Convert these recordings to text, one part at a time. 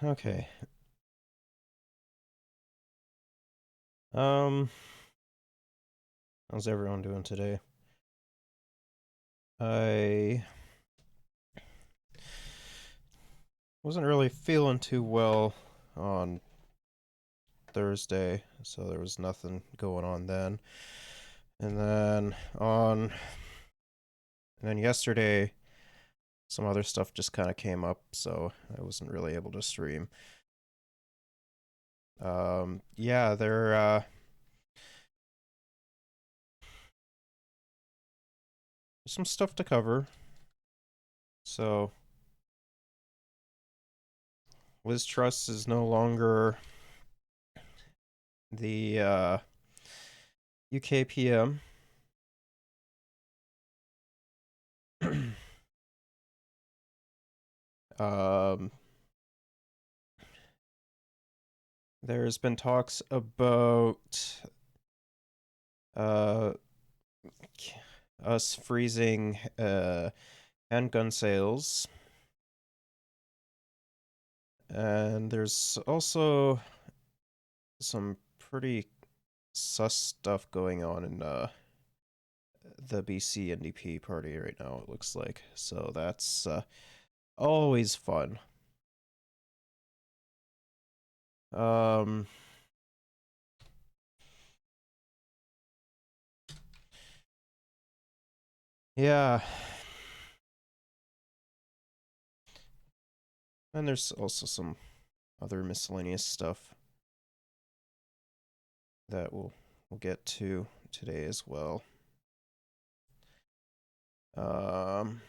Okay. Um, how's everyone doing today? I wasn't really feeling too well on Thursday, so there was nothing going on then. And then on and then yesterday some other stuff just kind of came up, so I wasn't really able to stream. Yeah, there's some stuff to cover. So Liz Truss is no longer the UKPM. um There's been talks about uh, us freezing handgun sales, and there's also some pretty sus stuff going on in the BC NDP party right now. It looks like so that's always fun. Um, yeah, and there's also some other miscellaneous stuff that we'll get to today as well. Um,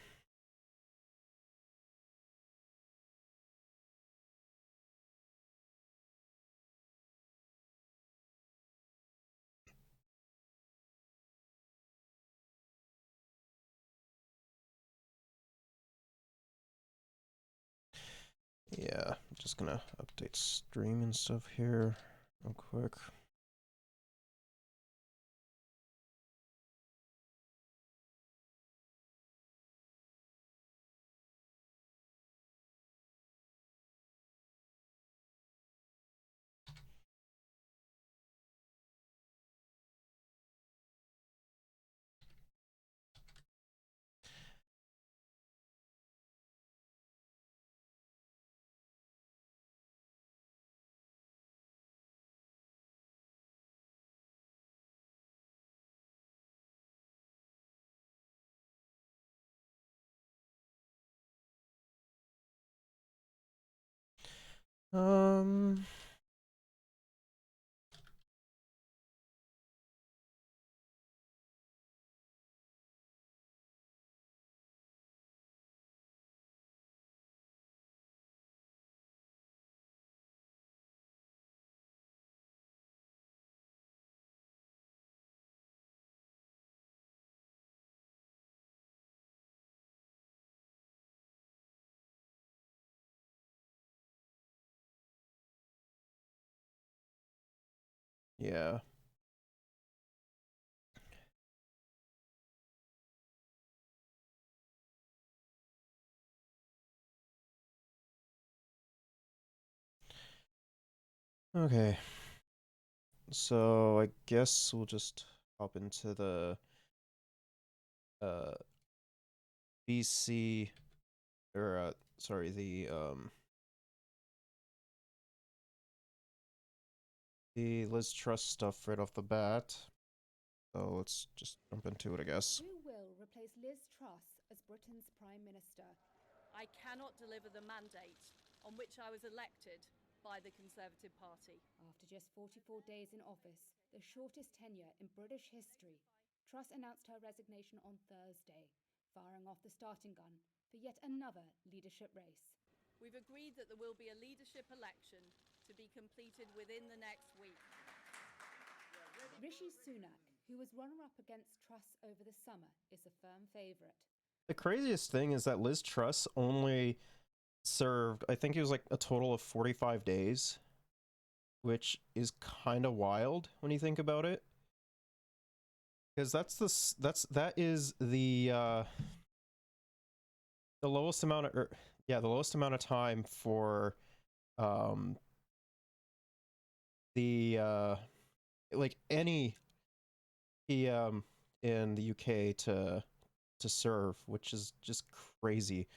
yeah, I'm just gonna update stream and stuff here real quick. Um, yeah. Okay. So I guess we'll just hop into the uh BC or sorry, the Liz Truss stuff right off the bat. So let's just jump into it, I guess. Who will replace Liz Truss as Britain's Prime Minister? I cannot deliver the mandate on which I was elected by the Conservative Party. After just 44 days in office, the shortest tenure in British history, Truss announced her resignation on Thursday, firing off the starting gun for yet another leadership race. We've agreed that there will be a leadership election to be completed within the next week. Rishi Sunak, who was runner-up against Truss over the summer, is a firm favourite. The craziest thing is that Liz Truss only served, I think it was like a total of 45 days, which is kind of wild when you think about it. Because that is the lowest amount of the lowest amount of time for um, the like any PM in the UK to serve, which is just crazy.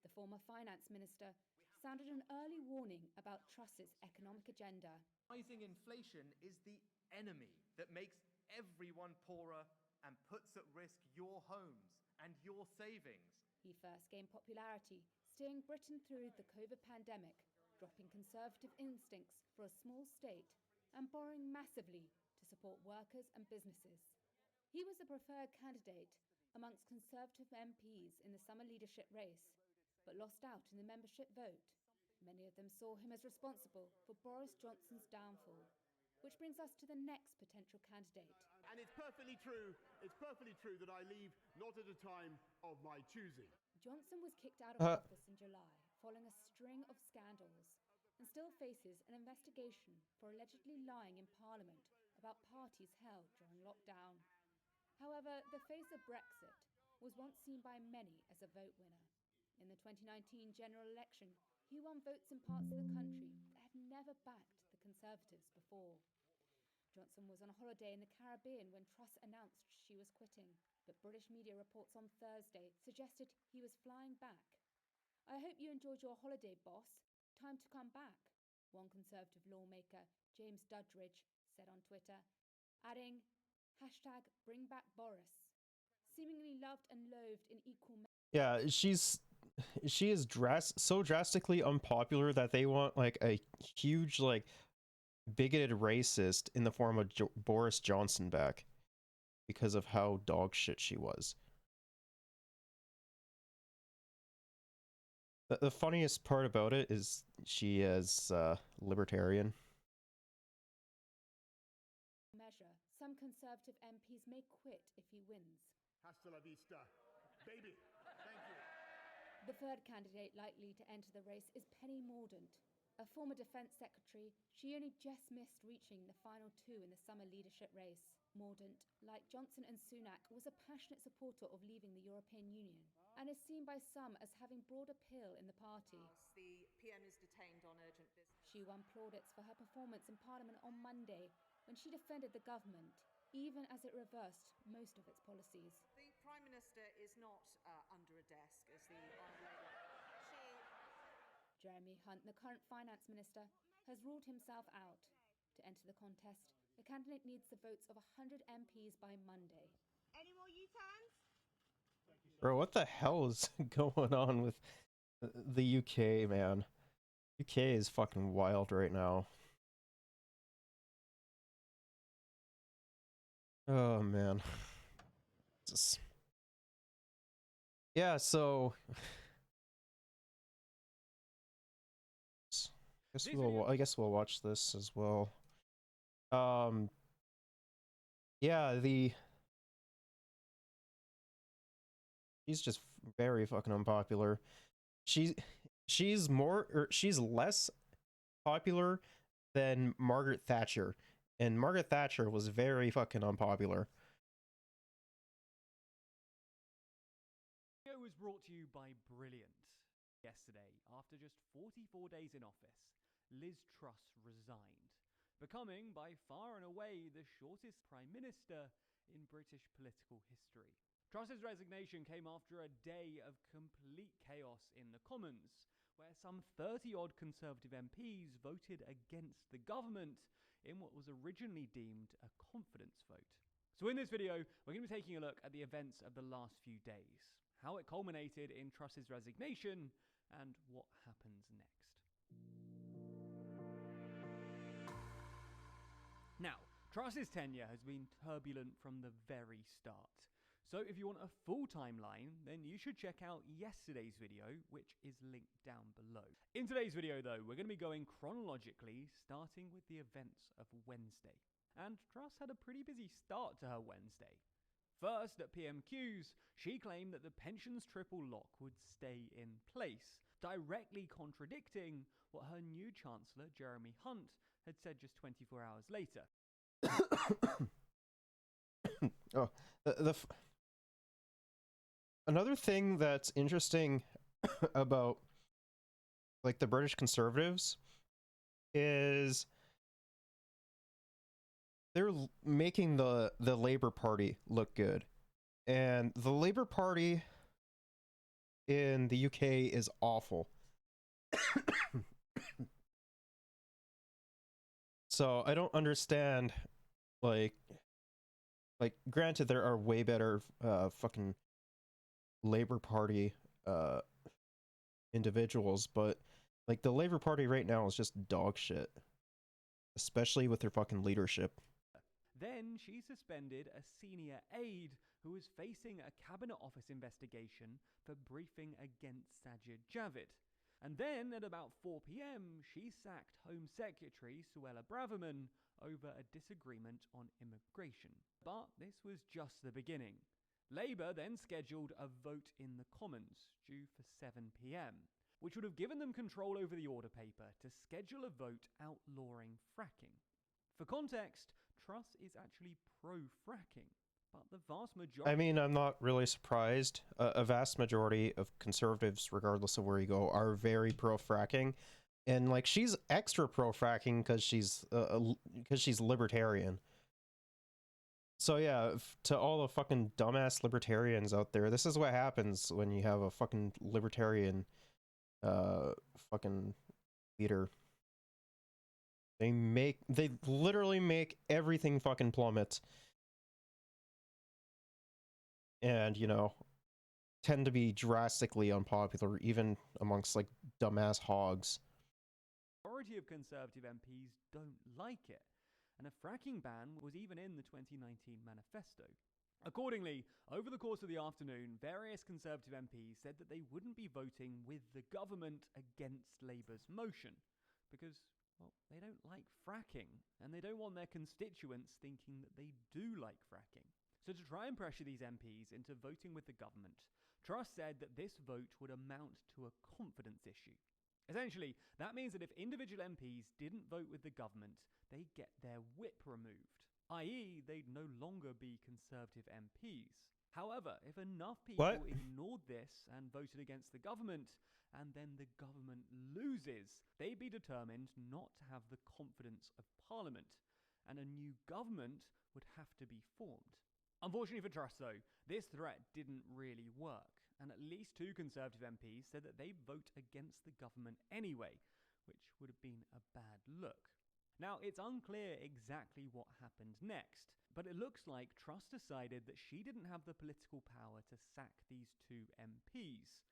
The former finance minister sounded an early warning about Truss's economic agenda. Rising inflation is the enemy that makes everyone poorer and puts at risk your homes and your savings. He first gained popularity, steering Britain through the COVID pandemic, dropping conservative instincts for a small state and borrowing massively to support workers and businesses. He was the preferred candidate amongst Conservative MPs in the summer leadership race, but lost out in the membership vote. Many of them saw him as responsible for Boris Johnson's downfall, which brings us to the next potential candidate. And it's perfectly true that I leave not at a time of my choosing. Johnson was kicked out of office in July following a string of scandals and still faces an investigation for allegedly lying in Parliament about parties held during lockdown. However, the face of Brexit was once seen by many as a vote winner. In the 2019 general election, he won votes in parts of the country that had never backed the Conservatives before. Johnson was on holiday in the Caribbean when Truss announced she was quitting, but British media reports on Thursday suggested he was flying back. "I hope you enjoyed your holiday, boss. Time to come back," one Conservative lawmaker, James Dudridge, said on Twitter, adding, #BringBackBoris. Seemingly loved and loathed in equal measure. Yeah, she is so drastically unpopular that they want like a huge like bigoted racist in the form of Boris Johnson back because of how dog shit she was. The funniest part about it is she is libertarian. Some Conservative MPs may quit if he wins. Hasta la vista, baby. Thank you. The third candidate likely to enter the race is Penny Mordaunt. A former Defence Secretary, she only just missed reaching the final two in the summer leadership race. Mordaunt, like Johnson and Sunak, was a passionate supporter of leaving the European Union and is seen by some as having broad appeal in the party. The PM is detained on urgent business. She won plaudits for her performance in Parliament on Monday when she defended the government, even as it reversed most of its policies. The Prime Minister is not under a desk, as the Honourable Jeremy Hunt, the current finance minister, has ruled himself out. To enter the contest, the candidate needs the votes of 100 MPs by Monday. Any more U-turns? Bro, what the hell is going on with the UK, man? UK is fucking wild right now. Oh man. Yeah, so I guess we'll watch this as well. Yeah, she's just very fucking unpopular. She's less popular than Margaret Thatcher, and Margaret Thatcher was very fucking unpopular. The video was brought to you by Brilliant. Yesterday, after just 44 days in office, Liz Truss resigned, becoming by far and away the shortest Prime Minister in British political history. Truss's resignation came after a day of complete chaos in the Commons, where some 30-odd Conservative MPs voted against the government in what was originally deemed a confidence vote. So in this video, we're going to be taking a look at the events of the last few days, how it culminated in Truss's resignation, and what happens next. Now, Truss's tenure has been turbulent from the very start. So if you want a full timeline, then you should check out yesterday's video, which is linked down below. In today's video though, we're going to be going chronologically, starting with the events of Wednesday. And Truss had a pretty busy start to her Wednesday. First, at PMQs, she claimed that the pensions triple lock would stay in place, directly contradicting what her new Chancellor, Jeremy Hunt, had said just 24 hours later. Another thing that's interesting about like the British Conservatives, is they're making the Labour Party look good. And the Labour Party in the UK is awful. So I don't understand, like granted there are way better fucking Labour Party individuals, but like the Labour Party right now is just dog shit, especially with their fucking leadership. Then she suspended a senior aide who was facing a Cabinet Office investigation for briefing against Sajid Javid. And then at about 4 p.m, she sacked Home Secretary Suella Braverman over a disagreement on immigration. But this was just the beginning. Labour then scheduled a vote in the Commons, due for 7 p.m, which would have given them control over the order paper to schedule a vote outlawing fracking. For context, Truss is actually pro-fracking, but the vast majority... I mean, I'm not really surprised. A vast majority of conservatives, regardless of where you go, are very pro-fracking. And, like, she's extra pro-fracking because she's libertarian. So, yeah, to all the fucking dumbass libertarians out there, this is what happens when you have a fucking libertarian fucking leader. They literally make everything fucking plummet. And, you know, tend to be drastically unpopular, even amongst, like, dumbass hogs. The majority of Conservative MPs don't like it, and a fracking ban was even in the 2019 manifesto. Accordingly, over the course of the afternoon, various Conservative MPs said that they wouldn't be voting with the government against Labour's motion, because, well, they don't like fracking, and they don't want their constituents thinking that they do like fracking. So to try and pressure these MPs into voting with the government, Truss said that this vote would amount to a confidence issue. Essentially, that means that if individual MPs didn't vote with the government, they'd get their whip removed, i.e. they'd no longer be Conservative MPs. However, if enough people ignored this and voted against the government, and then the government loses, they'd be determined not to have the confidence of Parliament, and a new government would have to be formed. Unfortunately for Truss, though, this threat didn't really work, and at least 2 Conservative MPs said that they'd vote against the government anyway, which would have been a bad look. Now, it's unclear exactly what happened next, but it looks like Truss decided that she didn't have the political power to sack these 2 MPs,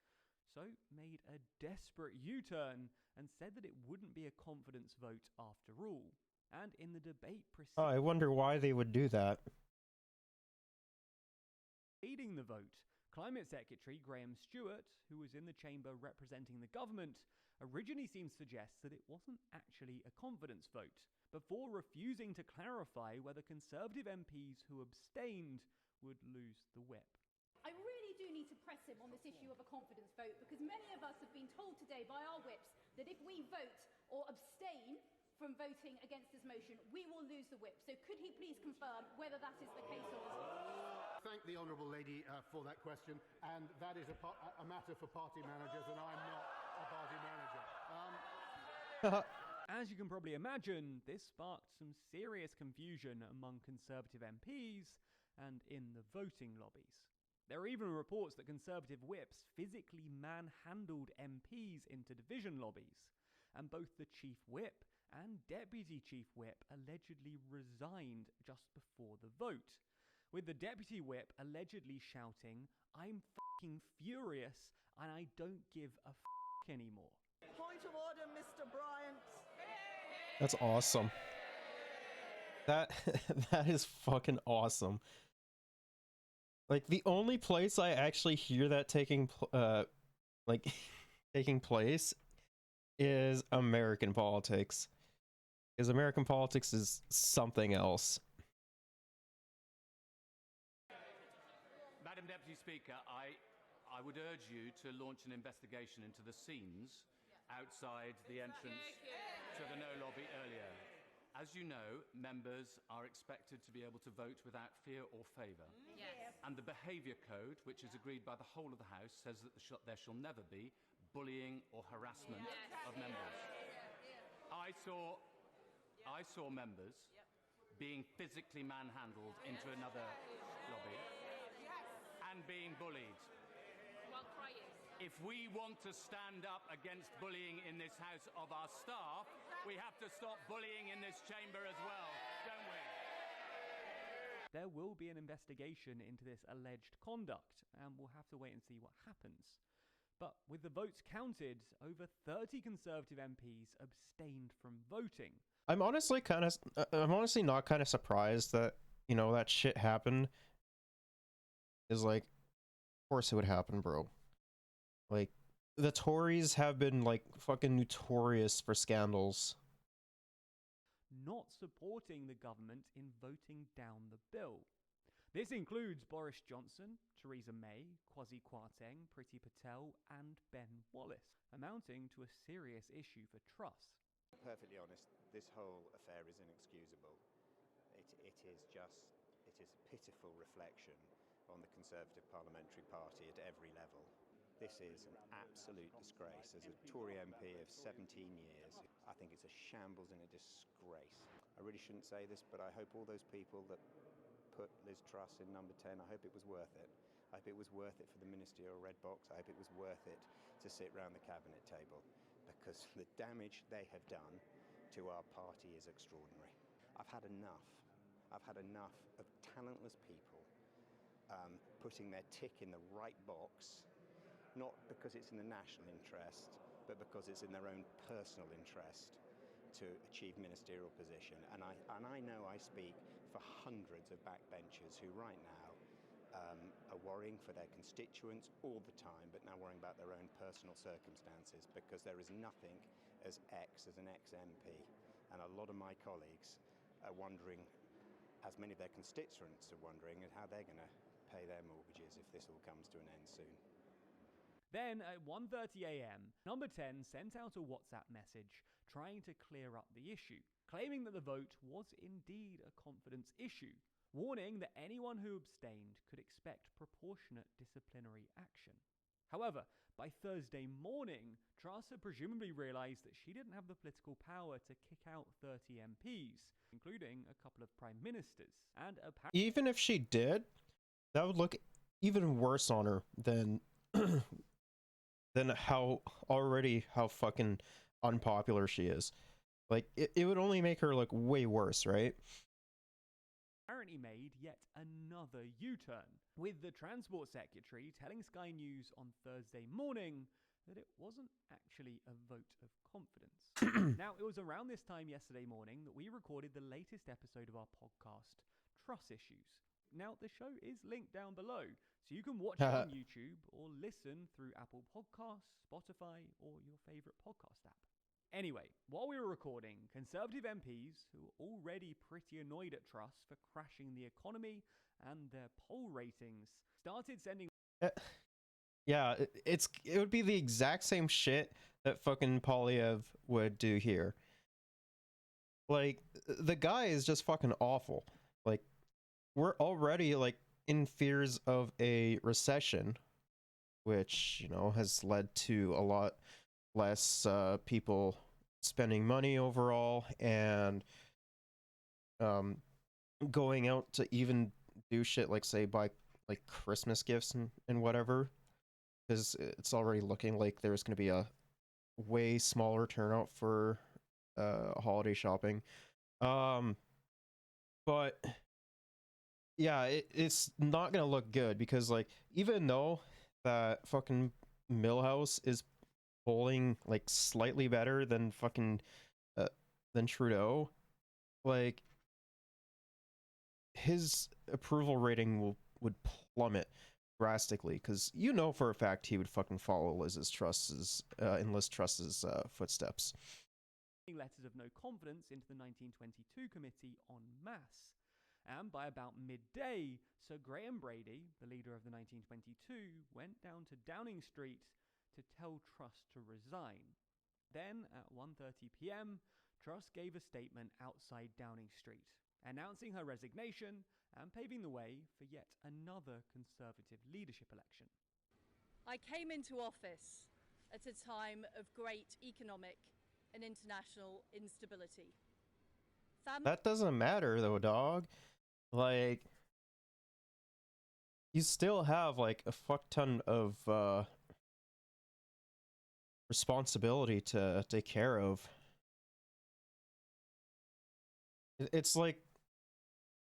so made a desperate U-turn and said that it wouldn't be a confidence vote after all. And in the debate Oh, I wonder why they would do that. Leading the vote, Climate Secretary Graham Stewart, who was in the chamber representing the government, originally seemed to suggest that it wasn't actually a confidence vote, before refusing to clarify whether Conservative MPs who abstained would lose the whip. I really do need to press him on this issue of a confidence vote, because many of us have been told today by our whips that if we vote or abstain from voting against this motion, we will lose the whip. So could he please confirm whether that is the case or not? Thank the honourable lady for that question, and that is a matter for party managers, and I'm not a party manager. As you can probably imagine, this sparked some serious confusion among Conservative MPs and in the voting lobbies. There are even reports that Conservative whips physically manhandled MPs into division lobbies, and both the Chief Whip and Deputy Chief Whip allegedly resigned just before the vote, with the Deputy Whip allegedly shouting, "I'm f***ing furious and I don't give a f*** anymore." Point of order, Mr. Bryant. That's awesome. That is fucking awesome. Like, the only place I actually hear that taking place is American politics. Because American politics is something else. Madam Deputy Speaker, I would urge you to launch an investigation into the scenes outside the entrance to the no lobby earlier. As you know, members are expected to be able to vote without fear or favour. Yes. And the behaviour code, which is agreed by the whole of the House, says that there shall never be bullying or harassment of members. I saw members being physically manhandled into another lobby and being bullied. If we want to stand up against bullying in this House of our staff, we have to stop bullying in this chamber as well, don't we? There will be an investigation into this alleged conduct, and we'll have to wait and see what happens. But with the votes counted, over 30 Conservative MPs abstained from voting. I'm honestly not kind of surprised that, you know, that shit happened. Is like, of course it would happen, bro. Like, the Tories have been like fucking notorious for scandals. Not supporting the government in voting down the bill. This includes Boris Johnson, Theresa May, Kwasi Kwarteng, Priti Patel, and Ben Wallace, amounting to a serious issue for Truss. Perfectly honest, this whole affair is inexcusable. It is a pitiful reflection on the Conservative Parliamentary Party at every level. This is an absolute disgrace. As a Tory MP of 17 years, I think it's a shambles and a disgrace. I really shouldn't say this, but I hope all those people that put Liz Truss in number 10, I hope it was worth it. I hope it was worth it for the ministerial red box. I hope it was worth it to sit round the cabinet table, because the damage they have done to our party is extraordinary. I've had enough. I've had enough of talentless people putting their tick in the right box, not because it's in the national interest, but because it's in their own personal interest to achieve ministerial position. And I know I speak for hundreds of backbenchers who right now are worrying for their constituents all the time, but now worrying about their own personal circumstances, because there is nothing as an ex-MP. And a lot of my colleagues are wondering, as many of their constituents are wondering, how they're going to pay their mortgages if this all comes to an end soon. Then at 1:30 a.m, number 10 sent out a WhatsApp message trying to clear up the issue, claiming that the vote was indeed a confidence issue, warning that anyone who abstained could expect proportionate disciplinary action. However, by Thursday morning, Truss had presumably realised that she didn't have the political power to kick out 30 MPs, including a couple of prime ministers, and apparently Even if she did, that would look even worse on her than than how fucking unpopular she is. Like, it would only make her look way worse, right? made yet another U-turn, with the Transport Secretary telling Sky News on Thursday morning that it wasn't actually a vote of confidence. Now, it was around this time yesterday morning that we recorded the latest episode of our podcast, Truss Issues. Now, the show is linked down below, so you can watch it on YouTube or listen through Apple Podcasts, Spotify, or your favorite podcast app. Anyway, while we were recording, Conservative MPs, who were already pretty annoyed at Truss for crashing the economy and their poll ratings, started sending... Yeah, it would be the exact same shit that fucking Polyev would do here. Like, the guy is just fucking awful. Like, we're already, like, in fears of a recession, which, you know, has led to a lot less people spending money overall, and going out to even do shit like, say, buy, like, Christmas gifts and whatever, because it's already looking like there's going to be a way smaller turnout for holiday shopping. But yeah, it's not gonna look good, because, like, even though that fucking Milhouse is polling like slightly better than fucking than Trudeau, like, his approval rating would plummet drastically, because you know for a fact he would fucking follow Liz Truss's footsteps. Letters of no confidence into the 1922 committee en masse. And by about midday, Sir Graham Brady, the leader of the 1922, went down to Downing Street to tell Truss to resign. Then, at 1:30 p.m, Truss gave a statement outside Downing Street, announcing her resignation and paving the way for yet another Conservative leadership election. I came into office at a time of great economic and international instability. That doesn't matter though, dog. Like, you still have like a fuck ton of responsibility to take care of. It's like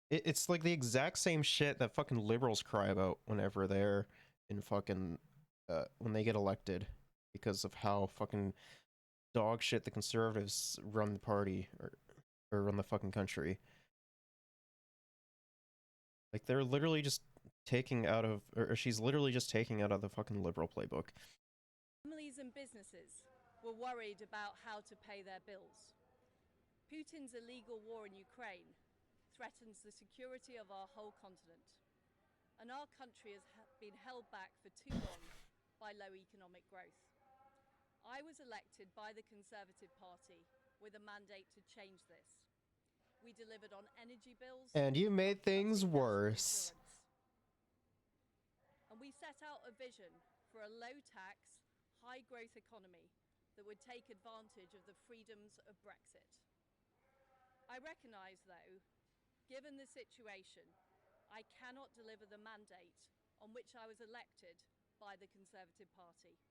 it's like the exact same shit that fucking liberals cry about whenever they're in fucking when they get elected, because of how fucking dog shit the conservatives run the party, or run the fucking country. Like, they're literally just taking out of, or she's literally just taking out of the fucking liberal playbook. Families and businesses were worried about how to pay their bills. Putin's illegal war in Ukraine threatens the security of our whole continent, and our country has been held back for too long by low economic growth. I was elected by the Conservative Party with a mandate to change this. We delivered on energy bills. And you made things worse. And we set out a vision for a low-tax, high-growth economy that would take advantage of the freedoms of Brexit. I recognise, though, given the situation, I cannot deliver the mandate on which I was elected by the Conservative Party.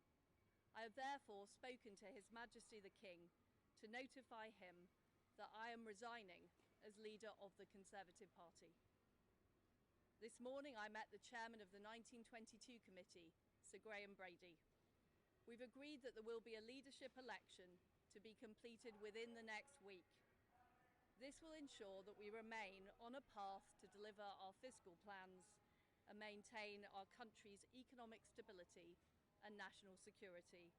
I have therefore spoken to His Majesty the King to notify him that I am resigning as leader of the Conservative Party. This morning I met the chairman of the 1922 committee, Sir Graham Brady. We've agreed that there will be a leadership election to be completed within the next week. This will ensure that we remain on a path to deliver our fiscal plans and maintain our country's economic stability and national security.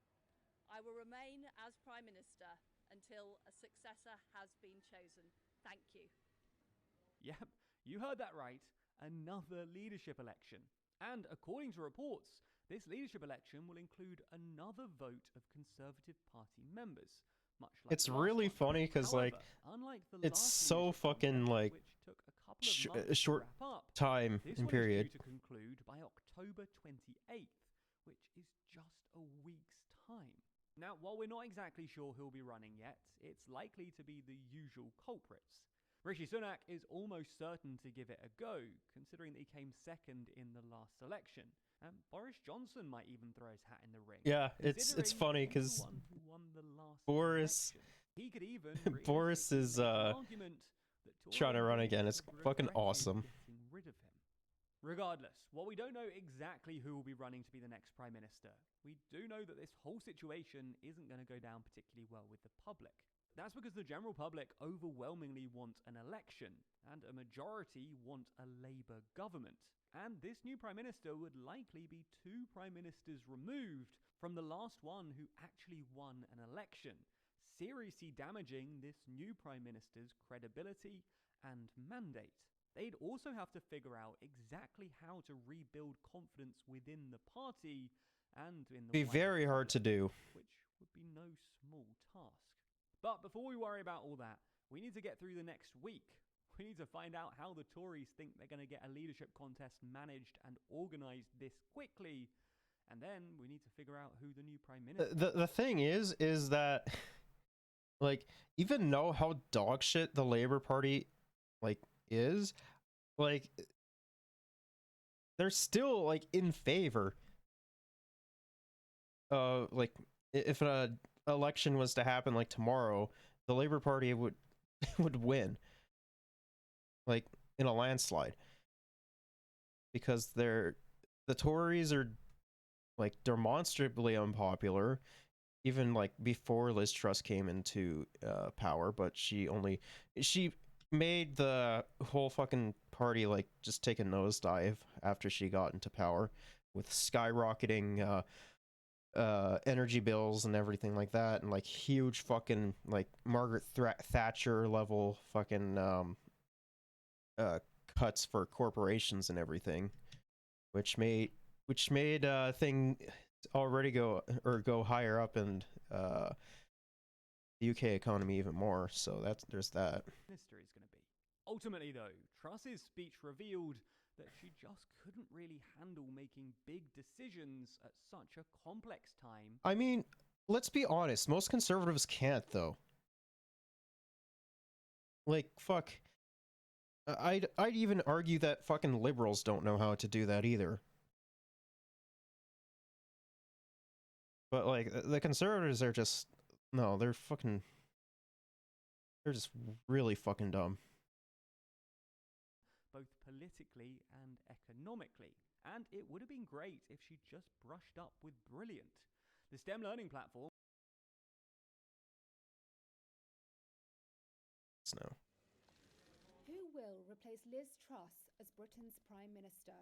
I will remain as Prime Minister until a successor has been chosen. Thank you. Yep, you heard that right. Another leadership election. And according to reports, this leadership election will include another vote of Conservative Party members. Much like It's really funny because, like, it's so fucking, like, a short time and period. This one is due to conclude by October 28th, which is just a week's time. Now, while we're not exactly sure who'll be running yet, it's likely to be the usual culprits. Rishi Sunak is almost certain to give it a go, considering that he came second in the last election. And Boris Johnson might even throw his hat in the ring. Yeah, it's funny because Boris he could even Boris is trying to run again. It's fucking awesome. Getting rid of him. Regardless, while we don't know exactly who will be running to be the next Prime Minister, we do know that this whole situation isn't going to go down particularly well with the public. That's because the general public overwhelmingly want an election, and a majority want a Labour government. And this new Prime Minister would likely be 2 Prime Ministers removed from the last one who actually won an election, seriously damaging this new Prime Minister's credibility and mandate. They'd also have to figure out exactly how to rebuild confidence within the party and in the be very hard to do, which would be no small task. But before we worry about all that, we need to get through the next week. We need to find out how the Tories think they're going to get a leadership contest managed and organised this quickly. And then we need to figure out who the new Prime Minister the thing is that, like, even know how dog shit the Labour Party, like, is, like, they're still, like, in favor. Like, if an election was to happen, like, tomorrow, the Labour Party would win, like, in a landslide, because the Tories are, like, demonstrably unpopular, even, like, before Liz Truss came into power. But she made the whole fucking party, like, just take a nosedive after she got into power, with skyrocketing energy bills and everything like that, and, like, huge fucking, like, Margaret Thatcher level fucking cuts for corporations and everything, which made thing already go higher up in the UK economy even more. So there's that. Minister is going to be. Ultimately, though, Truss's speech revealed that she just couldn't really handle making big decisions at such a complex time. I mean, let's be honest, most conservatives can't, though. Like, fuck. I'd even argue that fucking liberals don't know how to do that either. But, like, the conservatives are just... No, they're fucking... They're just really fucking dumb. Both politically and economically. And it would have been great if she just brushed up with Brilliant, the STEM learning platform. No. Who will replace Liz Truss as Britain's Prime Minister?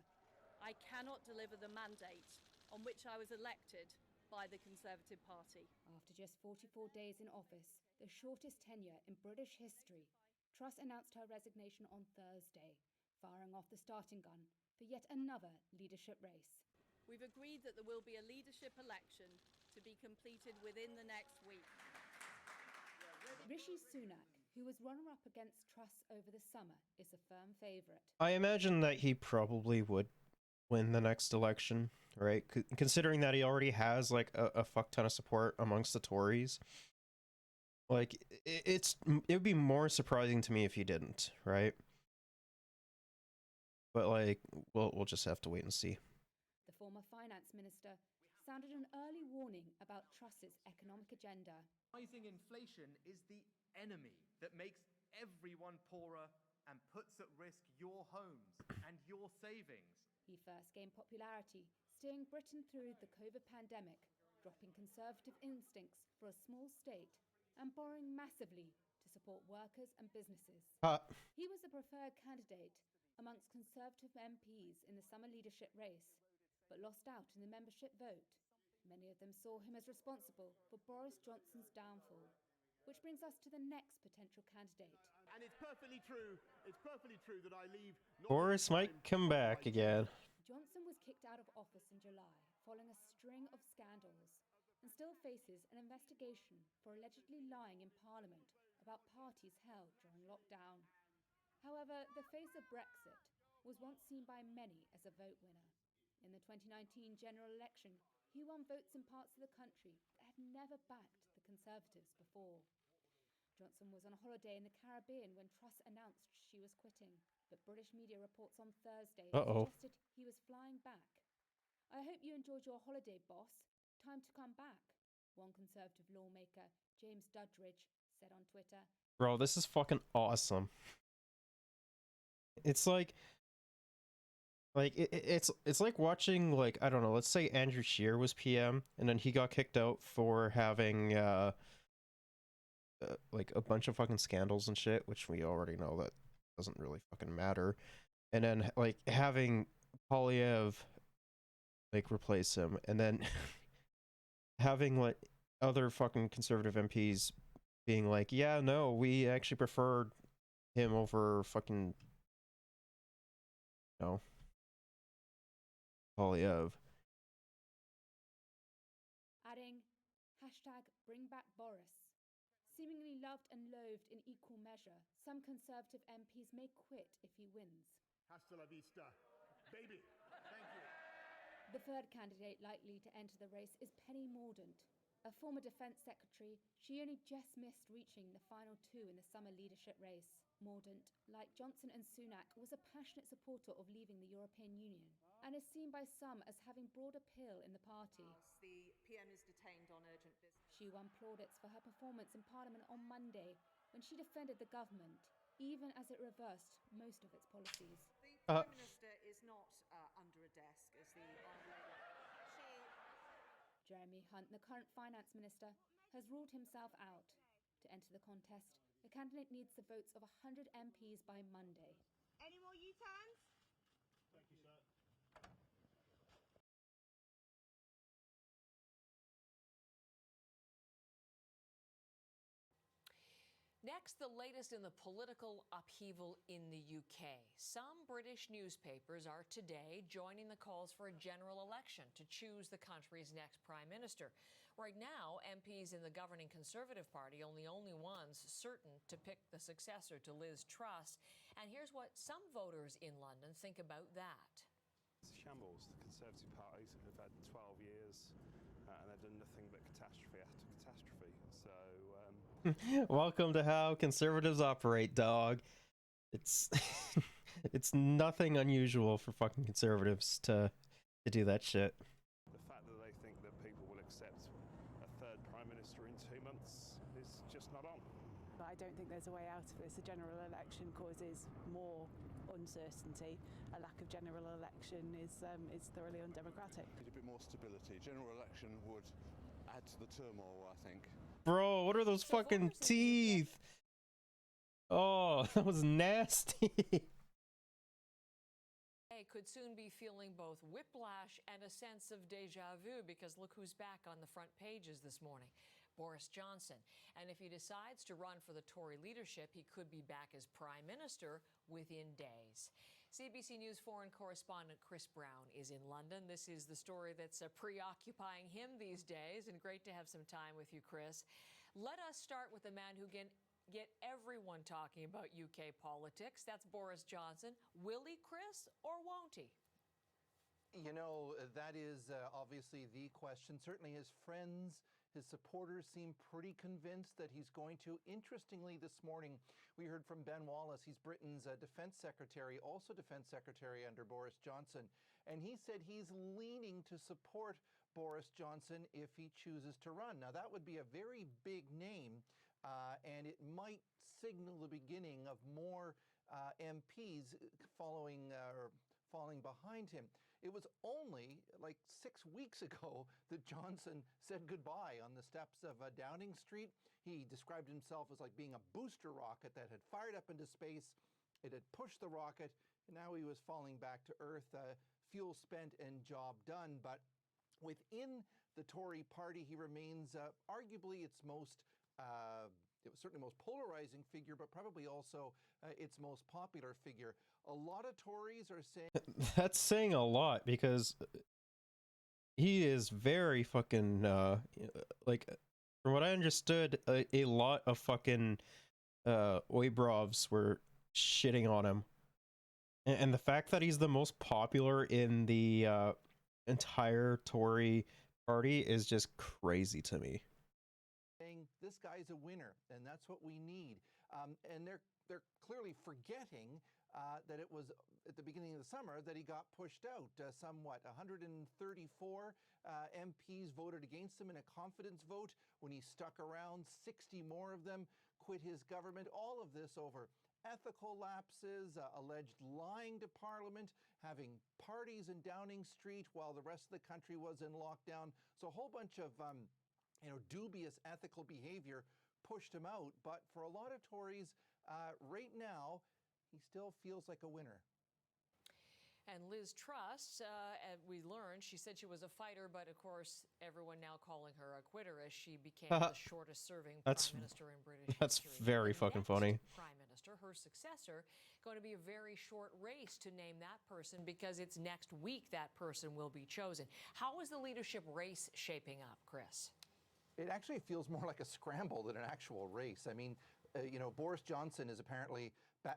I cannot deliver the mandate on which I was elected by the Conservative Party. After just 44 days in office, the shortest tenure in British history, Truss announced her resignation on Thursday, firing off the starting gun for yet another leadership race. We've agreed that there will be a leadership election to be completed within the next week. Rishi Sunak, who was runner-up against Truss over the summer, is a firm favourite. I imagine that he probably would win the next election, right? Considering that he already has, like, a fuck ton of support amongst the Tories. Like, it would be more surprising to me if he didn't, right? But, like, we'll just have to wait and see. The former finance minister sounded an early warning about Truss's economic agenda. Rising inflation is the enemy that makes everyone poorer and puts at risk your homes and your savings. He first gained popularity, steering Britain through the COVID pandemic, dropping conservative instincts for a small state and borrowing massively to support workers and businesses. He was the preferred candidate amongst Conservative MPs in the summer leadership race, but lost out in the membership vote. Many of them saw him as responsible for Boris Johnson's downfall, which brings us to the next potential candidate. And it's perfectly true that I leave... Boris might come back again. Johnson was kicked out of office in July following a string of scandals and still faces an investigation for allegedly lying in Parliament about parties held during lockdown. However, the face of Brexit was once seen by many as a vote winner. In the 2019 general election, he won votes in parts of the country that had never backed the Conservatives before. Johnson was on holiday in the Caribbean when Truss announced she was quitting, but British media reports on Thursday suggested he was flying back. "I hope you enjoyed your holiday, boss. Time to come back," one Conservative lawmaker, James Duddridge, said on Twitter. Bro, this is fucking awesome. It's like it's like watching, like, I don't know, let's say Andrew Scheer was PM and then he got kicked out for having like a bunch of fucking scandals and shit, which we already know that doesn't really fucking matter. And then, like, having Polyev, like, replace him, and then having, like, other fucking conservative MPs being like, yeah, no, we actually preferred him over fucking, you know, Polyev. Adding, #BringBackBoris. Seemingly loved and loathed in equal measure, some Conservative MPs may quit if he wins. Hasta la vista, baby. Thank you. The third candidate likely to enter the race is Penny Mordaunt. A former Defence Secretary, she only just missed reaching the final two in the summer leadership race. Mordaunt, like Johnson and Sunak, was a passionate supporter of leaving the European Union and is seen by some as having broad appeal in the party. The PM is detained on urgent business. She won plaudits for her performance in Parliament on Monday when she defended the government, even as it reversed most of its policies. The Prime Minister is not under a desk, as the Honourable Lady. Jeremy Hunt, the current finance minister, has ruled himself out. To enter the contest, the candidate needs the votes of 100 MPs by Monday. Any more U-turns? Thank you, sir. Next. Next, the latest in the political upheaval in the UK. Some British newspapers are today joining the calls for a general election to choose the country's next prime minister. Right now, MPs in the governing Conservative Party are the only ones certain to pick the successor to Liz Truss. And here's what some voters in London think about that. It's a shambles. The Conservative Party have had 12 years and they've done nothing but catastrophe after catastrophe. So, welcome to how conservatives operate, dog. It's it's nothing unusual for fucking conservatives to do that shit. The fact that they think that people will accept a third prime minister in 2 months is just not on. But I don't think there's a way out of this. A general election causes more uncertainty. A lack of general election is thoroughly undemocratic. Need a bit more stability. General election would add to the turmoil, I think. Bro, what are those fucking teeth? Oh, that was nasty. Could soon be feeling both whiplash and a sense of deja vu, because look who's back on the front pages this morning. Boris Johnson. And if he decides to run for the Tory leadership, he could be back as Prime Minister within days. CBC News foreign correspondent Chris Brown is in London. This is the story that's preoccupying him these days, and great to have some time with you, Chris. Let us start with the man who can get everyone talking about UK politics. That's Boris Johnson. Will he, Chris, or won't he? You know, that is obviously the question. Certainly his friends, his supporters seem pretty convinced that he's going to. Interestingly, this morning, we heard from Ben Wallace. He's Britain's defense secretary, also defense secretary under Boris Johnson. And he said he's leaning to support Boris Johnson if he chooses to run. Now, that would be a very big name, and it might signal the beginning of more MPs falling behind him. It was only like 6 weeks ago that Johnson said goodbye on the steps of Downing Street. He described himself as like being a booster rocket that had fired up into space. It had pushed the rocket, and now he was falling back to earth, fuel spent and job done. But within the Tory party, he remains arguably its most it was certainly most polarizing figure, but probably also its most popular figure. A lot of Tories are saying that's saying a lot, because he is very fucking like, from what I understood, a lot of fucking Oibrovs were shitting on him, and the fact that he's the most popular in the entire Tory party is just crazy to me. This guy's a winner, and that's what we need. And they're clearly forgetting that it was at the beginning of the summer that he got pushed out. Somewhat 134 MPs voted against him in a confidence vote. When he stuck around, 60 more of them quit his government. All of this over ethical lapses, alleged lying to Parliament, having parties in Downing Street while the rest of the country was in lockdown. So a whole bunch of dubious ethical behavior pushed him out. But for a lot of Tories, right now, he still feels like a winner. And Liz Truss, we learned, she said she was a fighter, but of course, everyone now calling her a quitter as she became the shortest-serving prime minister in British history. That's very fucking funny. Prime minister, her successor, going to be a very short race to name that person, because it's next week that person will be chosen. How is the leadership race shaping up, Chris? It actually feels more like a scramble than an actual race. I mean, Boris Johnson is apparently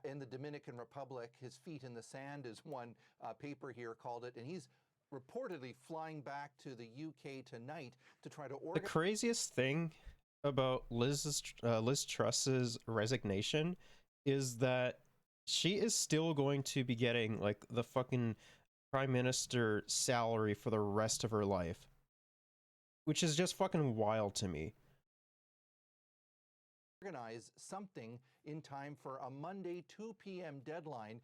in the Dominican Republic. His feet in the sand, as one paper here called it, and he's reportedly flying back to the UK tonight to try to organize. The craziest thing about Liz Truss's resignation is that she is still going to be getting like the fucking prime minister salary for the rest of her life, which is just fucking wild to me. Organize something in time for a Monday 2 p.m. deadline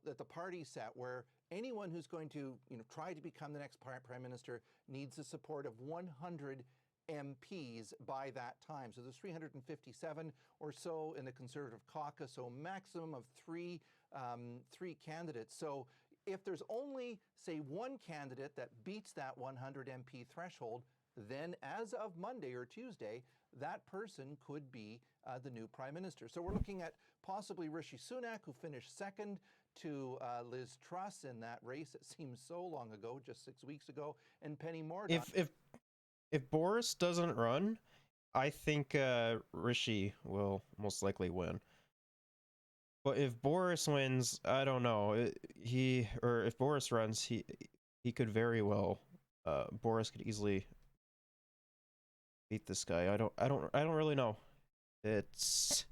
that the party set, where anyone who's going to try to become the next prime minister needs the support of 100 MPs by that time. So there's 357 or so in the Conservative caucus, so maximum of three candidates. So if there's only, say, one candidate that beats that 100 MP threshold, then as of Monday or Tuesday, that person could be the new Prime Minister. So we're looking at possibly Rishi Sunak, who finished second to Liz Truss in that race. It seems so long ago, just 6 weeks ago, and Penny Mordaunt. If Boris doesn't run, I think Rishi will most likely win. But if Boris wins, I don't know. If Boris runs, he could very well. Boris could easily beat this guy. I don't really know. It's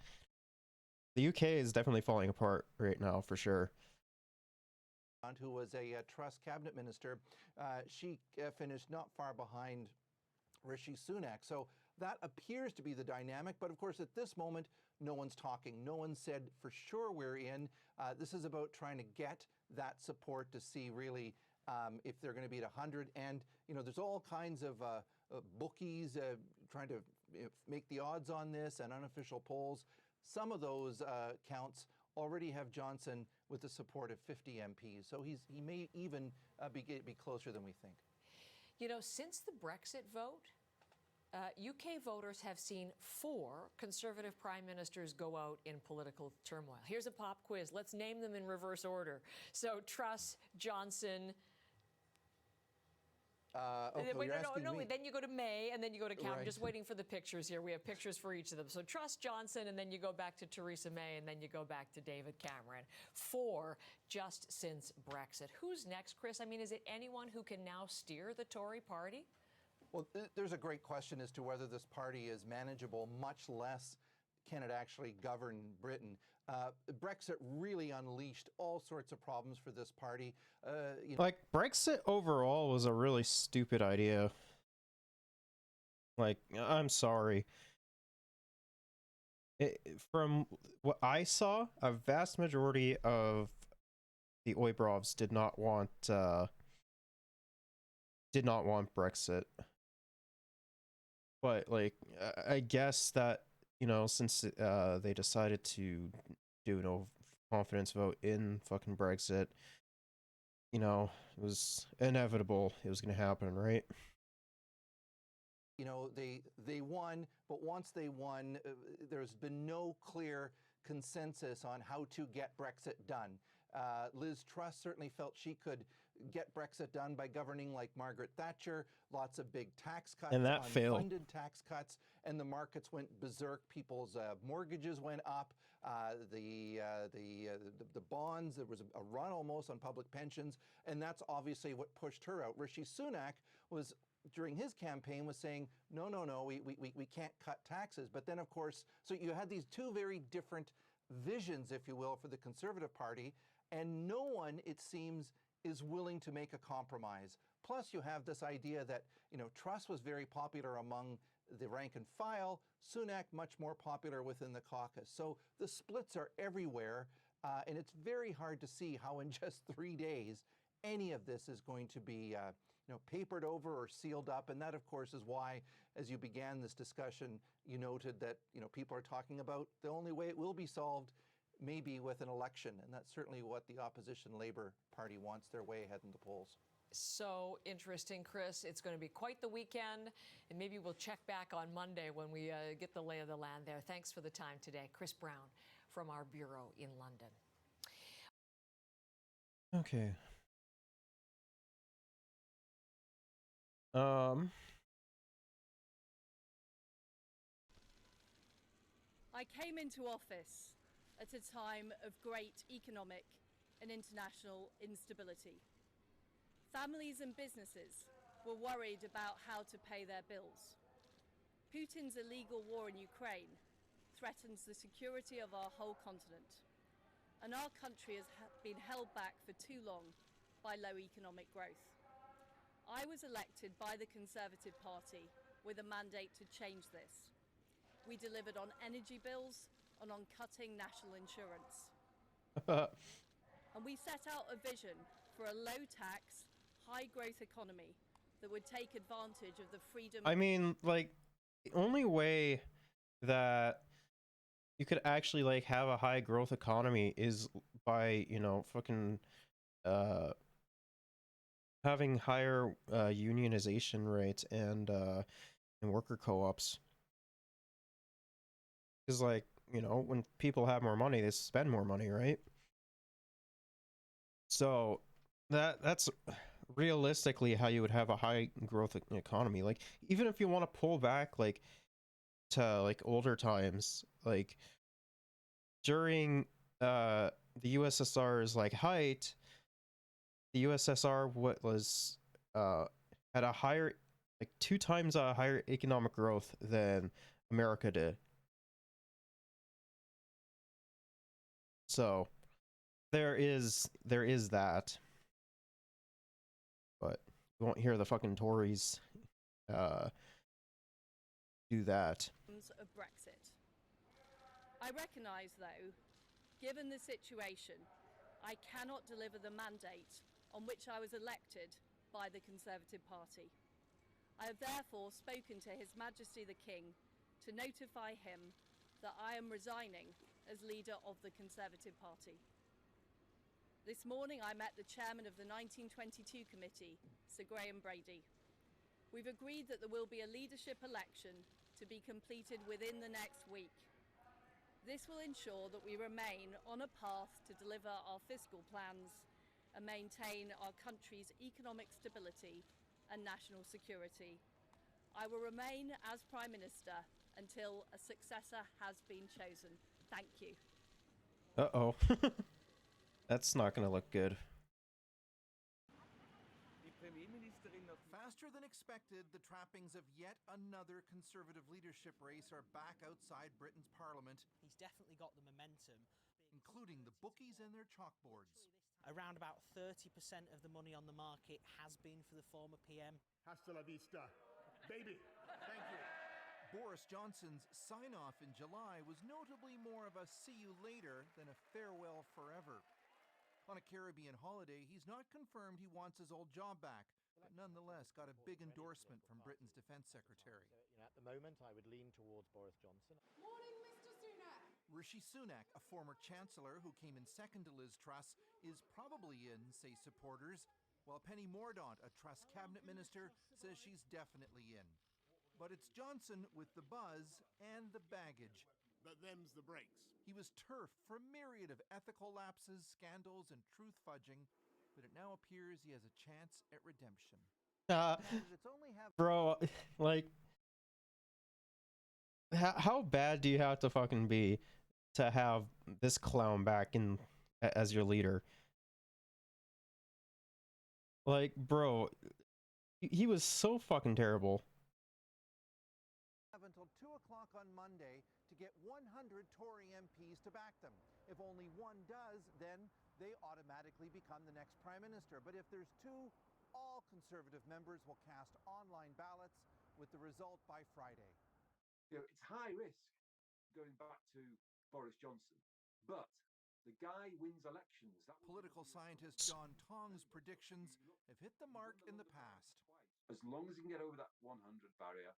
the UK is definitely falling apart right now for sure. Who was a Truss cabinet minister, she finished not far behind Rishi Sunak. So that appears to be the dynamic. But of course, at this moment, no one's talking. No one said for sure we're in. This is about trying to get that support to see really if they're going to be at 100. And, you know, there's all kinds of bookies trying to make the odds on this and unofficial polls. Some of those counts already have Johnson with the support of 50 MPs. So he may even be closer than we think. You know, since the Brexit vote, UK voters have seen 4 Conservative prime ministers go out in political turmoil. Here's a pop quiz. Let's name them in reverse order. So Truss, Johnson. Okay, Wait, no. me. Then you go to May, and then you go to Cameron. Right. I'm just waiting for the pictures here. We have pictures for each of them. So Truss, Johnson, and then you go back to Theresa May, and then you go back to David Cameron. 4 just since Brexit. Who's next, Chris? I mean, is it anyone who can now steer the Tory party? Well, there's a great question as to whether this party is manageable, much less can it actually govern Britain. Brexit really unleashed all sorts of problems for this party. Like, Brexit overall was a really stupid idea. Like, I'm sorry. From what I saw, a vast majority of the Oibrovs did not want Brexit. But, like, I guess that, you know, since they decided to do no confidence vote in fucking Brexit, you know, it was inevitable it was going to happen, right? You know, they won, but once they won, there's been no clear consensus on how to get Brexit done. Liz Truss certainly felt she could get Brexit done by governing like Margaret Thatcher, lots of big tax cuts, And that failed. unfunded tax cuts, and the markets went berserk. People's mortgages went up. The bonds, there was a run almost on public pensions, and that's obviously what pushed her out. Rishi Sunak was, during his campaign, was saying, no, we can't cut taxes. But then, of course, so you had these two very different visions, if you will, for the Conservative Party, and no one, it seems, is willing to make a compromise. Plus, you have this idea that, you know, Truss was very popular among the rank and file, Sunak much more popular within the caucus. So the splits are everywhere, and it's very hard to see how in just 3 days any of this is going to be papered over or sealed up. And that, of course, is why, as you began this discussion, you noted that, you know, people are talking about the only way it will be solved maybe with an election. And that's certainly what the opposition Labour Party wants their way ahead in the polls. So interesting, Chris. It's going to be quite the weekend, and maybe we'll check back on Monday when we get the lay of the land there. Thanks for the time today. Chris Brown from our bureau in London. Okay. I came into office at a time of great economic and international instability. Families and businesses were worried about how to pay their bills. Putin's illegal war in Ukraine threatens the security of our whole continent, and our country has been held back for too long by low economic growth. I was elected by the Conservative Party with a mandate to change this. We delivered on energy bills and on cutting national insurance. And we set out a vision for a low-tax, high-growth economy that would take advantage of the freedom... I mean, like, the only way that you could actually, like, have a high-growth economy is by, you know, fucking, having higher unionization rates and worker co-ops. Because, like, you know, when people have more money, they spend more money, right? So that's realistically how you would have a high growth economy. Like, even if you want to pull back, like, to like older times, like during the USSR's like height, the USSR had a higher, like 2 times a higher economic growth than America did. So there is that, but you won't hear the fucking Tories do that. Of Brexit. I recognise, though, given the situation, I cannot deliver the mandate on which I was elected by the Conservative Party. I have therefore spoken to His Majesty the King to notify him that I am resigning as leader of the Conservative Party. This morning I met the chairman of the 1922 committee, Sir Graham Brady. We've agreed that there will be a leadership election to be completed within the next week. This will ensure that we remain on a path to deliver our fiscal plans and maintain our country's economic stability and national security. I will remain as Prime Minister until a successor has been chosen. Thank you. Uh-oh. That's not gonna look good. Faster than expected, the trappings of yet another Conservative leadership race are back outside Britain's Parliament. He's definitely got the momentum. Including the bookies and their chalkboards. Around about 30% of the money on the market has been for the former PM. Hasta la vista, baby. Thank you. Boris Johnson's sign-off in July was notably more of a see you later than a farewell forever. On a Caribbean holiday, he's not confirmed he wants his old job back, but nonetheless got a big endorsement from Britain's Defence Secretary. At the moment, I would lean towards Boris Johnson. Morning, Mr. Sunak. Rishi Sunak, a former Chancellor who came in second to Liz Truss, is probably in, say supporters, while Penny Mordaunt, a Truss cabinet minister, says she's definitely in. But it's Johnson with the buzz and the baggage. But them's the breaks. He was turfed for a myriad of ethical lapses, scandals, and truth fudging, but it now appears he has a chance at redemption. Bro, like, how bad do you have to fucking be to have this clown back in as your leader? Like, bro, he was so fucking terrible. Until 2 o'clock on Monday to get 100 Tory MPs to back them. If only one does, then they automatically become the next Prime Minister. But if there's two, all Conservative members will cast online ballots with the result by Friday. You know, it's high risk going back to Boris Johnson, but the guy wins elections. Political scientist John Tong's predictions have hit the mark in the past. As long as he can get over that 100 barrier,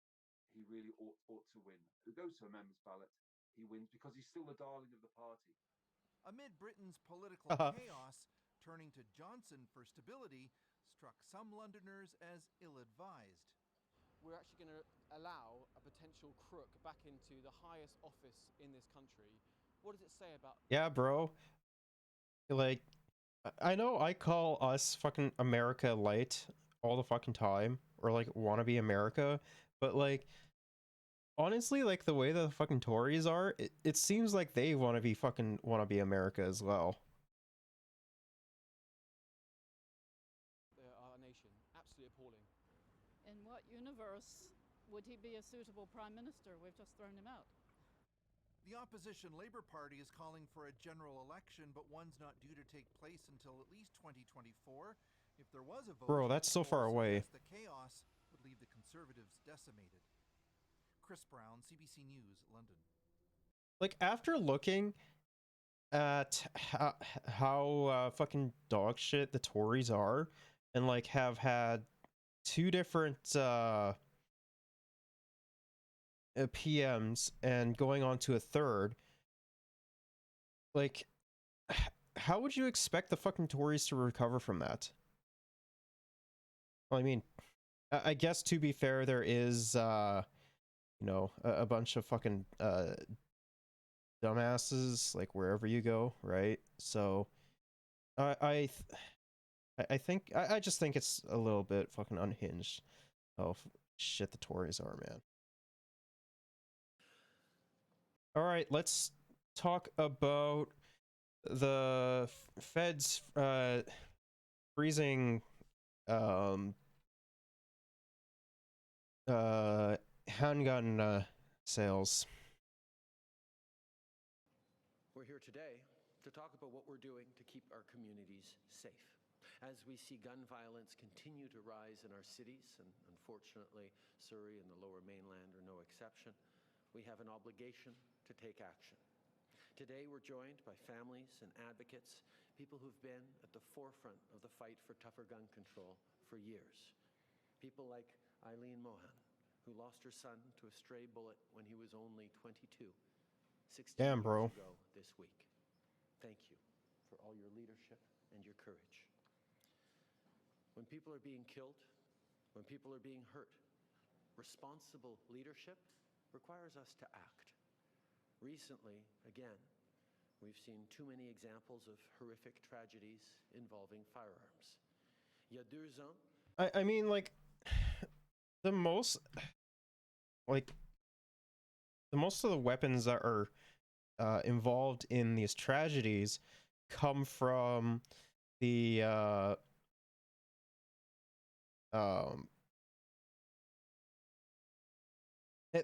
he really ought to win. If it goes to a members' ballot, he wins because he's still the darling of the party. Amid Britain's political chaos, turning to Johnson for stability struck some Londoners as ill-advised. We're actually going to allow a potential crook back into the highest office in this country. What does it say about... Yeah, bro. Like, I know I call us fucking America light all the fucking time, or like wannabe America, but like, honestly, like the way the fucking Tories are, it seems like they want to be America as well. Our nation, absolutely appalling. In what universe would he be a suitable Prime Minister? We've just thrown him out. The opposition Labour Party is calling for a general election, but one's not due to take place until at least 2024. If there was a vote, Bro, that's so far away. The chaos would leave the Conservatives decimated. Chris Brown, CBC News, London. Like, after looking at how fucking dog shit the Tories are, and like have had two different PMs and going on to a third, like, how would you expect the fucking Tories to recover from that? Well, I mean, I guess to be fair, there is you know, a bunch of fucking dumbasses like wherever you go, right? So I think I just think it's a little bit fucking unhinged of shit the Tories are, man. All right, let's talk about the Fed's freezing handgun sales. We're here today to talk about what we're doing to keep our communities safe. As we see gun violence continue to rise in our cities, and unfortunately Surrey and the Lower Mainland are no exception, we have an obligation to take action. Today we're joined by families and advocates, people who've been at the forefront of the fight for tougher gun control for years. People like Eileen Mohan, who lost her son to a stray bullet when he was only 22, 16 Damn, bro. years ago this week. Thank you for all your leadership and your courage. When people are being killed, when people are being hurt, responsible leadership requires us to act. Recently, again, we've seen too many examples of horrific tragedies involving firearms. Il y a 2 ans, I mean, like, the most of the weapons that are involved in these tragedies come from the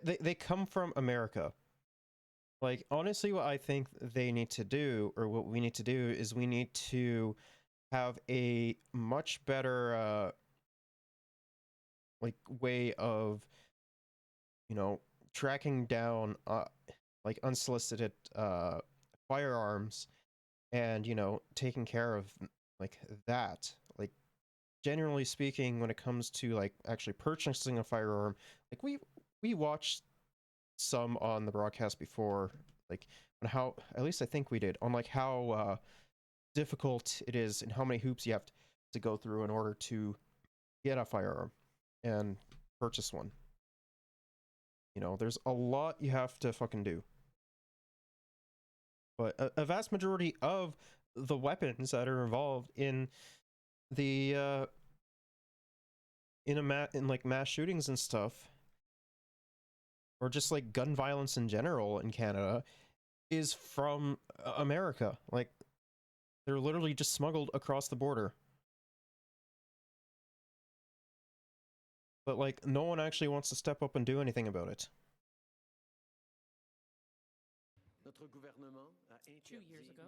they come from America. Like, honestly, what I think they need to do, or what we need to do, is we need to have a much better like way of, you know, tracking down like unsolicited firearms, and, you know, taking care of like that. Like, generally speaking, when it comes to like actually purchasing a firearm, like we watched some on the broadcast before, like on how, at least I think we did, on like how difficult it is and how many hoops you have to go through in order to get a firearm and purchase one. You know, there's a lot you have to fucking do. But a vast majority of the weapons that are involved in the in like mass shootings and stuff, or just like gun violence in general in Canada, is from America. Like, they're literally just smuggled across the border. But like, no one actually wants to step up and do anything about it. 2 years ago,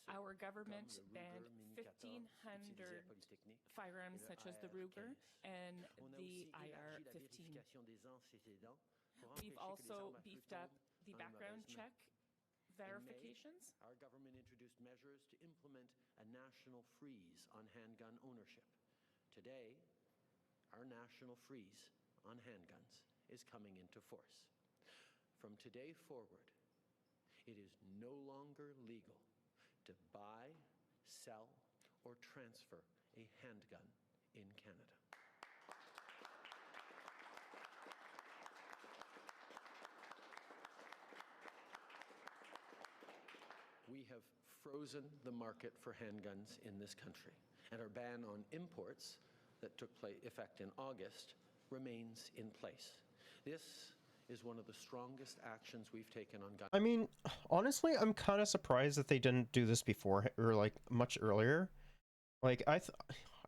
our government banned 1,500 firearms such as the Ruger and the IR-15. We've also beefed up the background check verifications. Our government introduced measures to implement a national freeze on handgun ownership. Today, our national freeze on handguns is coming into force. From today forward, it is no longer legal to buy, sell, or transfer a handgun in Canada. We have frozen the market for handguns in this country, and our ban on imports that took effect in August remains in place. This is one of the strongest actions we've taken on gun. I mean, honestly, I'm kind of surprised that they didn't do this before, or like much earlier. Like, I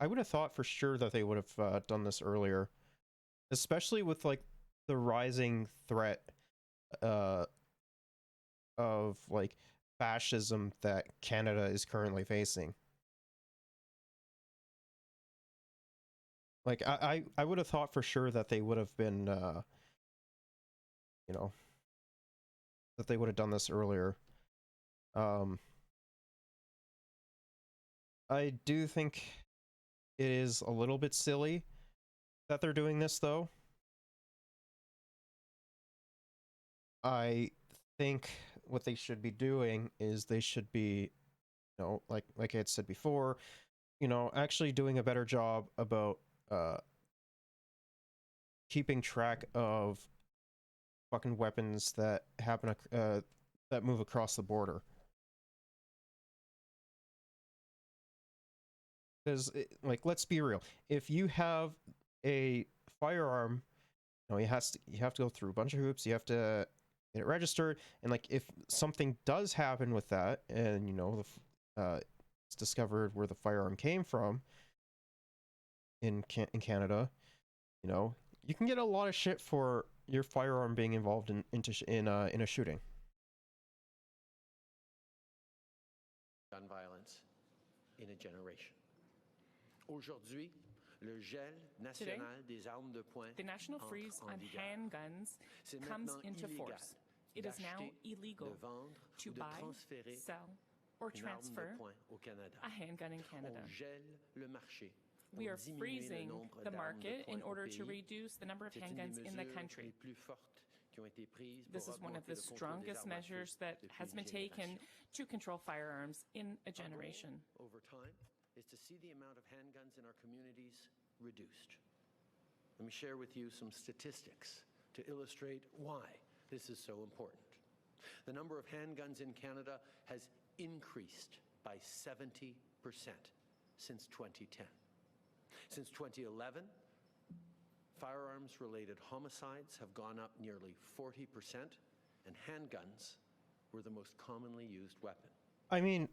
would have thought for sure that they would have done this earlier, especially with like the rising threat of like fascism that Canada is currently facing. Like, I would have thought for sure that they would have been you know, that they would have done this earlier. I do think it is a little bit silly that they're doing this, though. I think what they should be doing is they should be, you know, like I had said before, you know, actually doing a better job about keeping track of fucking weapons that happen that move across the border. Because, like, let's be real. If you have a firearm, you know, you have to go through a bunch of hoops. You have to get it registered, and like, if something does happen with that, and you know, it's discovered where the firearm came from in Canada, you know, you can get a lot of shit for your firearm being involved in a shooting. Gun violence in a generation. Aujourd'hui, le gel national des armes de poing the national freeze on handguns comes into force. It is now illegal to buy, sell, or transfer a handgun in Canada. We are freezing the market in order to reduce the number of handguns in the country. This is one of the strongest measures that has been taken to control firearms in a generation. Over time is to see the amount of handguns in our communities reduced. Let me share with you some statistics to illustrate why this is so important. The number of handguns in Canada has increased by 70% since 2010. Since 2011, firearms-related homicides have gone up nearly 40%, and handguns were the most commonly used weapon. I mean,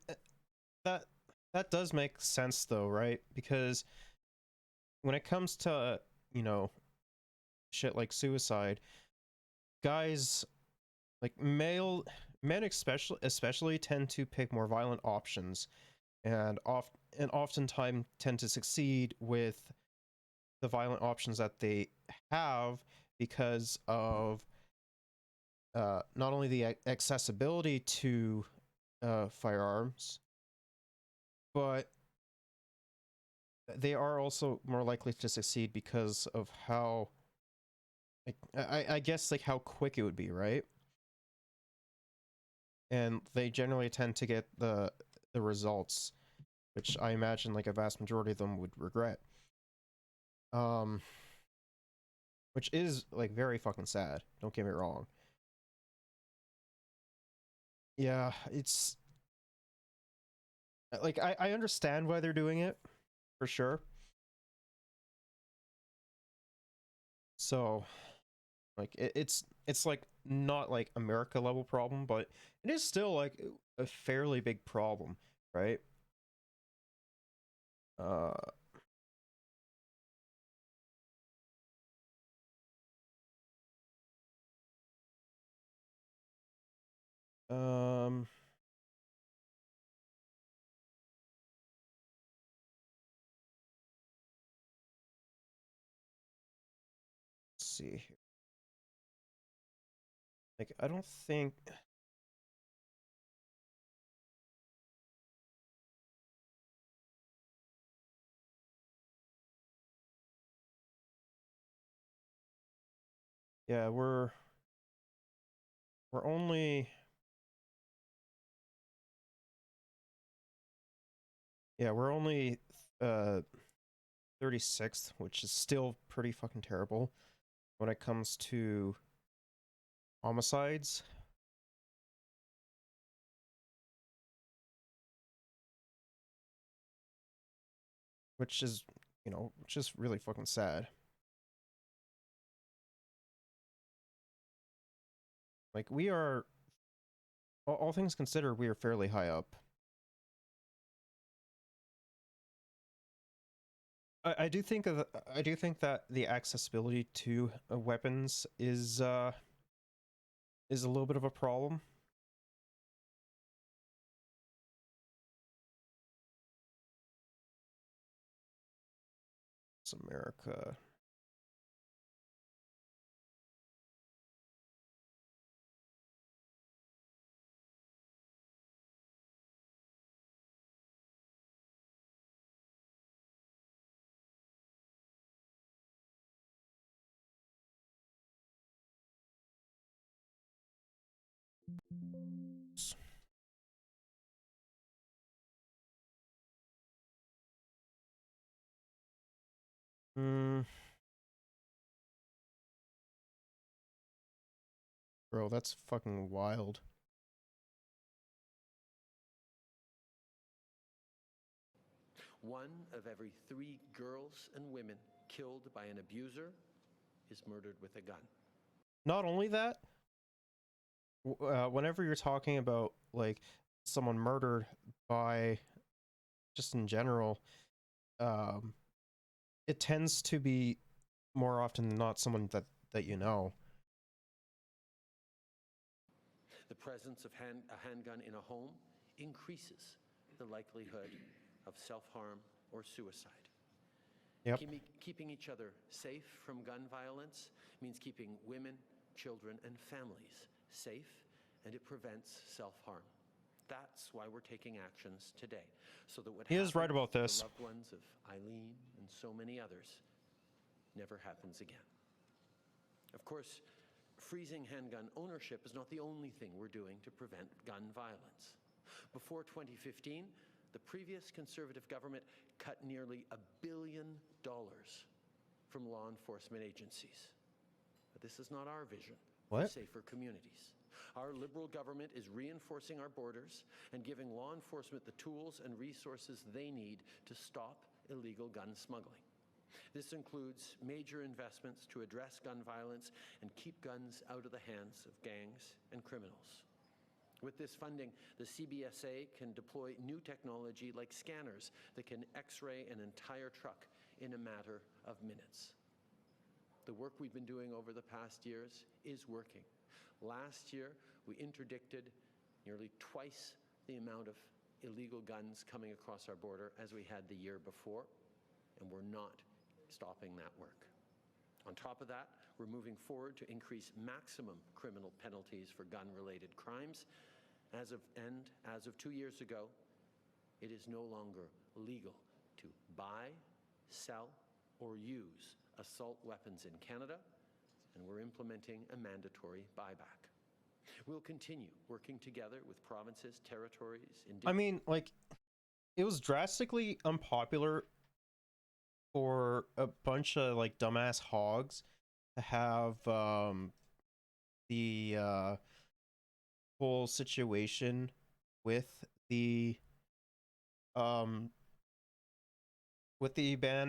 that does make sense though, right? Because when it comes to, you know, shit like suicide, guys, like men especially tend to pick more violent options, and oftentimes tend to succeed with the violent options that they have because of not only the accessibility to firearms, but they are also more likely to succeed because of how, like, I guess, like, how quick it would be, right? And they generally tend to get the results, which I imagine like a vast majority of them would regret. Which is like very fucking sad, don't get me wrong. Yeah, it's like, I understand why they're doing it, for sure. So, like, it's like not like America level problem, but it is still like a fairly big problem, right? Um, let's see here. Like, I don't think. Yeah, we're only. Yeah, we're only 36th, which is still pretty fucking terrible when it comes to homicides. Which is, you know, just really fucking sad. Like, we are, all things considered, we are fairly high up. I do think that the accessibility to weapons is a little bit of a problem. It's America. Hmm. Bro, that's fucking wild. One of every 3 girls and women killed by an abuser is murdered with a gun. Not only that, whenever you're talking about like someone murdered by, just in general, it tends to be more often than not someone that you know. The presence of a handgun in a home increases the likelihood of self-harm or suicide. Yep. Keeping each other safe from gun violence means keeping women, children, and families safe, and it prevents self-harm. That's why we're taking actions today, so that what He is right about to this. the loved ones of Eileen and so many others never happens again. Of course, freezing handgun ownership is not the only thing we're doing to prevent gun violence. Before 2015, the previous Conservative government cut nearly $1 billion from law enforcement agencies. But this is not our vision for safer communities. Our Liberal government is reinforcing our borders and giving law enforcement the tools and resources they need to stop illegal gun smuggling. This includes major investments to address gun violence and keep guns out of the hands of gangs and criminals. With this funding, the CBSA can deploy new technology like scanners that can X-ray an entire truck in a matter of minutes. The work we've been doing over the past years is working. Last year, we interdicted nearly twice the amount of illegal guns coming across our border as we had the year before, and we're not stopping that work. On top of that, we're moving forward to increase maximum criminal penalties for gun-related crimes. As of 2 years ago, it is no longer legal to buy, sell, or use assault weapons in Canada, and we're implementing a mandatory buyback. We'll continue working together with provinces, territories, I mean, like, it was drastically unpopular for a bunch of like dumbass hogs to have the whole situation with the ban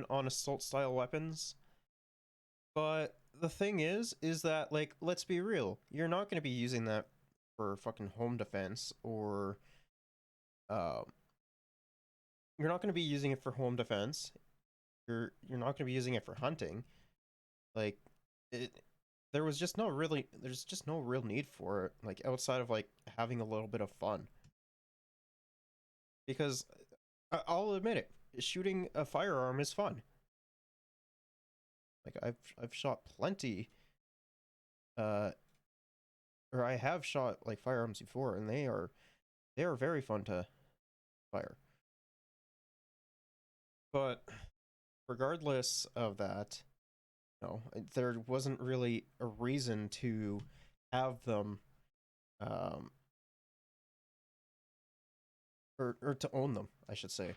on assault style weapons. But the thing is that, like, let's be real, you're not going to be using that for fucking home defense, or you're not going to be using it for home defense. You're not going to be using it for hunting. Like, there's just no real need for it, like, outside of like having a little bit of fun. Because I'll admit it, shooting a firearm is fun. Like, I've shot plenty, or I have shot like firearms before, and they are very fun to fire. But regardless of that, no, there wasn't really a reason to have them, or to own them, I should say.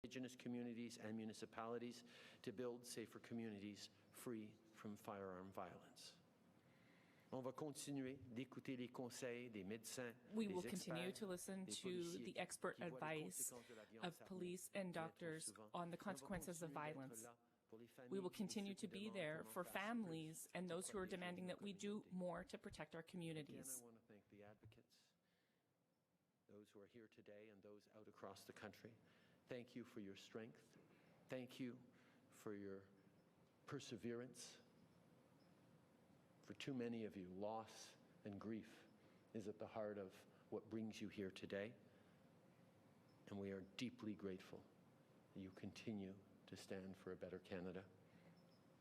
Indigenous communities and municipalities to build safer communities free from firearm violence. We will continue to listen to the expert advice of police and doctors on the consequences of violence. We will continue to be there for families and those who are demanding that we do more to protect our communities. I want to thank the advocates, those who are here today and those out across the country. Thank you for your strength. Thank you for your perseverance. For too many of you, loss and grief is at the heart of what brings you here today. And we are deeply grateful that you continue to stand for a better Canada.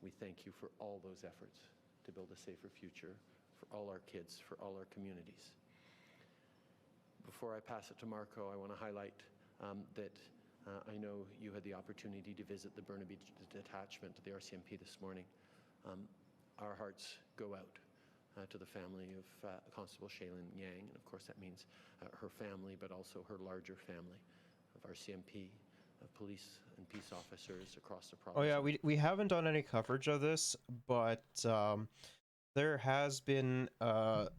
We thank you for all those efforts to build a safer future for all our kids, for all our communities. Before I pass it to Marco, I want to highlight that I know you had the opportunity to visit the Burnaby detachment of the RCMP this morning. Our hearts go out to the family of Constable Shaylin Yang, and of course that means her family, but also her larger family of RCMP of police and peace officers across the province. Oh yeah, we haven't done any coverage of this, but there has been a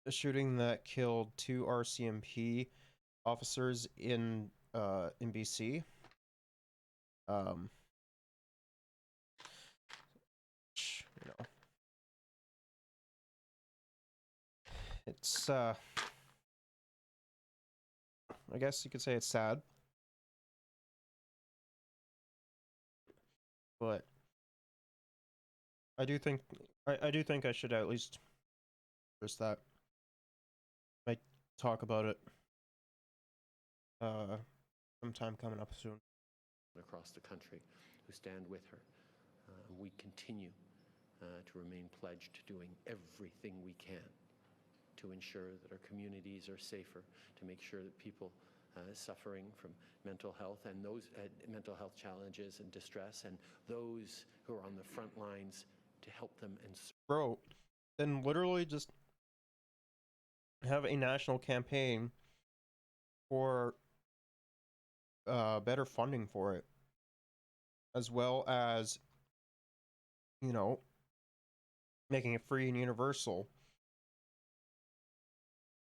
shooting that killed 2 RCMP officers in BC. You know, it's I guess you could say it's sad, but I do think I should at least first that might talk about it sometime coming up soon. Across the country who stand with her. We continue to remain pledged to doing everything we can to ensure that our communities are safer, to make sure that people suffering from mental health and those mental health challenges and distress and those who are on the front lines to help them and bro, then literally just have a national campaign for better funding for it, as well as, you know, making it free and universal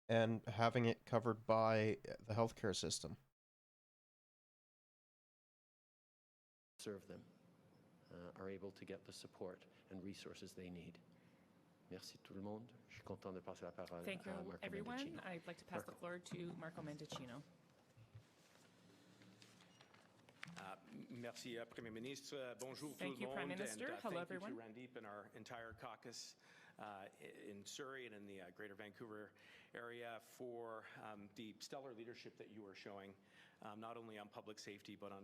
and having it covered by the healthcare system. serve them are able to get the support and resources they need. Merci tout le monde. Je suis content de passer la parole Thank you, à Marco everyone. Mendicino. I'd like to pass the floor to Marco Mendicino. Merci, Premier Ministre. Bonjour Thank tout you, le Prime monde. Minister. And, Hello, thank everyone. you to Randeep and our entire caucus in Surrey and in the Greater Vancouver area for the stellar leadership that you are showing, not only on public safety but on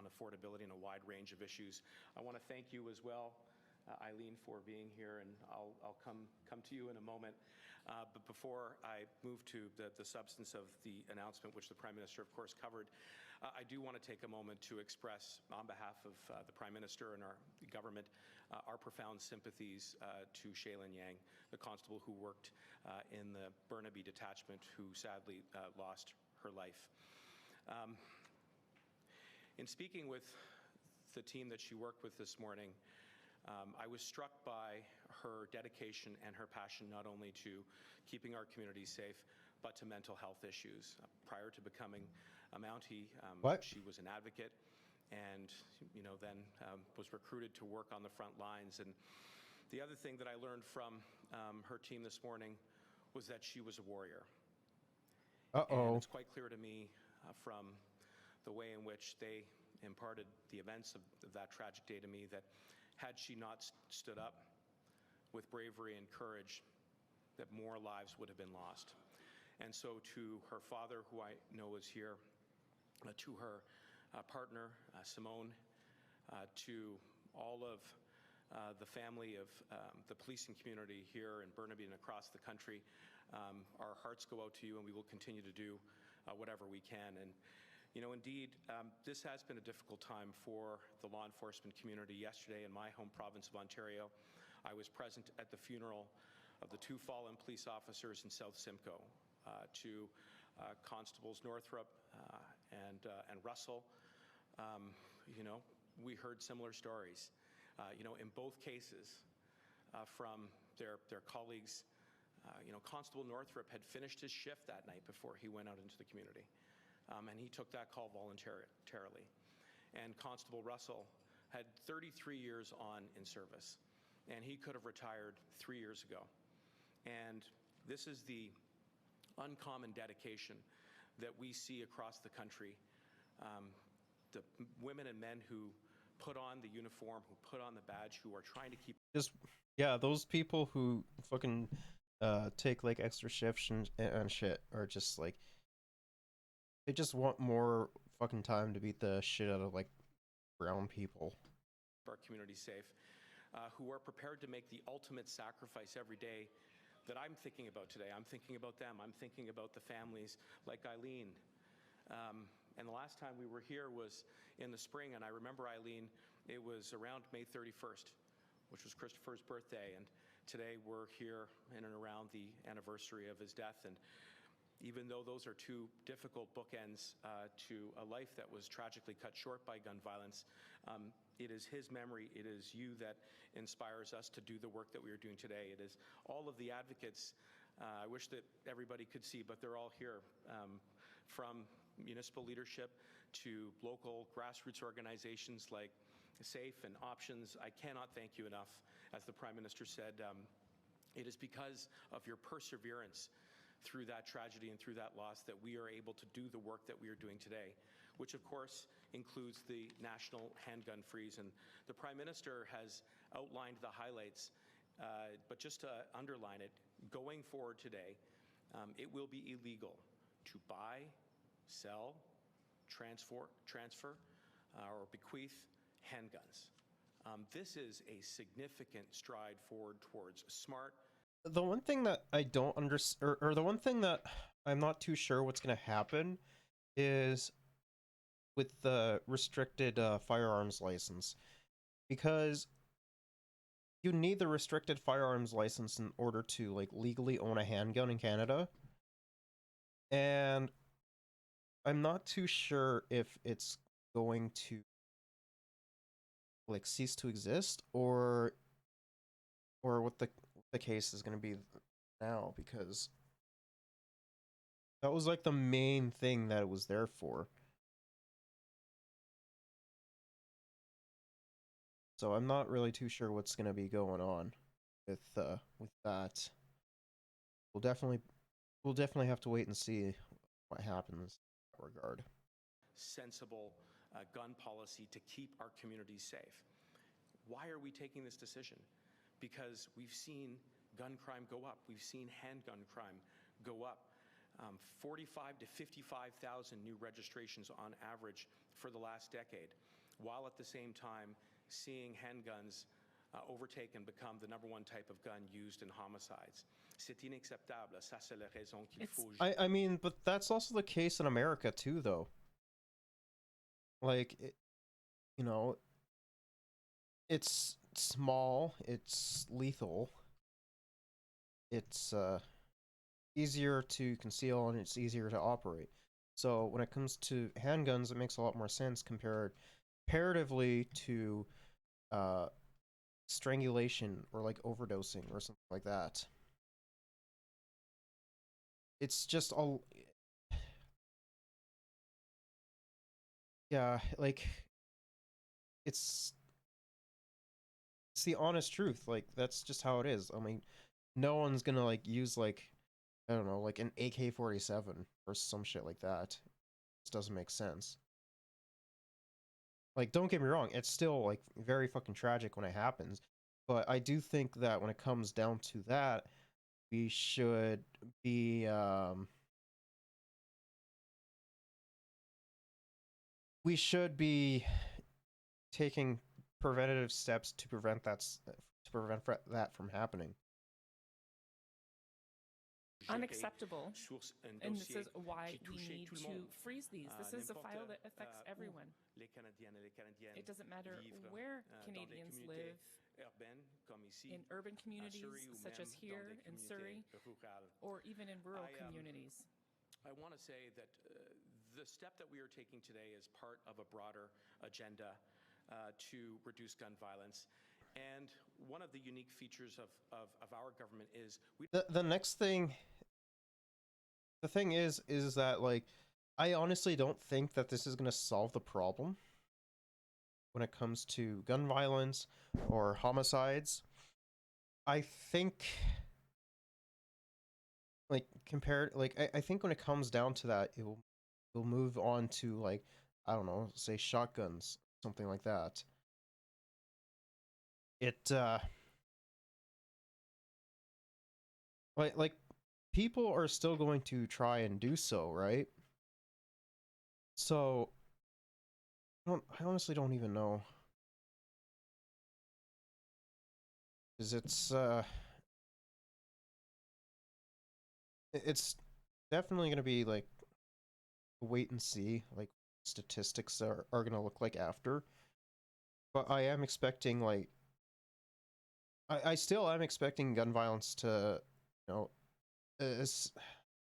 affordability and a wide range of issues. I want to thank you as well, Eileen, for being here, and I'll come to you in a moment. But before I move to the substance of the announcement, which the Prime Minister, of course, covered, I do want to take a moment to express, on behalf of the Prime Minister and our government, our profound sympathies to Shaylin Yang, the constable who worked in the Burnaby detachment, who sadly lost her life. In speaking with the team that she worked with this morning, I was struck by her dedication and her passion not only to keeping our communities safe, but to mental health issues. Prior to becoming a Mountie, she was an advocate and then was recruited to work on the front lines. And the other thing that I learned from her team this morning was that she was a warrior. And it's quite clear to me from the way in which they imparted the events of that tragic day to me that had she not stood up with bravery and courage, that more lives would have been lost. And so to her father, who I know is here, to her partner, Simone, to all of the family of the policing community here in Burnaby and across the country, our hearts go out to you, and we will continue to do whatever we can. And indeed, this has been a difficult time for the law enforcement community. Yesterday, in my home province of Ontario, I was present at the funeral of the 2 fallen police officers in South Simcoe, to Constables Northrup and Russell. We heard similar stories. In both cases, from their colleagues. Constable Northrup had finished his shift that night before he went out into the community. And he took that call voluntarily. And Constable Russell had 33 years on in service, and he could have retired 3 years ago. And this is the uncommon dedication that we see across the country. The women and men who put on the uniform, who put on the badge, who are trying to keep... Those people who fucking take like extra shifts and shit are just like, they just want more fucking time to beat the shit out of like brown people. Our community safe, who are prepared to make the ultimate sacrifice every day that I'm thinking about today. I'm thinking about them. I'm thinking about the families like Eileen. And the last time we were here was in the spring, and I remember, Eileen, it was around May 31st, which was Christopher's birthday, and today we're here in and around the anniversary of his death. And even though those are two difficult bookends to a life that was tragically cut short by gun violence, it is his memory, it is you that inspires us to do the work that we are doing today. It is all of the advocates, I wish that everybody could see, but they're all here, from municipal leadership to local grassroots organizations like SAFE and Options. I cannot thank you enough. As the Prime Minister said, it is because of your perseverance through that tragedy and through that loss that we are able to do the work that we are doing today, which of course includes the national handgun freeze. And the Prime Minister has outlined the highlights, but just to underline it, going forward today, it will be illegal to buy, sell, transfer, or bequeath handguns. This is a significant stride forward towards smart. The one thing that I don't understand, or the one thing that I'm not too sure what's going to happen is with the restricted firearms license, because you need the restricted firearms license in order to like legally own a handgun in Canada, and I'm not too sure if it's going to like cease to exist, or what the case is going to be now, because that was like the main thing that it was there for. So I'm not really too sure what's going to be going on with that. We'll definitely have to wait and see what happens in that regard. Sensible gun policy to keep our communities safe. Why are we taking this decision? Because we've seen gun crime go up. We've seen handgun crime go up. 45 to 55,000 new registrations on average for the last decade, while at the same time seeing handguns overtake and become the #1 type of gun used in homicides. C'est inacceptable. Ça, c'est la raison qu'il faut. I mean, but that's also the case in America too, though. Like, you know, it's small, it's lethal, it's easier to conceal, and it's easier to operate. So when it comes to handguns, it makes a lot more sense comparatively to strangulation or like overdosing or something like that. It's just all, yeah, like it's the honest truth. Like, that's just how it is. I mean, no one's gonna like use like, I don't know, like an AK-47 or some shit like that. This doesn't make sense. Like, don't get me wrong, it's still like very fucking tragic when it happens, but I do think that when it comes down to that, we should be taking preventative steps to prevent that from happening. Unacceptable, and this is why we need to freeze these. This is a file that affects everyone. It doesn't matter where Canadians live, in urban communities such as here in Surrey, or even in rural communities. I want to say that the step that we are taking today is part of a broader agenda to reduce gun violence. And one of the unique features of our government is the thing is that, like, I honestly don't think that this is going to solve the problem when it comes to gun violence or homicides. I think, like, I think when it comes down to that, it will move on to, like, I don't know, say shotguns, something like that. Like people are still going to try and do so, right? So I honestly don't even know, because it's definitely going to be like wait and see, like statistics are going to look like after. But I am expecting, like, I still am expecting gun violence to, you know,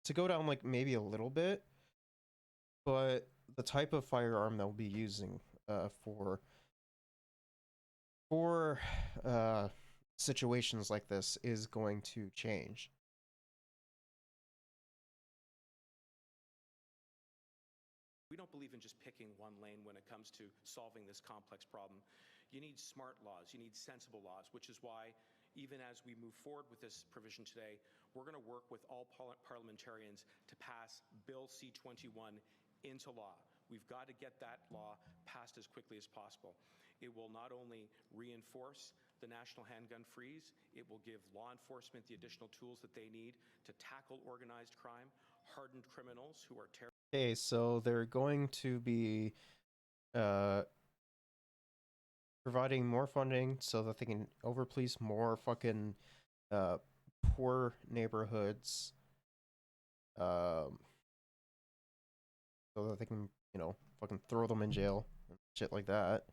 to go down like maybe a little bit, but the type of firearm they'll be using for situations like this is going to change. We don't believe in just picking one lane when it comes to solving this complex problem. You need smart laws, you need sensible laws, which is why even as we move forward with this provision today, we're going to work with all parliamentarians to pass Bill C-21 into law. We've got to get that law passed as quickly as possible. It will not only reinforce the national handgun freeze, it will give law enforcement the additional tools that they need to tackle organized crime, hardened criminals who are terrorists. Okay, so they're going to be providing more funding so that they can overpolice more fucking poor neighborhoods, so that they can, you know, fucking throw them in jail and shit like that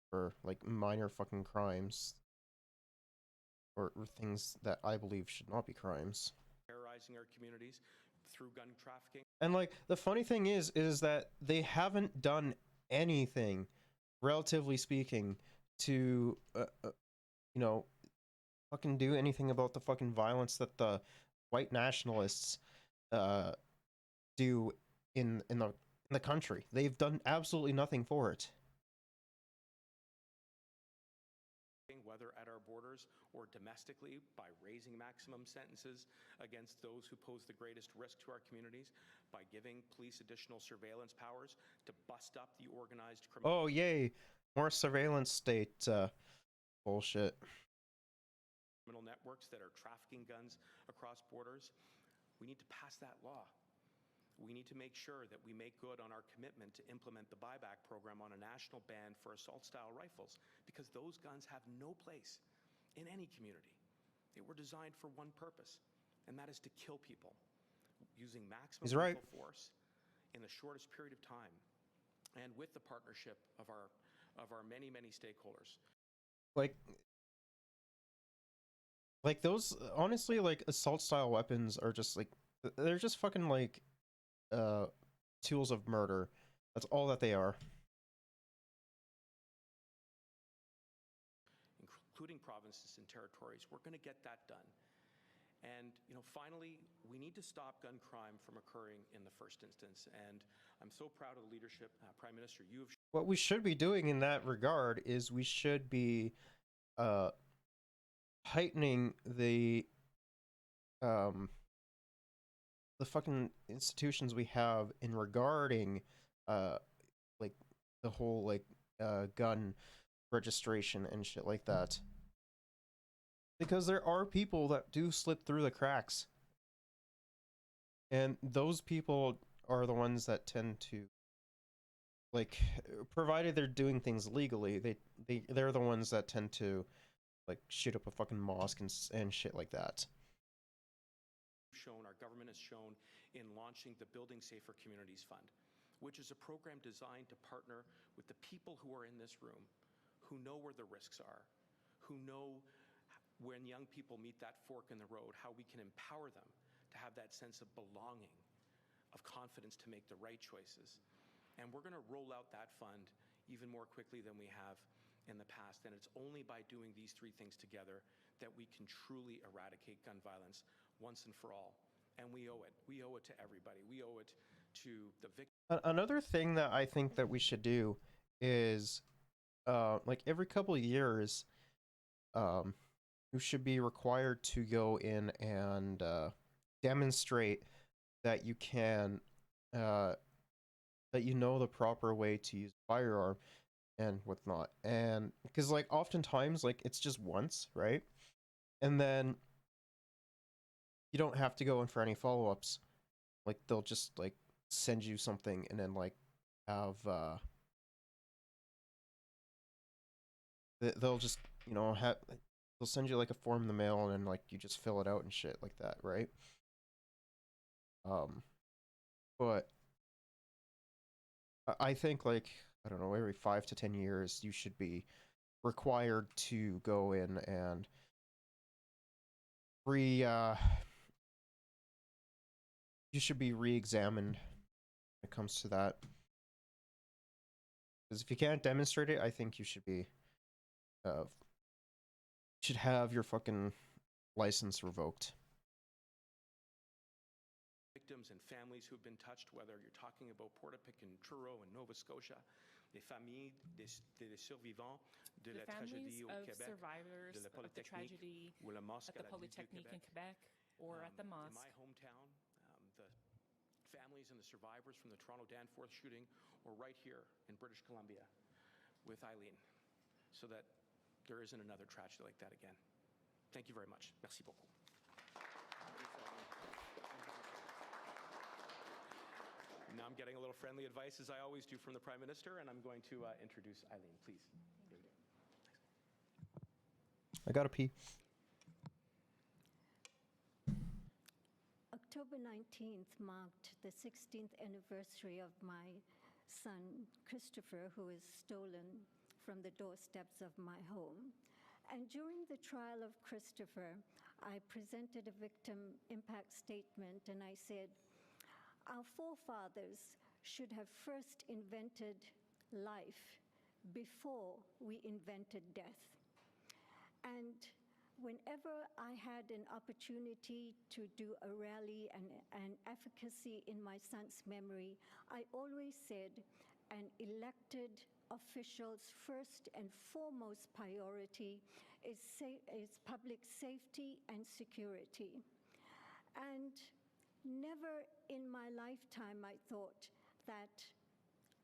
for like minor fucking crimes or things that I believe should not be crimes. Terrorizing our communities through gun trafficking. And like the funny thing is that they haven't done anything, relatively speaking, to you know, fucking do anything about the fucking violence that the white nationalists do in the country. They've done absolutely nothing for it. Whether at our borders or domestically, by raising maximum sentences against those who pose the greatest risk to our communities, by giving police additional surveillance powers to bust up the organized criminal. Oh yay, more surveillance state bullshit. Criminal networks that are trafficking guns across borders. We need to pass that law. We need to make sure that we make good on our commitment to implement the buyback program on a national ban for assault-style rifles, because those guns have no place in any community. They were designed for one purpose, and that is to kill people using maximum lethal force in the shortest period of time, and with the partnership of our many stakeholders. Like those, honestly, like assault-style weapons are just like, they're just fucking like tools of murder. That's all that they are. Including provinces and territories. We're going to get that done. And, you know, finally, we need to stop gun crime from occurring in the first instance. And I'm so proud of the leadership, Prime Minister, you have... What we should be doing in that regard is we should be heightening the fucking institutions we have in regarding like the whole like gun registration and shit like that, because there are people that do slip through the cracks, and those people are the ones that tend to, like, provided they're doing things legally, they're the ones that tend to like shoot up a fucking mosque and shit like that. Our government has shown in launching the Building Safer Communities Fund, which is a program designed to partner with the people who are in this room, who know where the risks are, who know when young people meet that fork in the road, how we can empower them to have that sense of belonging, of confidence to make the right choices. And we're going to roll out that fund even more quickly than we have in the past. And it's only by doing these three things together that we can truly eradicate gun violence once and for all. And we owe it. We owe it to everybody. We owe it to the victims. Another thing that I think that we should do is, like every couple of years, you should be required to go in and demonstrate that you can, that you know the proper way to use a firearm and whatnot. And because like oftentimes like it's just once, right? And then you don't have to go in for any follow-ups. Like they'll just like send you something and then like have they'll just, you know, they'll send you like a form in the mail and then like you just fill it out and shit like that, right? But I think like, I don't know, every 5 to 10 years you should be required to go in and you should be re-examined when it comes to that. Because if you can't demonstrate it, I think you should be should have your fucking license revoked. Victims and families who've been touched, whether you're talking about Portapique and Truro and Nova Scotia, les familles des survivants de The la families tragédie au of Québec, survivors de la of the Polytechnique tragedy ou la mosque at à the la Vue du Polytechnique in Québec. Quebec or at the In mosque. my hometown, the families and the survivors from the Toronto Danforth shooting were right here in British Columbia with Eileen, so that there isn't another tragedy like that again. Thank you very much. Merci beaucoup. Now I'm getting a little friendly advice, as I always do, from the Prime Minister, and I'm going to introduce Eileen, please. I gotta pee. October 19th marked the 16th anniversary of my son, Christopher, who was stolen from the doorsteps of my home. And during the trial of Christopher, I presented a victim impact statement, and I said, our forefathers should have first invented life before we invented death. And whenever I had an opportunity to do a rally and advocacy in my son's memory, I always said an elected official's first and foremost priority is public safety and security. And never in my lifetime I thought that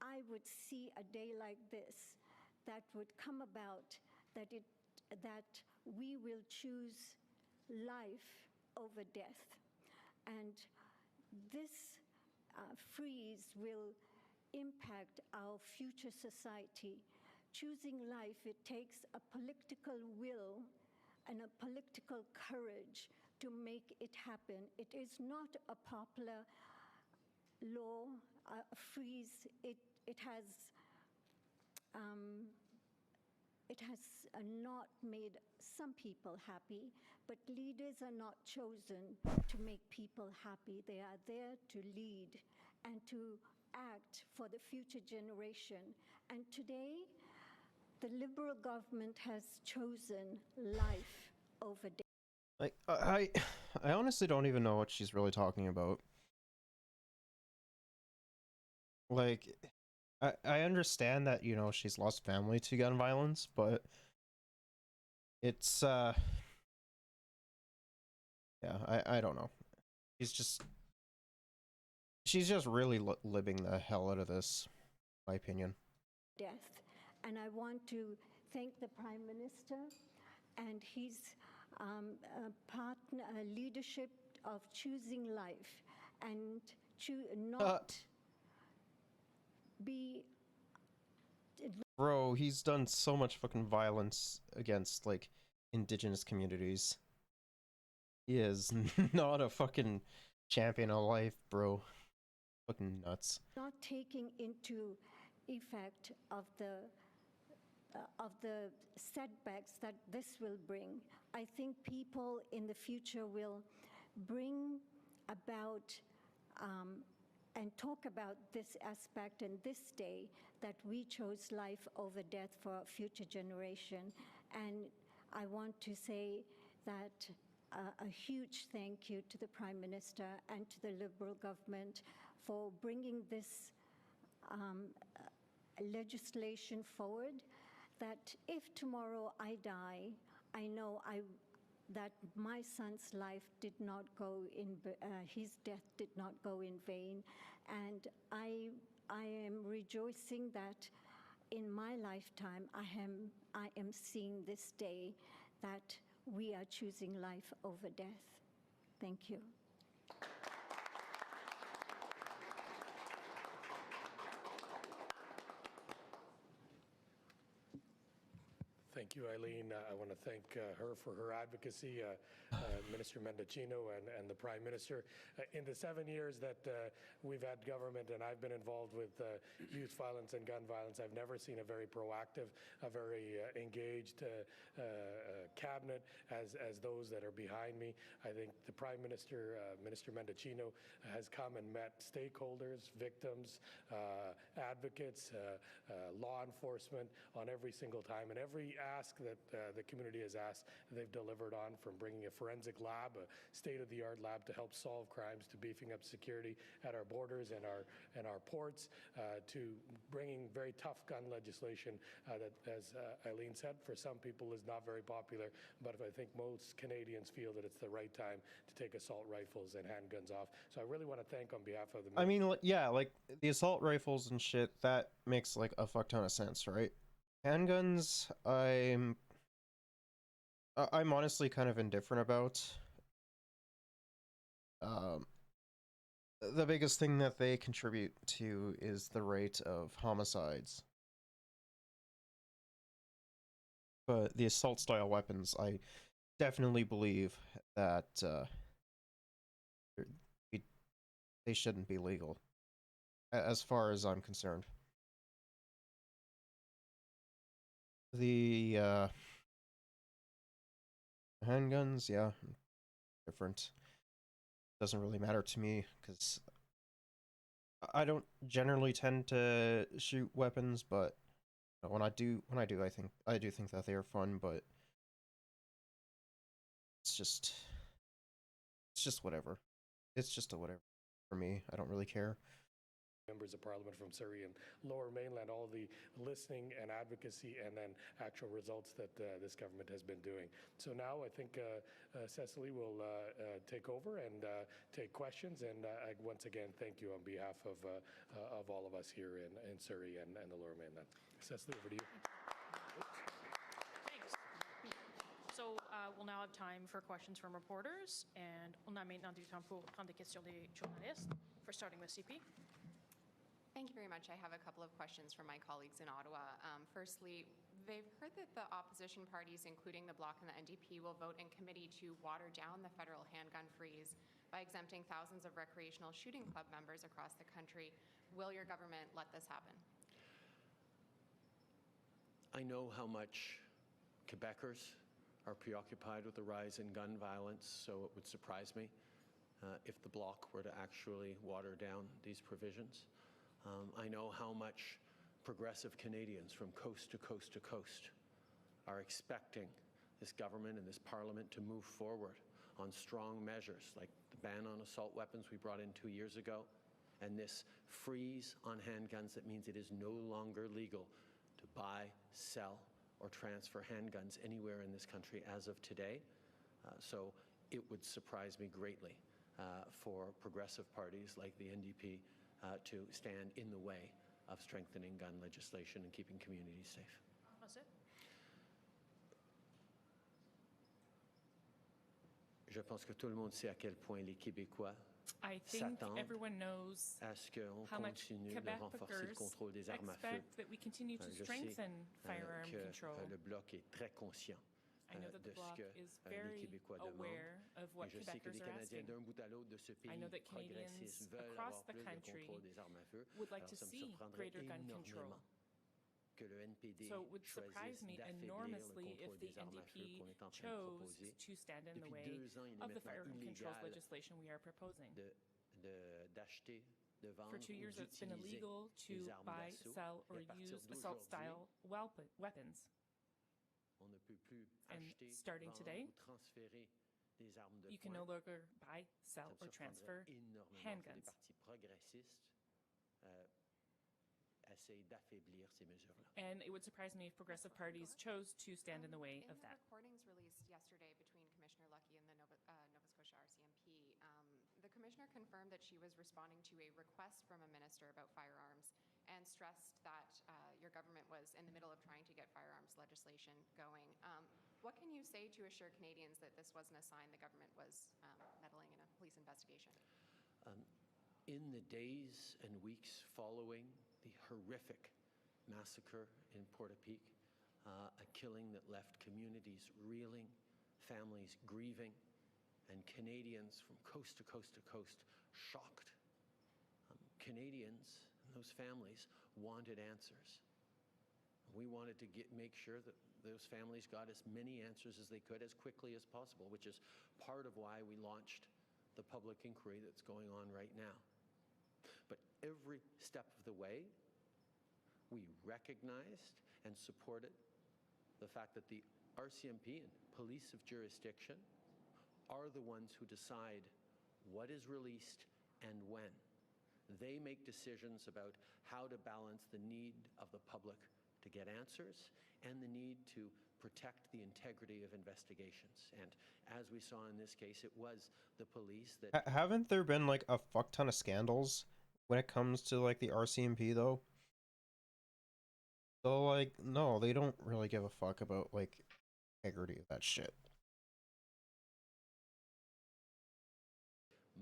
I would see a day like this that would come about, that we will choose life over death. And this freeze will impact our future society. Choosing life, it takes a political will and a political courage to make it happen. It is not a popular law, a freeze. It has not made some people happy, but leaders are not chosen to make people happy. They are there to lead and to act for the future generation. And today, the Liberal government has chosen life over death. Like, I honestly don't even know what she's really talking about. Like, I understand that, you know, she's lost family to gun violence, but it's, yeah, I don't know. She's just really libbing the hell out of this, in my opinion. Death. And I want to thank the Prime Minister and his leadership of choosing life and not be... Bro, he's done so much fucking violence against, like, Indigenous communities. He is not a fucking champion of life, bro. Fucking nuts. Not taking into effect of the setbacks that this will bring. I think people in the future will bring about and talk about this aspect and this day that we chose life over death for our future generation. And I want to say that a huge thank you to the Prime Minister and to the Liberal government for bringing this legislation forward, that if tomorrow I die, I know that my son's life did not go in, his death did not go in vain. And I am rejoicing that in my lifetime I am seeing this day that we are choosing life over death. Thank you. Thank Thank you, Eileen. I want to thank her for her advocacy, Minister Mendocino and the Prime Minister. In the 7 years that we've had government and I've been involved with youth violence and gun violence, I've never seen a very proactive, a very engaged cabinet as those that are behind me. I think the Prime Minister, Minister Mendocino, has come and met stakeholders, victims, advocates, law enforcement on every single time, and every ask that the community has asked, they've delivered on, from bringing a forensic lab, a state-of-the-art lab to help solve crimes, to beefing up security at our borders and our ports, to bringing very tough gun legislation that, as Eileen said, for some people is not very popular, but I think most Canadians feel that it's the right time to take assault rifles and handguns off. So I really want to thank on behalf of the... I mean, yeah, like the assault rifles and shit, that makes like a fuck ton of sense, right? Handguns, I'm honestly kind of indifferent about. The biggest thing that they contribute to is the rate of homicides. But the assault style weapons, I definitely believe that they shouldn't be legal, as far as I'm concerned. The handguns, yeah, different. Doesn't really matter to me because I don't generally tend to shoot weapons, but when I do, I do think that they are fun. But it's just whatever. It's just a whatever for me. I don't really care. Members of Parliament from Surrey and Lower Mainland, all the listening and advocacy and then actual results that this government has been doing. So now I think Cecily will take over and take questions. And I once again thank you on behalf of all of us here in Surrey and the Lower Mainland. Cecily, over to you. Thanks. So we'll now have time for questions from reporters, and on a maintenant du temps pour prendre des questions des journalistes. For starting with CP. Thank you very much. I have a couple of questions from my colleagues in Ottawa. Firstly, they've heard that the opposition parties, including the Bloc and the NDP, will vote in committee to water down the federal handgun freeze by exempting thousands of recreational shooting club members across the country. Will your government let this happen? I know how much Quebecers are preoccupied with the rise in gun violence, so it would surprise me if the Bloc were to actually water down these provisions. I know how much progressive Canadians from coast to coast to coast are expecting this government and this parliament to move forward on strong measures like the ban on assault weapons we brought in 2 years ago, and this freeze on handguns that means it is no longer legal to buy, sell, or transfer handguns anywhere in this country as of today. So it would surprise me greatly for progressive parties like the NDP to stand in the way of strengthening gun legislation and keeping communities safe. That's it. Je pense que tout le monde sait à quel point les Québécois I think s'attendent everyone knows à ce qu'on how much continue de renforcer le contrôle des armes à feu. expect that we continue to Je sais strengthen firearm que control. le Bloc est très conscient I know that de the ce Bloc que is les very Québécois aware demandent. of what Et je sais que Quebecers les are Canadiens asking. d'un bout à l'autre de ce pays I know that Canadians progressistes veulent across avoir the plus de country contrôle des armes à feu. would like Alors to ça me see surprendrait greater gun control. énormément que le NPD So it would surprise choisisse me d'affaiblir le enormously if contrôle the des armes à feu NDP qu'on est en train de chose proposer. to stand in the Depuis way 2 ans, il est of the maintenant firearm controls illégal legislation we are proposing. d'acheter, de vendre For 2 years, ou it's been d'utiliser illegal to des armes buy, d'assaut. sell, Et or à partir use assault-style weapons. on ne peut plus And acheter, starting vendre today, ou transférer des armes de you can poing. no longer buy, Ça sell, me or transfer surprendrait énormément que des handguns. partis progressistes essayent d'affaiblir ces mesures-là. And it would surprise me if progressive parties chose to stand in the way of In the that. recordings released yesterday between Commissioner Lucky and the Nova Scotia RCMP, the commissioner confirmed that she was responding to a request from a minister about firearms and stressed that your government was in the middle of trying to get firearms legislation going. What can you say to assure Canadians that this wasn't a sign the government was meddling in a police investigation? In the days and weeks following the horrific massacre in Portapique, a killing that left communities reeling, families grieving, and Canadians from coast to coast to coast shocked. Canadians and those families wanted answers. We wanted to make sure that those families got as many answers as they could as quickly as possible, which is part of why we launched the public inquiry that's going on right now. But every step of the way, we recognized and supported the fact that the RCMP and police of jurisdiction are the ones who decide what is released and when. They make decisions about how to balance the need of the public to get answers and the need to protect the integrity of investigations. And as we saw in this case, it was the police that... Haven't there been like a fuck ton of scandals when it comes to like the RCMP though? So like, no, they don't really give a fuck about like integrity of that shit.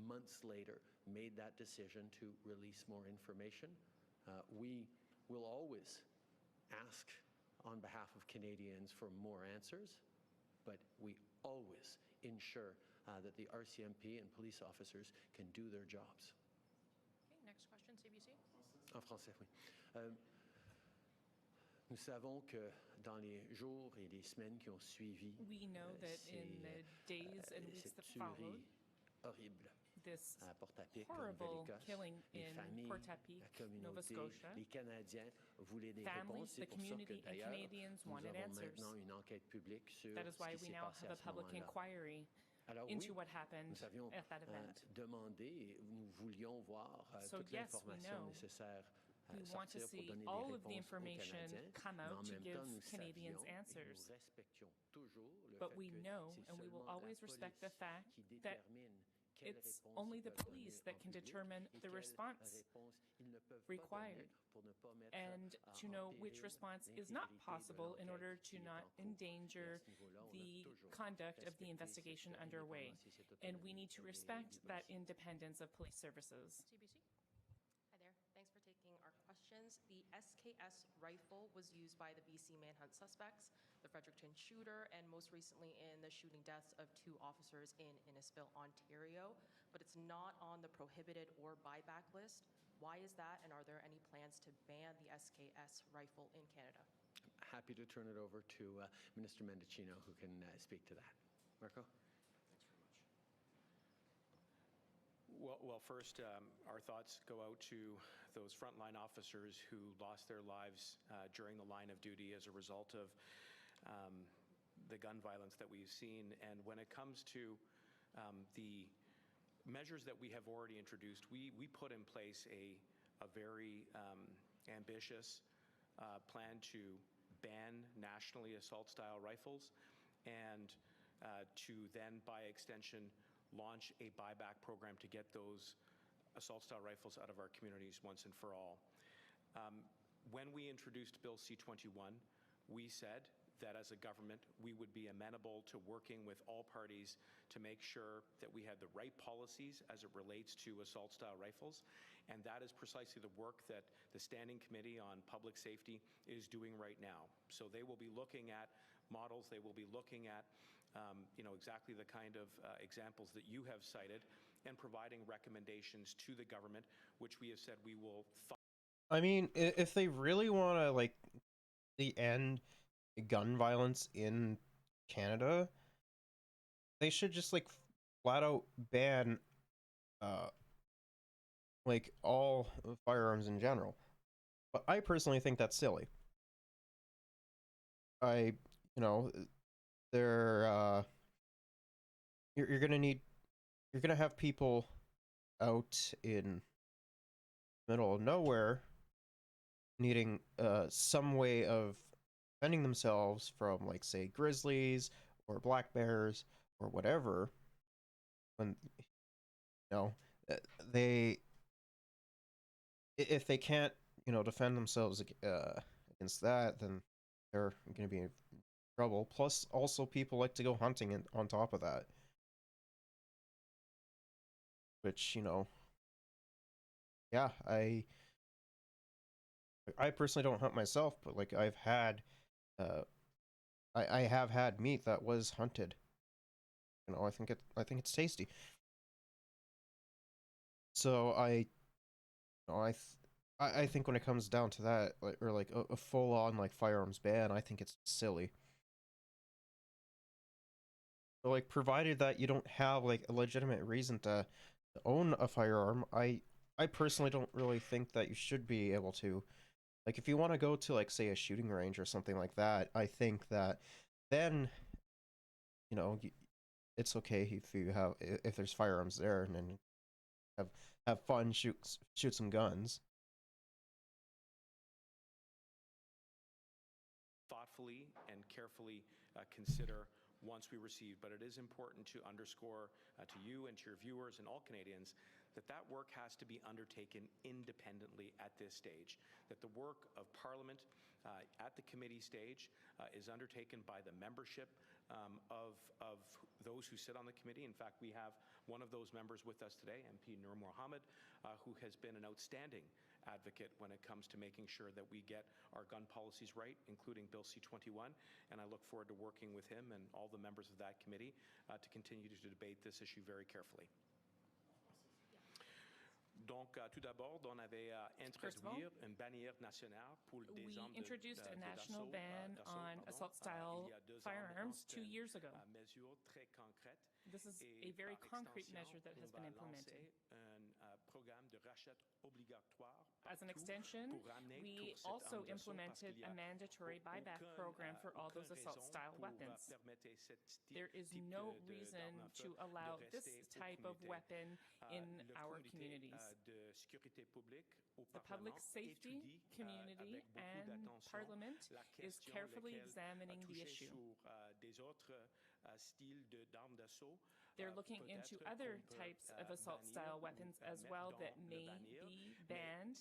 Months later, made that decision to release more information. We will always ask on behalf of Canadians for more answers, but we always ensure that the RCMP and police officers can do their jobs. Okay, next question, CBC. En français, oui. Nous savons que dans les jours et les semaines qui ont suivi, we know that in the days and weeks that followed, horrible. This horrible killing in Portapique, Nova Scotia, les Canadiens voulaient des families, réponses. the community, and Canadians wanted answers. Une enquête publique sur that is why we now have a public inquiry into what happened at that event. Demandé, nous voulions voir so toute yes, l'information nécessaire. We want to see all of the information come out to give Canadians answers. But we know, and we will always respect the fact that it's only the police that can determine the response required, and to know which response is not possible in order to not endanger the conduct of the investigation underway. And we need to respect that independence of police services. CBC. Hi there. Thanks for taking our questions. The SKS rifle was used by the BC manhunt suspects, the Fredericton shooter, and most recently in the shooting deaths of 2 officers in Innisfil, Ontario, but it's not on the prohibited or buyback list. Why is that, and are there any plans to ban the SKS rifle in Canada? Happy to turn it over to Minister Mendicino, who can speak to that. Marco? Well, first, our thoughts go out to those frontline officers who lost their lives during the line of duty as a result of the gun violence that we've seen. And when it comes to the measures that we have already introduced, we put in place a very ambitious plan to ban nationally assault-style rifles and to then, by extension, launch a buyback program to get those assault-style rifles out of our communities once and for all. When we introduced Bill C-21, we said that as a government, we would be amenable to working with all parties to make sure that we had the right policies as it relates to assault-style rifles. And that is precisely the work that the Standing Committee on Public Safety is doing right now. So they will be looking at models, they will be looking at exactly the kind of examples that you have cited, and providing recommendations to the government, which we have said we will. I mean, if they really want to like end gun violence in Canada, they should just like flat out ban like all firearms in general. But I personally think that's silly. You're gonna have people out in the middle of nowhere needing some way of defending themselves from, like, say, grizzlies or black bears or whatever. When if they can't defend themselves against that, then they're going to be in trouble. Plus, also, people like to go hunting on top of that. Which, yeah, I personally don't hunt myself, but, like, I've had Uh, I have had meat that was hunted. I think it's tasty. So I think when it comes down to that, like, or like a full on like firearms ban, I think it's silly. So like, provided that you don't have like a legitimate reason to own a firearm, I personally don't really think that you should be able to. Like, if you want to go to, like, say, a shooting range or something like that, I think that then, you know, it's okay if there's firearms there, and then have have fun, shoot some guns. Thoughtfully and carefully consider once we receive. But it is important to underscore to you and to your viewers and all Canadians that that work has to be undertaken independently at this stage, that the work of Parliament at the committee stage is undertaken by the membership of those who sit on the committee. In fact, we have one of those members with us today, MP Nur Mohammed, who has been an outstanding advocate when it comes to making sure that we get our gun policies right, including Bill C-21, and I look forward to working with him and all the members of that committee to continue to debate this issue very carefully. Donc, tout d'abord, on avait introduit une bannière nationale pour des armes we introduced a national ban on assault-style firearms 2 years ago. Mesure très concrète. This is a very concrete measure that has been implemented. Un programme de rachat obligatoire. As an extension, we also implemented a mandatory buyback program for all those assault-style weapons. There is no reason to allow this type of weapon in our communities. The public safety community and Parliament is carefully examining the issue. They're looking into other types of assault-style weapons as well that may be banned.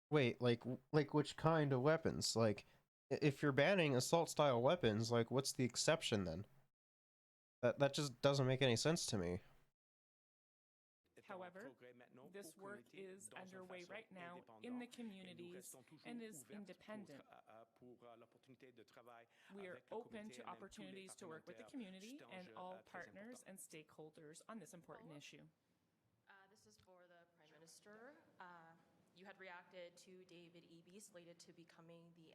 Wait, like which kind of weapons? Like, if you're banning assault-style weapons, like, what's the exception then? That just doesn't make any sense to me. However, this work is underway right now in the communities and is independent. We are open to opportunities to work with the community and all partners and stakeholders on this important issue. This is for the Prime Minister. You had reacted to David Eby, slated to becoming the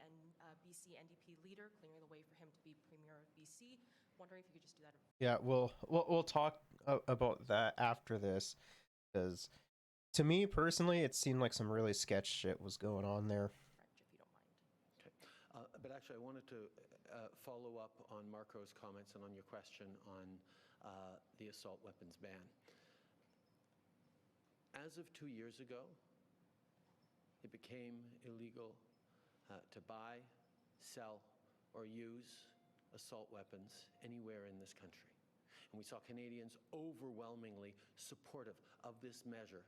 BC NDP leader, clearing the way for him to be Premier of BC. Wondering if you could just do that. Yeah, we'll talk about that after this, because to me personally, it seemed like some really sketch shit was going on there. French, if you don't mind. Okay. But actually, I wanted to follow up on Marco's comments and on your question on the assault weapons ban. As of 2 years ago, it became illegal to buy, sell, or use assault weapons anywhere in this country. And we saw Canadians overwhelmingly supportive of this measure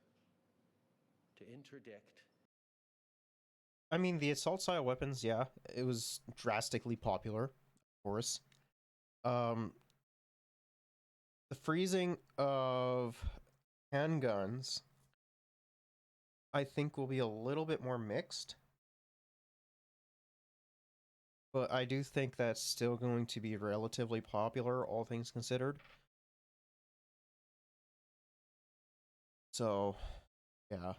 to interdict. I mean, the assault-style weapons, yeah, it was drastically popular, of course. The freezing of handguns, I think, will be a little bit more mixed. But I do think that's still going to be relatively popular, all things considered. So, yeah.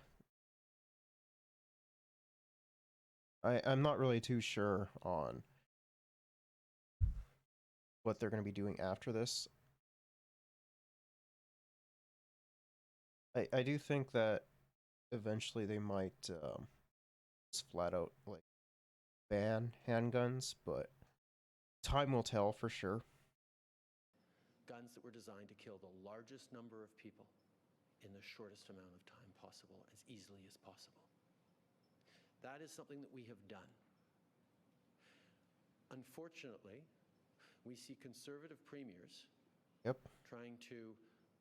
I'm not really too sure on what they're going to be doing after this. I do think that eventually they might just flat out, like, ban handguns, but time will tell for sure. Guns that were designed to kill the largest number of people in the shortest amount of time possible, as easily as possible. That is something that we have done. Unfortunately, we see conservative premiers trying to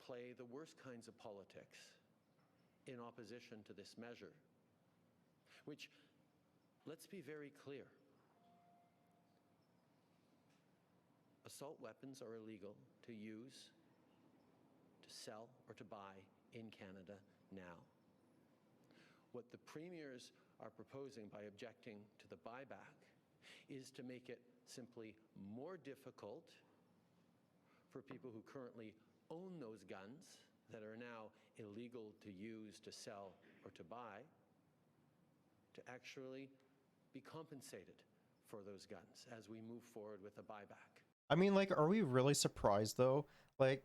play the worst kinds of politics in opposition to this measure, which, let's be very clear, assault weapons are illegal to use, to sell, or to buy in Canada now. What the premiers are proposing by objecting to the buyback is to make it simply more difficult for people who currently own those guns that are now illegal to use, to sell, or to buy, to actually be compensated for those guns as we move forward with the buyback. I mean, like, are we really surprised, though? Like,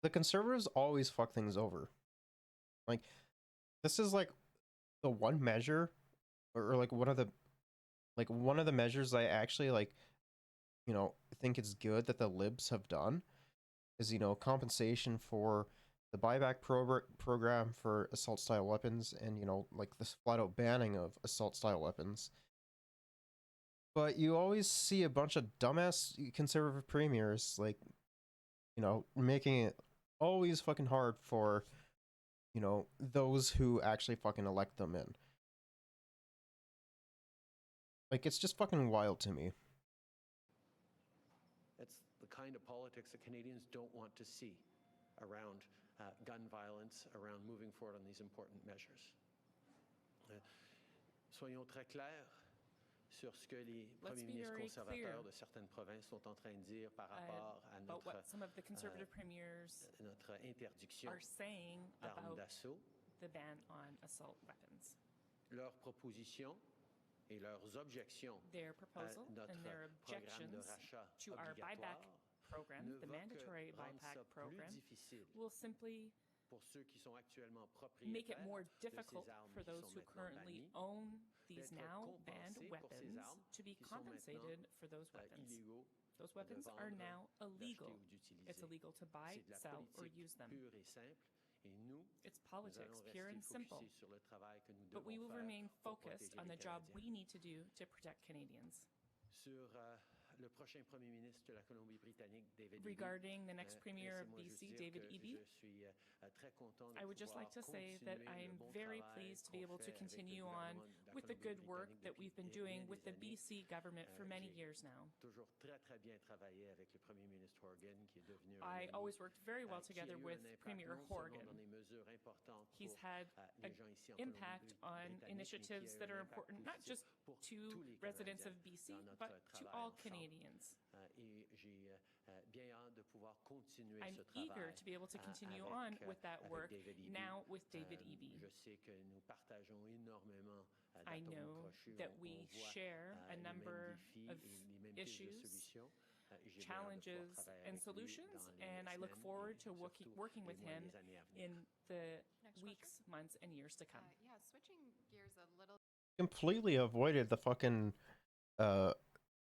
the Conservatives always fuck things over. Like, this is, like, the one measure, or like, one of the measures I actually, like, you know, think it's good that the Libs have done is, you know, compensation for the buyback program for assault-style weapons and, you know, like, this flat-out banning of assault-style weapons. But you always see a bunch of dumbass conservative premiers, like, you know, making it always fucking hard for, you know, those who actually fucking elect them in. Like, it's just fucking wild to me. It's the kind of politics that Canadians don't want to see around gun violence, around moving forward on these important measures. Soyons très clairs sur ce que les premiers ministres conservateurs de certaines provinces sont en train de dire par rapport à notre interdiction d'armes d'assaut. The ban on assault weapons. Leurs propositions et leurs objections their proposal and their objections to our buyback program, the mandatory buyback program, will simply make it more difficult for those who currently own these now banned weapons to be compensated for those weapons. Those weapons are now illegal. It's illegal to buy, sell, or use them. It's politics, pure and simple. But we will remain focused on the job we need to do to protect Canadians. Le prochain Premier ministre de la Colombie-Britannique, David Eby. Regarding the next Premier of BC, David Eby, I would just like to say that I am very pleased to be able to continue on with the good work that we've been doing with the BC government for many years now. I always worked very well together with Premier Horgan. He's had an impact on initiatives that are important not just to residents of BC, but to all Canadians. I'm eager to be able to continue on with that work now with David Eby. I know that we share a number of issues, challenges, and solutions, and I look forward to working with him in the weeks, months, and years to come. Yeah, switching gears a little. Completely avoided the fucking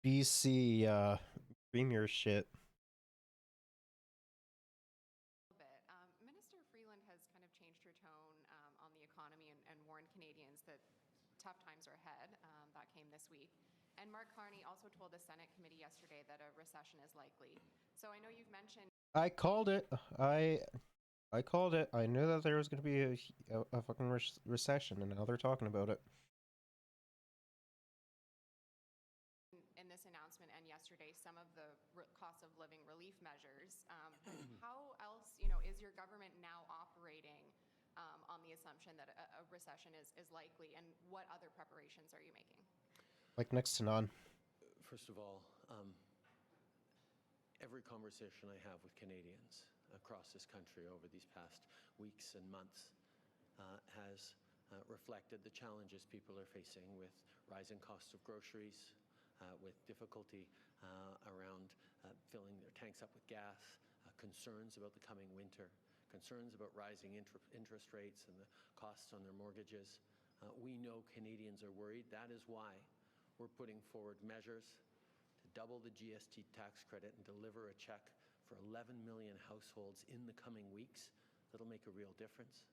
BC premier shit. Minister Freeland has kind of changed her tone on the economy and warned Canadians that tough times are ahead. That came this week. And Mark Carney also told the Senate committee yesterday that a recession is likely. So I know you've mentioned. I called it. I called it. I knew that there was going to be a fucking recession, and now they're talking about it. In this announcement and yesterday, some of the cost of living relief measures. How else, is your government now operating on the assumption that a recession is likely, and what other preparations are you making? Like next to none. First of all, every conversation I have with Canadians across this country over these past weeks and months has reflected the challenges people are facing with rising costs of groceries, with difficulty around filling their tanks up with gas, concerns about the coming winter, concerns about rising interest rates and the costs on their mortgages. We know Canadians are worried. That is why we're putting forward measures to double the GST tax credit and deliver a check for 11 million households in the coming weeks. That'll make a real difference.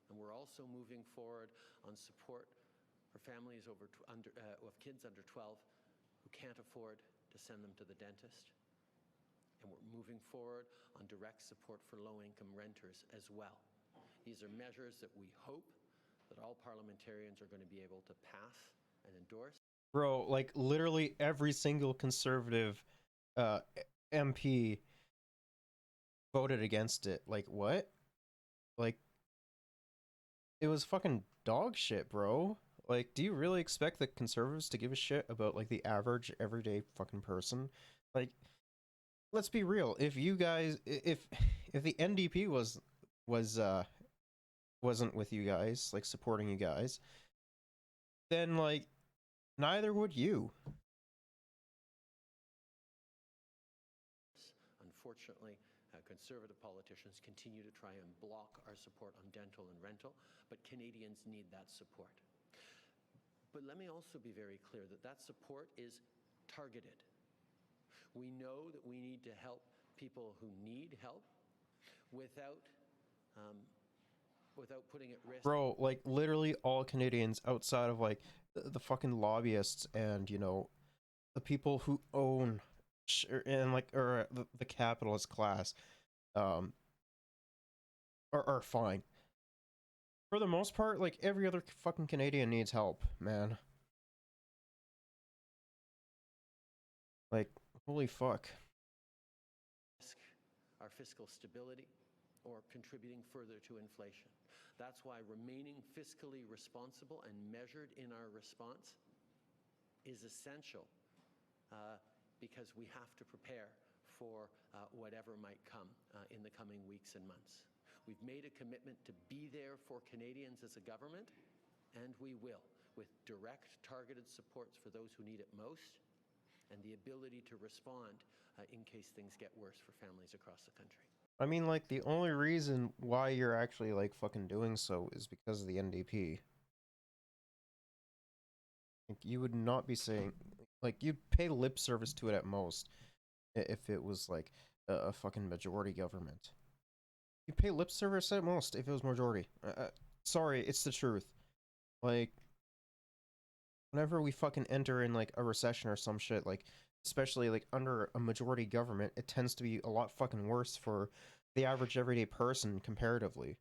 And we're also moving forward on support for families of kids under 12 who can't afford to send them to the dentist. And we're moving forward on direct support for low-income renters as well. These are measures that we hope that all parliamentarians are going to be able to pass and endorse. Bro, like literally every single Conservative MP voted against it. Like, what? Like, it was fucking dog shit, bro. Like, do you really expect the conservatives to give a shit about like the average everyday fucking person? Like, let's be real. If you guys, if the NDP was wasn't with you guys, like supporting you guys, then like neither would you. Unfortunately, conservative politicians continue to try and block our support on dental and rental, but Canadians need that support. But let me also be very clear that that support is targeted. We know that we need to help people who need help without putting at risk. Bro, like literally all Canadians outside of like the fucking lobbyists and, you know, the people who own and like or the capitalist class are fine. For the most part, like every other fucking Canadian needs help, man. Like, holy fuck. Our fiscal stability or contributing further to inflation. That's why remaining fiscally responsible and measured in our response is essential because we have to prepare for whatever might come in the coming weeks and months. We've made a commitment to be there for Canadians as a government, and we will, with direct, targeted supports for those who need it most, and the ability to respond in case things get worse for families across the country. I mean, like, the only reason why you're actually, like, fucking doing so is because of the NDP. Like, you would not be saying... Like, you'd pay lip service to it at most if it was, like, a fucking majority government. You pay lip service at most if it was majority. Sorry, it's the truth. Like, whenever we fucking enter in, like, a recession or some shit, like, especially, like, under a majority government, it tends to be a lot fucking worse for the average everyday person comparatively.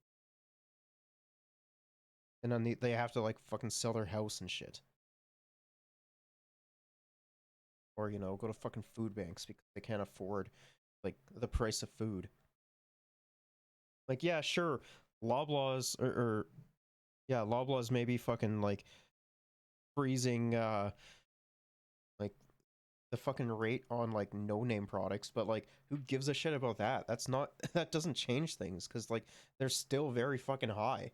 And then they have to, like, fucking sell their house and shit. Or, you know, go to fucking food banks because they can't afford, like, the price of food. Like, yeah, sure, Loblaws, yeah, Loblaws may be fucking, like, freezing, like, the fucking rate on, like, no-name products, but, like, who gives a shit about that? That's not, that doesn't change things, because, like, they're still very fucking high.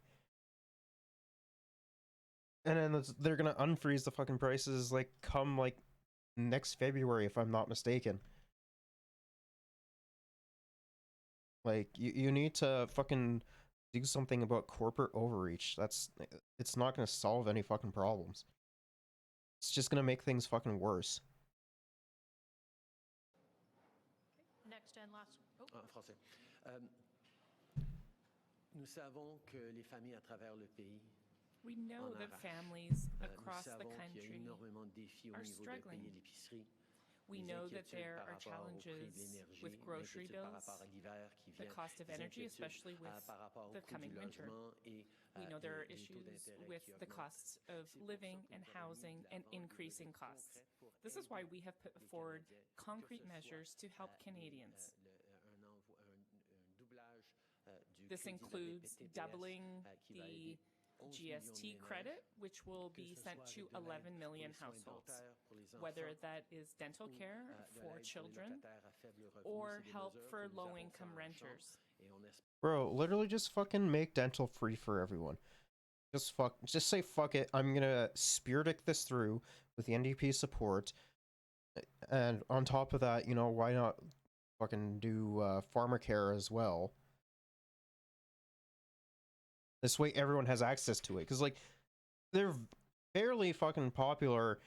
And then they're gonna unfreeze the fucking prices, like, come, like, next February, if I'm not mistaken. Like, you need to fucking do something about corporate overreach. It's not gonna solve any fucking problems. It's just gonna make things fucking worse. Next and last. Oh. En français. Nous savons que les familles à travers le pays we know that families across the country are struggling. We know that there are challenges with grocery bills, the cost of energy, especially with the coming winter. We know there are issues with the costs of living and housing and increasing costs. This is why we have put forward concrete measures to help Canadians. This includes doubling the GST credit, which will be sent to 11 million households, whether that is dental care for children or help for low-income renters. Bro, literally just fucking make dental free for everyone. Just say fuck it, I'm gonna speardick this through with the NDP support, and on top of that, you know, why not fucking do farmer care as well? This way everyone has access to it, because, like, they're fairly fucking popular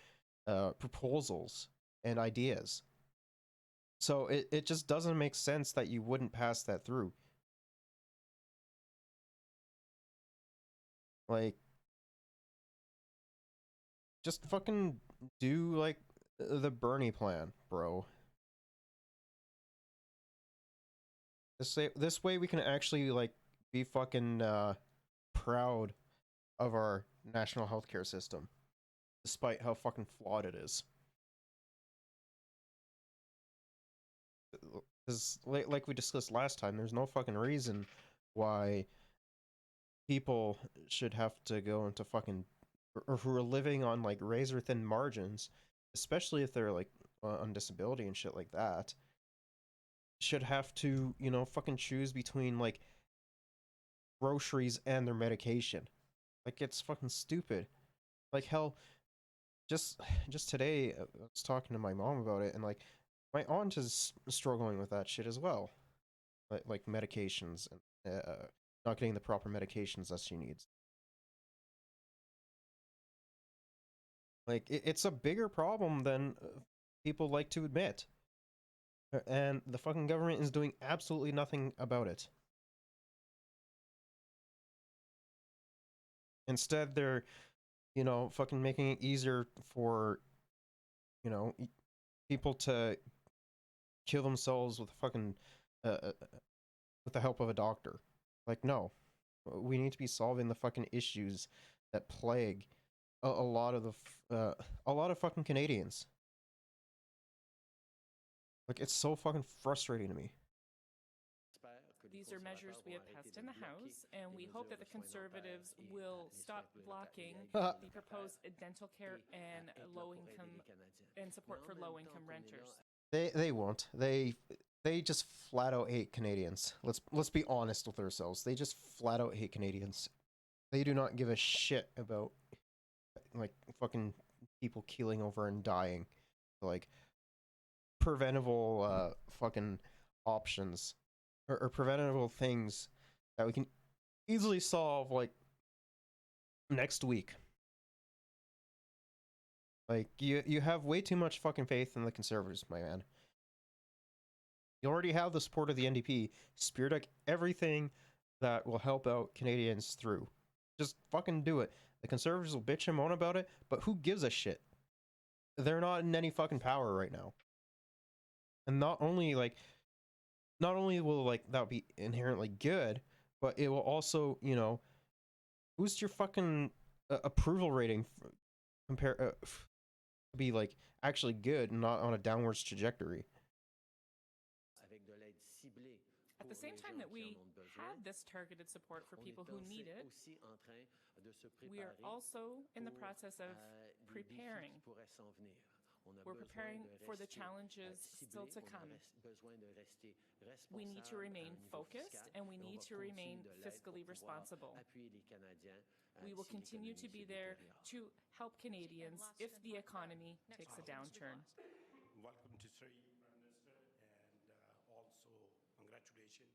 proposals and ideas. So it just doesn't make sense that you wouldn't pass that through. Like, just fucking do, like, the Bernie plan, bro. This way we can actually, like, be fucking proud of our national healthcare system, despite how fucking flawed it is. Because, like we discussed last time, there's no fucking reason why people should have to go into fucking, or who are living on like razor thin margins, especially if they're like on disability and shit like that, should have to, you know, fucking choose between like groceries and their medication. Like, it's fucking stupid. Like, hell, just today I was talking to my mom about it, and like my aunt is struggling with that shit as well, like medications and not getting the proper medications that she needs. Like, it's a bigger problem than people like to admit, and the fucking government is doing absolutely nothing about it. Instead, they're, you know, fucking making it easier for, you know, people to kill themselves with fucking with the help of a doctor. Like, no, we need to be solving the fucking issues that plague a lot of a lot of fucking Canadians. Like, it's so fucking frustrating to me. These are measures we have passed in the House, and we hope that the Conservatives will stop blocking the proposed dental care and low-income and support for low-income renters. They won't. They just flat out hate Canadians. Let's be honest with ourselves. They just flat out hate Canadians. They do not give a shit about like fucking people keeling over and dying. Like, preventable fucking options or preventable things that we can easily solve like next week. Like, you have way too much fucking faith in the Conservatives, my man. You already have the support of the NDP. Spear deck everything that will help out Canadians through. Just fucking do it. The Conservatives will bitch and moan about it, but who gives a shit? They're not in any fucking power right now. And not only will like that be inherently good, but it will also, you know, boost your fucking approval rating compare be like actually good and not on a downwards trajectory. At the same time that we have this targeted support for people who need it, we are also in the process of preparing. We're preparing for the challenges still to come. We need to remain focused and we need to remain fiscally responsible. We will continue to be there to help Canadians if the economy takes a downturn. Welcome to Surrey, Prime Minister, and also congratulations,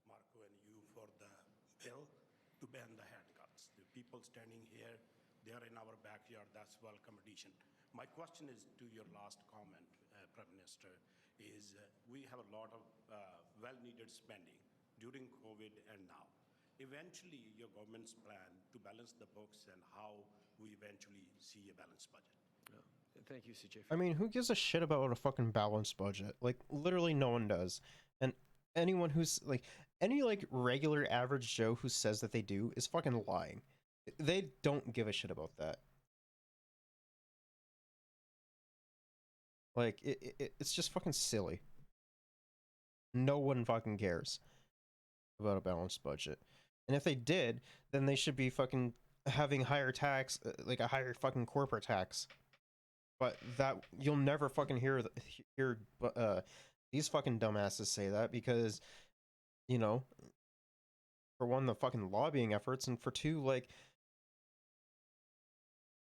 Marco and you, for the bill to ban the handguns. The people standing here, they are in our backyard. That's welcome addition. My question is to your last comment, Prime Minister, is we have a lot of well-needed spending during COVID and now. Eventually, your government's plan to balance the books and how we eventually see a balanced budget. Thank you, CJ. I mean, who gives a shit about a fucking balanced budget? Like, literally no one does. And anyone who's like, any like regular average Joe who says that they do is fucking lying. They don't give a shit about that. Like, it's just fucking silly. No one fucking cares about a balanced budget. And if they did, then they should be fucking having higher tax, like a higher fucking corporate tax. But that, you'll never fucking hear these fucking dumbasses say that because, you know, for one, the fucking lobbying efforts, and for two, like,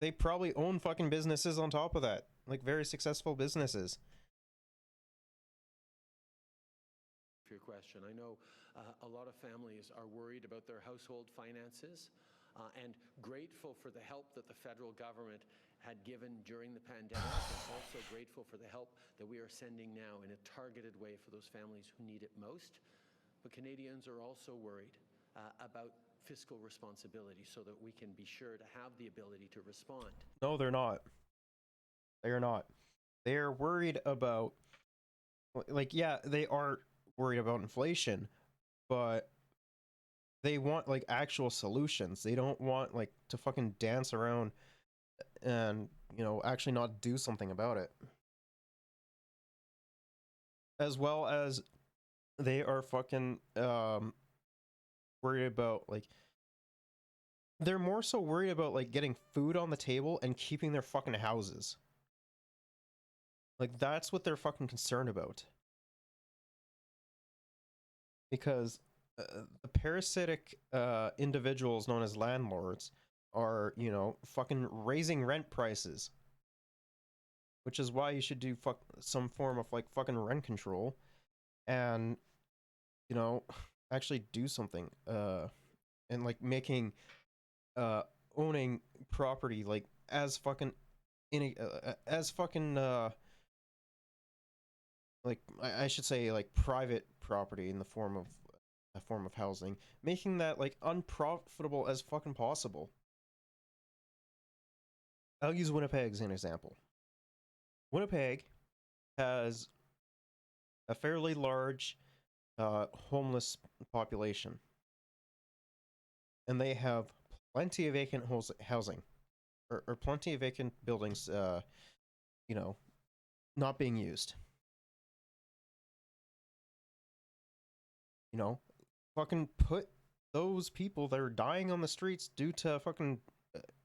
they probably own fucking businesses on top of that. Like, very successful businesses. For your question, I know a lot of families are worried about their household finances and grateful for the help that the federal government had given during the pandemic, and also grateful for the help that we are sending now in a targeted way for those families who need it most. But Canadians are also worried about fiscal responsibility so that we can be sure to have the ability to respond. No, they're not. They are not. They are worried about, like, yeah, they are worried about inflation, but they want, like, actual solutions. They don't want, like, to fucking dance around and, you know, actually not do something about it. As well as they are fucking worried about, like, they're more so worried about like getting food on the table and keeping their fucking houses. Like that's what they're fucking concerned about. Because the parasitic individuals known as landlords are, you know, fucking raising rent prices. Which is why you should do some form of like fucking rent control and, you know, actually do something and like making owning property like as fucking like I should say like private property in the form of a form of housing, making that like unprofitable as fucking possible. I'll use Winnipeg as an example. Winnipeg has a fairly large homeless population, and they have plenty of vacant housing, or plenty of vacant buildings, you know, not being used. You know, fucking put those people that are dying on the streets due to fucking,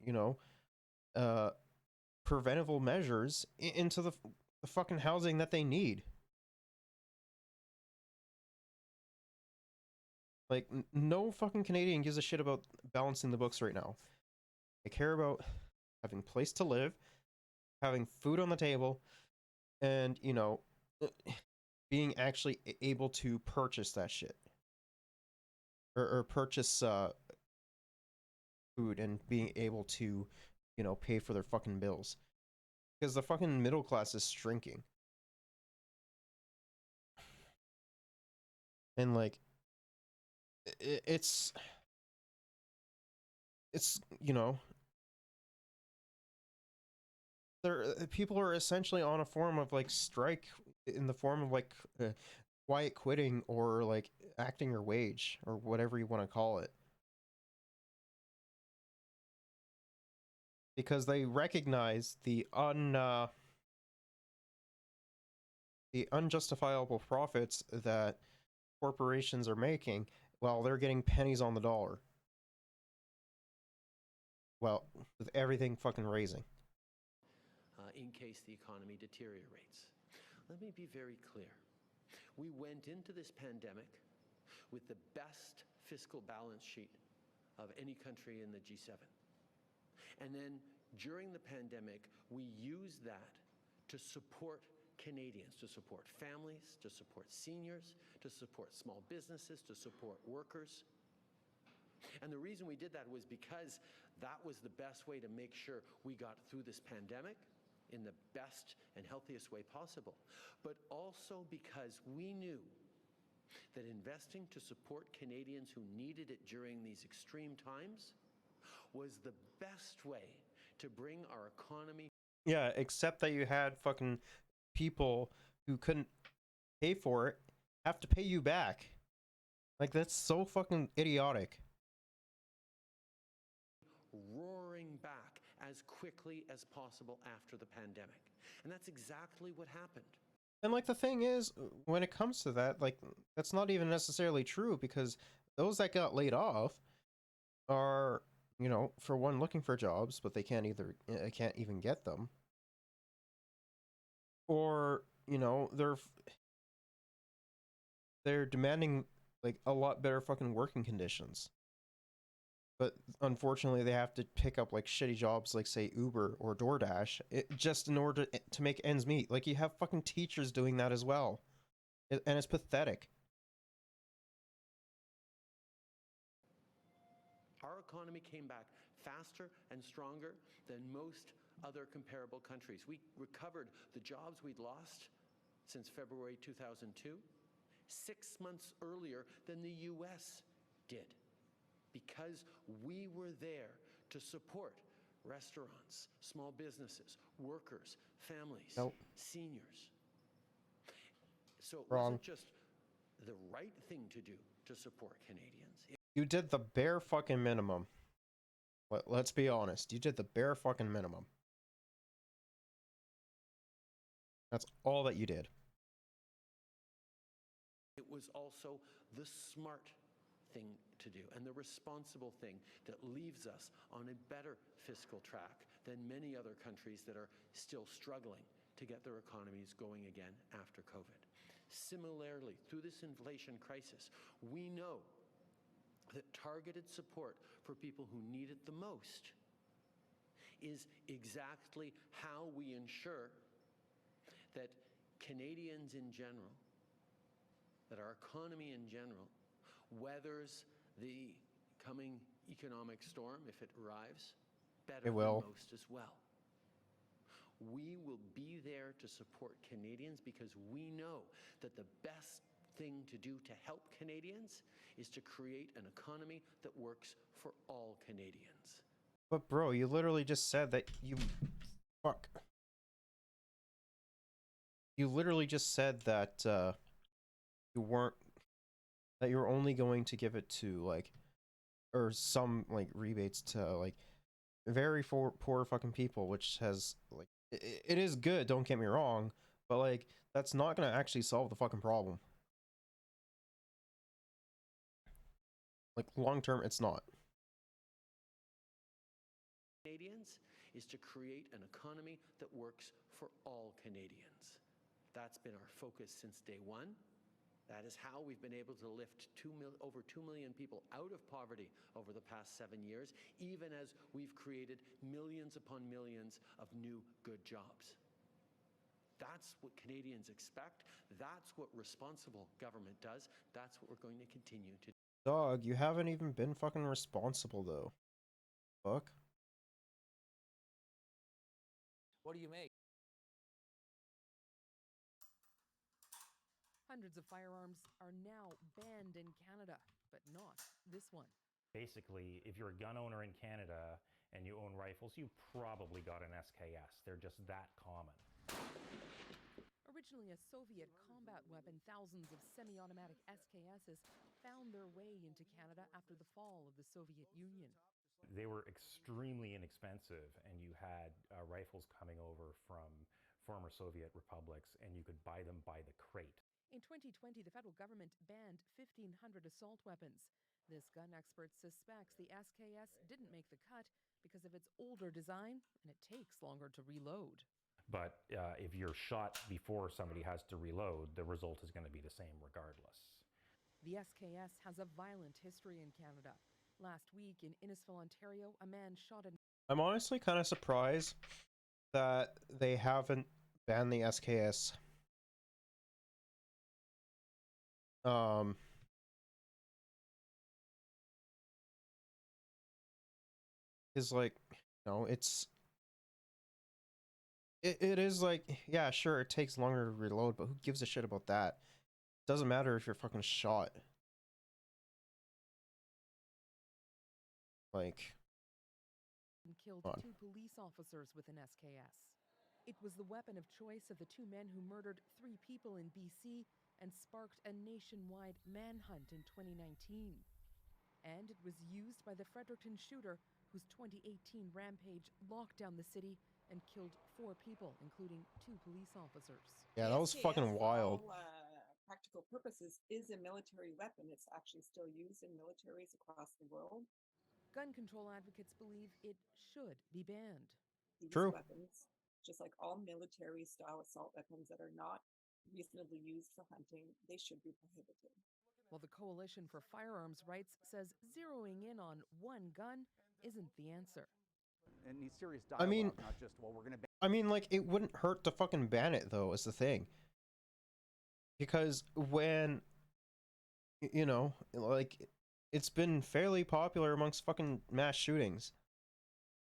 you know, preventable measures into the fucking housing that they need. Like, no fucking Canadian gives a shit about balancing the books right now. They care about having a place to live, having food on the table, and, you know, being actually able to purchase that shit. Or purchase food and being able to, you know, pay for their fucking bills. Because the fucking middle class is shrinking. And, like, it's, you know, people are essentially on a form of like strike in the form of like quiet quitting or like acting your wage or whatever you want to call it, because they recognize the unjustifiable profits that corporations are making while they're getting pennies on the dollar, well, with everything fucking raising. In case the economy deteriorates. Let me be very clear. We went into this pandemic with the best fiscal balance sheet of any country in the G7. And then during the pandemic, we used that to support Canadians, to support families, to support seniors, to support small businesses, to support workers. And the reason we did that was because that was the best way to make sure we got through this pandemic in the best and healthiest way possible, but also because we knew that investing to support Canadians who needed it during these extreme times was the best way to bring our economy. Yeah, except that you had fucking people who couldn't pay for it have to pay you back. Like, that's so fucking idiotic. Roaring back as quickly as possible after the pandemic. And that's exactly what happened. And like the thing is, when it comes to that, like that's not even necessarily true, because those that got laid off are, you know, for one, looking for jobs, but they can't even get them. Or, you know, they're demanding like a lot better fucking working conditions. But unfortunately, they have to pick up like shitty jobs like, say, Uber or DoorDash, just in order to make ends meet. Like, you have fucking teachers doing that as well. And it's pathetic. Our economy came back faster and stronger than most other comparable countries. We recovered the jobs we'd lost since February 2002, 6 months earlier than the US did, because we were there to support restaurants, small businesses, workers, families, seniors. So it wasn't just the right thing to do to support Canadians. You did the bare fucking minimum. Let's be honest. You did the bare fucking minimum. That's all that you did. It was also the smart thing to do and the responsible thing that leaves us on a better fiscal track than many other countries that are still struggling to get their economies going again after COVID. Similarly, through this inflation crisis, we know that targeted support for people who need it the most is exactly how we ensure that Canadians in general, that our economy in general, weathers the coming economic storm, if it arrives, better than most as well. We will be there to support Canadians because we know that the best thing to do to help Canadians is to create an economy that works for all Canadians. But bro, you literally just said that you... Fuck. You literally just said that, you weren't... That you were only going to give it to, like... Or some, like, rebates to, like... Very poor fucking people, which has, like... It is good, don't get me wrong, but, like, that's not gonna actually solve the fucking problem. Like, long term, it's not. Canadians is to create an economy that works for all Canadians. That's been our focus since day one. That is how we've been able to lift over 2 million people out of poverty over the past 7 years, even as we've created millions upon millions of new good jobs. That's what Canadians expect. That's what responsible government does. That's what we're going to continue to do. Dog, you haven't even been fucking responsible, though. Fuck. What do you make? Hundreds of firearms are now banned in Canada, but not this one. Basically, if you're a gun owner in Canada and you own rifles, you probably got an SKS. They're just that common. Originally a Soviet combat weapon, thousands of semi-automatic SKSs found their way into Canada after the fall of the Soviet Union. They were extremely inexpensive, and you had rifles coming over from former Soviet republics, and you could buy them by the crate. In 2020, the federal government banned 1,500 assault weapons. This gun expert suspects the SKS didn't make the cut because of its older design, and it takes longer to reload. But if you're shot before somebody has to reload, the result is going to be the same regardless. The SKS has a violent history in Canada. Last week in Innisfil, Ontario, a man shot a... I'm honestly kind of surprised that they haven't banned the SKS. Is like, no, it's... It is like, yeah, sure, it takes longer to reload, but who gives a shit about that? Doesn't matter if you're fucking shot. Like... killed 2 police officers with an SKS. It was the weapon of choice of the 2 men who murdered 3 people in BC and sparked a nationwide manhunt in 2019. And it was used by the Fredericton shooter whose 2018 rampage locked down the city and killed 4 people, including 2 police officers. Yeah, that was fucking wild. For all practical purposes, is a military weapon. It's actually still used in militaries across the world. Gun control advocates believe it should be banned. These weapons, just like all military-style assault weapons that are not reasonably used for hunting, they should be prohibited. While the Coalition for Firearms Rights says zeroing in on one gun isn't the answer. It needs serious dialogue, not just, well, we're going to ban. I mean, like, it wouldn't hurt to fucking ban it, though, is the thing. Because when, you know, like, it's been fairly popular amongst fucking mass shootings.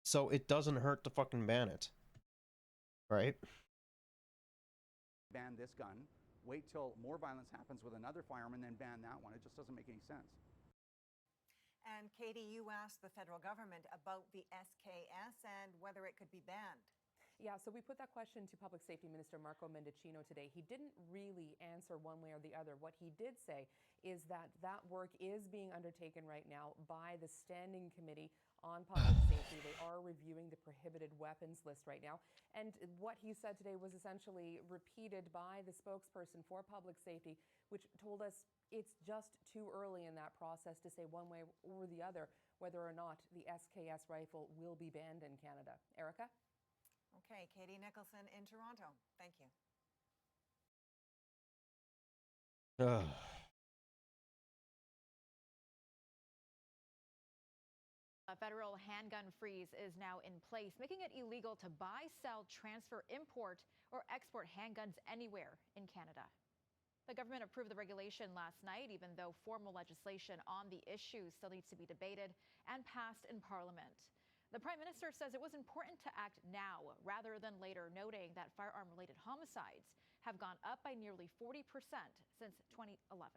So it doesn't hurt to fucking ban it. Right? Ban this gun, wait till more violence happens with another firearm, and then ban that one. It just doesn't make any sense. And Katie, you asked the federal government about the SKS and whether it could be banned. Yeah, so we put that question to Public Safety Minister Marco Mendicino today. He didn't really answer one way or the other. What he did say is that that work is being undertaken right now by the Standing Committee on Public Safety. They are reviewing the prohibited weapons list right now. And what he said today was essentially repeated by the spokesperson for Public Safety, which told us it's just too early in that process to say one way or the other whether or not the SKS rifle will be banned in Canada. Erica? Okay, Katie Nicholson in Toronto. Thank you. A federal handgun freeze is now in place, making it illegal to buy, sell, transfer, import, or export handguns anywhere in Canada. The government approved the regulation last night, even though formal legislation on the issue still needs to be debated and passed in Parliament. The Prime Minister says it was important to act now rather than later, noting that firearm-related homicides have gone up by nearly 40% since 2011.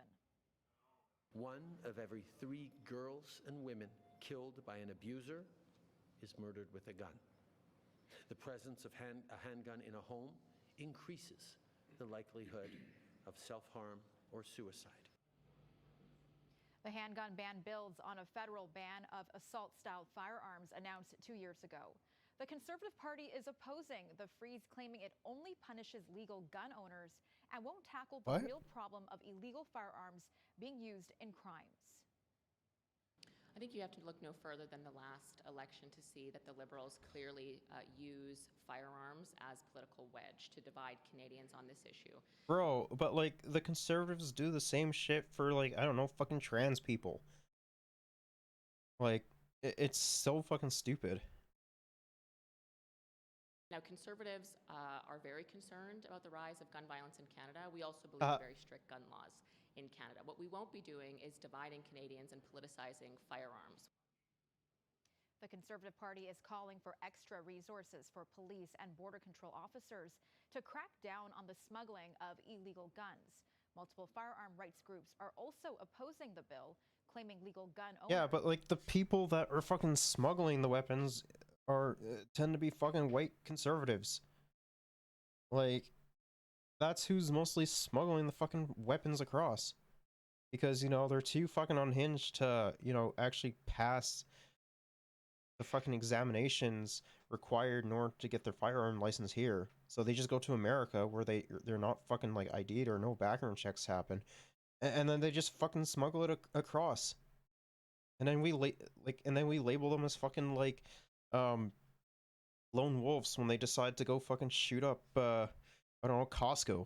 1 of every 3 girls and women killed by an abuser is murdered with a gun. The presence of a handgun in a home increases the likelihood of self-harm or suicide. The handgun ban builds on a federal ban of assault-style firearms announced 2 years ago. The Conservative Party is opposing the freeze, claiming it only punishes legal gun owners and won't tackle the real problem of illegal firearms being used in crimes. I think you have to look no further than the last election to see that the Liberals clearly use firearms as political wedge to divide Canadians on this issue. Bro, but like the Conservatives do the same shit for like, I don't know, fucking trans people. Like, it's so fucking stupid. Now, Conservatives are very concerned about the rise of gun violence in Canada. We also believe in very strict gun laws in Canada. What we won't be doing is dividing Canadians and politicizing firearms. The Conservative Party is calling for extra resources for police and border control officers to crack down on the smuggling of illegal guns. Multiple firearm rights groups are also opposing the bill, claiming legal gun owners... Yeah, but like the people that are fucking smuggling the weapons are tend to be fucking white conservatives. Like, that's who's mostly smuggling the fucking weapons across. Because, you know, they're too fucking unhinged to, you know, actually pass the fucking examinations required in order to get their firearm license here. So they just go to America where they're not fucking like ID'd or no background checks happen. And then they just fucking smuggle it across. And then we label them as fucking like lone wolves when they decide to go fucking shoot up I don't know, Costco.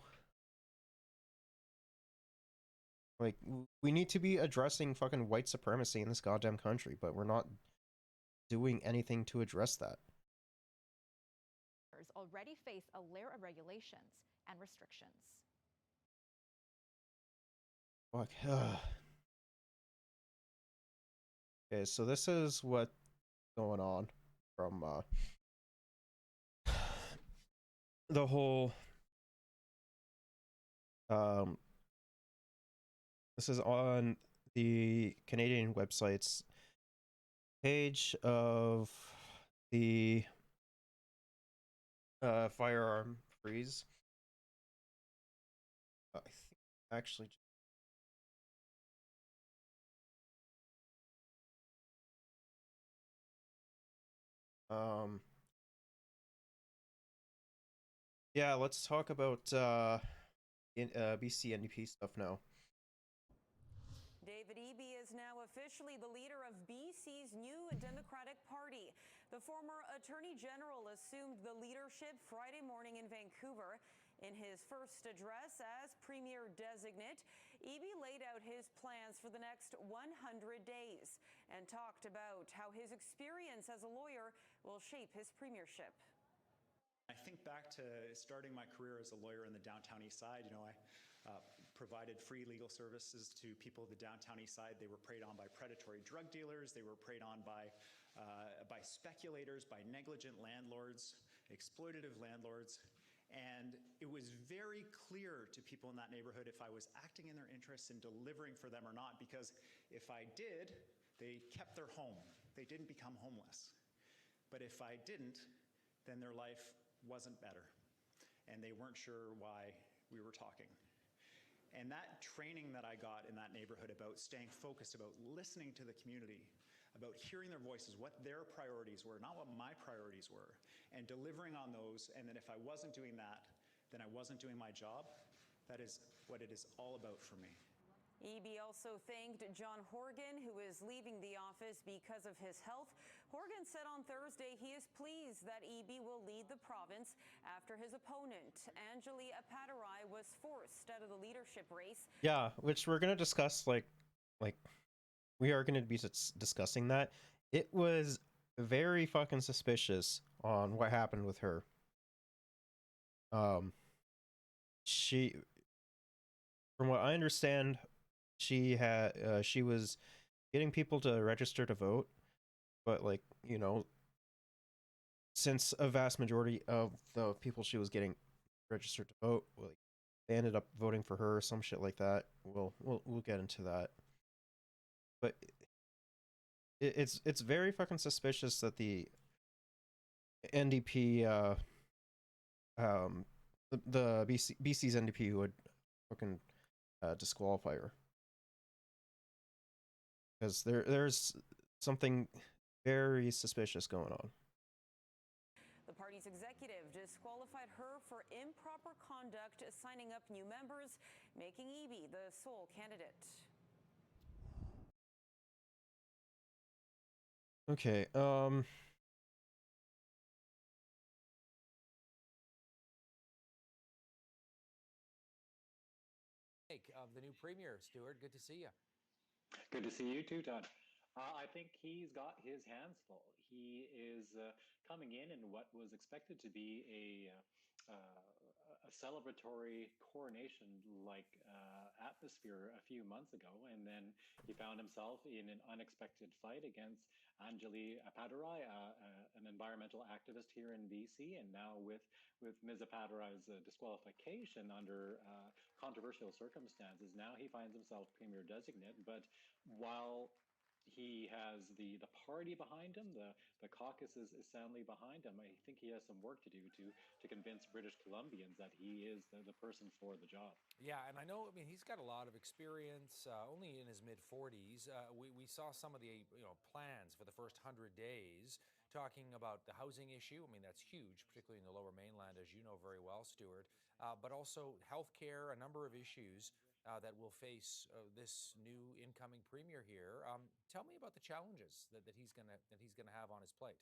Like, we need to be addressing fucking white supremacy in this goddamn country, but we're not doing anything to address that. Already face a layer of regulations and restrictions. Fuck. Okay, so this is what's going on from the whole this is on the Canadian website's page of the firearm freeze. I think actually yeah, let's talk about BC NDP stuff now. David Eby is now officially the leader of BC's new Democratic Party. The former Attorney General assumed the leadership Friday morning in Vancouver. In his first address as Premier designate, Eby laid out his plans for the next 100 days and talked about how his experience as a lawyer will shape his premiership. I think back to starting my career as a lawyer in the downtown east side. You know, I provided free legal services to people of the downtown east side. They were preyed on by predatory drug dealers. They were preyed on by speculators, by negligent landlords, exploitative landlords. And it was very clear to people in that neighborhood if I was acting in their interests and delivering for them or not, because if I did, they kept their home. They didn't become homeless. But if I didn't, then their life wasn't better, and they weren't sure why we were talking. And that training that I got in that neighborhood about staying focused, about listening to the community, about hearing their voices, what their priorities were, not what my priorities were, and delivering on those, and that if I wasn't doing that, then I wasn't doing my job. That is what it is all about for me. Eby also thanked John Horgan, who is leaving the office because of his health. Horgan said on Thursday he is pleased that Eby will lead the province after his opponent, Anjali Appadurai, was forced out of the leadership race. Yeah, which we're gonna discuss. Like we are gonna be discussing that. It was very fucking suspicious on what happened with her. She, from what I understand, she was getting people to register to vote, but like, you know, since a vast majority of the people she was getting registered to vote, like, they ended up voting for her or some shit like that. We'll get into that. But it's very fucking suspicious that the NDP the BC's NDP would fucking disqualify her, because there's something very suspicious going on. The party's executive disqualified her for improper conduct, signing up new members, making Eby the sole candidate. Okay, Of the new premier, Stuart, good to see you. Good to see you too, Todd. I think he's got his hands full. He is coming in what was expected to be a celebratory coronation-like atmosphere a few months ago, and then he found himself in an unexpected fight against Anjali Appadurai, an environmental activist here in BC, and now with Ms. Appadurai's disqualification under controversial circumstances, now he finds himself premier designate. But while he has the party behind him, the caucus is soundly behind him, I think he has some work to do to convince British Columbians that he is the person for the job. Yeah, and I mean, he's got a lot of experience, only in his mid-40s. We saw some of the plans for the first 100 days, talking about the housing issue. I mean, that's huge, particularly in the Lower Mainland, as you know very well, Stuart, but also healthcare, a number of issues that will face this new incoming premier here. Tell me about the challenges that he's gonna have on his plate.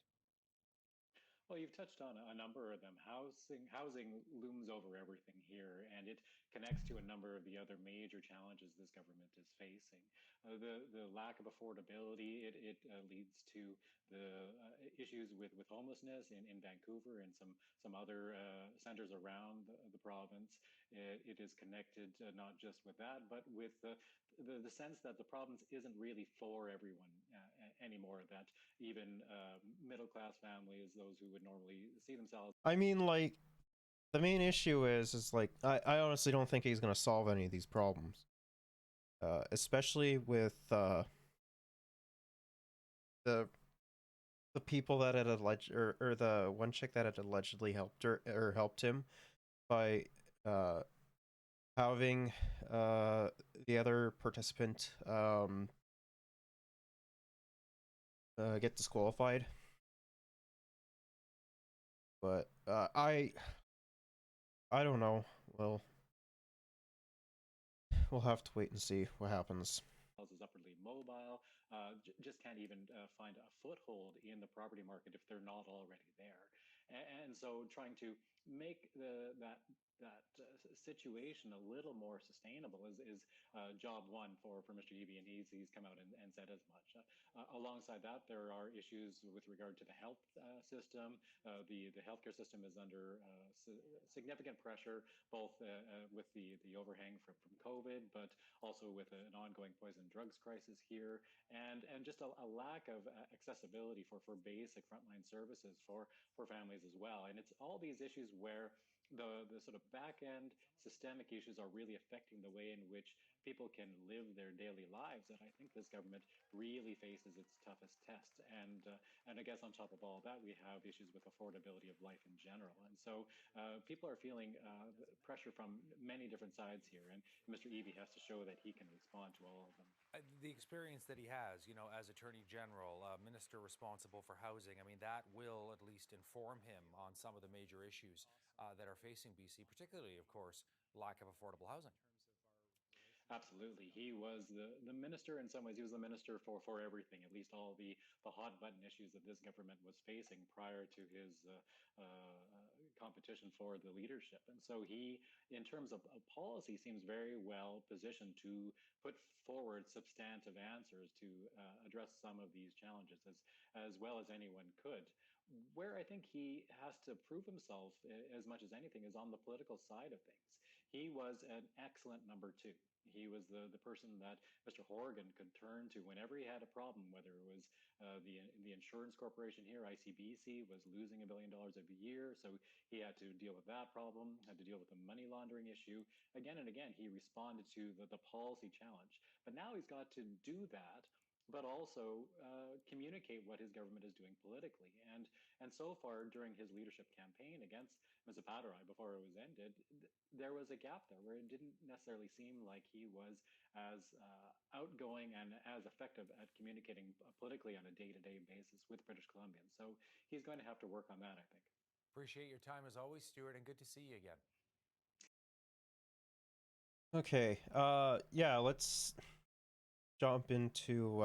Well, you've touched on a number of them. Housing looms over everything here, and it connects to a number of the other major challenges this government is facing. The lack of affordability, it leads to the issues with homelessness in Vancouver and some other centers around the province. It is connected not just with that, but with the sense that the province isn't really for everyone anymore, that even middle-class families, those who would normally see themselves. I mean, like, the main issue is like, I honestly don't think he's gonna solve any of these problems, especially with the people that had alleged, or the one chick that had allegedly helped him by having the other participant get disqualified. But I don't know. Well, we'll have to wait and see what happens. Is upwardly mobile, just can't even find a foothold in the property market if they're not already there. And so trying to make that situation a little more sustainable is job one for Mr. Eby, and he's come out and said as much. Alongside that, there are issues with regard to the health system. The healthcare system is under significant pressure, both with the overhang from COVID, but also with an ongoing poison drugs crisis here, and just a lack of accessibility for basic frontline services for families as well. And it's all these issues where the sort of back end systemic issues are really affecting the way in which people can live their daily lives. And I think this government really faces its toughest test. And I guess on top of all that, we have issues with affordability of life in general. And so people are feeling pressure from many different sides here. And Mr. Eby has to show that he can respond to all of them. The experience that he has, as Attorney General, Minister responsible for housing, I mean, that will at least inform him on some of the major issues that are facing BC, particularly, of course, lack of affordable housing. Absolutely. He was the minister in some ways. He was the minister for everything, at least all the hot button issues that this government was facing prior to his competition for the leadership. And so he, in terms of policy, seems very well positioned to put forward substantive answers to address some of these challenges as well as anyone could. Where I think he has to prove himself as much as anything is on the political side of things. He was an excellent number two. He was the person that Mr. Horgan could turn to whenever he had a problem, whether it was the insurance corporation here, ICBC, was losing $1 billion a year. So he had to deal with that problem, had to deal with the money laundering issue. Again and again, he responded to the policy challenge. But now he's got to do that, but also communicate what his government is doing politically. And so far during his leadership campaign against Mr. Paterai before it was ended, there was a gap there where it didn't necessarily seem like he was as outgoing and as effective at communicating politically on a day-to-day basis with British Columbians. So he's going to have to work on that, I think. Appreciate your time as always, Stuart, and good to see you again. Okay, yeah, let's jump into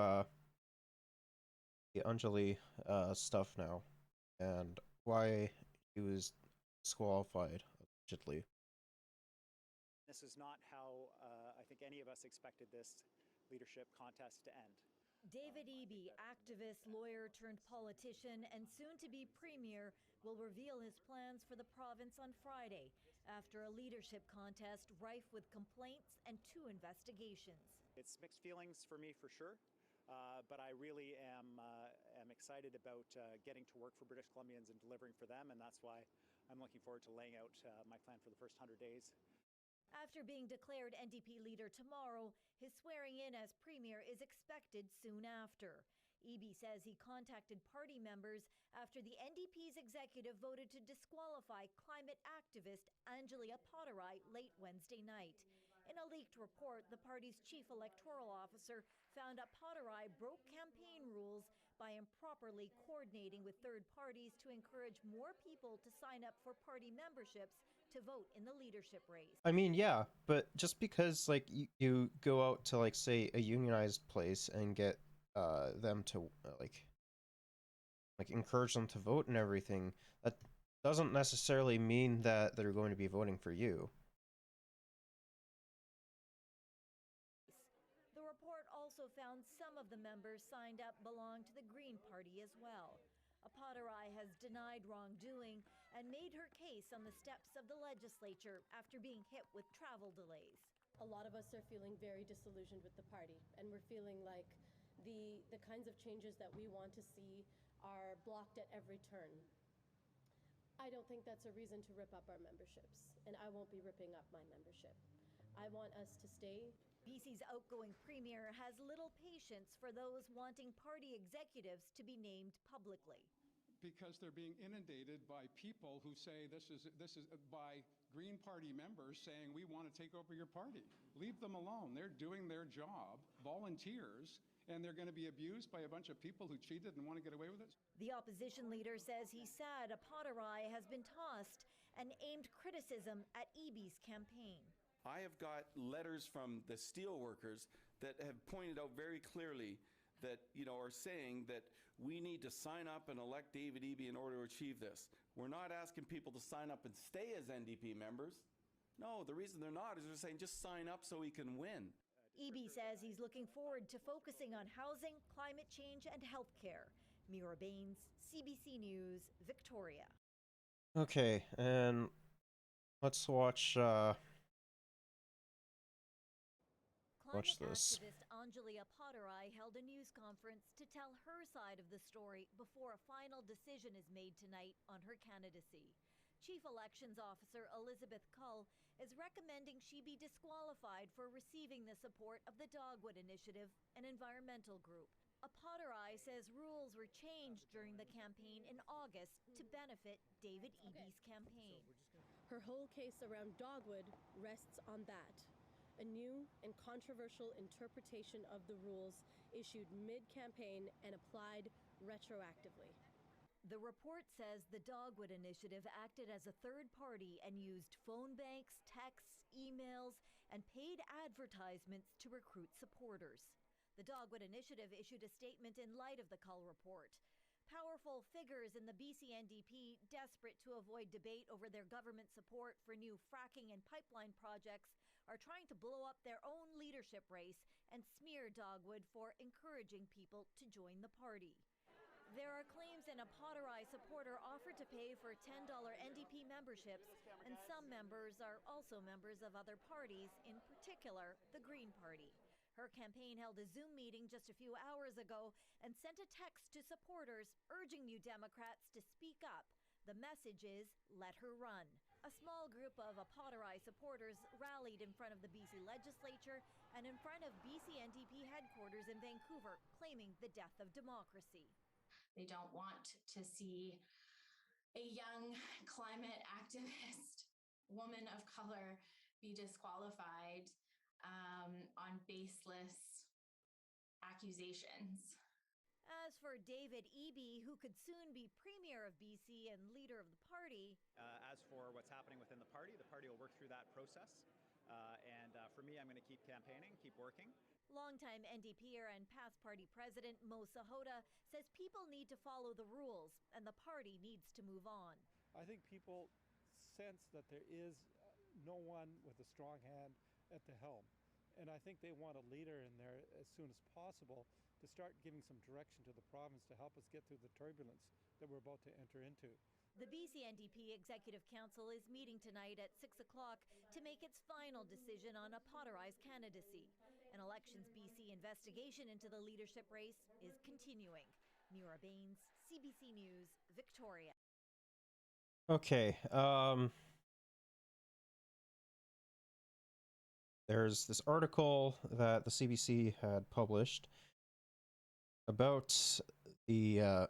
the Anjali stuff now, and why he was disqualified, allegedly. This is not how I think any of us expected this leadership contest to end. David Eby, activist, lawyer turned politician, and soon to be premier, will reveal his plans for the province on Friday after a leadership contest rife with complaints and 2 investigations. It's mixed feelings for me for sure, but I really am excited about getting to work for British Columbians and delivering for them, and that's why I'm looking forward to laying out my plan for the first 100 days. After being declared NDP leader tomorrow, his swearing in as premier is expected soon after. Eby says he contacted party members after the NDP's executive voted to disqualify climate activist Anjali Paterai late Wednesday night. In a leaked report, the party's chief electoral officer found that Paterai broke campaign rules by improperly coordinating with third parties to encourage more people to sign up for party memberships to vote in the leadership race. I mean, yeah, but just because like you go out to like say a unionized place and get them to like encourage them to vote and everything, that doesn't necessarily mean that they're going to be voting for you. The report also found some of the members signed up belonged to the Green Party as well. Paterai has denied wrongdoing and made her case on the steps of the legislature after being hit with travel delays. A lot of us are feeling very disillusioned with the party, and we're feeling like the kinds of changes that we want to see are blocked at every turn. I don't think that's a reason to rip up our memberships, and I won't be ripping up my membership. I want us to stay. BC's outgoing premier has little patience for those wanting party executives to be named publicly. Because they're being inundated by people who say this is by Green Party members saying we want to take over your party. Leave them alone. They're doing their job, volunteers, and they're going to be abused by a bunch of people who cheated and want to get away with it? The opposition leader says he's sad Paterai has been tossed and aimed criticism at Eby's campaign. I have got letters from the steelworkers that have pointed out very clearly that, are saying that we need to sign up and elect David Eby in order to achieve this. We're not asking people to sign up and stay as NDP members. No, the reason they're not is they're saying just sign up so we can win. Eby says he's looking forward to focusing on housing, climate change, and healthcare. Mira Baines, CBC News, Victoria. Okay, and let's watch this. Activist Anjali Paterai held a news conference to tell her side of the story before a final decision is made tonight on her candidacy. Chief Elections Officer Elizabeth Cull is recommending she be disqualified for receiving the support of the Dogwood Initiative, an environmental group. Apotterai says rules were changed during the campaign in August to benefit David Eby's campaign. Her whole case around Dogwood rests on that. A new and controversial interpretation of the rules issued mid-campaign and applied retroactively. The report says the Dogwood Initiative acted as a third party and used phone banks, texts, emails, and paid advertisements to recruit supporters. The Dogwood Initiative issued a statement in light of the Cull report. Powerful figures in the BC NDP, desperate to avoid debate over their government support for new fracking and pipeline projects, are trying to blow up their own leadership race and smear Dogwood for encouraging people to join the party. There are claims an Apotterai supporter offered to pay for $10 NDP memberships, and some members are also members of other parties, in particular the Green Party. Her campaign held a Zoom meeting just a few hours ago and sent a text to supporters urging you Democrats to speak up. The message is, let her run. A small group of Apotterai supporters rallied in front of the BC legislature and in front of BC NDP headquarters in Vancouver, claiming the death of democracy. They don't want to see a young climate activist, woman of color, be disqualified on baseless accusations. As for David Eby, who could soon be Premier of BC and leader of the party, As for what's happening within the party will work through that process. For me, I'm going to keep campaigning, keep working. longtime NDPer and past party president Mo Sahota says people need to follow the rules and the party needs to move on. I think people sense that there is no one with a strong hand at the helm. And I think they want a leader in there as soon as possible to start giving some direction to the province to help us get through the turbulence that we're about to enter into. The BC NDP Executive Council is meeting tonight at 6 o'clock to make its final decision on Apotterai's candidacy. An Elections BC investigation into the leadership race is continuing. Mira Baines, CBC News, Victoria. Okay, there's this article that the CBC had published about the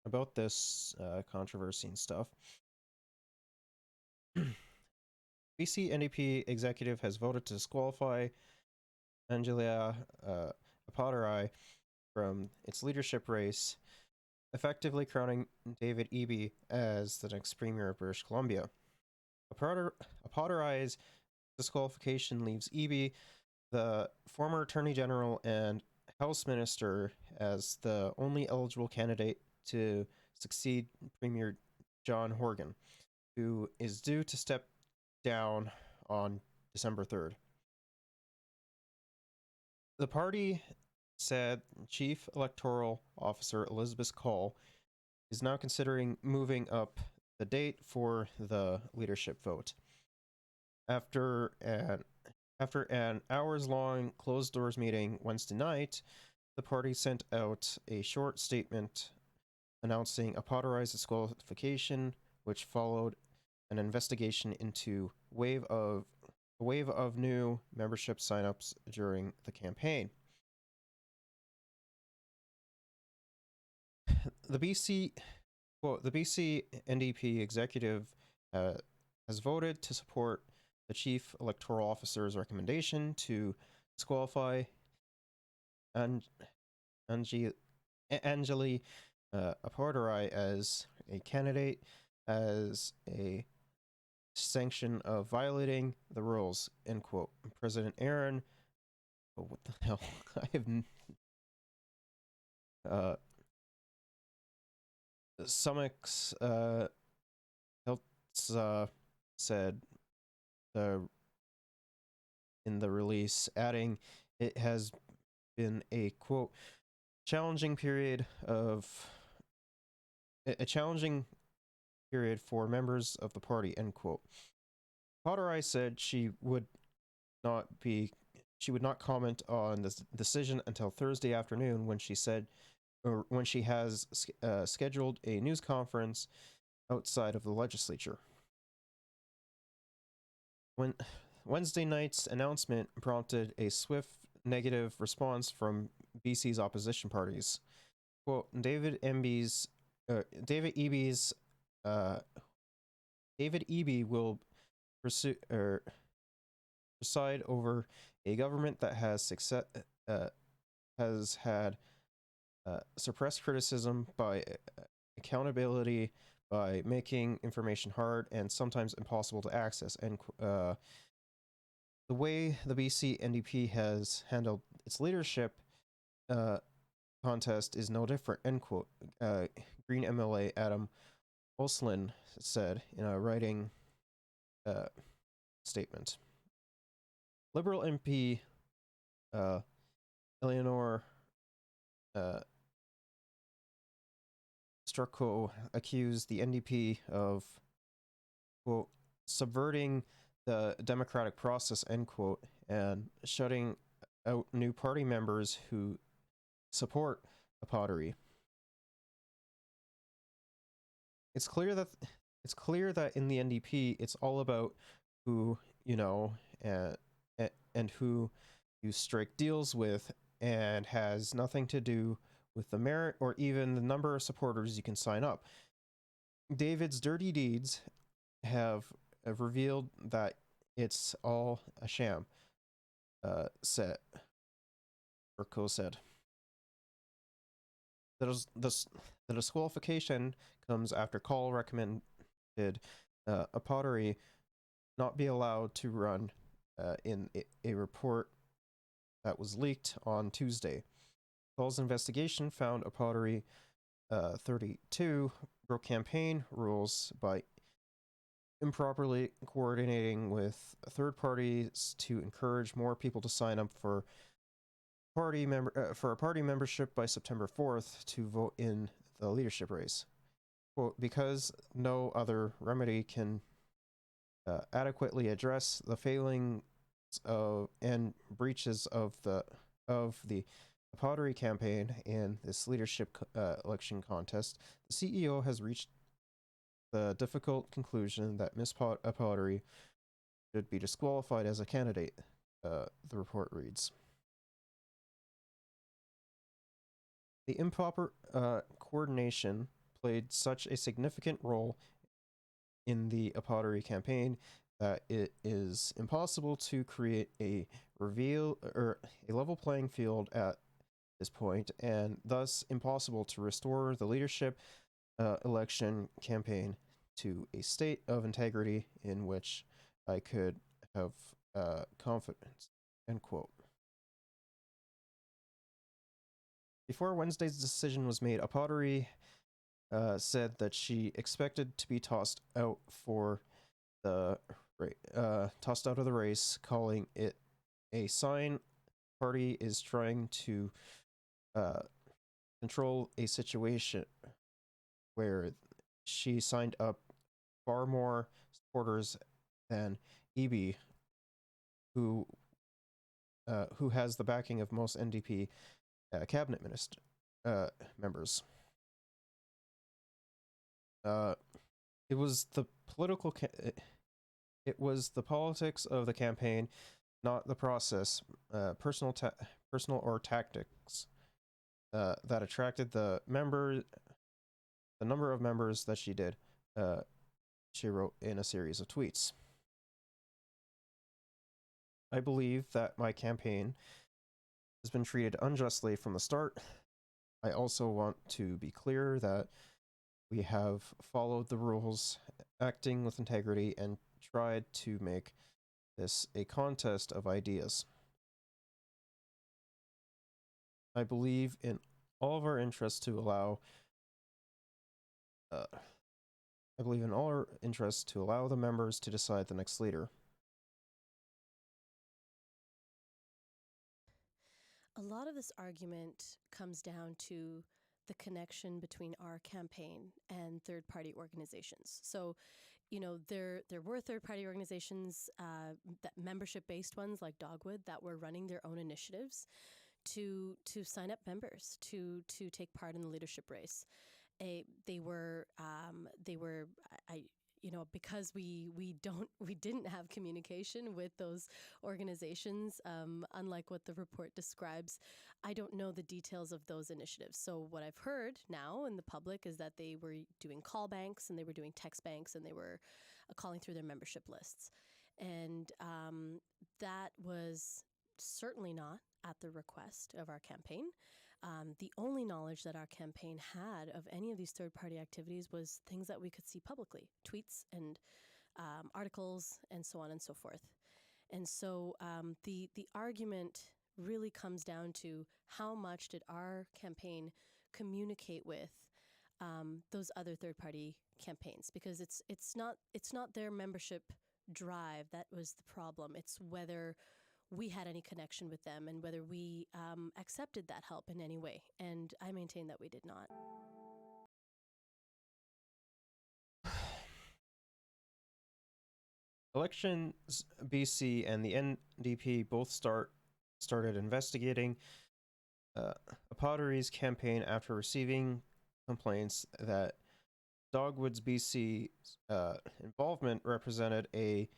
about this controversy and stuff. BC NDP executive has voted to disqualify Angela Apotterai from its leadership race, effectively crowning David Eby as the next premier of British Columbia. Apotterai's disqualification leaves Eby, the former Attorney General and House Minister, as the only eligible candidate to succeed Premier John Horgan, who is due to step down on December 3rd. The party said Chief Electoral Officer Elizabeth Cull is now considering moving up the date for the leadership vote. After an hours-long closed-doors meeting Wednesday night, the party sent out a short statement announcing Apotterai's disqualification, which followed an investigation into a wave of new membership signups during the campaign. The BC NDP executive has voted to support the Chief Electoral Officer's recommendation to disqualify Angeli Apotterai as a candidate as a sanction of violating the rules, end quote. President Aaron, oh, what the hell? I have Summix said in the release, adding it has been a quote challenging period for members of the party, end quote. Apotterai said she would not comment on this decision until Thursday afternoon when she has scheduled a news conference outside of the legislature. When Wednesday night's announcement prompted a swift negative response from BC's opposition parties. Quote, David Eby will preside over a government that has had suppressed criticism by accountability, by making information hard and sometimes impossible to access. And the way the BC NDP has handled its leadership contest is no different, end quote. Green MLA Adam Oslin said in a writing statement. Liberal MP Eleanor Strucko accused the NDP of, quote, subverting the democratic process, end quote, and shutting out new party members who support the pottery. It's clear that in the NDP it's all about who, you know, and who you strike deals with, and has nothing to do with the merit or even the number of supporters you can sign up. David's dirty deeds have revealed that it's all a sham, said. The disqualification comes after Call recommended a pottery not be allowed to run in a report that was leaked on Tuesday. Call's investigation found a pottery 32 broke campaign rules by improperly coordinating with third parties to encourage more people to sign up for a party membership by September 4th to vote in the leadership race. Quote, because no other remedy can adequately address the failings of and breaches of the pottery campaign in this leadership election contest, the CEO has reached the difficult conclusion that Miss Pottery should be disqualified as a candidate, the report reads. The improper coordination played such a significant role in the pottery campaign that it is impossible to create a level playing field at this point, and thus impossible to restore the leadership election campaign to a state of integrity in which I could have confidence, end quote. Before Wednesday's decision was made, a pottery said that she expected to be tossed out of the race, calling it a sign party is trying to control a situation where she signed up far more supporters than Eby, who has the backing of most NDP cabinet members. It was the politics of the campaign, not the process, personal or tactics, that attracted the number of members that she did. She wrote in a series of tweets. I believe that my campaign has been treated unjustly from the start. I also want to be clear that we have followed the rules, acting with integrity, and tried to make this a contest of ideas. I believe in all of our interests to allow the members to decide the next leader. A lot of this argument comes down to the connection between our campaign and third-party organizations. So, you know, there were third-party organizations, that membership-based ones like Dogwood, that were running their own initiatives to sign up members to take part in the leadership race. they were I because we didn't have communication with those organizations, unlike what the report describes. I don't know the details of those initiatives. So what I've heard now in the public is that they were doing call banks and they were doing text banks and they were calling through their membership lists. And that was certainly not at the request of our campaign. The only knowledge that our campaign had of any of these third-party activities was things that we could see publicly, tweets and articles and so on and so forth. And so the argument really comes down to how much did our campaign communicate with those other third-party campaigns, because it's not their membership drive that was the problem. It's whether we had any connection with them and whether we accepted that help in any way. And I maintain that we did not. Elections BC and the NDP both started investigating Pottery's campaign after receiving complaints that Dogwood's BC involvement represented a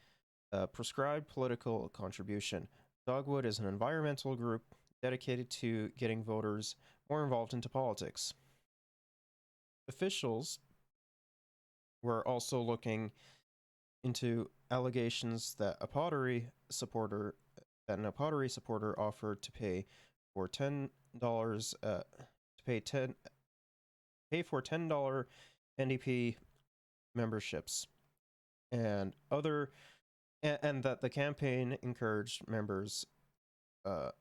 prescribed political contribution. Dogwood is an environmental group dedicated to getting voters more involved into politics. Officials were also looking into allegations that an Pottery supporter offered to pay for $10 for $10 NDP memberships and that the campaign encouraged members of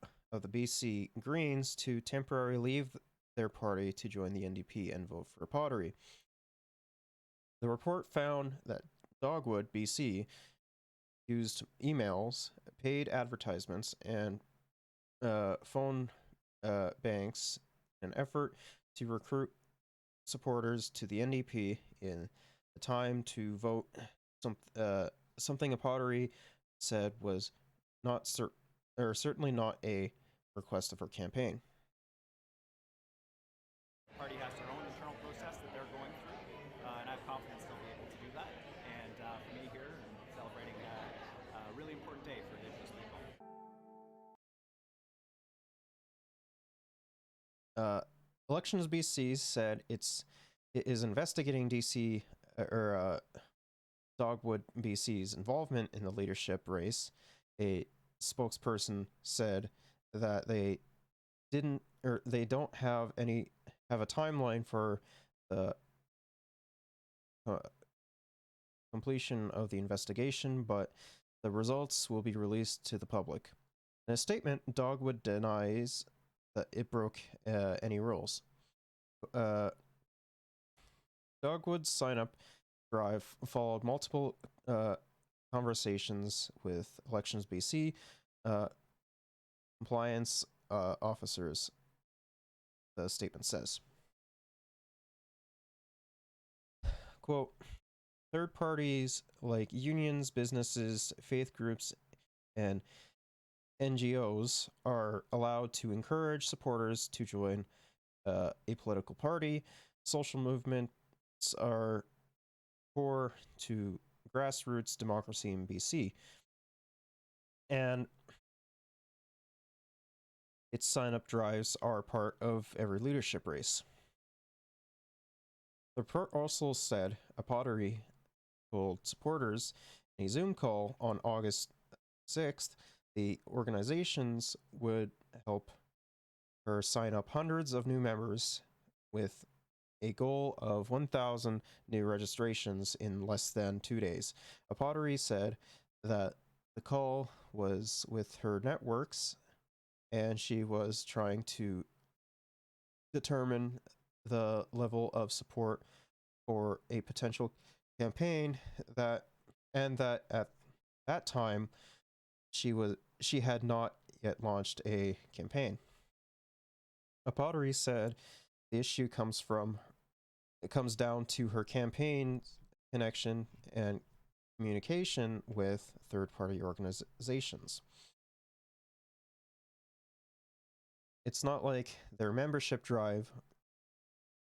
the BC Greens to temporarily leave their party to join the NDP and vote for Pottery. The report found that Dogwood BC used emails, paid advertisements, and phone banks in an effort to recruit supporters to the NDP in the time to vote. Something a Pottery said was not certainly not a request of her campaign. The party has their own internal process that they're going through, and I have confidence they'll be able to do that. And for me here, I'm celebrating a really important day for Indigenous people. Elections BC said it is investigating Dogwood BC's involvement in the leadership race. A spokesperson said that they don't have a timeline for the completion of the investigation, but the results will be released to the public. In a statement, Dogwood denies that it broke any rules. Dogwood's sign-up drive followed multiple conversations with Elections BC compliance officers, the statement says. Quote, third parties like unions, businesses, faith groups, and NGOs are allowed to encourage supporters to join a political party. Social movements are core to grassroots democracy in BC. And its sign-up drives are part of every leadership race. The report also said a Pottery told supporters in a Zoom call on August 6th the organizations would help her sign up hundreds of new members with a goal of 1,000 new registrations in less than 2 days. A Pottery said that the call was with her networks and she was trying to determine the level of support for a potential campaign that at that time she had not yet launched a campaign. A Pottery said the issue comes down to her campaign connection and communication with third-party organizations. It's not like their membership drive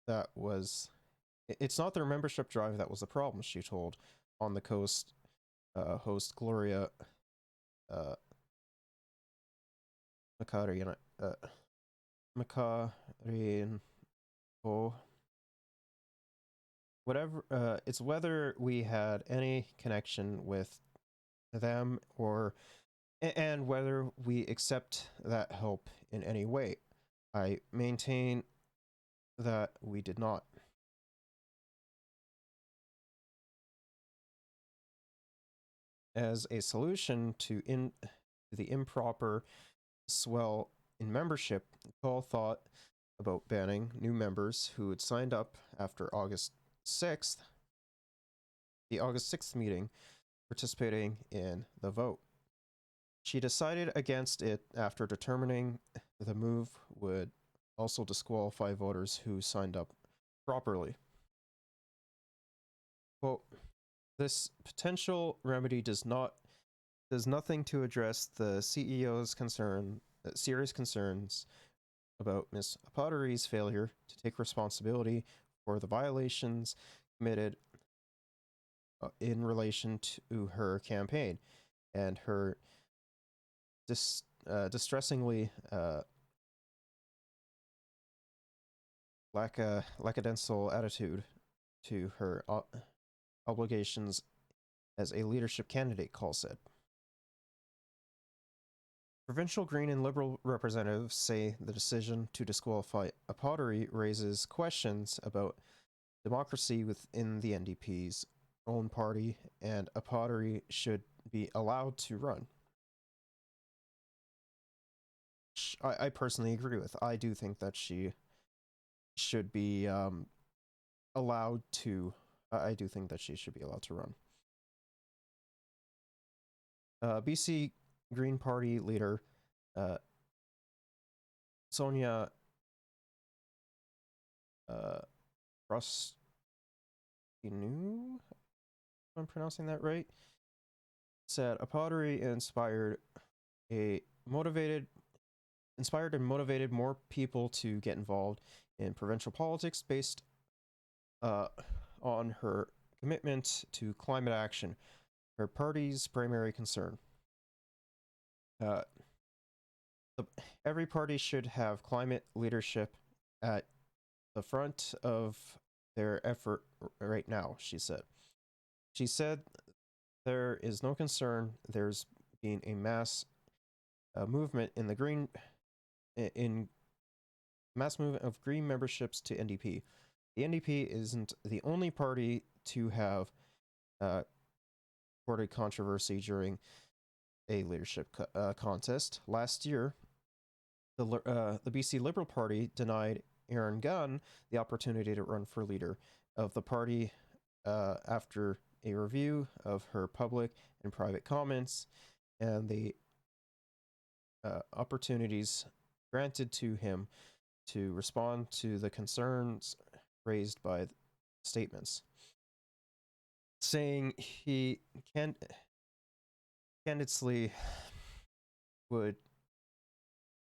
that was It's not their membership drive that was the problem, she told On the Coast host Gloria Macarian. Whatever, it's whether we had any connection with them and whether we accept that help in any way. I maintain that we did not. As a solution to the improper swell in membership, Cole thought about banning new members who had signed up after August 6th, the August 6th meeting, participating in the vote. She decided against it after determining the move would also disqualify voters who signed up properly. Quote, this potential remedy does nothing to address the CEO's serious concerns about Ms. Pottery's failure to take responsibility for the violations committed in relation to her campaign and her distressingly lackadaisical attitude to her obligations as a leadership candidate, Call said. Provincial Green and Liberal representatives say the decision to disqualify Pottery raises questions about democracy within the NDP's own party, and Pottery should be allowed to run. I personally agree with. I do think that she should be allowed to. I do think that she should be allowed to run. BC Green Party leader Sonia Russ, if I'm pronouncing that right, said Pottery inspired and motivated more people to get involved in provincial politics based on her commitment to climate action, her party's primary concern. Every party should have climate leadership at the front of their effort right now, she said. She said there is no concern there's been a mass movement in the mass movement of green memberships to NDP. The NDP isn't the only party to have reported controversy during a leadership contest. Last year, the BC Liberal Party denied Aaron Gunn the opportunity to run for leader of the party after a review of her public and private comments and the opportunities granted to him to respond to the concerns raised by statements, saying he candidly would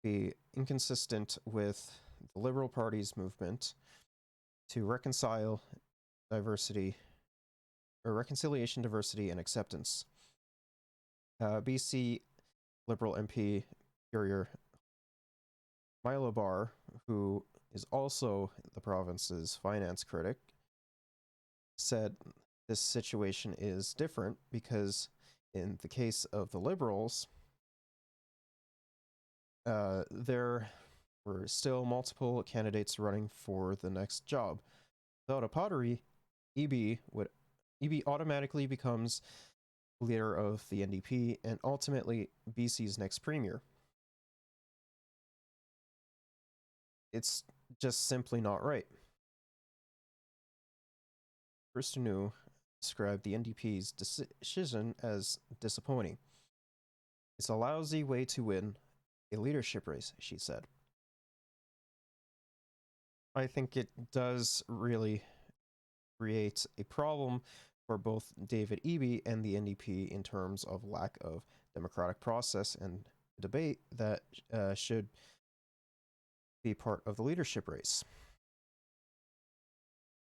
be inconsistent with the Liberal Party's movement to reconciliation, diversity, and acceptance. BC Liberal MP Superior Milo Barr, who is also the province's finance critic, said this situation is different because in the case of the Liberals, there were still multiple candidates running for the next job. Without a Pottery, EB automatically becomes leader of the NDP and ultimately BC's next premier. It's just simply not right. Christianu described the NDP's decision as disappointing. It's a lousy way to win a leadership race, she said. I think it does really create a problem for both David Eby and the NDP in terms of lack of democratic process and debate that should be part of the leadership race.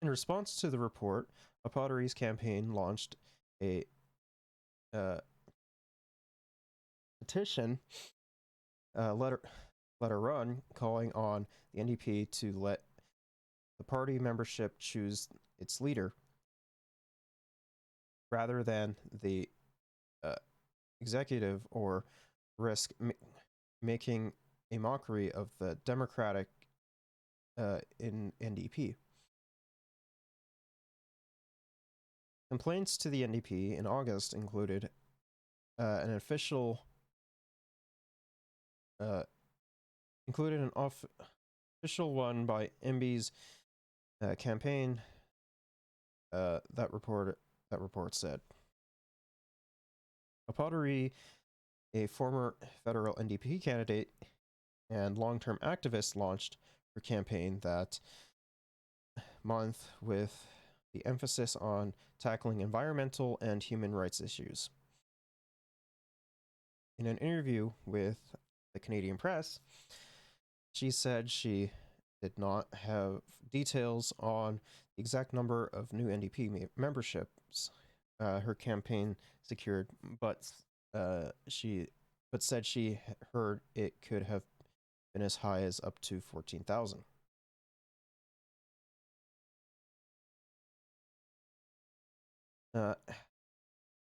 In response to the report, a Potteries campaign launched a petition letter run calling on the NDP to let the party membership choose its leader rather than the executive, or risk making a mockery of the Democratic in NDP. Complaints to the NDP in August included an official official one by MB's campaign. That report said. A Pottery, a former federal NDP candidate and long-term activist, launched her campaign that month with the emphasis on tackling environmental and human rights issues. In an interview with the Canadian Press, she said she did not have details on the exact number of new NDP memberships her campaign secured, but said she heard it could have been as high as up to 14,000.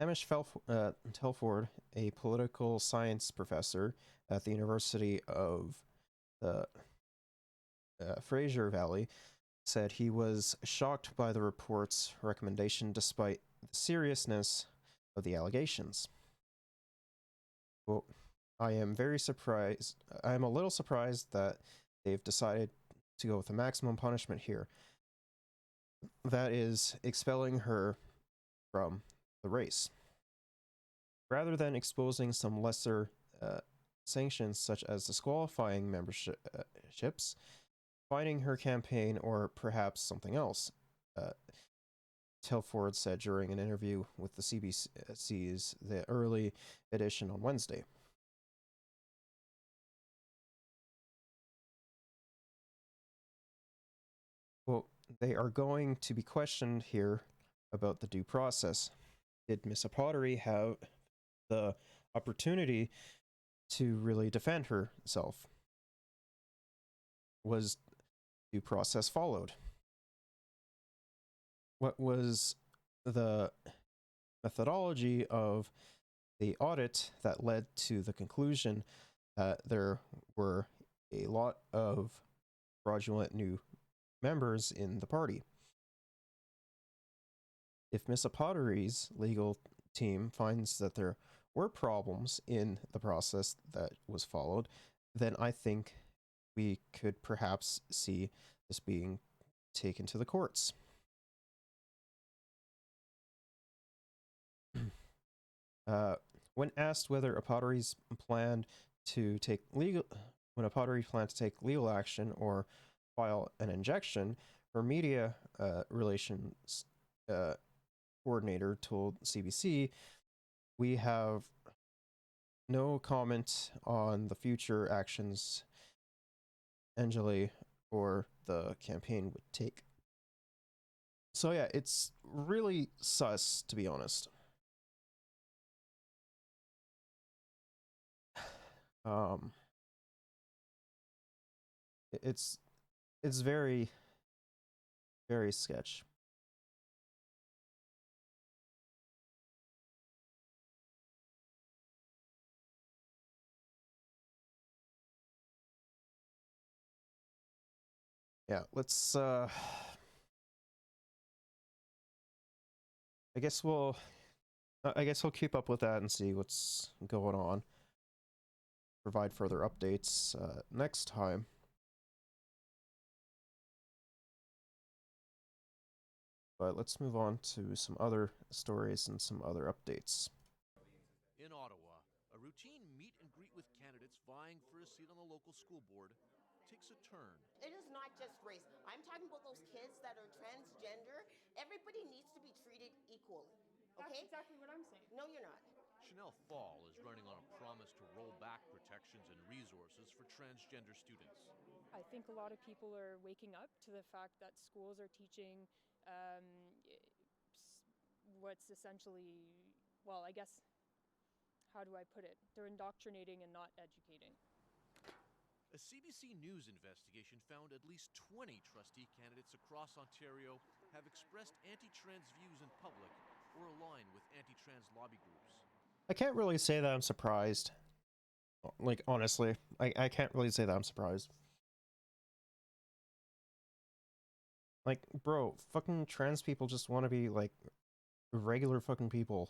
Hamish Telford, a political science professor at the University of the Fraser Valley, said he was shocked by the report's recommendation despite the seriousness of the allegations. Quote, I am a little surprised that they've decided to go with the maximum punishment here. That is, expelling her from the race. Rather than exposing some lesser sanctions such as disqualifying memberships, fining her campaign, or perhaps something else, Telford said during an interview with the CBC's The Early Edition on Wednesday. Well, they are going to be questioned here about the due process. Did Miss Pottery have the opportunity to really defend herself? Was due process followed? What was the methodology of the audit that led to the conclusion that there were a lot of fraudulent new members in the party? If Miss Pottery's legal team finds that there were problems in the process that was followed, then I think we could perhaps see this being taken to the courts. When asked whether a Pottery planned to take legal action or file an injunction, her media relations coordinator told CBC, "We have no comment on the future actions Angeli or the campaign would take." So yeah, it's really sus, to be honest. It's very, very sketch. Yeah, let's I guess we'll keep up with that and see what's going on. Provide further updates next time. But let's move on to some other stories and some other updates. In Ottawa, a routine meet and greet with candidates vying for a seat on the local school board takes a turn. It is not just race. I'm talking about those kids that are transgender. Everybody needs to be treated equally. Okay? That's exactly what I'm saying. No, you're not. Chanel Fall is running on a promise to roll back protections and resources for transgender students. I think a lot of people are waking up to the fact that schools are teaching what's essentially, well, I guess, how do I put it? They're indoctrinating and not educating. A CBC News investigation found at least 20 trustee candidates across Ontario have expressed anti-trans views in public or align with anti-trans lobby groups. I can't really say that I'm surprised. Like, honestly, I can't really say that I'm surprised. Like, bro, fucking trans people just want to be, like, regular fucking people.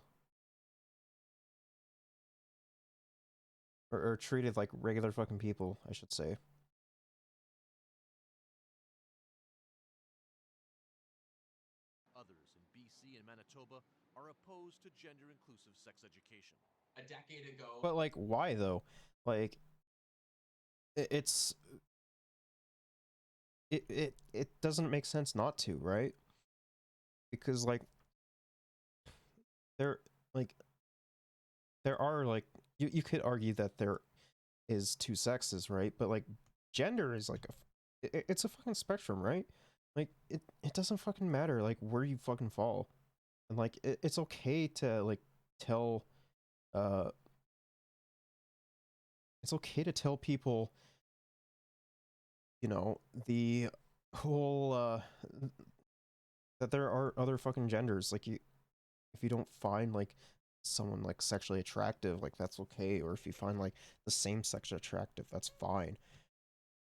Or treated like regular fucking people, I should say. Others in BC and Manitoba are opposed to gender-inclusive sex education. A decade ago. But, like, why, though? Like, it doesn't make sense not to, right? Because, like, there are, like, you could argue that there is two sexes, right? But, like, gender is, like, it's a fucking spectrum, right? Like, it doesn't fucking matter, like, where you fucking fall. And, like, it's okay to, like, tell, it's okay to tell people, you know, the whole, that there are other fucking genders. Like, if you don't find, like, someone, like, sexually attractive, like, that's okay. Or if you find, like, the same sex attractive, that's fine.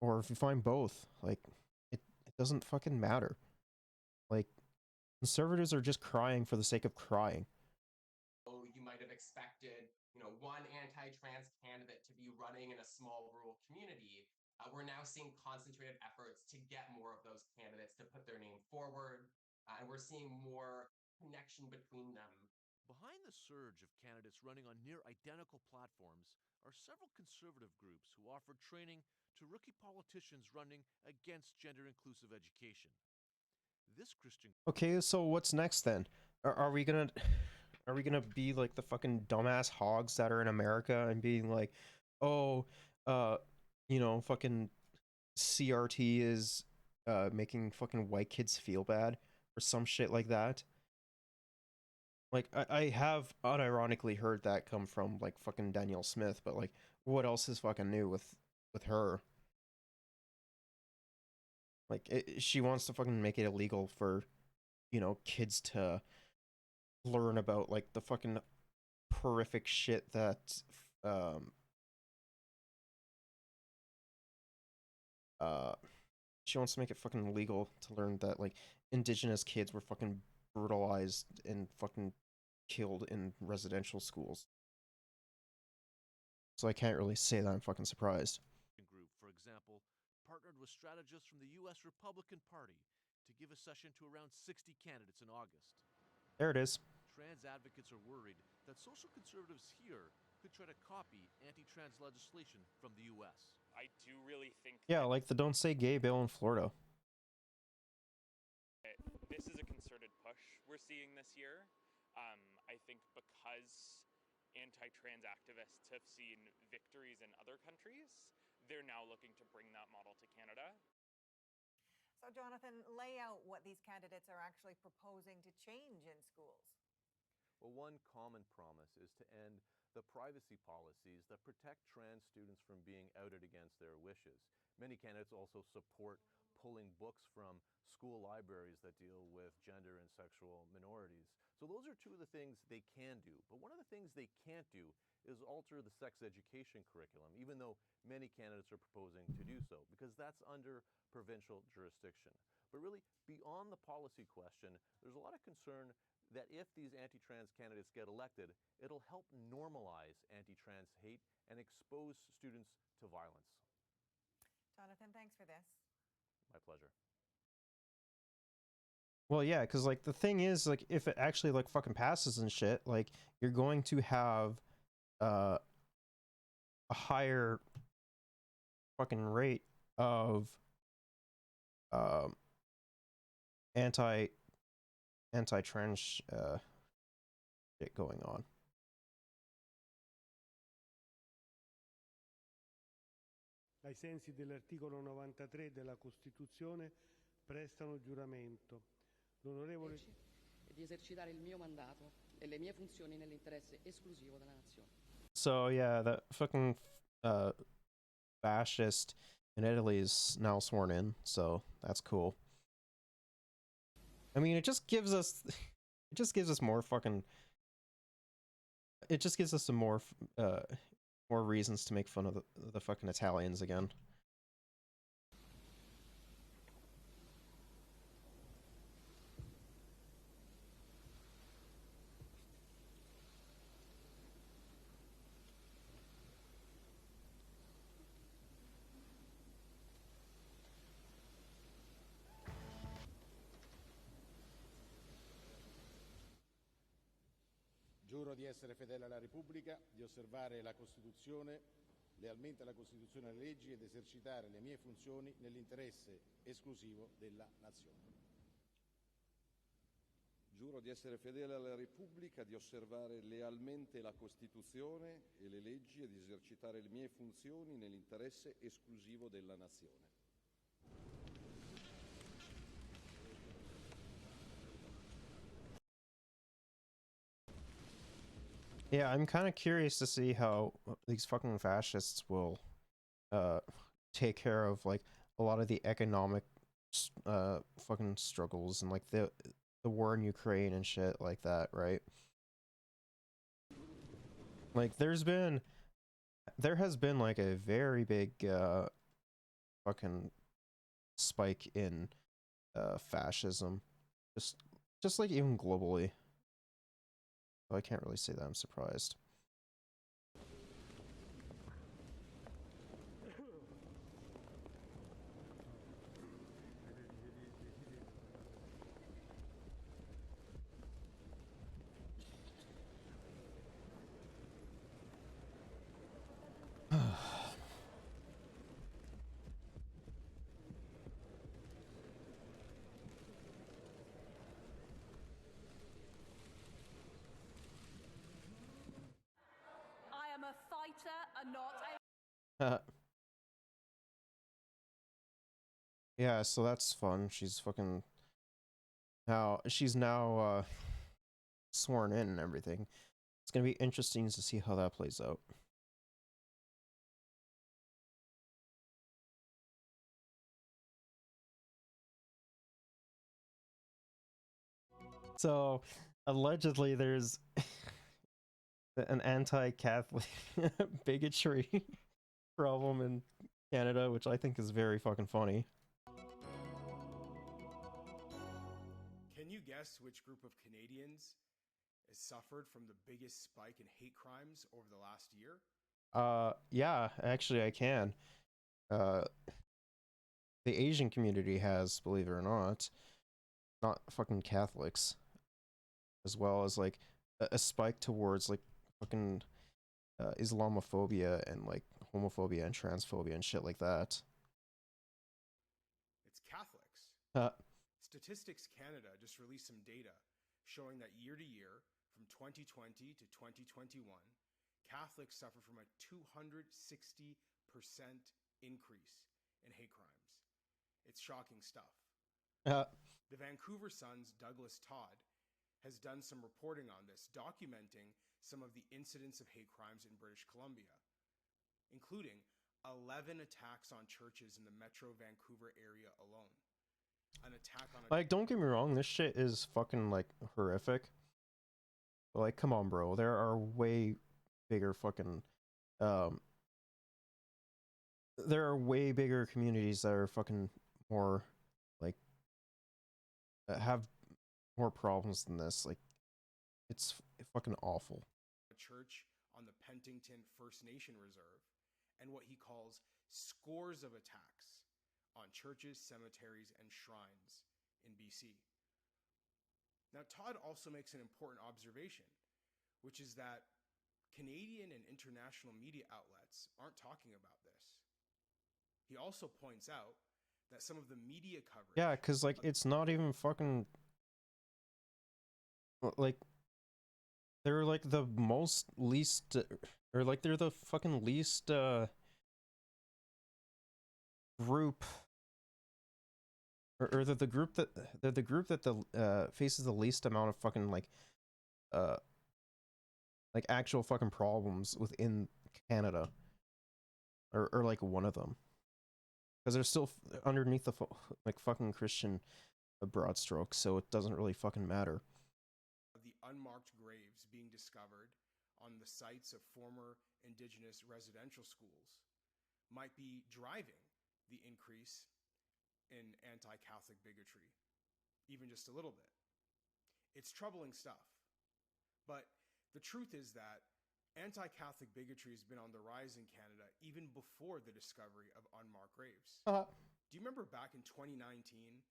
Or if you find both, like, it doesn't fucking matter. Like, conservatives are just crying for the sake of crying. Oh, you might have expected, one anti-trans candidate to be running in a small rural community. We're now seeing concentrated efforts to get more of those candidates to put their name forward, and we're seeing more connection between them. Behind the surge of candidates running on near-identical platforms are several conservative groups who offer training to rookie politicians running against gender-inclusive education. This Christian... Okay, so what's next then? Are we gonna be like the fucking dumbass hogs that are in America and being like, oh, fucking CRT is making fucking white kids feel bad or some shit like that? Like, I have unironically heard that come from, like, fucking Danielle Smith, but, like, what else is fucking new with her? Like, she wants to fucking make it illegal for, kids to learn about, like, the fucking horrific shit that, she wants to make it fucking illegal to learn that, like, indigenous kids were fucking brutalized and fucking killed in residential schools. So I can't really say that I'm fucking surprised. Group, for example, partnered with strategists from the U.S. Republican Party to give a session to around 60 candidates in August. There it is. Trans advocates are worried that social conservatives here could try to copy anti-trans legislation from the U.S. I do really think yeah, like the Don't Say Gay bill in Florida. This is a concerted push we're seeing this year. I think because anti-trans activists have seen victories in other countries, they're now looking to bring that model to Canada. So, Jonathan, lay out what these candidates are actually proposing to change in schools. Well, one common promise is to end the privacy policies that protect trans students from being outed against their wishes. Many candidates also support pulling books from school libraries that deal with gender and sexual minorities. So those are two of the things they can do. But one of the things they can't do is alter the sex education curriculum, even though many candidates are proposing to do so, because that's under provincial jurisdiction. But really, beyond the policy question, there's a lot of concern that if these anti-trans candidates get elected, it'll help normalize anti-trans hate and expose students to violence. Jonathan, thanks for this. My pleasure. Well, yeah, because, like, the thing is, like, if it actually, like, fucking passes and shit, like, you're going to have a higher fucking rate of anti-trans shit going on. ai sensi dell'articolo 93 della Costituzione, prestano giuramento. L'onorevole e di esercitare il mio mandato e le mie funzioni nell'interesse esclusivo della nazione. So yeah, that fucking fascist in Italy is now sworn in, so that's cool. I mean, it just gives us more fucking, it just gives us some more reasons to make fun of the fucking Italians again. Giuro di essere fedele alla Repubblica, di osservare la Costituzione, lealmente alla Costituzione e alle leggi ed esercitare le mie funzioni nell'interesse esclusivo della Nazione. Giuro di essere fedele alla Repubblica, di osservare lealmente la Costituzione e le leggi e di esercitare le mie funzioni nell'interesse esclusivo della Nazione. Yeah, I'm kind of curious to see how these fucking fascists will take care of like a lot of the economic fucking struggles and like the war in Ukraine and shit like that, right? Like there has been like a very big fucking spike in fascism, just like even globally. So I can't really say that I'm surprised. I am a fighter and not a... Yeah, so that's fun. She's fucking she's now sworn in and everything. It's gonna be interesting to see how that plays out. So allegedly there's an anti-Catholic bigotry problem in Canada, which I think is very fucking funny. Can you guess which group of Canadians has suffered from the biggest spike in hate crimes over the last year? Yeah, actually I can. The Asian community has, believe it or not fucking Catholics, as well as like a spike towards like fucking Islamophobia and like homophobia and transphobia and shit like that. It's Catholics. Statistics Canada just released some data showing that year to year, from 2020 to 2021, Catholics suffer from a 260% increase in hate crimes. It's shocking stuff. The Vancouver Sun's Douglas Todd has done some reporting on this, documenting some of the incidents of hate crimes in British Columbia, including 11 attacks on churches in the Metro Vancouver area alone. An attack on like, don't get me wrong, this shit is fucking like horrific. But, like, come on, bro. There are way bigger fucking there are way bigger communities that are fucking more like have more problems than this. Like, it's fucking awful. A church on the Penticton First Nation Reserve, and what he calls scores of attacks on churches, cemeteries, and shrines in BC. Now, Todd also makes an important observation, which is that Canadian and international media outlets aren't talking about this. He also points out that some of the media coverage... Yeah, because, like, it's not even fucking... Like, they're, like, the least... Or, like, they're the fucking least, group, or they're the group that faces the least amount of fucking uh like actual fucking problems within Canada, or like one of them, because they're still underneath the like fucking Christian broad strokes, so it doesn't really fucking matter. The unmarked graves being discovered on the sites of former Indigenous residential schools might be driving the increase in anti-Catholic bigotry, even just a little bit. It's troubling stuff. But the truth is that anti-Catholic bigotry has been on the rise in Canada even before the discovery of unmarked graves. Do you remember back in 2019,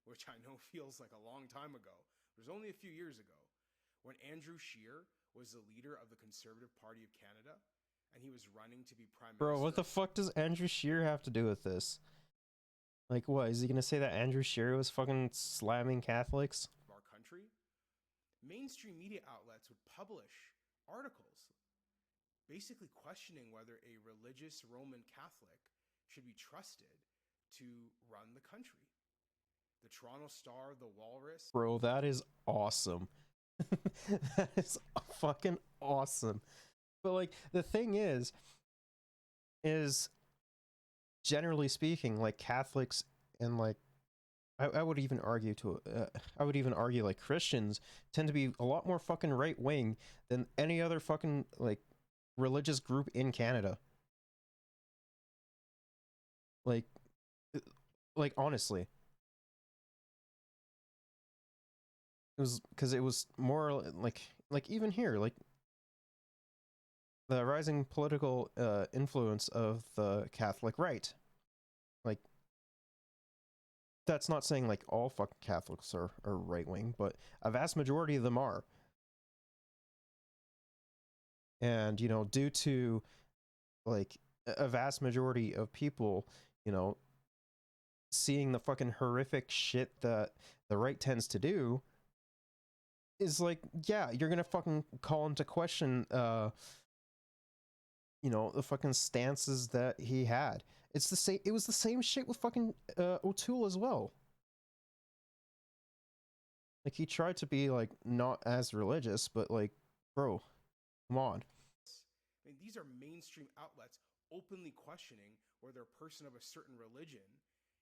which I know feels like a long time ago, it was only a few years ago, when Andrew Scheer was the leader of the Conservative Party of Canada and he was running to be Prime Minister? Bro, what the fuck does Andrew Scheer have to do with this? Like, what? Is he gonna say that Andrew Scheer was fucking slamming Catholics? Our country? Mainstream media outlets would publish articles basically questioning whether a religious Roman Catholic should be trusted to run the country. The Toronto Star, the Walrus. Bro, that is awesome. That is fucking awesome. But like, the thing is generally speaking, like Catholics and like I would even argue like Christians tend to be a lot more fucking right wing than any other fucking like religious group in Canada. Like honestly, it was more like even here, like the rising political influence of the Catholic right. Like, that's not saying like all fucking Catholics are right wing, but a vast majority of them are. And, you know, due to like a vast majority of people, you know, seeing the fucking horrific shit that the right tends to do, is like, yeah, you're gonna fucking call into question you know, the fucking stances that he had. It's the same. It was the same shit with fucking O'Toole as well. Like, he tried to be like not as religious, but like, bro, come on. I mean, these are mainstream outlets openly questioning whether a person of a certain religion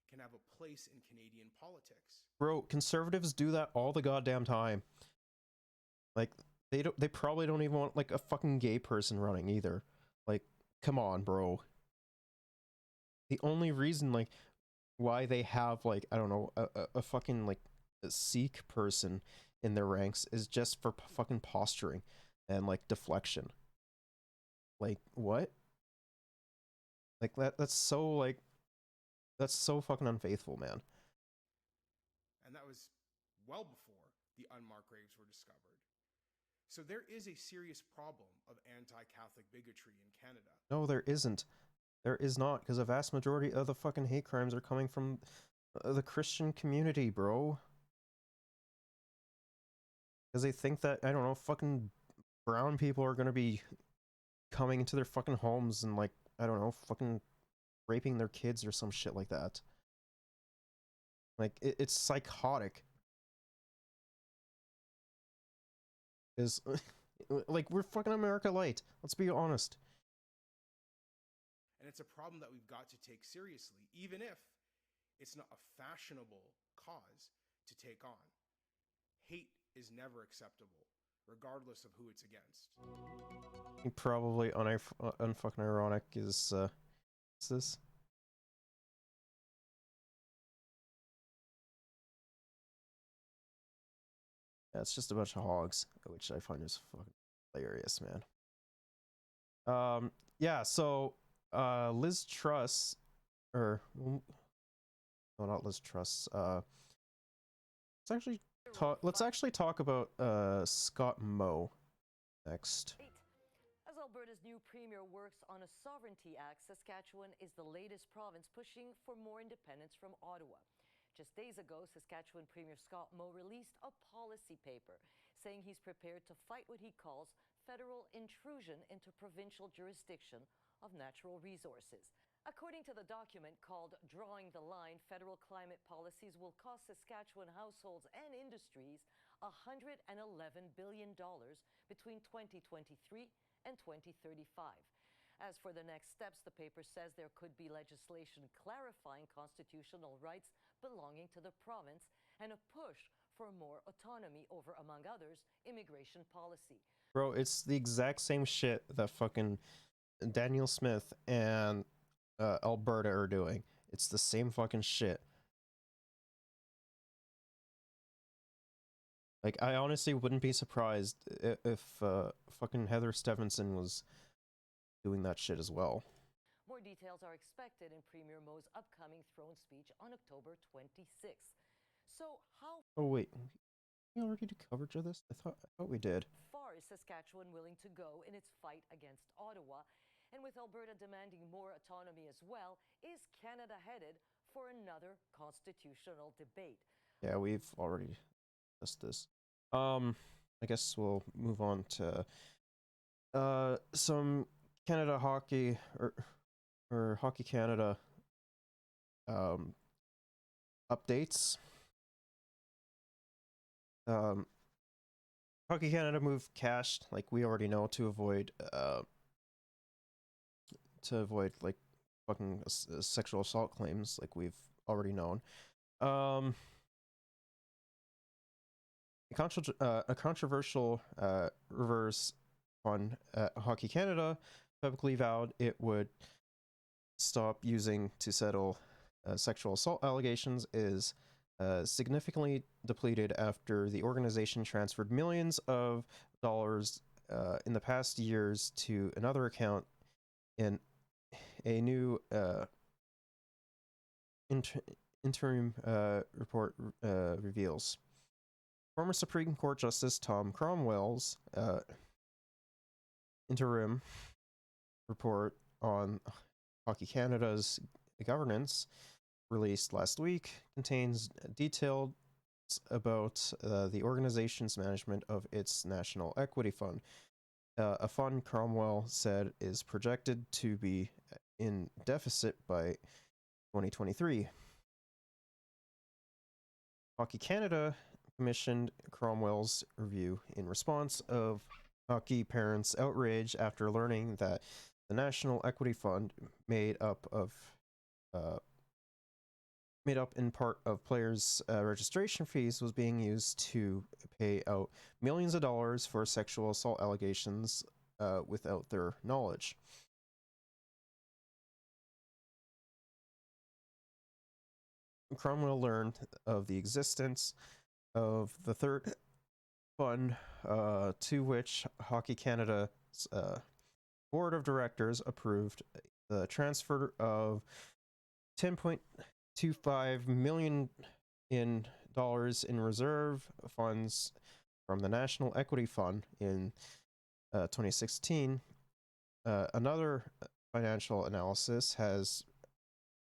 can have a place in Canadian politics. Bro, conservatives do that all the goddamn time. Like, they probably don't even want like a fucking gay person running either. Like, come on, bro. The only reason like why they have like, I don't know, a fucking like a Sikh person in their ranks is just for fucking posturing and like deflection. Like, what? Like, that's so fucking unfaithful, man. And that was well before the unmarked graves were discovered. So there is a serious problem of anti-Catholic bigotry in Canada. No, there isn't. There is not, because a vast majority of the fucking hate crimes are coming from the Christian community, bro. Because they think that, I don't know, fucking brown people are gonna be coming into their fucking homes and like, I don't know, fucking raping their kids or some shit like that. Like, it's psychotic. Is like, we're fucking America light. Let's be honest. And it's a problem that we've got to take seriously, even if it's not a fashionable cause to take on. Hate is never acceptable, regardless of who it's against. Probably unfucking ironic is what's this? Yeah, it's just a bunch of hogs, which I find is fucking hilarious, man. Yeah, so Liz Truss, or no, not Liz Truss. Let's actually talk about Scott Moe next. As Alberta's new premier works on a Sovereignty Act, Saskatchewan is the latest province pushing for more independence from Ottawa. Just days ago, Saskatchewan Premier Scott Moe released a policy paper saying he's prepared to fight what he calls federal intrusion into provincial jurisdiction of natural resources. According to the document called Drawing the Line, federal climate policies will cost Saskatchewan households and industries $111 billion between 2023 and 2035. As for the next steps, the paper says there could be legislation clarifying constitutional rights belonging to the province and a push for more autonomy over, among others, immigration policy. Bro, it's the exact same shit that fucking Daniel Smith and Alberta are doing. It's the same fucking shit. Like, I honestly wouldn't be surprised if fucking Heather Stevenson was doing that shit as well. More details are expected in Premier Mo's upcoming throne speech on October 26th. So how Oh wait, we already did coverage of this? I thought we did. far is Saskatchewan willing to go in its fight against Ottawa? And with Alberta demanding more autonomy as well, is Canada headed for another constitutional debate? Yeah, we've already discussed this. I guess we'll move on to some Canada hockey or Hockey Canada updates. Hockey Canada moved cash, like we already know, to avoid like fucking sexual assault claims, like we've already known. A controversial reverse fund Hockey Canada publicly vowed it would stop using to settle sexual assault allegations is significantly depleted after the organization transferred millions of dollars in the past years to another account in a new interim report reveals. Former Supreme Court Justice Tom Cromwell's interim report on Hockey Canada's governance, released last week, contains details about the organization's management of its National Equity Fund, a fund Cromwell said is projected to be in deficit by 2023. Hockey Canada commissioned Cromwell's review in response of hockey parents' outrage after learning that the National Equity Fund, made up in part of players' registration fees, was being used to pay out millions of dollars for sexual assault allegations without their knowledge. Cromwell learned of the existence of the third fund, to which Hockey Canada's board of directors approved the transfer of $10.25 million in reserve funds from the National Equity Fund in 2016. Another financial analysis has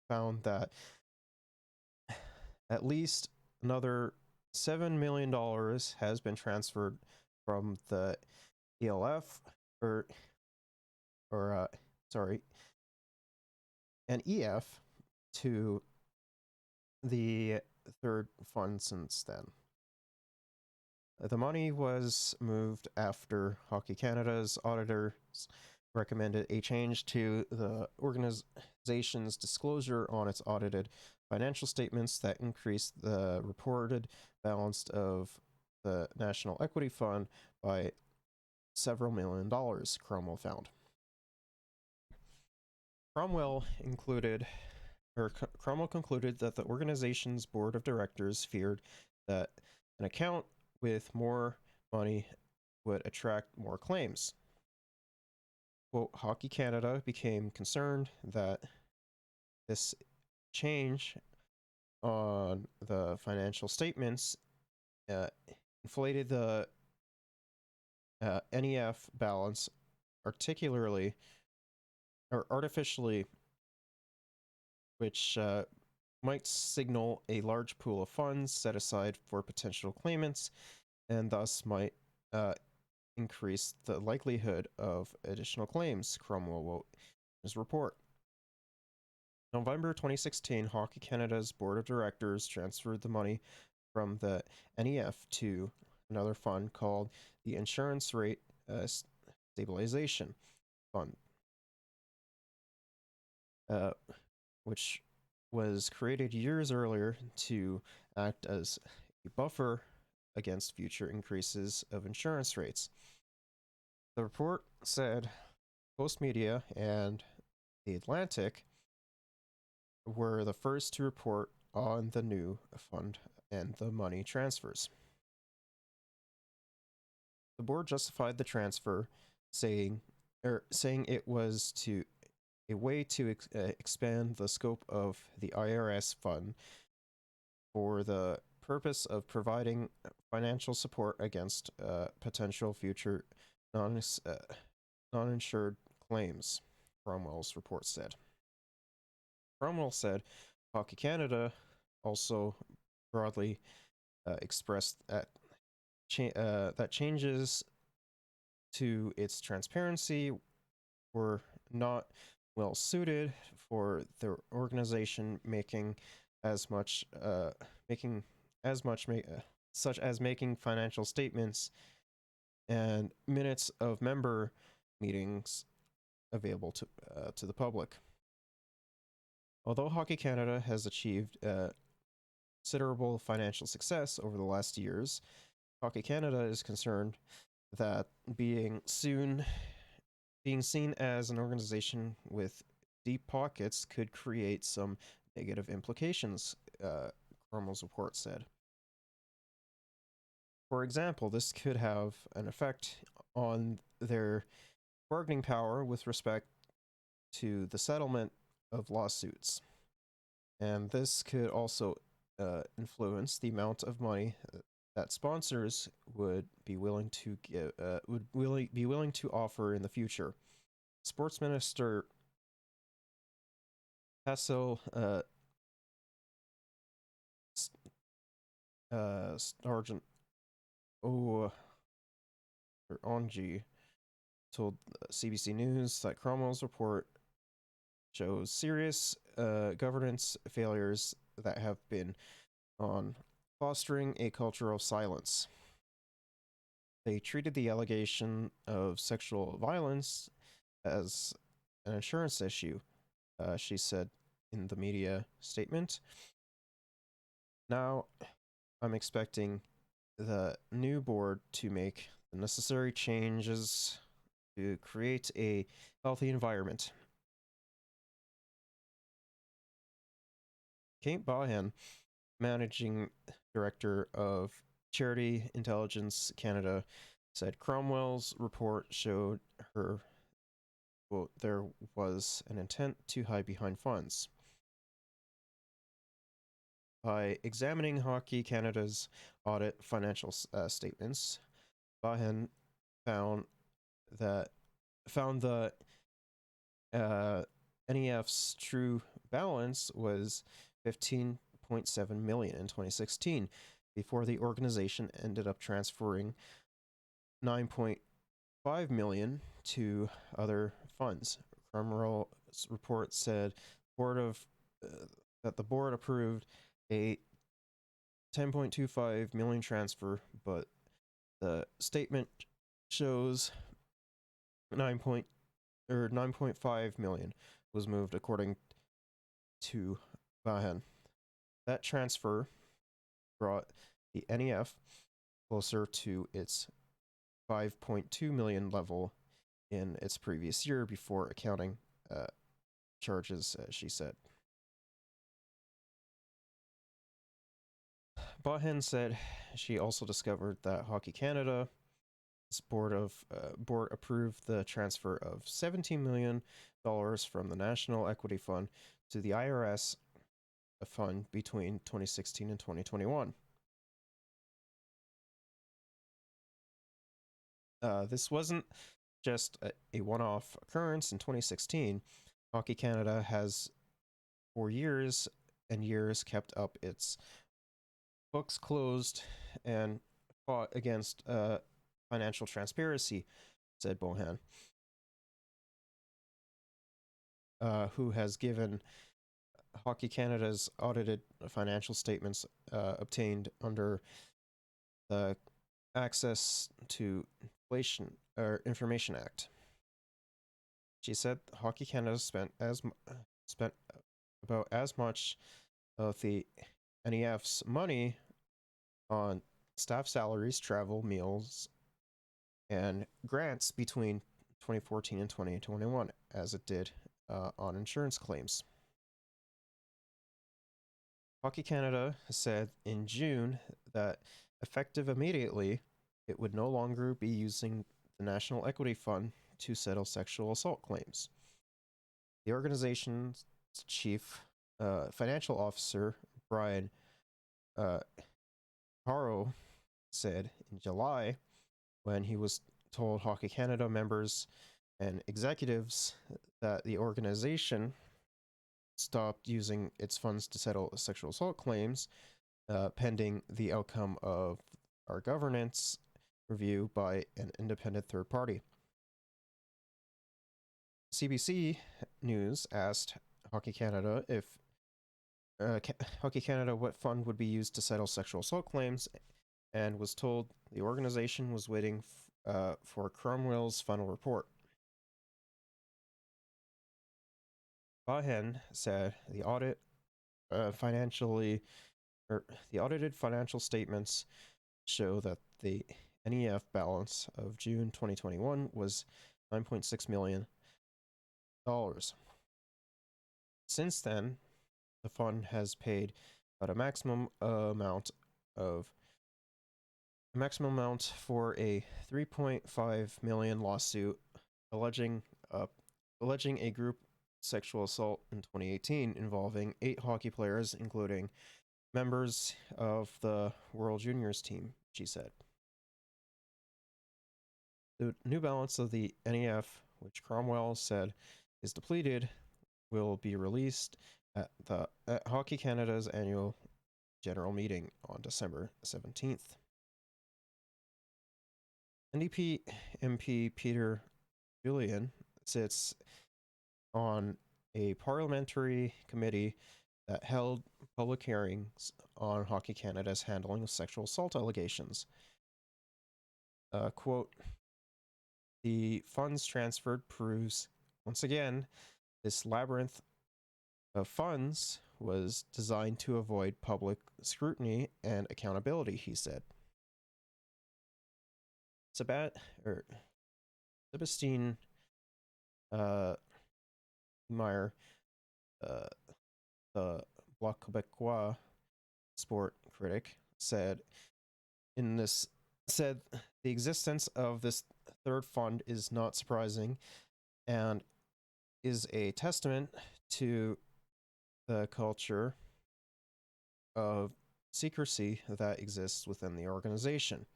found that at least another $7 million has been transferred from the ELF an EF to the third fund since then. The money was moved after Hockey Canada's auditors recommended a change to the organization's disclosure on its audited financial statements that increased the reported balance of the National Equity Fund by several $1 million, Cromwell found. Cromwell concluded that the organization's board of directors feared that an account with more money would attract more claims. Quote, Hockey Canada became concerned that this change on the financial statements inflated the NEF balance artificially, which might signal a large pool of funds set aside for potential claimants, and thus might increase the likelihood of additional claims, Cromwell wrote in his report. November 2016, Hockey Canada's board of directors transferred the money from the NEF to another fund called the Insurance Rate Stabilization Fund, which was created years earlier to act as a buffer against future increases of insurance rates. The report said Post Media and The Atlantic were the first to report on the new fund and the money transfers. The board justified the transfer, saying it was a way to expand the scope of the IRS fund for the purpose of providing financial support against potential future non-insured claims, Cromwell's report said. Cromwell said Hockey Canada also broadly expressed that changes to its transparency were not well suited for the organization such as making financial statements and minutes of member meetings available to the public. Although Hockey Canada has achieved considerable financial success over the last years, Hockey Canada is concerned that being seen as an organization with deep pockets could create some negative implications, Cromwell's report said. For example, this could have an effect on their bargaining power with respect to the settlement of lawsuits, and this could also influence the amount of money that sponsors would be willing to offer in the future. Sports Minister Hassel Sergeant Onji told CBC News that Cromwell's report shows serious governance failures that have been on fostering a culture of silence. They treated the allegation of sexual violence as an insurance issue, she said in the media statement. Now, I'm expecting the new board to make the necessary changes to create a healthy environment. Kate Bahen, managing director of Charity Intelligence Canada, said Cromwell's report showed her, quote, there was an intent to hide behind funds. By examining Hockey Canada's audit financial statements, Bahen found the NEF's true balance was $15.7 million in 2016, before the organization ended up transferring $9.5 million to other funds. Cromwell's report said that the board approved a $10.25 million transfer, but the statement shows $9.5 million was moved, according to Bahen. That transfer brought the NEF closer to its $5.2 million level in its previous year before accounting charges, she said. Bahen said she also discovered that Hockey Canada's board approved the transfer of $17 million from the National Equity Fund to the IRS fund between 2016 and 2021. This wasn't just a one-off occurrence in 2016. Hockey Canada has for years and years kept up its books closed and fought against financial transparency, said Bohan, who has given Hockey Canada's audited financial statements obtained under the Access to Information Act. She said Hockey Canada spent about as much of the NEF's money on staff salaries, travel, meals, and grants between 2014 and 2021 as it did on insurance claims. Hockey Canada said in June that effective immediately, it would no longer be using the National Equity Fund to settle sexual assault claims. The organization's chief financial officer, Brian Haro, said in July, when he was told Hockey Canada members and executives that the organization stopped using its funds to settle sexual assault claims, pending the outcome of our governance review by an independent third party. CBC News asked Hockey Canada if Hockey Canada what fund would be used to settle sexual assault claims, and was told the organization was waiting for Cromwell's final report. Bahen said the audited financial statements show that the NEF balance of June 2021 was $9.6 million. Since then, the fund has paid about a maximum amount for a $3.5 million lawsuit alleging a group sexual assault in 2018 involving 8 hockey players, including members of the World Juniors team, she said. The new balance of the NEF, which Cromwell said is depleted, will be released at Hockey Canada's annual general meeting on December 17th. NDP MP Peter Julian sits on a parliamentary committee that held public hearings on Hockey Canada's handling of sexual assault allegations. Quote, the funds transferred proves, once again, this labyrinth of funds was designed to avoid public scrutiny and accountability, he said. Sebastian Meyer, the Bloc Québécois sport critic, said the existence of this third fund is not surprising and is a testament to the culture of secrecy that exists within the organization.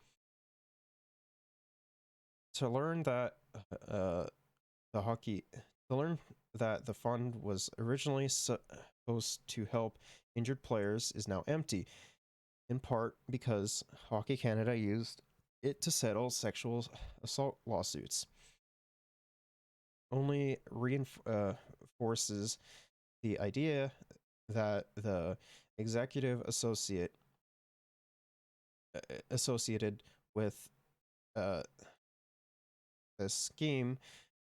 To learn that the fund was originally supposed to help injured players is now empty, in part because Hockey Canada used it to settle sexual assault lawsuits. Only reinforces the idea that the executive associated with this scheme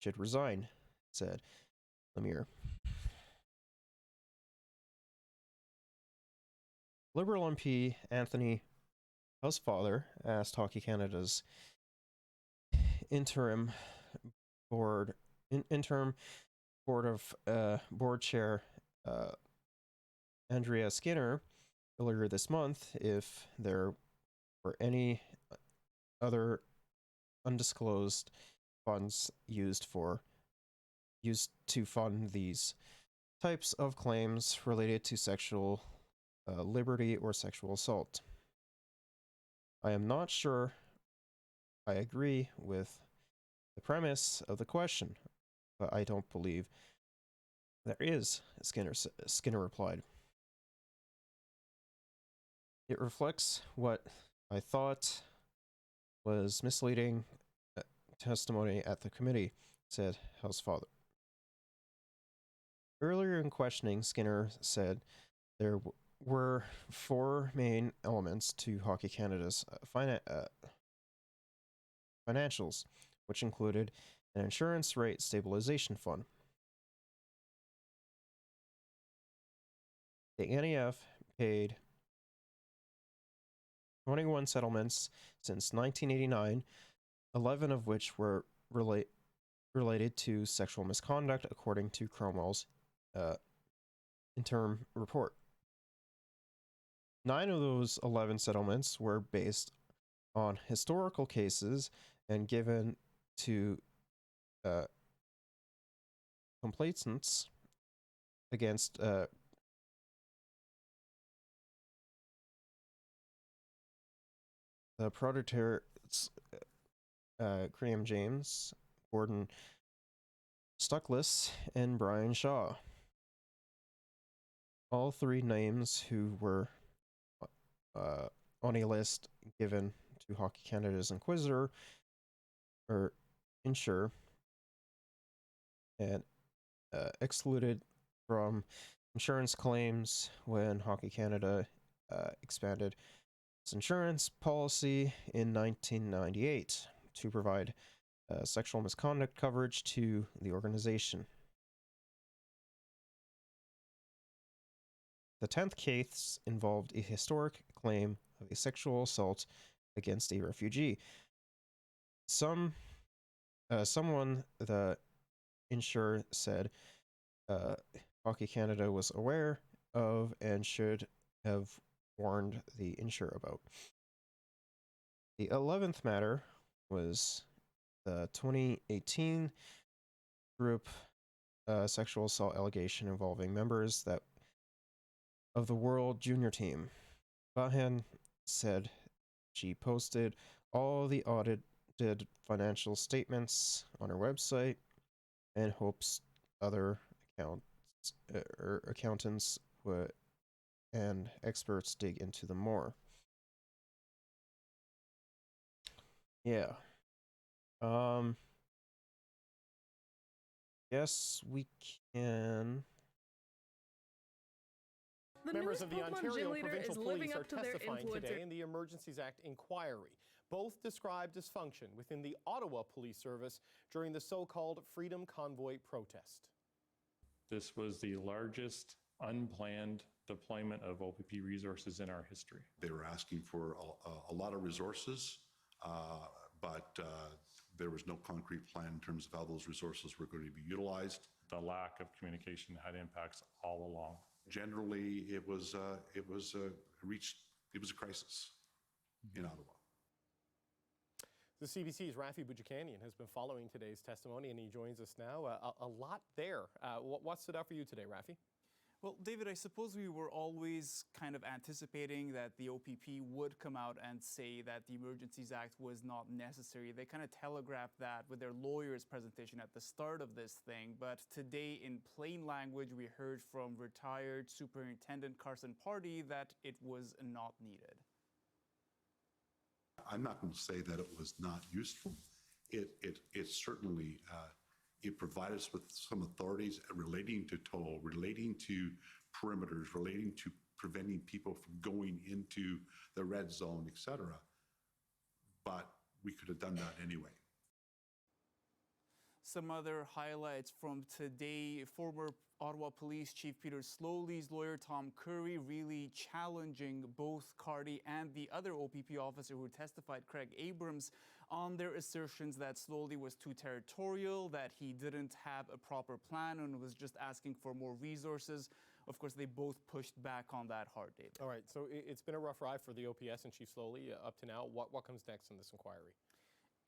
should resign, said Lemire. Liberal MP Anthony Housefather asked Hockey Canada's interim board chair Andrea Skinner earlier this month if there were any other undisclosed funds used to fund these types of claims related to sexual liberty or sexual assault. I am not sure I agree with the premise of the question, but I don't believe there is, Skinner replied. It reflects what I thought was misleading testimony at the committee, said Housefather. Earlier in questioning, Skinner said there were four main elements to Hockey Canada's financials, which included an insurance rate stabilization fund. The NEF paid 21 settlements since 1989, 11 of which were related to sexual misconduct, according to Cromwell's interim report. 9 of those 11 settlements were based on historical cases and given to complainants against the proletariats, Graham James, Gordon Stuckless, and Brian Shaw. All three names who were on a list given to Hockey Canada's Inquisitor or Insure and excluded from insurance claims when Hockey Canada expanded its insurance policy in 1998 to provide sexual misconduct coverage to the organization. The 10th case involved a historic claim of a sexual assault against a refugee. Someone the insurer said Hockey Canada was aware of and should have warned the insurer about. The 11th matter was the 2018 group sexual assault allegation involving members of the World Junior Team. Bahan said she posted all the audited financial statements on her website and hopes other accountants and experts dig into them more. Yeah. Yes, we can. Members of the Ontario Provincial Police are testifying today in the Emergencies Act inquiry. Both described dysfunction within the Ottawa Police Service during the so-called Freedom Convoy protest. This was the largest unplanned deployment of OPP resources in our history. They were asking for a lot of resources, but there was no concrete plan in terms of how those resources were going to be utilized. The lack of communication had impacts all along. Generally, it was a crisis in Ottawa. The CBC's Rafi Boudjikanian has been following today's testimony, and he joins us now. A lot there. What stood out for you today, Rafi? Well, David, I suppose we were always kind of anticipating that the OPP would come out and say that the Emergencies Act was not necessary. They kind of telegraphed that with their lawyer's presentation at the start of this thing. But today, in plain language, we heard from retired Superintendent Carson Pardee that it was not needed. I'm not going to say that it was not useful. It certainly it provided us with some authorities relating to toll, relating to perimeters, relating to preventing people from going into the red zone, etc. But we could have done that anyway. Some other highlights from today: former Ottawa Police Chief Peter Slowly's lawyer Tom Curry really challenging both Carty and the other OPP officer who testified, Craig Abrams, on their assertions that Slowly was too territorial, that he didn't have a proper plan and was just asking for more resources. Of course, they both pushed back on that hard, David. All right, so it's been a rough ride for the OPS and Chief Slowly up to now. What comes next in this inquiry?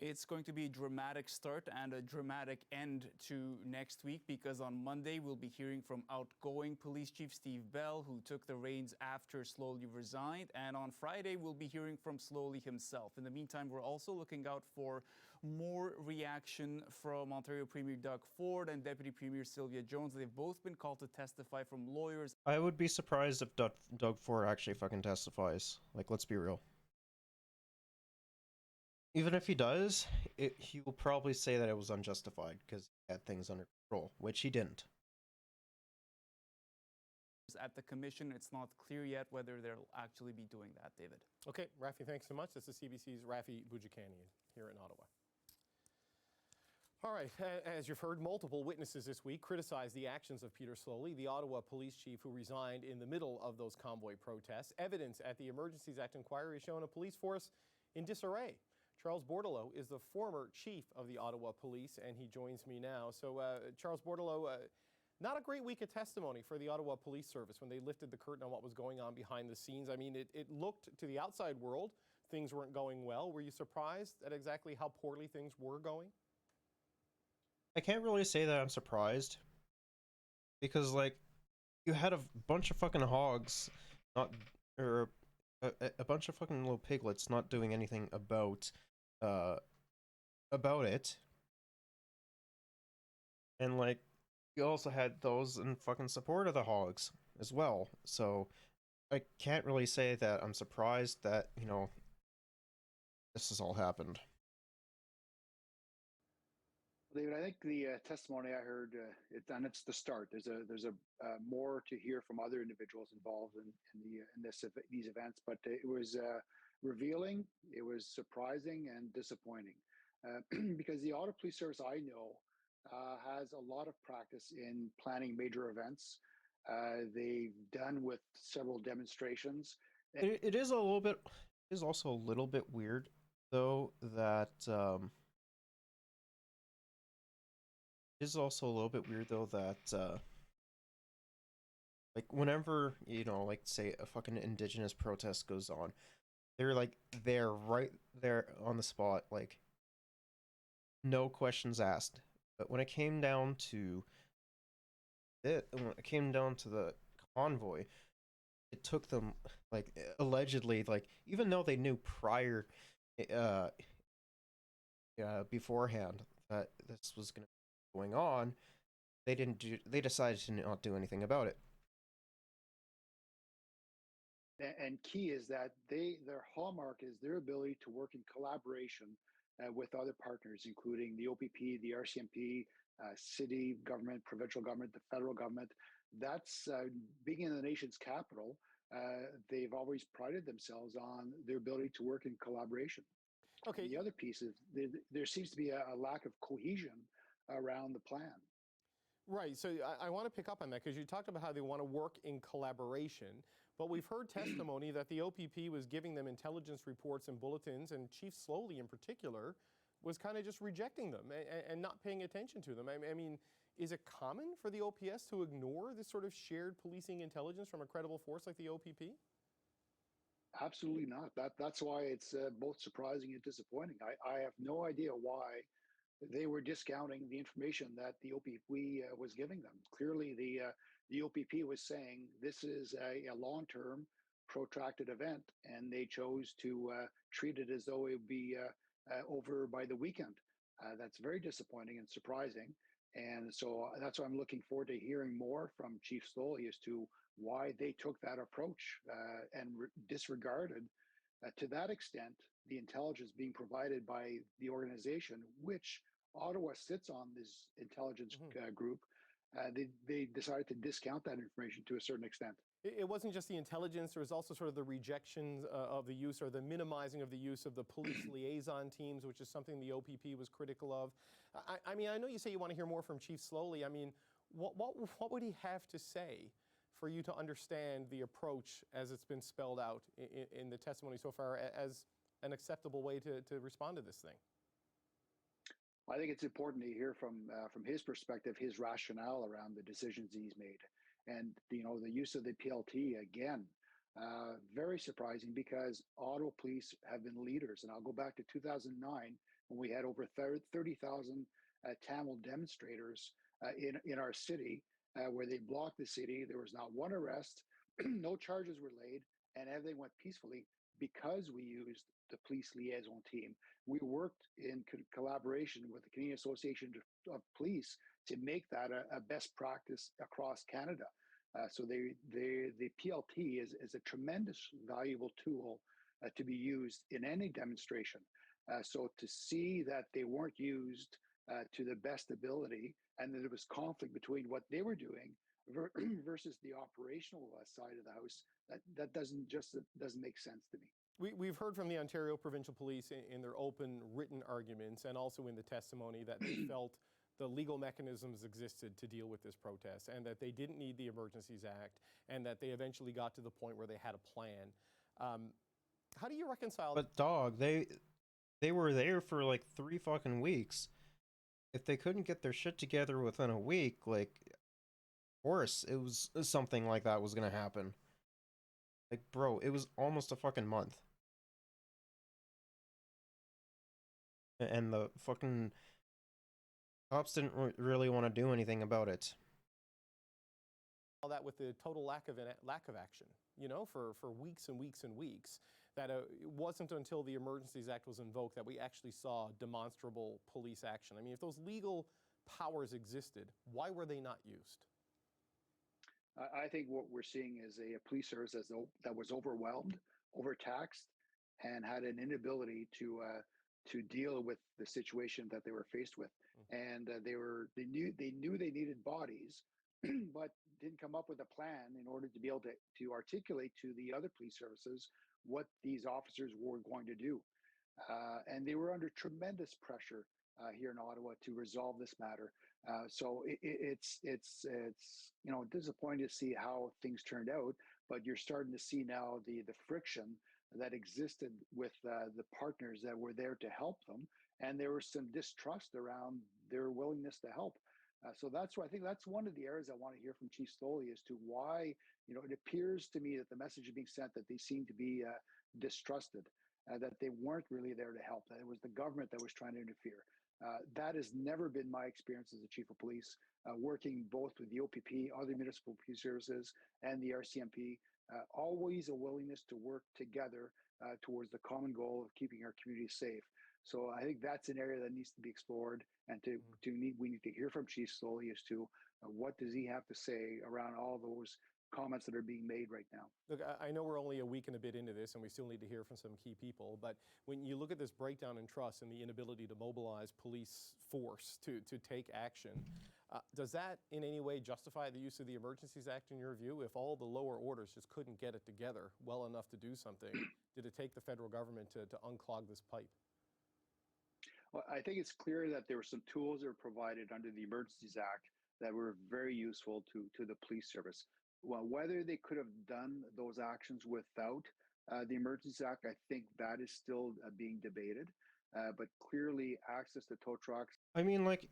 It's going to be a dramatic start and a dramatic end to next week, because on Monday we'll be hearing from outgoing Police Chief Steve Bell, who took the reins after Slowly resigned, and on Friday we'll be hearing from Slowly himself. In the meantime, we're also looking out for more reaction from Ontario Premier Doug Ford and Deputy Premier Sylvia Jones. They've both been called to testify from lawyers. I would be surprised if Doug Ford actually fucking testifies. Like, let's be real. Even if he does, he will probably say that it was unjustified because he had things under control, which he didn't. at the commission. It's not clear yet whether they'll actually be doing that, David. Okay, Rafi, thanks so much. This is CBC's Rafi Boudjikanian here in Ottawa. All right, as you've heard, multiple witnesses this week criticized the actions of Peter Slowly, the Ottawa police chief who resigned in the middle of those convoy protests. Evidence at the Emergencies Act inquiry has shown a police force in disarray. Charles Bordelot is the former chief of the Ottawa Police, and he joins me now. So, Charles Bordelot, not a great week of testimony for the Ottawa Police Service when they lifted the curtain on what was going on behind the scenes. I mean, it looked to the outside world things weren't going well. Were you surprised at exactly how poorly things were going? I can't really say that I'm surprised, because like you had a bunch of fucking hogs, or a bunch of fucking little piglets not doing anything about it, and like you also had those in fucking support of the hogs as well. So I can't really say that I'm surprised that this has all happened. David, I think the testimony I heard, it's the start. There's a more to hear from other individuals involved in these events, but it was revealing, it was surprising and disappointing, because the Ottawa Police Service I know has a lot of practice in planning major events. They've done with several demonstrations. It is a little bit. It is also a little bit weird, though, that it is also a little bit weird, though, that like whenever like say a fucking Indigenous protest goes on, they're right there on the spot, like no questions asked. But when it came down to the convoy, it took them like allegedly, like even though they knew prior beforehand that this was going on, they decided to not do anything about it. And key is that their hallmark is their ability to work in collaboration with other partners, including the OPP, the RCMP, city government, provincial government, the federal government. That's being in the nation's capital. They've always prided themselves on their ability to work in collaboration. Okay. And the other piece is there seems to be a lack of cohesion around the plan. Right. So I want to pick up on that because you talked about how they want to work in collaboration, but we've heard testimony that the OPP was giving them intelligence reports and bulletins, and Chief Slowly in particular was kind of just rejecting them and not paying attention to them. I mean, is it common for the OPS to ignore this sort of shared policing intelligence from a credible force like the OPP? Absolutely not. That's why it's both surprising and disappointing. I have no idea why they were discounting the information that the OPP was giving them. Clearly, the OPP was saying this is a long-term, protracted event, and they chose to treat it as though it would be over by the weekend. That's very disappointing and surprising. And so that's why I'm looking forward to hearing more from Chief Slowly as to why they took that approach and disregarded, to that extent, the intelligence being provided by the organization, which Ottawa sits on this intelligence group. They decided to discount that information to a certain extent. It wasn't just the intelligence, there was also sort of the rejection of the use or the minimizing of the use of the police liaison teams, which is something the OPP was critical of. I mean, I know you say you want to hear more from Chief Slowly. I mean, what would he have to say for you to understand the approach as it's been spelled out in the testimony so far as an acceptable way to respond to this thing? I think it's important to hear from his perspective, his rationale around the decisions he's made. And, the use of the PLT, again, very surprising because Ottawa police have been leaders. And I'll go back to 2009 when we had over 30,000 Tamil demonstrators in our city where they blocked the city. There was not one arrest, no charges were laid, and everything went peacefully because we used the police liaison team. We worked in collaboration with the Canadian Association of Police to make that a best practice across Canada. So the PLT is a tremendous valuable tool to be used in any demonstration. So to see that they weren't used to the best ability, and that there was conflict between what they were doing versus the operational side of the house. That doesn't make sense to me. We've heard from the Ontario Provincial Police in their open written arguments and also in the testimony that they felt the legal mechanisms existed to deal with this protest and that they didn't need the Emergencies Act and that they eventually got to the point where they had a plan. How do you reconcile? But dog, they were there for like 3 fucking weeks. If they couldn't get their shit together within a week, like, of course it was something like that was gonna happen. Like, bro, it was almost a fucking month. And the fucking cops didn't really want to do anything about it. All that with the total lack of action, for weeks and weeks and weeks, that it wasn't until the Emergencies Act was invoked that we actually saw demonstrable police action. I mean, if those legal powers existed, why were they not used? I think what we're seeing is a police service that was overwhelmed, overtaxed, and had an inability to deal with the situation that they were faced with. And they knew they needed bodies, but didn't come up with a plan in order to be able to articulate to the other police services what these officers were going to do. And they were under tremendous pressure here in Ottawa to resolve this matter. So it's disappointing to see how things turned out, but you're starting to see now the friction that existed with the partners that were there to help them, and there was some distrust around their willingness to help. So that's why I think that's one of the areas I want to hear from Chief Stoley as to why, it appears to me that the message is being sent that they seem to be distrusted, that they weren't really there to help, that it was the government that was trying to interfere. That has never been my experience as a chief of police, working both with the OPP, other municipal police services, and the RCMP. Always a willingness to work together towards the common goal of keeping our community safe. So I think that's an area that needs to be explored, and we need to hear from Chief Stoley as to what does he have to say around all those comments that are being made right now. Look, I know we're only a week and a bit into this, and we still need to hear from some key people, but when you look at this breakdown in trust and the inability to mobilize police force to take action, does that in any way justify the use of the Emergencies Act in your view? If all the lower orders just couldn't get it together well enough to do something, did it take the federal government to unclog this pipe? Well, I think it's clear that there were some tools that were provided under the Emergencies Act that were very useful to the police service. Well, whether they could have done those actions without the Emergencies Act, I think that is still being debated. But clearly, access to tow trucks. I mean, like,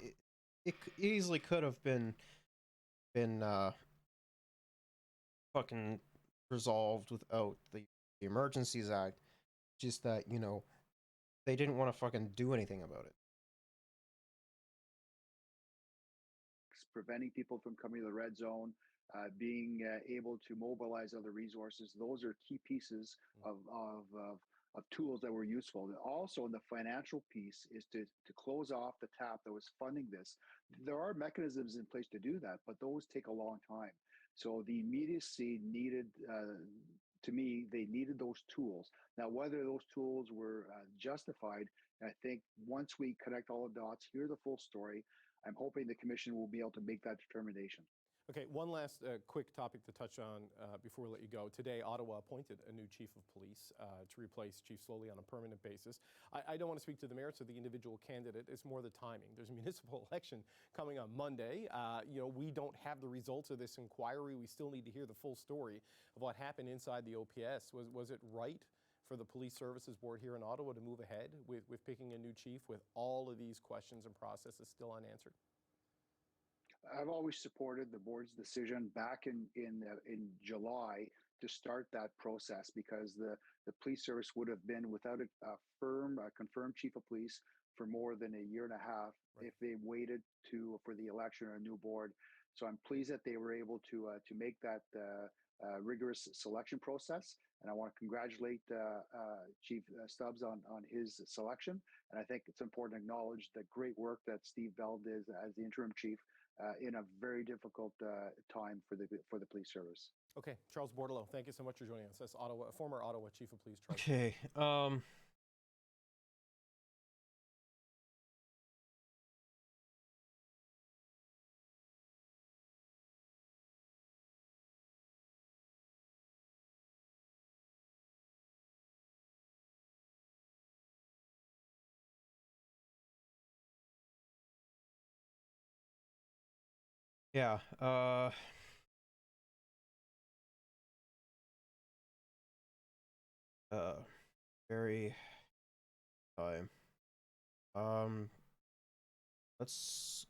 it easily could have been fucking resolved without the Emergencies Act. Just that, they didn't want to fucking do anything about it. Preventing people from coming to the red zone, being able to mobilize other resources. Those are key pieces of tools that were useful. Also, in the financial piece is to close off the tap that was funding this. There are mechanisms in place to do that, but those take a long time. So the immediacy needed, to me, they needed those tools. Now, whether those tools were justified, I think once we connect all the dots, hear the full story, I'm hoping the commission will be able to make that determination. Okay, one last quick topic to touch on before we let you go. Today, Ottawa appointed a new chief of police to replace Chief Stoley on a permanent basis. I don't want to speak to the merits of the individual candidate. It's more the timing. There's a municipal election coming on Monday. We don't have the results of this inquiry. We still need to hear the full story of what happened inside the OPS. Was it right for the Police Services Board here in Ottawa to move ahead with picking a new chief with all of these questions and processes still unanswered? I've always supported the board's decision back in July to start that process, because the police service would have been without a confirmed chief of police for more than a year and a half if they waited for the election or a new board. So I'm pleased that they were able to make that rigorous selection process, and I want to congratulate Chief Stubbs on his selection. And I think it's important to acknowledge the great work that Steve Bell did as the interim chief in a very difficult time for the police service. Okay, Charles Bordelot, thank you so much for joining us. That's former Ottawa Chief of Police. Charles. Okay. Yeah. Very time. Let's.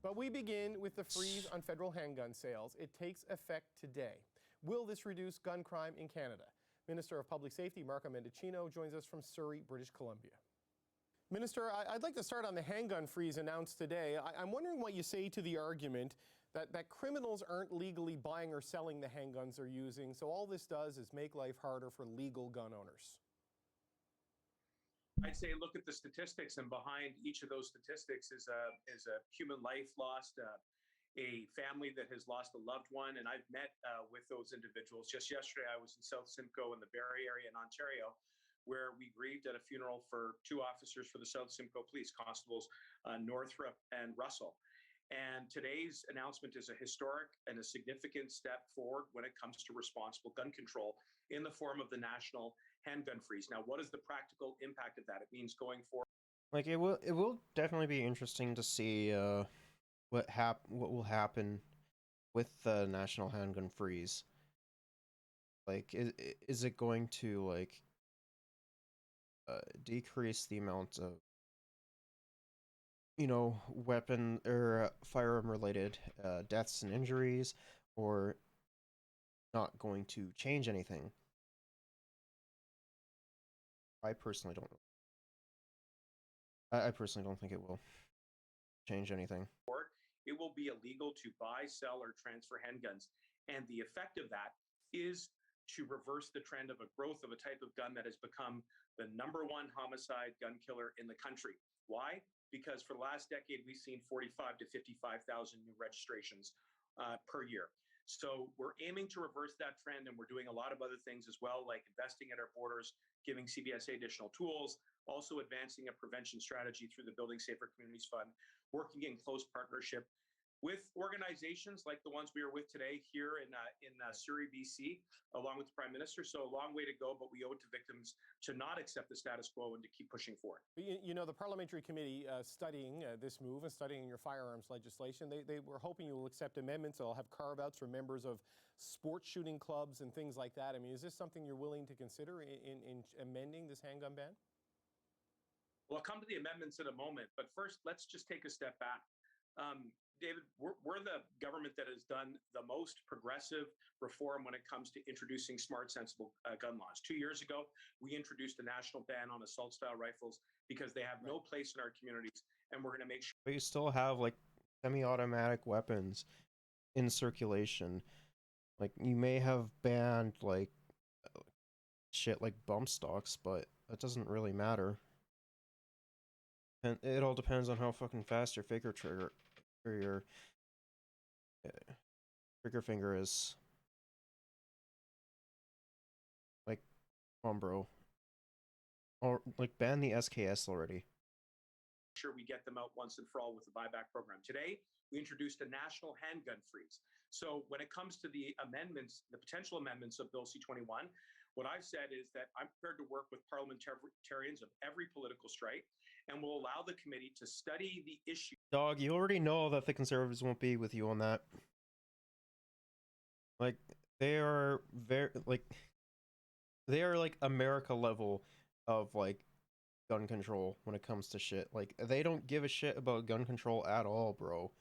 But we begin with the freeze on federal handgun sales. It takes effect today. Will this reduce gun crime in Canada? Minister of Public Safety Marco Mendicino joins us from Surrey, British Columbia. Minister, I'd like to start on the handgun freeze announced today. I'm wondering what you say to the argument that criminals aren't legally buying or selling the handguns they're using, so all this does is make life harder for legal gun owners. I'd say look at the statistics, and behind each of those statistics is a human life lost, a family that has lost a loved one, and I've met with those individuals. Just yesterday, I was in South Simcoe in the Barrie area in Ontario, where we grieved at a funeral for 2 officers for the South Simcoe Police, Constables Northrup and Russell. And today's announcement is a historic and a significant step forward when it comes to responsible gun control in the form of the national handgun freeze. Now, what is the practical impact of that? It means going forward. Like it will definitely be interesting to see what will happen with the national handgun freeze. Like, is it going to like decrease the amount of weapon or firearm related deaths and injuries, or not going to change anything? I personally don't. I personally don't think it will change anything. It will be illegal to buy, sell, or transfer handguns. And the effect of that is to reverse the trend of a growth of a type of gun that has become the #1 homicide gun killer in the country. Why? Because for the last decade, we've seen 45 to 55,000 new registrations per year. So we're aiming to reverse that trend, and we're doing a lot of other things as well, like investing at our borders, giving CBSA additional tools, also advancing a prevention strategy through the Building Safer Communities Fund, working in close partnership with organizations like the ones we are with today here in Surrey, BC, along with the Prime Minister. So a long way to go, but we owe it to victims to not accept the status quo and to keep pushing forward. You know, the Parliamentary Committee studying this move and studying your firearms legislation, they were hoping you will accept amendments that will have carve-outs for members of sports shooting clubs and things like that. I mean, is this something you're willing to consider in amending this handgun ban? Well, I'll come to the amendments in a moment, but first, let's just take a step back. David, we're the government that has done the most progressive reform when it comes to introducing smart, sensible gun laws. 2 years ago, we introduced a national ban on assault-style rifles because they have no place in our communities, and we're going to make sure. But you still have like semi-automatic weapons in circulation. Like you may have banned like shit like bump stocks, but that doesn't really matter. And it all depends on how fucking fast your trigger or your trigger finger is. Like, come on, bro. Or like ban the SKS already. Sure we get them out once and for all with the buyback program. Today, we introduced a national handgun freeze. So when it comes to the amendments, the potential amendments of Bill C-21, what I've said is that I'm prepared to work with parliamentarians of every political stripe and will allow the committee to study the issue. Dog, you already know that the Conservatives won't be with you on that. Like, they are like America level of like gun control when it comes to shit. Like, they don't give a shit about gun control at all, bro.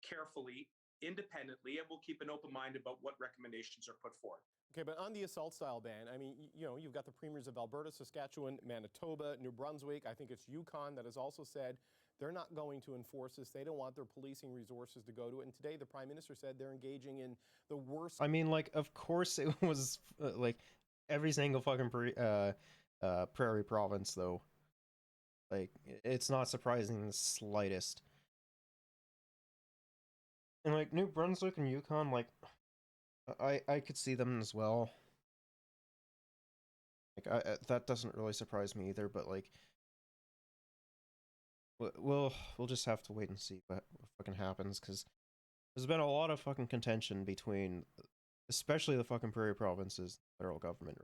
Carefully, independently, and we'll keep an open mind about what recommendations are put forward. Okay, but on the assault style ban, I mean, you know, you've got the premiers of Alberta, Saskatchewan, Manitoba, New Brunswick. I think it's Yukon that has also said they're not going to enforce this. They don't want their policing resources to go to it. And today, the Prime Minister said they're engaging in the worst. I mean, like, of course it was like every single fucking prairie province, though. Like, it's not surprising in the slightest. And like New Brunswick and Yukon, like I could see them as well. Like that doesn't really surprise me either. But like, we'll just have to wait and see what fucking happens, because there's been a lot of fucking contention between, especially the fucking prairie provinces, federal government.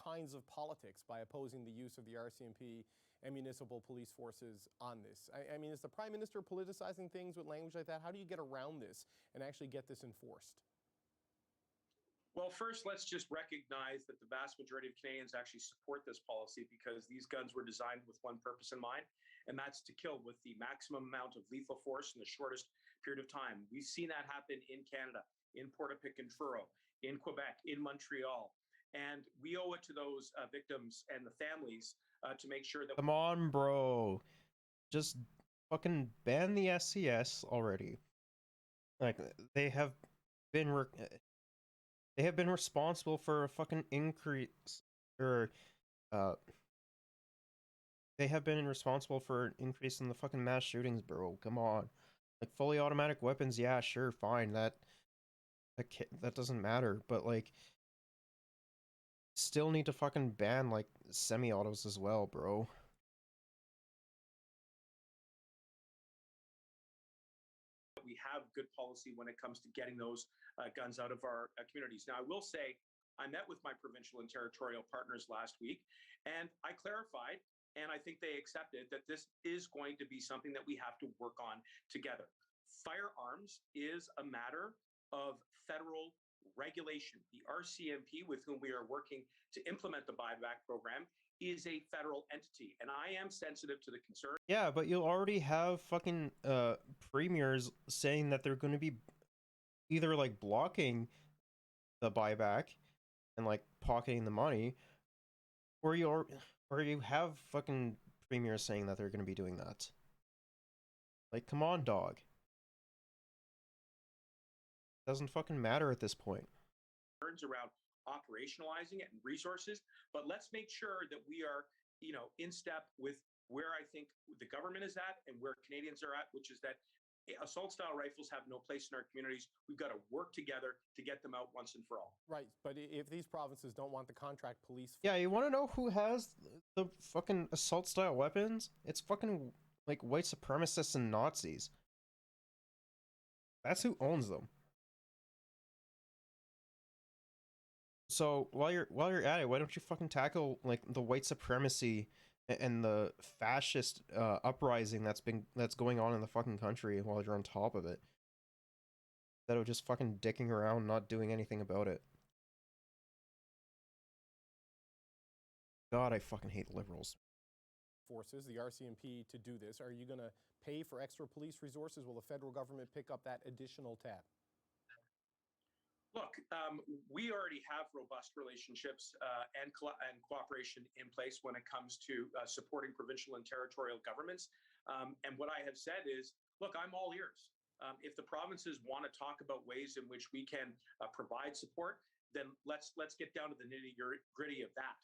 Kinds of politics by opposing the use of the RCMP and municipal police forces on this? I mean, is the Prime Minister politicizing things with language like that? How do you get around this and actually get this enforced? Well, first, let's just recognize that the vast majority of Canadians actually support this policy because these guns were designed with one purpose in mind, and that's to kill with the maximum amount of lethal force in the shortest period of time. We've seen that happen in Canada, in Portapic-and-Truro, in Quebec, in Montreal, and we owe it to those victims and the families to make sure that. Come on, bro. Just fucking ban the SCS already. Like, they have been responsible for a fucking increase, or they have been responsible for an increase in the fucking mass shootings, bro. Come on. Like, fully automatic weapons, yeah, sure, fine, that doesn't matter, but like, still need to fucking ban like semi-autos as well, bro. We have good policy when it comes to getting those guns out of our communities. Now, I will say, I met with my provincial and territorial partners last week, and I clarified, and I think they accepted that this is going to be something that we have to work on together. Firearms is a matter of federal regulation. The RCMP, with whom we are working to implement the buyback program, is a federal entity, and I am sensitive to the concern. Yeah, but you'll already have fucking premiers saying that they're going to be either like blocking the buyback and like pocketing the money, or you have fucking premiers saying that they're going to be doing that. Like, come on, dog. Doesn't fucking matter at this point. Around operationalizing it and resources, but let's make sure that we are, in step with where I think the government is at and where Canadians are at, which is that assault style rifles have no place in our communities. We've got to work together to get them out once and for all. Right, but if these provinces don't want the contract police... Yeah, you want to know who has the fucking assault style weapons? It's fucking like white supremacists and Nazis. That's who owns them. So while you're at it, why don't you fucking tackle like the white supremacy and the fascist uprising that's going on in the fucking country while you're on top of it, instead of just fucking dicking around not doing anything about it. God, I fucking hate liberals. Forces, the RCMP, to do this. Are you going to pay for extra police resources? Will the federal government pick up that additional tab? Look, we already have robust relationships and cooperation in place when it comes to supporting provincial and territorial governments. And what I have said is, look, I'm all ears. If the provinces want to talk about ways in which we can provide support, then let's get down to the nitty-gritty of that.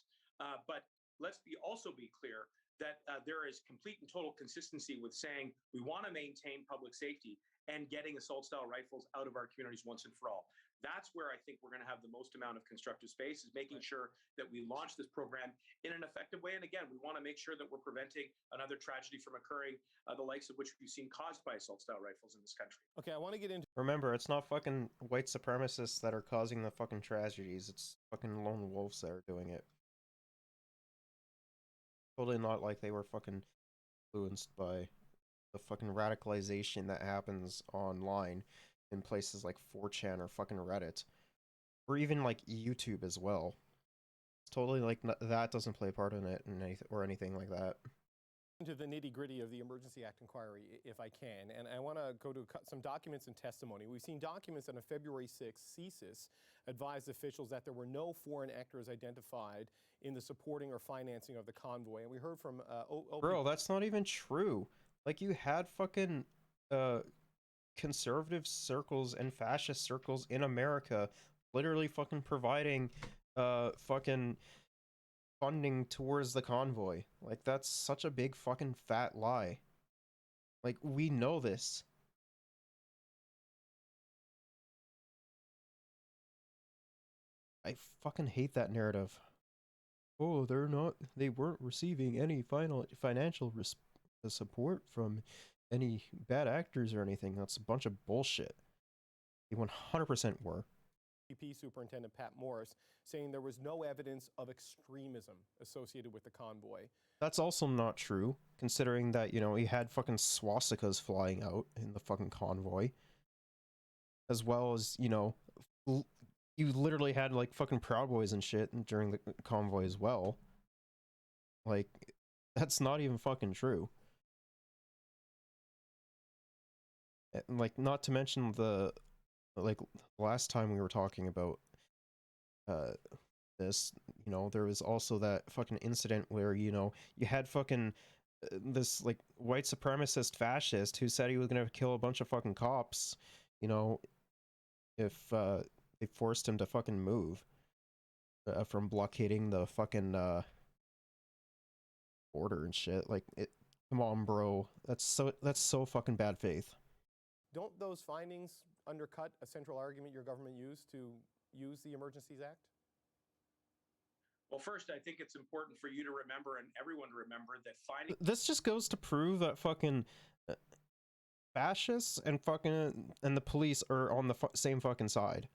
But let's also be clear that there is complete and total consistency with saying we want to maintain public safety and getting assault-style rifles out of our communities once and for all. That's where I think we're going to have the most amount of constructive space, is making sure that we launch this program in an effective way. And again, we want to make sure that we're preventing another tragedy from occurring, the likes of which we've seen caused by assault-style rifles in this country. Okay, I want to get into... Remember, it's not fucking white supremacists that are causing the fucking tragedies. It's fucking lone wolves that are doing it. Totally not like they were fucking influenced by the fucking radicalization that happens online in places like 4chan or fucking Reddit, or even like YouTube as well. It's totally like that doesn't play a part in it or anything like that. Into the nitty-gritty of the Emergency Act inquiry, if I can, and I want to go to some documents and testimony. We've seen documents on a February 6th CSIS advised officials that there were no foreign actors identified in the supporting or financing of the convoy, and we heard from Bro, that's not even true. Like, you had fucking conservative circles and fascist circles in America literally fucking providing fucking funding towards the convoy. Like, that's such a big fucking fat lie. Like, we know this. I fucking hate that narrative. Oh, they weren't receiving any financial support from any bad actors or anything. That's a bunch of bullshit. They 100% were. NDP Superintendent Pat Morris, saying there was no evidence of extremism associated with the convoy. That's also not true, considering that, you know, he had fucking swastikas flying out in the fucking convoy. As well as, you know, you literally had, like, fucking Proud Boys and shit during the convoy as well. Like, that's not even fucking true. And, like, not to mention the, like, last time we were talking about this, you know, there was also that fucking incident where, you know, you had fucking this, like, white supremacist fascist who said he was gonna kill a bunch of fucking cops, you know, if they forced him to fucking move from blockading the fucking border and shit. Like, come on, bro, that's so fucking bad faith. Don't those findings undercut a central argument your government used to use the Emergencies Act? Well, first, I think it's important for you to remember and everyone to remember that finding This just goes to prove that fucking fascists and the police are on the same fucking side.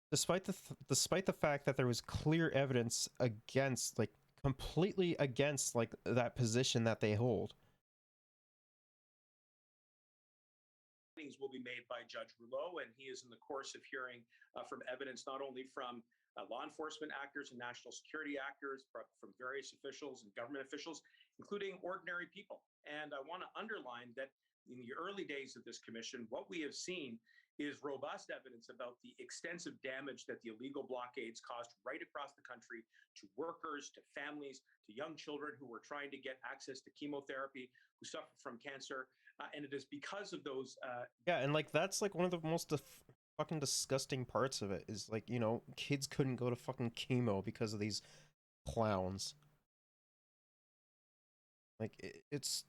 Despite the fact that there was clear evidence against, like, completely against, like, that position that they hold. Will be made by Judge Rouleau, and he is in the course of hearing from evidence not only from law enforcement actors and national security actors, but from various officials and government officials, including ordinary people. And I want to underline that in the early days of this commission, what we have seen is robust evidence about the extensive damage that the illegal blockades caused right across the country to workers, to families, to young children who were trying to get access to chemotherapy, who suffer from cancer. And it is because of those. Yeah, and, like, that's, like, one of the most fucking disgusting parts of it is, like, you know, kids couldn't go to fucking chemo because of these clowns. Like, it's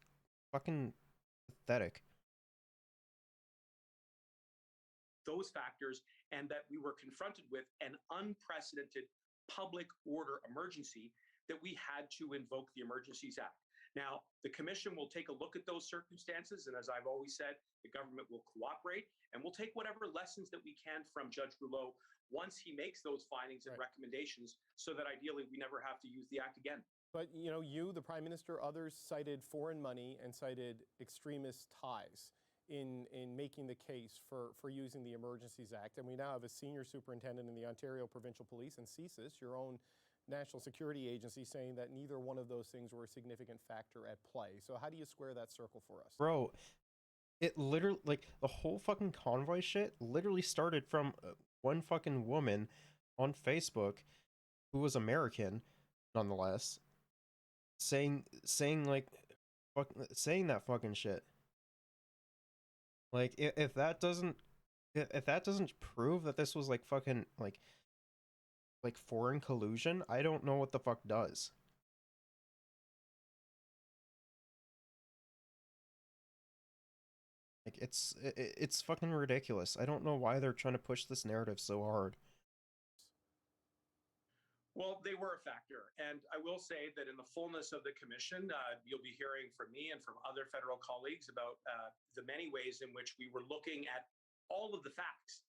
fucking pathetic. Those factors, and that we were confronted with an unprecedented public order emergency that we had to invoke the Emergencies Act. Now, the commission will take a look at those circumstances, and as I've always said, the government will cooperate, and we'll take whatever lessons that we can from Judge Rouleau once he makes those findings and recommendations, so that ideally we never have to use the act again. But, you know, you, the Prime Minister, others cited foreign money and cited extremist ties in making the case for using the Emergencies Act. And we now have a senior superintendent in the Ontario Provincial Police and CSIS, your own national security agency, saying that neither one of those things were a significant factor at play. So how do you square that circle for us? Bro, it literally, like, the whole fucking convoy shit literally started from one fucking woman on Facebook who was American, nonetheless, saying that fucking shit. Like, if that doesn't prove that this was, like, fucking, like foreign collusion, I don't know what the fuck does. Like, it's fucking ridiculous. I don't know why they're trying to push this narrative so hard. Well, they were a factor. And I will say that in the fullness of the commission, you'll be hearing from me and from other federal colleagues about the many ways in which we were looking at all of the facts.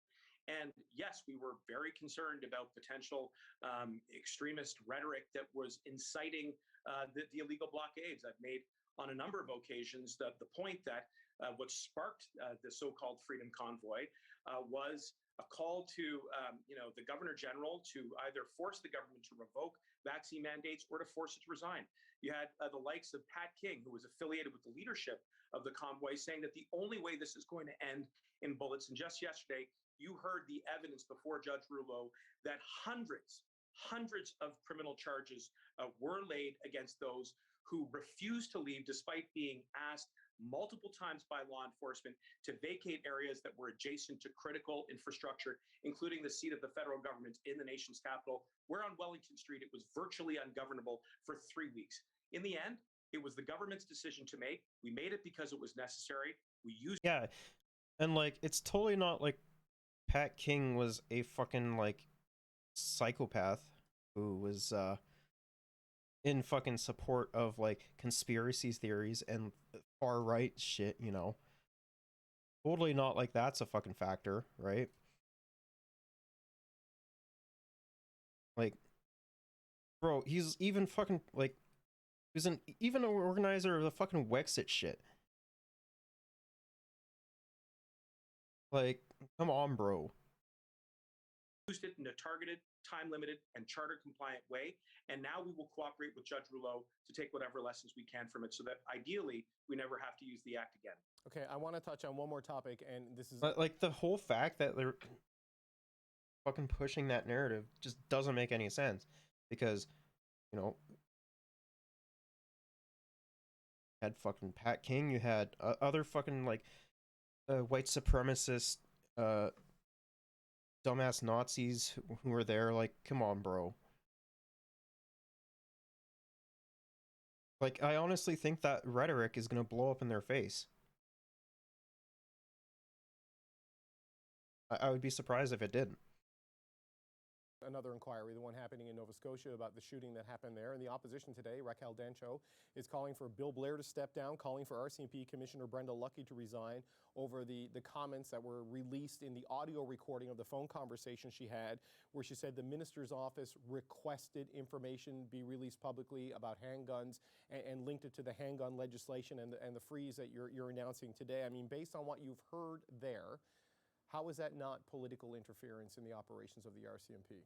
And yes, we were very concerned about potential extremist rhetoric that was inciting the illegal blockades. I've made on a number of occasions the point that what sparked the so-called Freedom Convoy was a call to the Governor General to either force the government to revoke vaccine mandates or to force it to resign. You had the likes of Pat King, who was affiliated with the leadership of the convoy, saying that the only way this is going to end in bullets. And just yesterday, you heard the evidence before Judge Rouleau that hundreds of criminal charges were laid against those who refused to leave despite being asked multiple times by law enforcement to vacate areas that were adjacent to critical infrastructure, including the seat of the federal government in the nation's capital, where on Wellington Street it was virtually ungovernable for 3 weeks. In the end, it was the government's decision to make. We made it because it was necessary. We used. Yeah, and, like, it's totally not like Pat King was a fucking, like, psychopath who was in fucking support of, like, conspiracy theories and far right shit, you know. Totally not like that's a fucking factor, right? Like, bro, he's even fucking like, he's even an organizer of the fucking Wexit shit. Like, come on, bro. Used it in a targeted, time-limited, and charter-compliant way, and now we will cooperate with Judge Rouleau to take whatever lessons we can from it, so that ideally we never have to use the act again. Okay, I want to touch on one more topic, and this is like the whole fact that they're fucking pushing that narrative just doesn't make any sense, because you know, you had fucking Pat King, you had other fucking like white supremacist dumbass Nazis who were there. Like, come on, bro. Like, I honestly think that rhetoric is gonna blow up in their face. I would be surprised if it didn't. Another inquiry, the one happening in Nova Scotia about the shooting that happened there. And the opposition today, Raquel Dancho, is calling for Bill Blair to step down, calling for RCMP Commissioner Brenda Lucki to resign over the comments that were released in the audio recording of the phone conversation she had, where she said the minister's office requested information be released publicly about handguns and linked it to the handgun legislation and the freeze that you're announcing today. I mean, based on what you've heard there, how is that not political interference in the operations of the RCMP?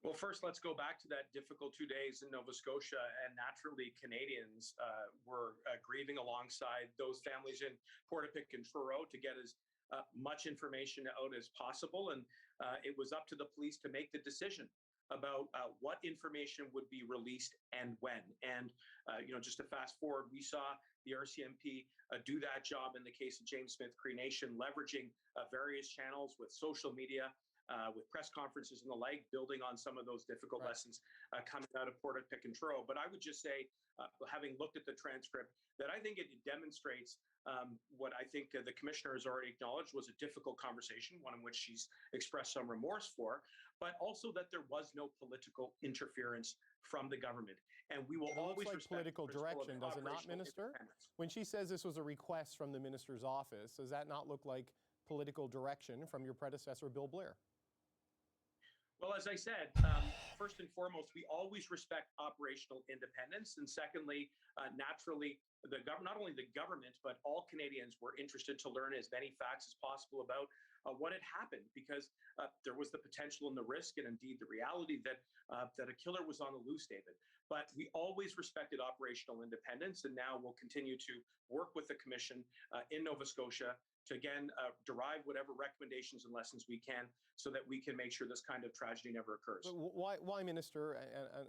Well, first, let's go back to that difficult 2 days in Nova Scotia. And naturally, Canadians were grieving alongside those families in Portapique and Truro to get as much information out as possible. And it was up to the police to make the decision about what information would be released and when. And, just to fast forward, we saw the RCMP do that job in the case of James Smith Cree Nation, leveraging various channels with social media, with press conferences and the like, building on some of those difficult lessons coming out of Portapique and Truro. But I would just say, having looked at the transcript, that I think it demonstrates what I think the commissioner has already acknowledged was a difficult conversation, one in which she's expressed some remorse for, but also that there was no political interference from the government. And we will always like respect political direction, does it not, Minister? When she says this was a request from the minister's office, does that not look like political direction from your predecessor, Bill Blair? Well, as I said, first and foremost, we always respect operational independence. And secondly, naturally, not only the government, but all Canadians were interested to learn as many facts as possible about what had happened, because there was the potential and the risk, and indeed the reality that a killer was on the loose, David. But we always respected operational independence, and now we'll continue to work with the Commission in Nova Scotia to, again, derive whatever recommendations and lessons we can so that we can make sure this kind of tragedy never occurs. But why, Minister,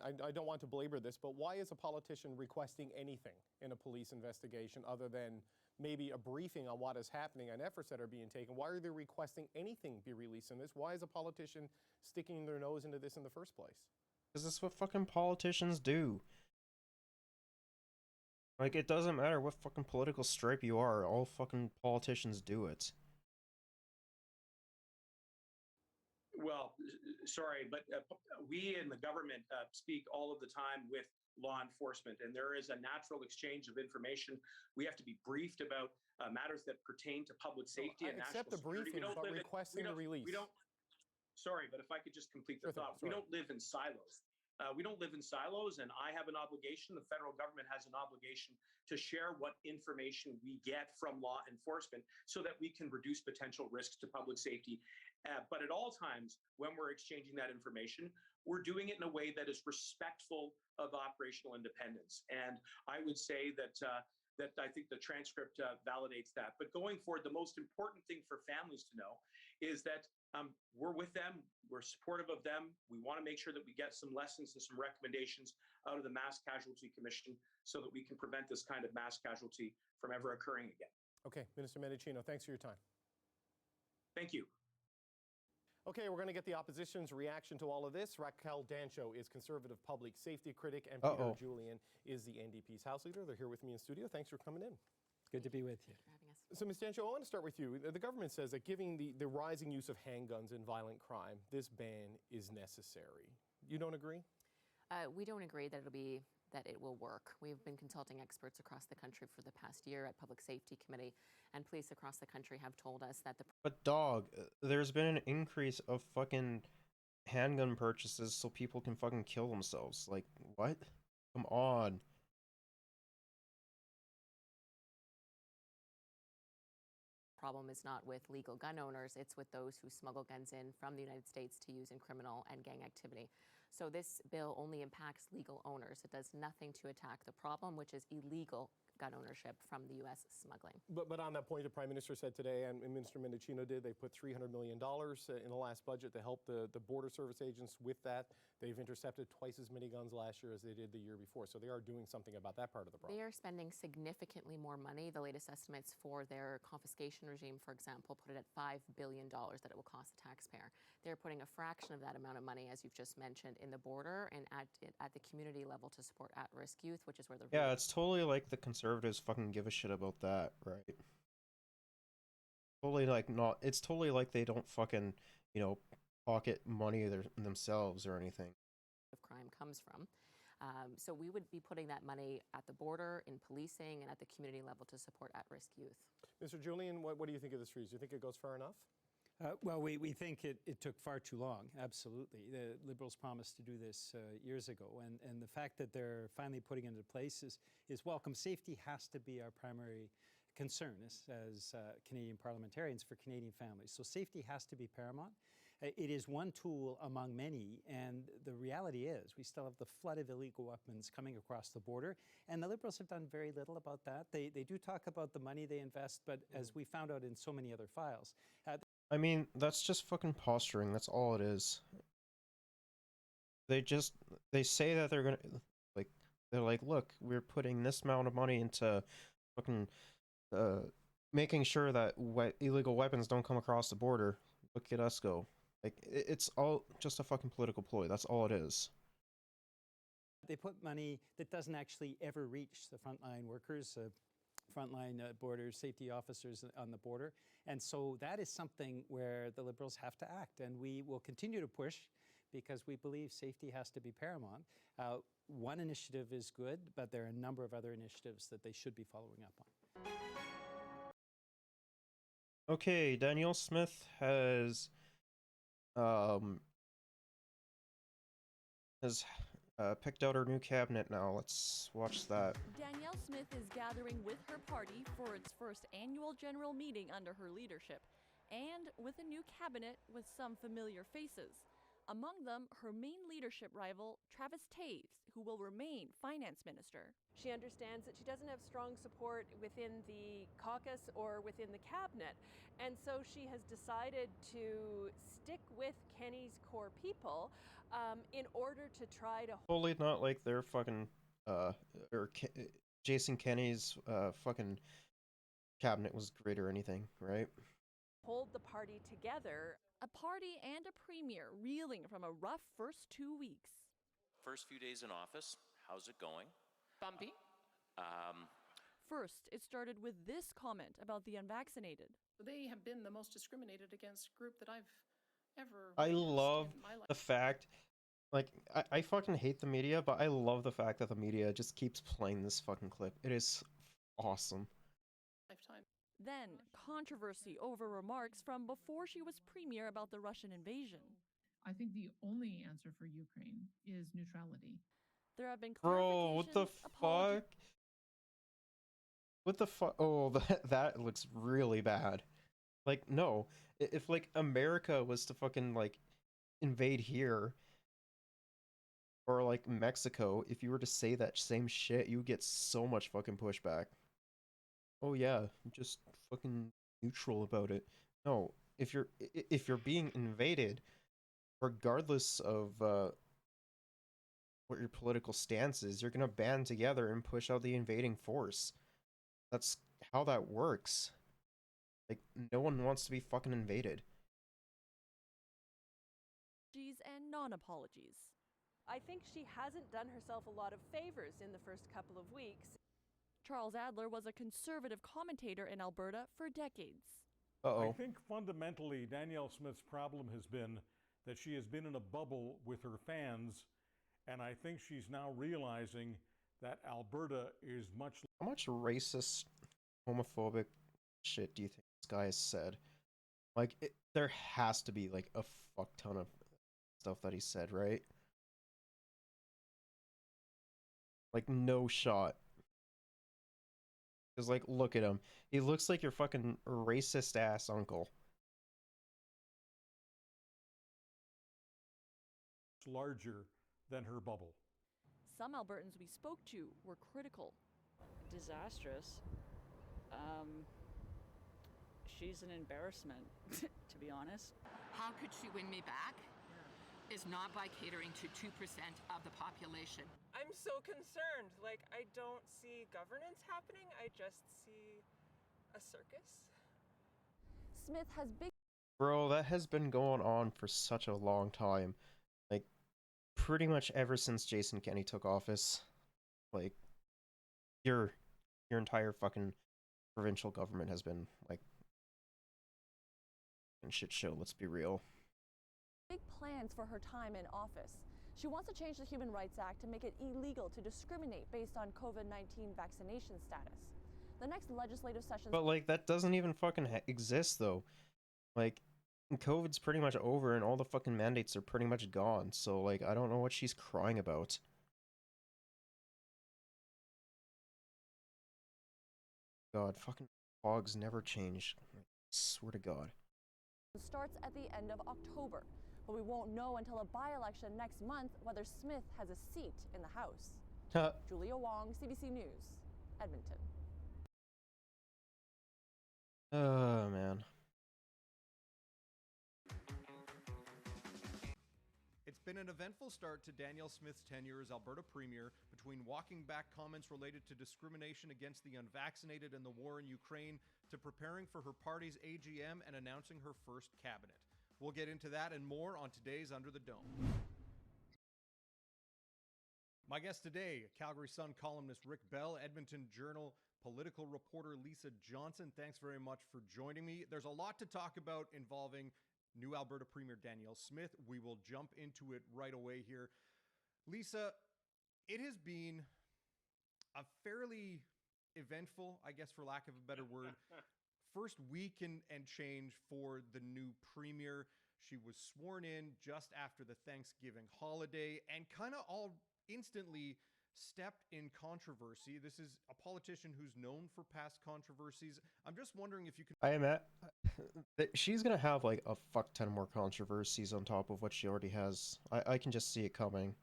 and I don't want to belabor this, but why is a politician requesting anything in a police investigation other than maybe a briefing on what is happening and efforts that are being taken? Why are they requesting anything be released in this? Why is a politician sticking their nose into this in the first place? Because that's what fucking politicians do. Like, it doesn't matter what fucking political stripe you are, all fucking politicians do it. Well, sorry, but we in the government speak all of the time with law enforcement, and there is a natural exchange of information. We have to be briefed about matters that pertain to public safety and national security. Accept the briefing, but requesting the release. Sorry, but if I could just complete the thought. We don't live in silos. We don't live in silos, and I have an obligation. The federal government has an obligation to share what information we get from law enforcement so that we can reduce potential risks to public safety. But at all times, when we're exchanging that information, we're doing it in a way that is respectful of operational independence. And I would say that I think the transcript validates that. But going forward, the most important thing for families to know is that we're with them, we're supportive of them. We want to make sure that we get some lessons and some recommendations out of the Mass Casualty Commission so that we can prevent this kind of mass casualty from ever occurring again. Okay, Minister Mendicino, thanks for your time. Thank you. Okay, we're going to get the opposition's reaction to all of this. Raquel Dancho is Conservative public safety critic, and Peter Julian is the NDP's House Leader. They're here with me in studio. Thanks for coming in. Good to be with you. So, Ms. Dancho, I want to start with you. The government says that given the rising use of handguns in violent crime, this ban is necessary. You don't agree? We don't agree that it will work. We've been consulting experts across the country for the past year at Public Safety Committee, and police across the country have told us that But dog, there's been an increase of fucking handgun purchases so people can fucking kill themselves. Like, what? Come on. Problem is not with legal gun owners, it's with those who smuggle guns in from the United States to use in criminal and gang activity. So this bill only impacts legal owners. It does nothing to attack the problem, which is illegal gun ownership from the U.S. smuggling. But on that point, the Prime Minister said today, and Minister Mendicino did, they put $300 million in the last budget to help the border service agents with that. They've intercepted twice as many guns last year as they did the year before. So they are doing something about that part of the problem. They are spending significantly more money. The latest estimates for their confiscation regime, for example, put it at $5 billion that it will cost the taxpayer. They're putting a fraction of that amount of money, as you've just mentioned, in the border and at the community level to support at-risk youth, which is where the Yeah, it's totally like the Conservatives fucking give a shit about that, right? Totally like not. It's totally like they don't fucking, you know, pocket money themselves or anything. Of crime comes from. So we would be putting that money at the border, in policing, and at the community level to support at-risk youth. Mr. Julian, what do you think of this freeze? Do you think it goes far enough? Well, we think it took far too long, absolutely. The Liberals promised to do this years ago, and the fact that they're finally putting it into place is welcome. Safety has to be our primary concern as Canadian parliamentarians for Canadian families. So safety has to be paramount. It is one tool among many, and the reality is we still have the flood of illegal weapons coming across the border, and the Liberals have done very little about that. They do talk about the money they invest, but as we found out in so many other files, I mean, that's just fucking posturing. That's all it is. They say that they're gonna, like, they're like, look, we're putting this amount of money into fucking making sure that illegal weapons don't come across the border. Look at us go. Like, it's all just a fucking political ploy. That's all it is. they put money that doesn't actually ever reach the frontline workers, frontline border safety officers on the border. And so that is something where the Liberals have to act. And we will continue to push because we believe safety has to be paramount. One initiative is good, but there are a number of other initiatives that they should be following up on. Okay, Danielle Smith has picked out her new cabinet now. Let's watch that. Danielle Smith is gathering with her party for its first annual general meeting under her leadership, and with a new cabinet with some familiar faces. Among them, her main leadership rival, Travis Toews, who will remain finance minister. She understands that she doesn't have strong support within the caucus or within the cabinet, and so she has decided to stick with Kenny's core people in order to try to Totally not like their fucking Jason Kenney's fucking cabinet was great or anything, right? hold the party together. A party and a premier reeling from a rough first 2 weeks. First few days in office, how's it going? Bumpy. First, it started with this comment about the unvaccinated. They have been the most discriminated against group that I've ever I witnessed love in my life. the fact, like, I fucking hate the media, but I love the fact that the media just keeps playing this fucking clip. It is awesome. Lifetime. Then, controversy over remarks from before she was premier about the Russian invasion. I think the only answer for Ukraine is neutrality. There have been Bro, what the fuck? What the fuck? Oh, that looks really bad. Like, no. If, like, America was to fucking, like, invade here, or, like, Mexico, if you were to say that same shit, you would get so much fucking pushback. Oh, yeah, just fucking neutral about it. No, if you're being invaded, regardless of what your political stance is, you're gonna band together and push out the invading force. That's how that works. Like, no one wants to be fucking invaded. And non-apologies. I think she hasn't done herself a lot of favors in the first couple of weeks. Charles Adler was a conservative commentator in Alberta for decades. Uh-oh. I think fundamentally Danielle Smith's problem has been that she has been in a bubble with her fans, and I think she's now realizing that Alberta is much... How much racist, homophobic shit do you think this guy has said? Like, there has to be, like, a fuck ton of stuff that he said, right? Like, no shot. Because, like, look at him. He looks like your fucking racist-ass uncle. Larger than her bubble. Some Albertans we spoke to were critical. Disastrous. She's an embarrassment, to be honest. How could she win me back? Is not by catering to 2% of the population. I'm so concerned. Like, I don't see governance happening. I just see a circus. Smith has big... Bro, that has been going on for such a long time. Like, pretty much ever since Jason Kenney took office. Like, your entire fucking provincial government has been, like, a shit show, let's be real. Big plans for her time in office. She wants to change the Human Rights Act to make it illegal to discriminate based on COVID-19 vaccination status. The next legislative session... But, like, that doesn't even fucking exist, though. Like, COVID's pretty much over and all the fucking mandates are pretty much gone, so, like, I don't know what she's crying about. God, fucking fogs never change. I swear to God. Starts at the end of October, but we won't know until a by-election next month whether Smith has a seat in the House. Julia Wong, CBC News, Edmonton. Oh, man. It's been an eventful start to Danielle Smith's tenure as Alberta Premier, between walking back comments related to discrimination against the unvaccinated and the war in Ukraine, to preparing for her party's AGM and announcing her first cabinet. We'll get into that and more on today's Under the Dome. My guest today, Calgary Sun columnist Rick Bell, Edmonton Journal political reporter Lisa Johnson. Thanks very much for joining me. There's a lot to talk about involving new Alberta Premier Danielle Smith. We will jump into it right away here. Lisa, it has been a fairly eventful, I guess for lack of a better word, first week and change for the new Premier. She was sworn in just after the Thanksgiving holiday and kind of all instantly stepped in controversy. This is a politician who's known for past controversies. I'm just wondering if you can... I am at... She's gonna have, like, a fuck ton more controversies on top of what she already has. I can just see it coming.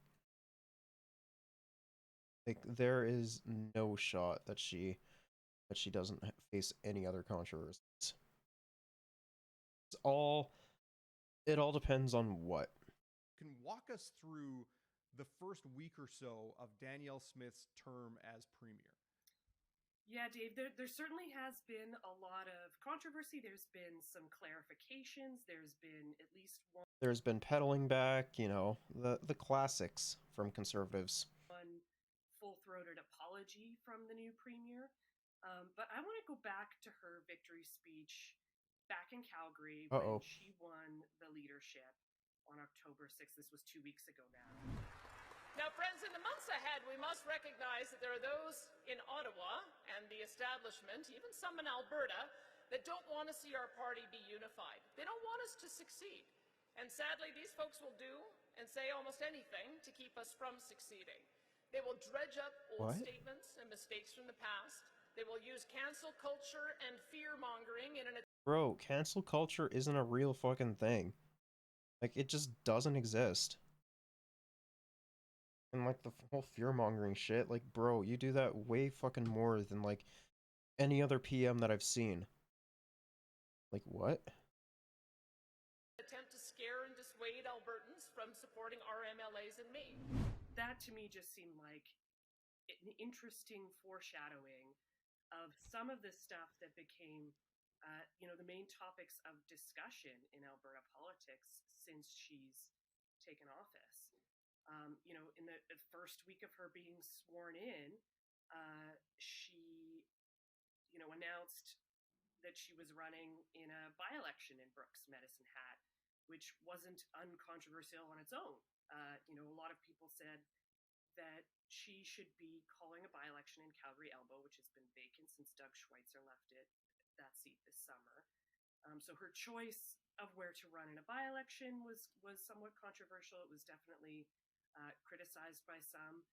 Like, there is no shot that she doesn't face any other controversies. It all depends on what. Can walk us through the first week or so of Danielle Smith's term as Premier. Yeah, Dave, there certainly has been a lot of controversy. There's been some clarifications. There's been at least one... There's been pedaling back, you know, the classics from Conservatives. One full-throated apology from the new Premier. But I want to go back to her victory speech back in Calgary when she won the leadership on October 6th. This was 2 weeks ago now. Now, friends, in the months ahead, we must recognize that there are those in Ottawa and the establishment, even some in Alberta, that don't want to see our party be unified. They don't want us to succeed. And sadly, these folks will do and say almost anything to keep us from succeeding. They will dredge up old statements and mistakes from the past. They will use cancel culture and fear-mongering in an... Bro, cancel culture isn't a real fucking thing. Like, it just doesn't exist. And, like, the whole fear-mongering shit, like, bro, you do that way fucking more than, like, any other PM that I've seen. Like, what? Attempt to scare and dissuade Albertans from supporting our MLAs and me. That, to me, just seemed like an interesting foreshadowing of some of the stuff that became, the main topics of discussion in Alberta politics since she's taken office. In the first week of her being sworn in, she, announced that she was running in a by-election in Brooks, Medicine Hat, which wasn't uncontroversial on its own. A lot of people said that she should be calling a by-election in Calgary-Elbow, which has been vacant since Doug Schweitzer left that seat this summer. So her choice where to run in a by-election was somewhat controversial. It was definitely criticized by some.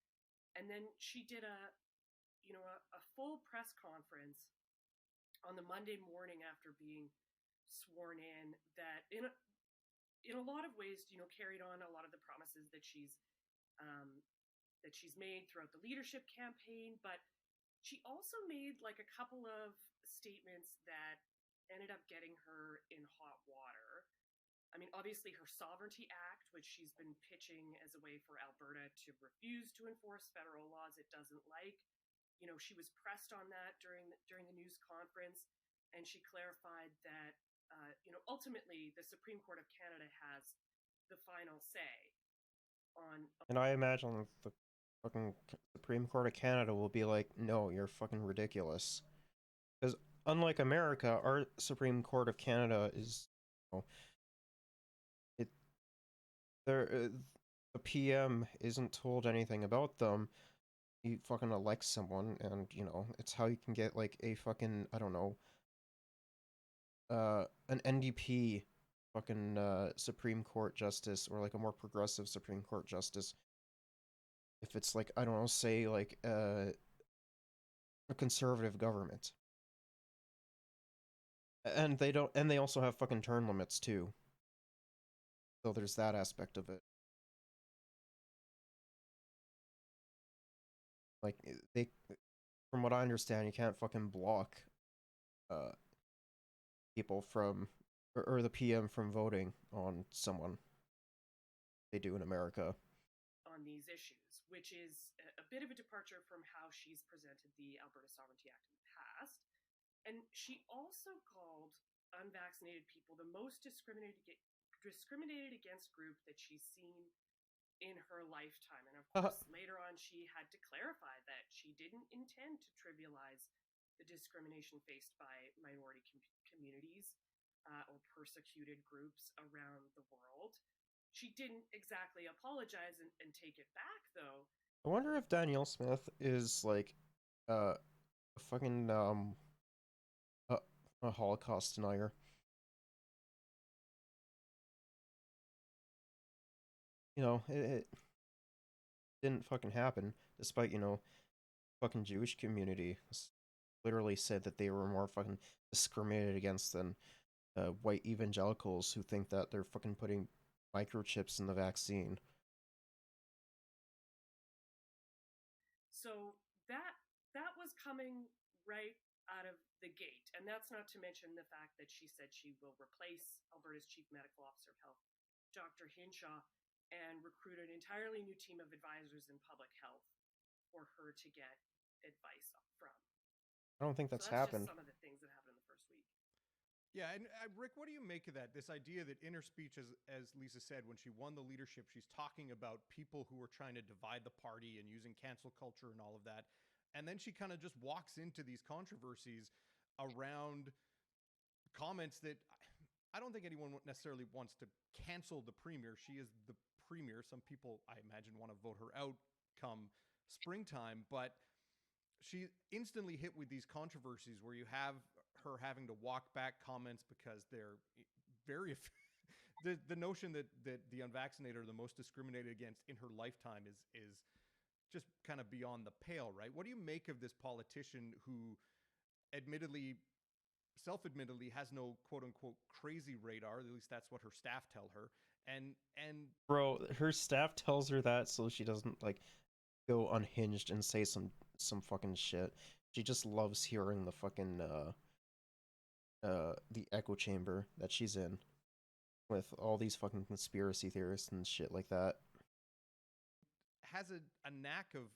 And then she did a full press conference on the Monday morning after being sworn in that in a lot of ways, carried on a lot of the promises that she's made throughout the leadership campaign, but she also made like a couple of statements that ended up getting her in hot water. I mean, obviously her Sovereignty Act, which she's been pitching as a way for Alberta to refuse to enforce federal laws it doesn't like. She was pressed on that during the news conference, and she clarified that ultimately the Supreme Court of Canada has the final say on. And I imagine the fucking Supreme Court of Canada will be like, no, you're fucking ridiculous. Because unlike America, our Supreme Court of Canada is, it, the PM isn't told anything about them. He fucking elects someone, and it's how you can get like a fucking, I don't know, an NDP fucking Supreme Court justice, or like a more progressive Supreme Court justice. If it's like, I don't know, say like a conservative government. And they also have fucking term limits too. So there's that aspect of it. Like, from what I understand, you can't fucking block people from, or the PM from voting on someone. They do in America. On these issues, which is a bit of a departure from how she's presented the Alberta Sovereignty Act in the past. And she also called unvaccinated people the most discriminated against group that she's seen in her lifetime. And of course, later on, she had to clarify that she didn't intend to trivialize the discrimination faced by minority communities or persecuted groups around the world. She didn't exactly apologize and take it back, though. I wonder if Danielle Smith is like a fucking a Holocaust denier. It didn't fucking happen, despite, fucking Jewish community literally said that they were more fucking discriminated against than white evangelicals who think that they're fucking putting microchips in the vaccine. So that was coming right out of the gate. And that's not to mention the fact that she said she will replace Alberta's Chief Medical Officer of Health, Dr. Hinshaw, and recruit an entirely new team of advisors in public health for her to get advice from. I don't think that's so that's happened. Just some of the things that happened in the first week. Yeah, and Rick, what do you make of that? This idea that in her speech, as Lisa said, when she won the leadership, she's talking about people who are trying to divide the party and using cancel culture and all of that. And then she kind of just walks into these controversies around comments that I don't think anyone necessarily wants to cancel the premier. She is the premier. Some people, I imagine, want to vote her out come springtime, but she instantly hit with these controversies where you have her having to walk back comments because they're very the notion that the unvaccinated are the most discriminated against in her lifetime is just kind of beyond the pale, right? What do you make of this politician who self-admittedly has no quote-unquote crazy radar? At least that's what her staff tell her. And bro, her staff tells her that so she doesn't like go unhinged and say some fucking shit. She just loves hearing the fucking the echo chamber that she's in with all these fucking conspiracy theorists and shit like that. Has a knack of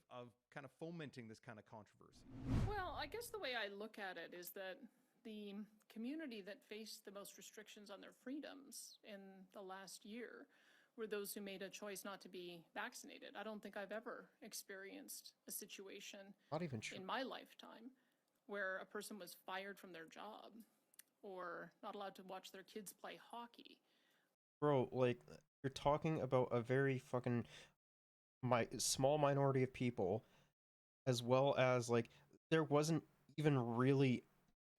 kind of fomenting this kind of controversy. Well, I guess the way I look at it is that the community that faced the most restrictions on their freedoms in the last year were those who made a choice not to be vaccinated. I don't think I've ever experienced a situation not even true. in my lifetime where a person was fired from their job or not allowed to watch their kids play hockey. Bro, like, you're talking about a very fucking small minority of people, as well as, like, there wasn't even really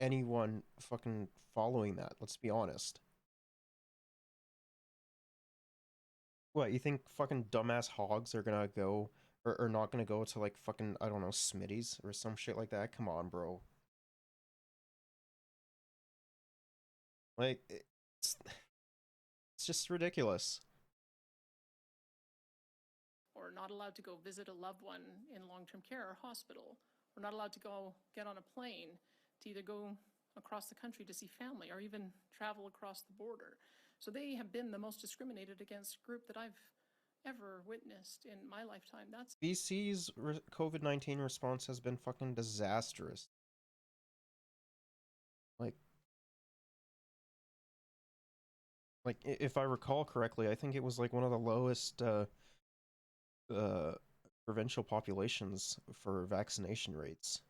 anyone fucking following that, let's be honest. What, you think fucking dumbass hogs are gonna go, or not gonna go to like fucking, I don't know, Smitty's or some shit like that? Come on, bro. Like, it's just ridiculous. Or not allowed to go visit a loved one in long-term care or hospital. Or not allowed to go get on a plane to either go across the country to see family or even travel across the border. So they have been the most discriminated against group that I've ever witnessed in my lifetime. That's BC's COVID-19 response has been fucking disastrous. Like, if I recall correctly, I think it was like one of the lowest provincial populations for vaccination rates.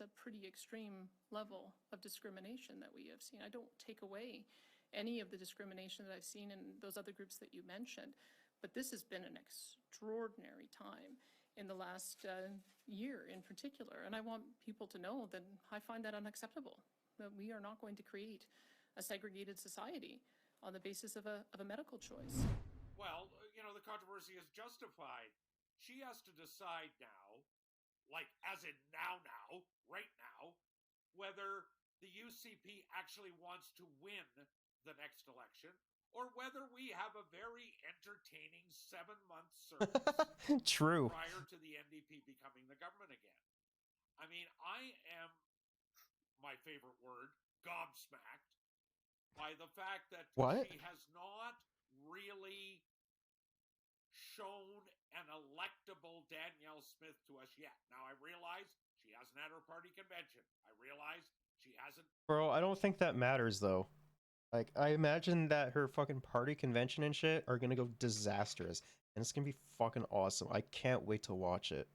a pretty extreme level of discrimination that we have seen. I don't take away any of the discrimination that I've seen in those other groups that you mentioned, but this has been an extraordinary time in the last year in particular. And I want people to know that I find that unacceptable, that we are not going to create a segregated society on the basis of a medical choice. Well, the controversy is justified. She has to decide now, like as in now, right now, whether the UCP actually wants to win the next election or whether we have a very entertaining 7-month service True. prior to the NDP becoming the government again. I mean, I am, my favorite word, gobsmacked by the fact that she has not really shown an electable Danielle Smith to us yet. Now, I realize she hasn't had her party convention. I realize she hasn't. Bro, I don't think that matters though. Like, I imagine that her fucking party convention and shit are gonna go disastrous, and it's gonna be fucking awesome. I can't wait to watch it.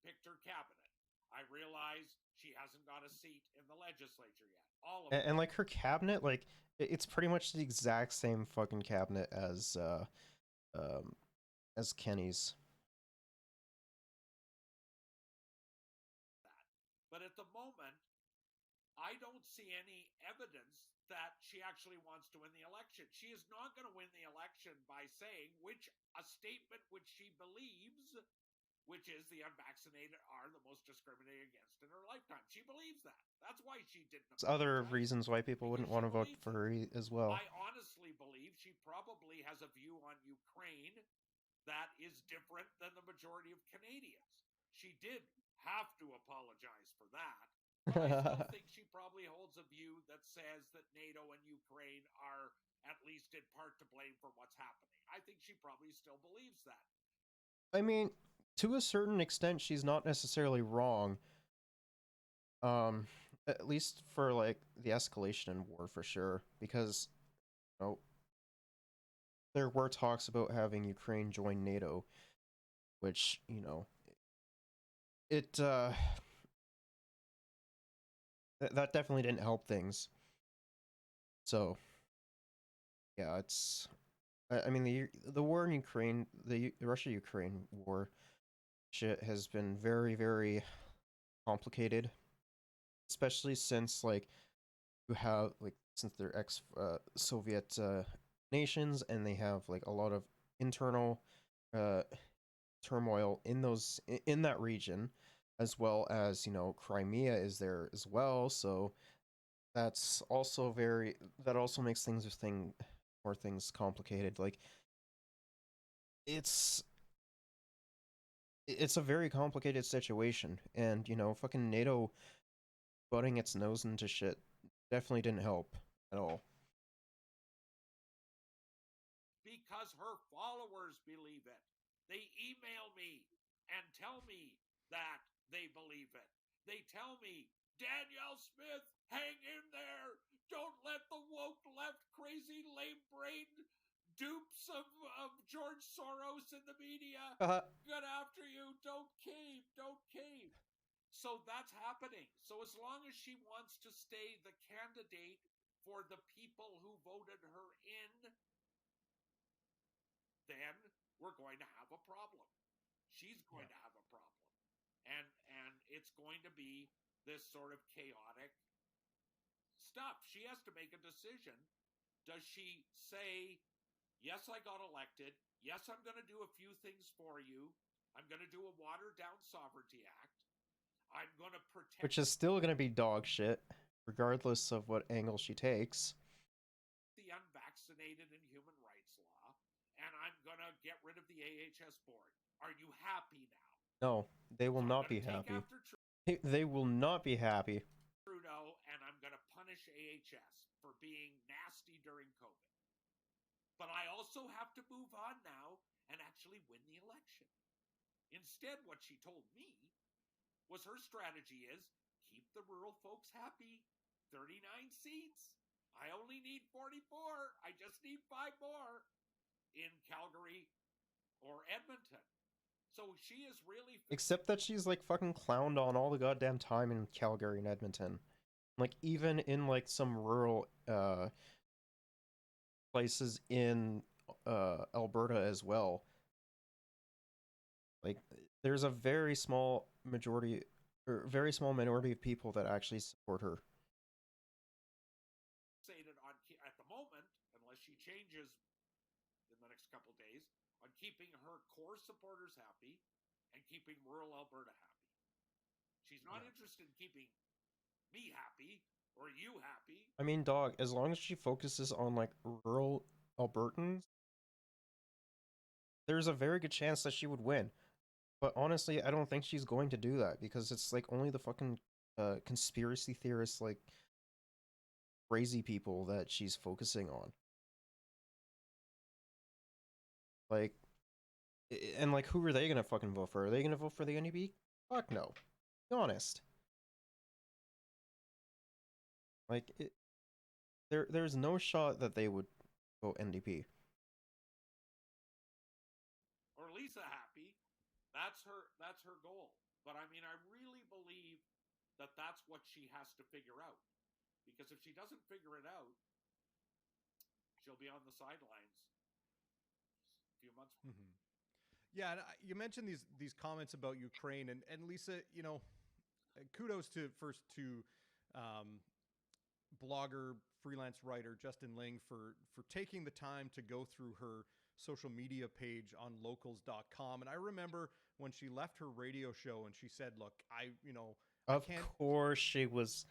Picked her cabinet. I realize she hasn't got a seat in the legislature yet. All of And like her cabinet, like it's pretty much the exact same fucking cabinet as Kenny's. But at the moment, I don't see any evidence that she actually wants to win the election. She is not going to win the election by saying a statement which she believes, which is the unvaccinated are the most discriminated against in her lifetime. She believes that. That's why she didn't. There's other reasons why people wouldn't want to vote for her as well. I honestly believe she probably has a view on Ukraine that is different than the majority of Canadians. She did have to apologize for that. But I still think she probably holds a view that says that NATO and Ukraine are at least in part to blame for what's happening. I think she probably still believes that. I mean, to a certain extent, she's not necessarily wrong. At least for like the escalation in war, for sure, because there were talks about having Ukraine join NATO, which it that definitely didn't help things. So yeah, it's I mean the war in Ukraine, the Russia-Ukraine war shit has been very, very complicated, especially since like you have like since they're ex Soviet nations, and they have like a lot of internal turmoil in that region, as well as Crimea is there as well. So that also makes more things complicated. Like it's a very complicated situation, and fucking NATO butting its nose into shit definitely didn't help at all. Because her followers believe it. They email me and tell me that they believe it. They tell me, Danielle Smith, hang in there. Don't let the woke left crazy lame-brained dupes of George Soros in the media get after you. Don't cave. Don't cave. So that's happening. So as long as she wants to stay the candidate for the people who voted her in, then we're going to have a problem. She's going to have a problem. And it's going to be this sort of chaotic stuff. She has to make a decision. Does she say, yes, I got elected. Yes, I'm going to do a few things for you. I'm going to do a watered down Sovereignty Act. I'm going to protect. Which is still going to be dog shit, regardless of what angle she takes. The unvaccinated and human rights law, and I'm going to get rid of the AHS board. Are you happy now? No, they will not be happy. They will not be happy. Trudeau, and I'm going to punish AHS for being nasty during COVID. But I also have to move on now and actually win the election. Instead, what she told me was her strategy is keep the rural folks happy. 39 seats. I only need 44. I just need 5 more in Calgary or Edmonton. So she is really... Except that she's like fucking clowned on all the goddamn time in Calgary and Edmonton. Like even in like some rural places in Alberta as well. Like there's a very small majority or very small minority of people that actually support her. At the moment, unless she changes in the next couple of days, on keeping her core supporters happy and keeping rural Alberta happy. She's not interested in keeping me happy or you happy. I mean, dog, as long as she focuses on like rural Albertans, there's a very good chance that she would win. But honestly, I don't think she's going to do that because it's like only the fucking conspiracy theorists, like crazy people that she's focusing on. Like, and like, who are they gonna fucking vote for? Are they gonna vote for the NDP? Fuck no. Be honest. Like, there's no shot that they would vote NDP. Or Lisa happy. That's her goal. But I mean, I really believe that that's what she has to figure out. Because if she doesn't figure it out, she'll be on the sidelines a few months. Mm-hmm. Yeah, and you mentioned these comments about Ukraine, and Lisa, you know, kudos to blogger, freelance writer Justin Ling for taking the time to go through her social media page on locals.com. And I remember when she left her radio show and she said, look, Of course she was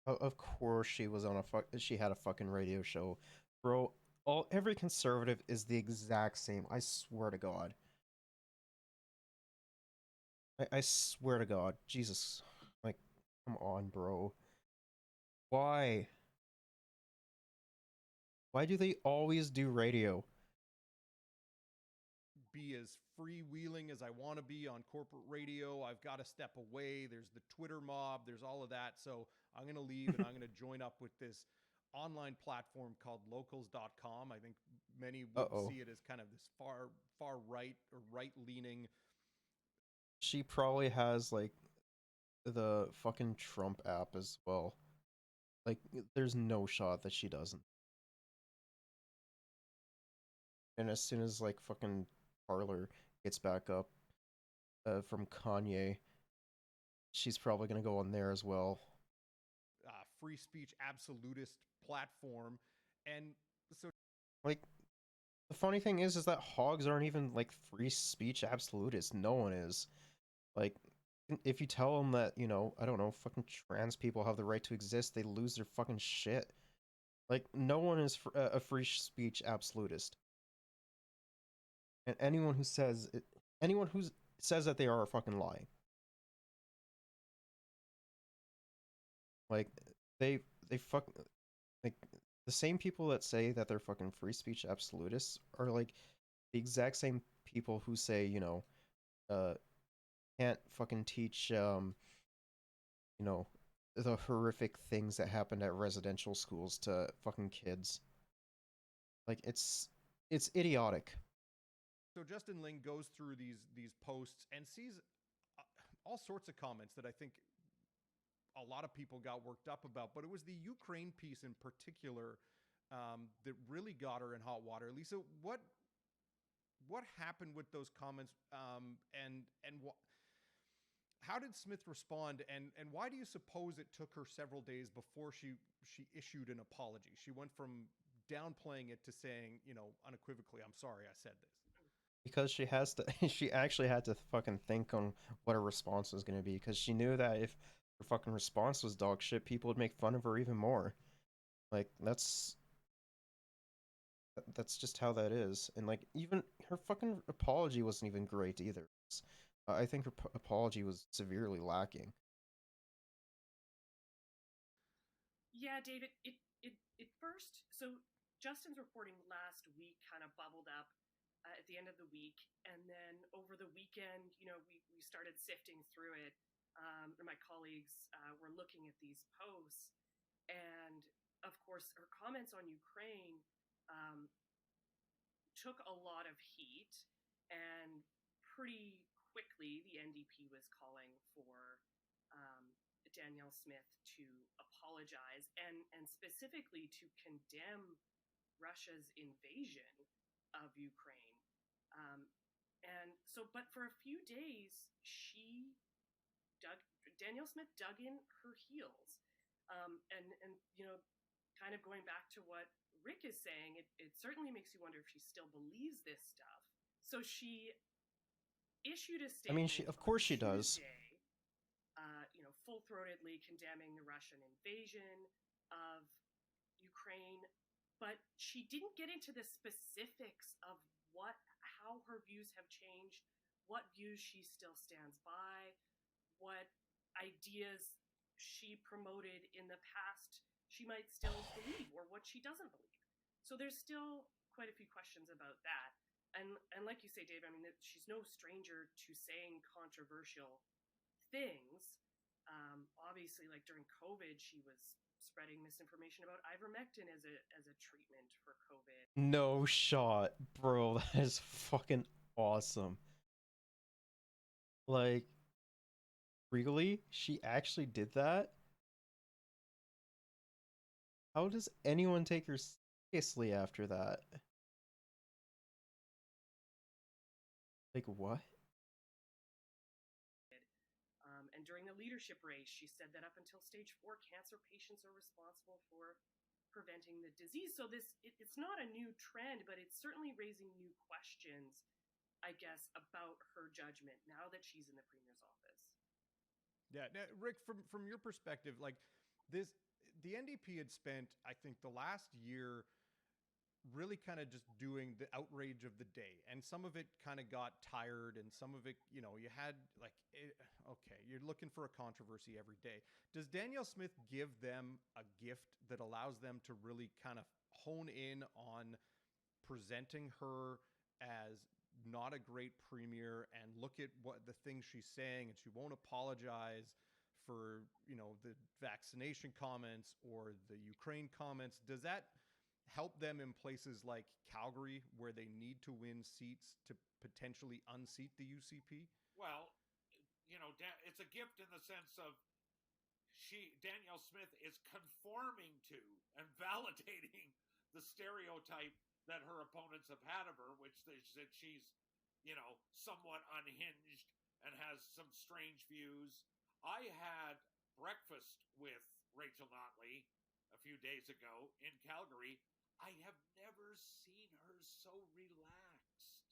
on she had a fucking radio show. Bro, every conservative is the exact same. I swear to God. I swear to God. Jesus. Like, come on, bro. Why? Why do they always do radio? Be as freewheeling as I want to be on corporate radio. I've got to step away. There's the Twitter mob. There's all of that. So I'm going to leave and I'm going to join up with this online platform called locals.com. I think many would see it as kind of this far right or right leaning. She probably has like the fucking Trump app as well. Like, there's no shot that she doesn't. And as soon as like fucking Parler gets back up from Kanye, she's probably gonna go on there as well. Free speech absolutist platform, and so like the funny thing is that hogs aren't even like free speech absolutists. No one is. Like, if you tell them that, you know, I don't know, fucking trans people have the right to exist, they lose their fucking shit. Like, no one is a free speech absolutist. And anyone who says that they are fucking lying. Like, they fuck, like, the same people that say that they're fucking free speech absolutists are like the exact same people who say, you know, can't fucking teach, you know, the horrific things that happened at residential schools to fucking kids. Like, it's idiotic. So Justin Ling goes through these posts and sees all sorts of comments that I think a lot of people got worked up about, but it was the Ukraine piece in particular that really got her in hot water. Lisa, what happened with those comments, and how did Smith respond, and why do you suppose it took her several days before she issued an apology? She went from downplaying it to saying, unequivocally, I'm sorry I said this. Because she has to, she actually had to fucking think on what her response was going to be, because she knew that if her fucking response was dog shit, people would make fun of her even more. Like, that's just how that is. And like, even her fucking apology wasn't even great either. I think her apology was severely lacking. Yeah, David, it first, so Justin's reporting last week kind of bubbled up at the end of the week. And then over the weekend, we started sifting through it. And my colleagues were looking at these posts. And of course, her comments on Ukraine took a lot of heat. And pretty quickly, the NDP was calling for Danielle Smith to apologize and specifically to condemn Russia's invasion of Ukraine. And so, but for a few days, Danielle Smith dug in her heels. And kind of going back to what Rick is saying, it certainly makes you wonder if she still believes this stuff. So she issued a I mean, statement of course she does. Tuesday, full-throatedly condemning the Russian invasion of Ukraine, but she didn't get into the specifics of how her views have changed, what views she still stands by, what ideas she promoted in the past she might still believe, or what she doesn't believe. So there's still quite a few questions about that. And like you say, Dave, I mean, she's no stranger to saying controversial things. Obviously, like during COVID, she was spreading misinformation about ivermectin as a treatment for COVID. No shot, bro. That is fucking awesome. Like, really? She actually did that? How does anyone take her seriously after that? Like, what? And during the leadership race, she said that up until stage 4, cancer patients are responsible for preventing the disease. So it's not a new trend, but it's certainly raising new questions, I guess, about her judgment now that she's in the premier's office. Yeah, now, Rick, from your perspective, like the NDP had spent, I think, the last year really kind of just doing the outrage of the day, and some of it kind of got tired, and some of it, you had like, okay, you're looking for a controversy every day. Does Danielle Smith give them a gift that allows them to really kind of hone in on presenting her as not a great premier, and look at what the things she's saying, and she won't apologize for the vaccination comments or the Ukraine comments? Does that help them in places like Calgary, where they need to win seats to potentially unseat the UCP? Well, it's a gift in the sense of Danielle Smith is conforming to and validating the stereotype that her opponents have had of her, which is that she's, somewhat unhinged and has some strange views. I had breakfast with Rachel Notley a few days ago in Calgary. I have never seen her so relaxed,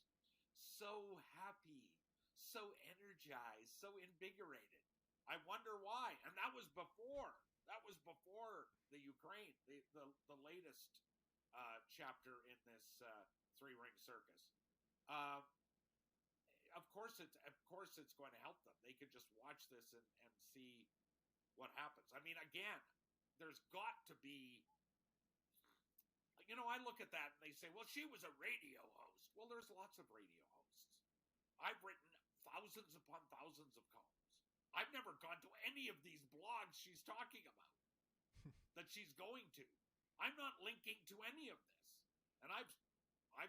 so happy, so energized, so invigorated. I wonder why. And that was before the Ukraine, the latest chapter in this three-ring circus. Of course it's going to help them. They could just watch this and see what happens. I mean, again, there's got to be, I look at that and they say, well, she was a radio host. Well, there's lots of radio hosts. I've written thousands upon thousands of columns. I've never gone to any of these blogs she's talking about that she's going to. I'm not linking to any of this. And I've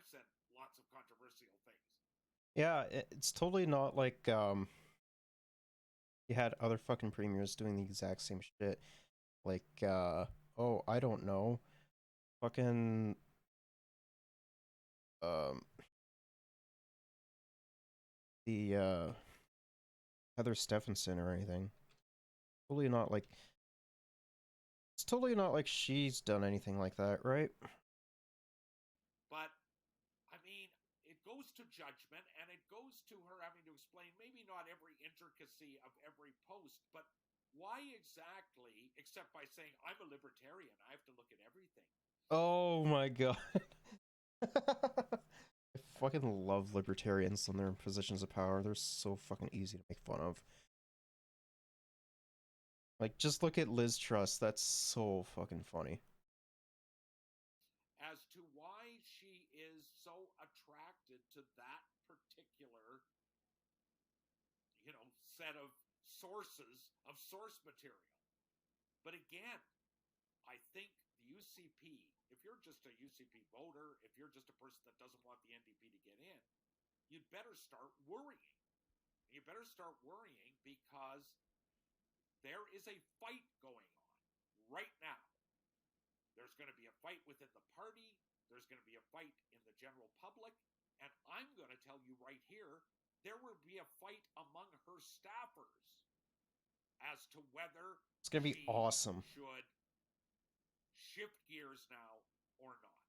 said lots of controversial things. Yeah, it's totally not like you had other fucking premiers doing the exact same shit. Like oh, I don't know. Fucking the Heather Stephenson or anything. Totally not like. It's totally not like she's done anything like that, right? But, I mean, it goes to judgment, and it goes to her having to explain maybe not every intricacy of every post, but why exactly, except by saying, I'm a libertarian, I have to look at everything. Oh my god. I fucking love libertarians when they're in positions of power. They're so fucking easy to make fun of. Like, just look at Liz Truss. That's so fucking funny. As to why she is so attracted to that particular, set of sources of source material. But again, I think the UCP, if you're just a UCP voter, if you're just a person that doesn't want the NDP to get in, you'd better start worrying. You better start worrying because there is a fight going on right now. There's going to be a fight within the party. There's going to be a fight in the general public. And I'm going to tell you right here, there will be a fight among her staffers as to whether It's gonna be awesome. should shift gears now or not.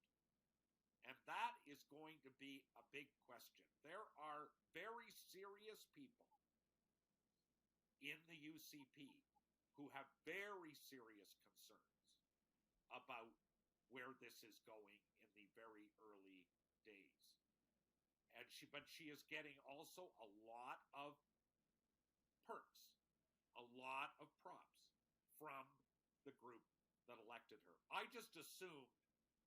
And that is going to be a big question. There are very serious people in the UCP who have very serious concerns about where this is going in the very early days. But she is getting also a lot of perks, a lot of props from the group that elected her. I just assumed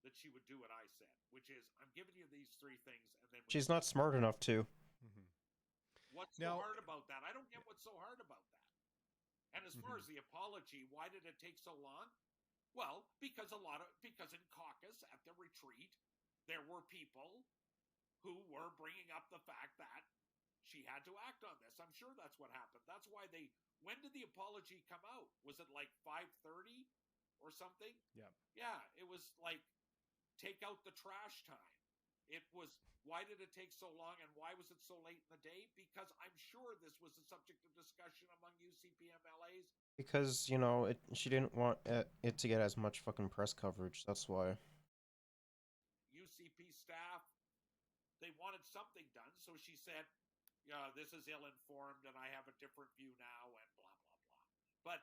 that she would do what I said, which is, I'm giving you these three things, and then She's not smart enough to. What's so hard about that? I don't get what's so hard about that. And as far as the apology, why did it take so long? Well, because in caucus at the retreat, there were people who were bringing up the fact that she had to act on this. I'm sure that's what happened. That's why when did the apology come out? Was it like 5:30 or something? Yeah. Yeah, it was like take out the trash time. It was, why did it take so long and why was it so late in the day? Because I'm sure this was a subject of discussion among UCP MLAs. Because, she didn't want it to get as much fucking press coverage. That's why. UCP staff, they wanted something done, so she said, this is ill-informed and I have a different view now and blah, blah, blah. But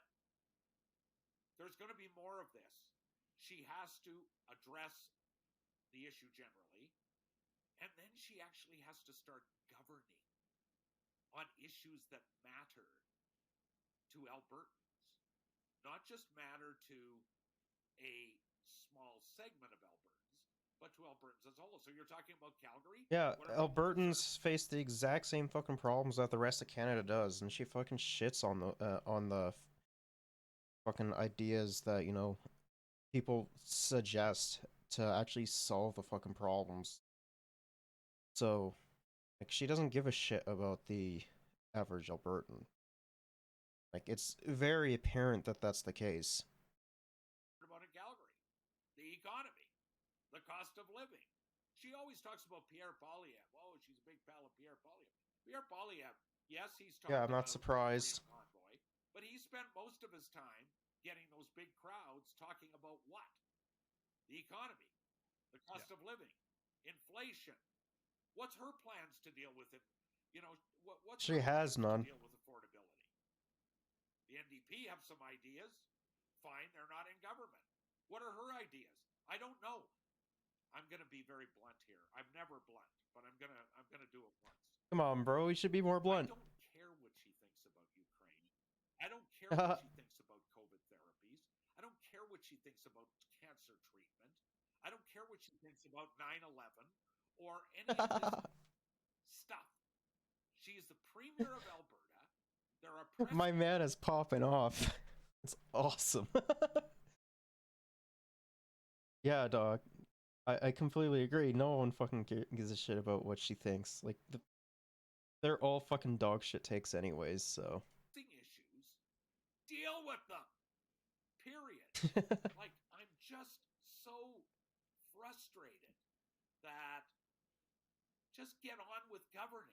there's going to be more of this. She has to address the issue generally, and then she actually has to start governing on issues that matter to Albertans, not just matter to a small segment of Albertans, but to Albertans as a whole. So you're talking about Calgary? Yeah, Albertans face the exact same fucking problems that the rest of Canada does, and she fucking shits on the fucking ideas that, people suggest to actually solve the fucking problems. So, like, she doesn't give a shit about the average Albertan. Like, it's very apparent that that's the case. About in Calgary, the economy, the cost of living. She always talks about Pierre Poilievre. Oh, she's a big pal of Pierre Poilievre. Pierre Poilievre, yes, he's talking Yeah, I'm not about surprised. Freedom Convoy, but he spent most of his time getting those big crowds talking about what? The economy, the cost of living, inflation. What's her plans to deal with it? What's She has none. to deal with affordability? The NDP have some ideas. Fine, they're not in government. What are her ideas? I don't know. I'm going to be very blunt here. I'm never blunt, but I'm going to do it once. Come on, bro. You should be more blunt. I don't care what she thinks about Ukraine. I don't care what she thinks about COVID therapies. I don't care what she thinks about cancer treatment. I don't care what she thinks about 9/11 or any of this stuff. She is the premier of Alberta. There are My man is popping off. It's awesome. Yeah, dog. I completely agree. No one fucking gives a shit about what she thinks. Like, they're all fucking dog shit takes anyways, so. Issues, deal with them. Period. Like, I'm just so frustrated that just get on with governing.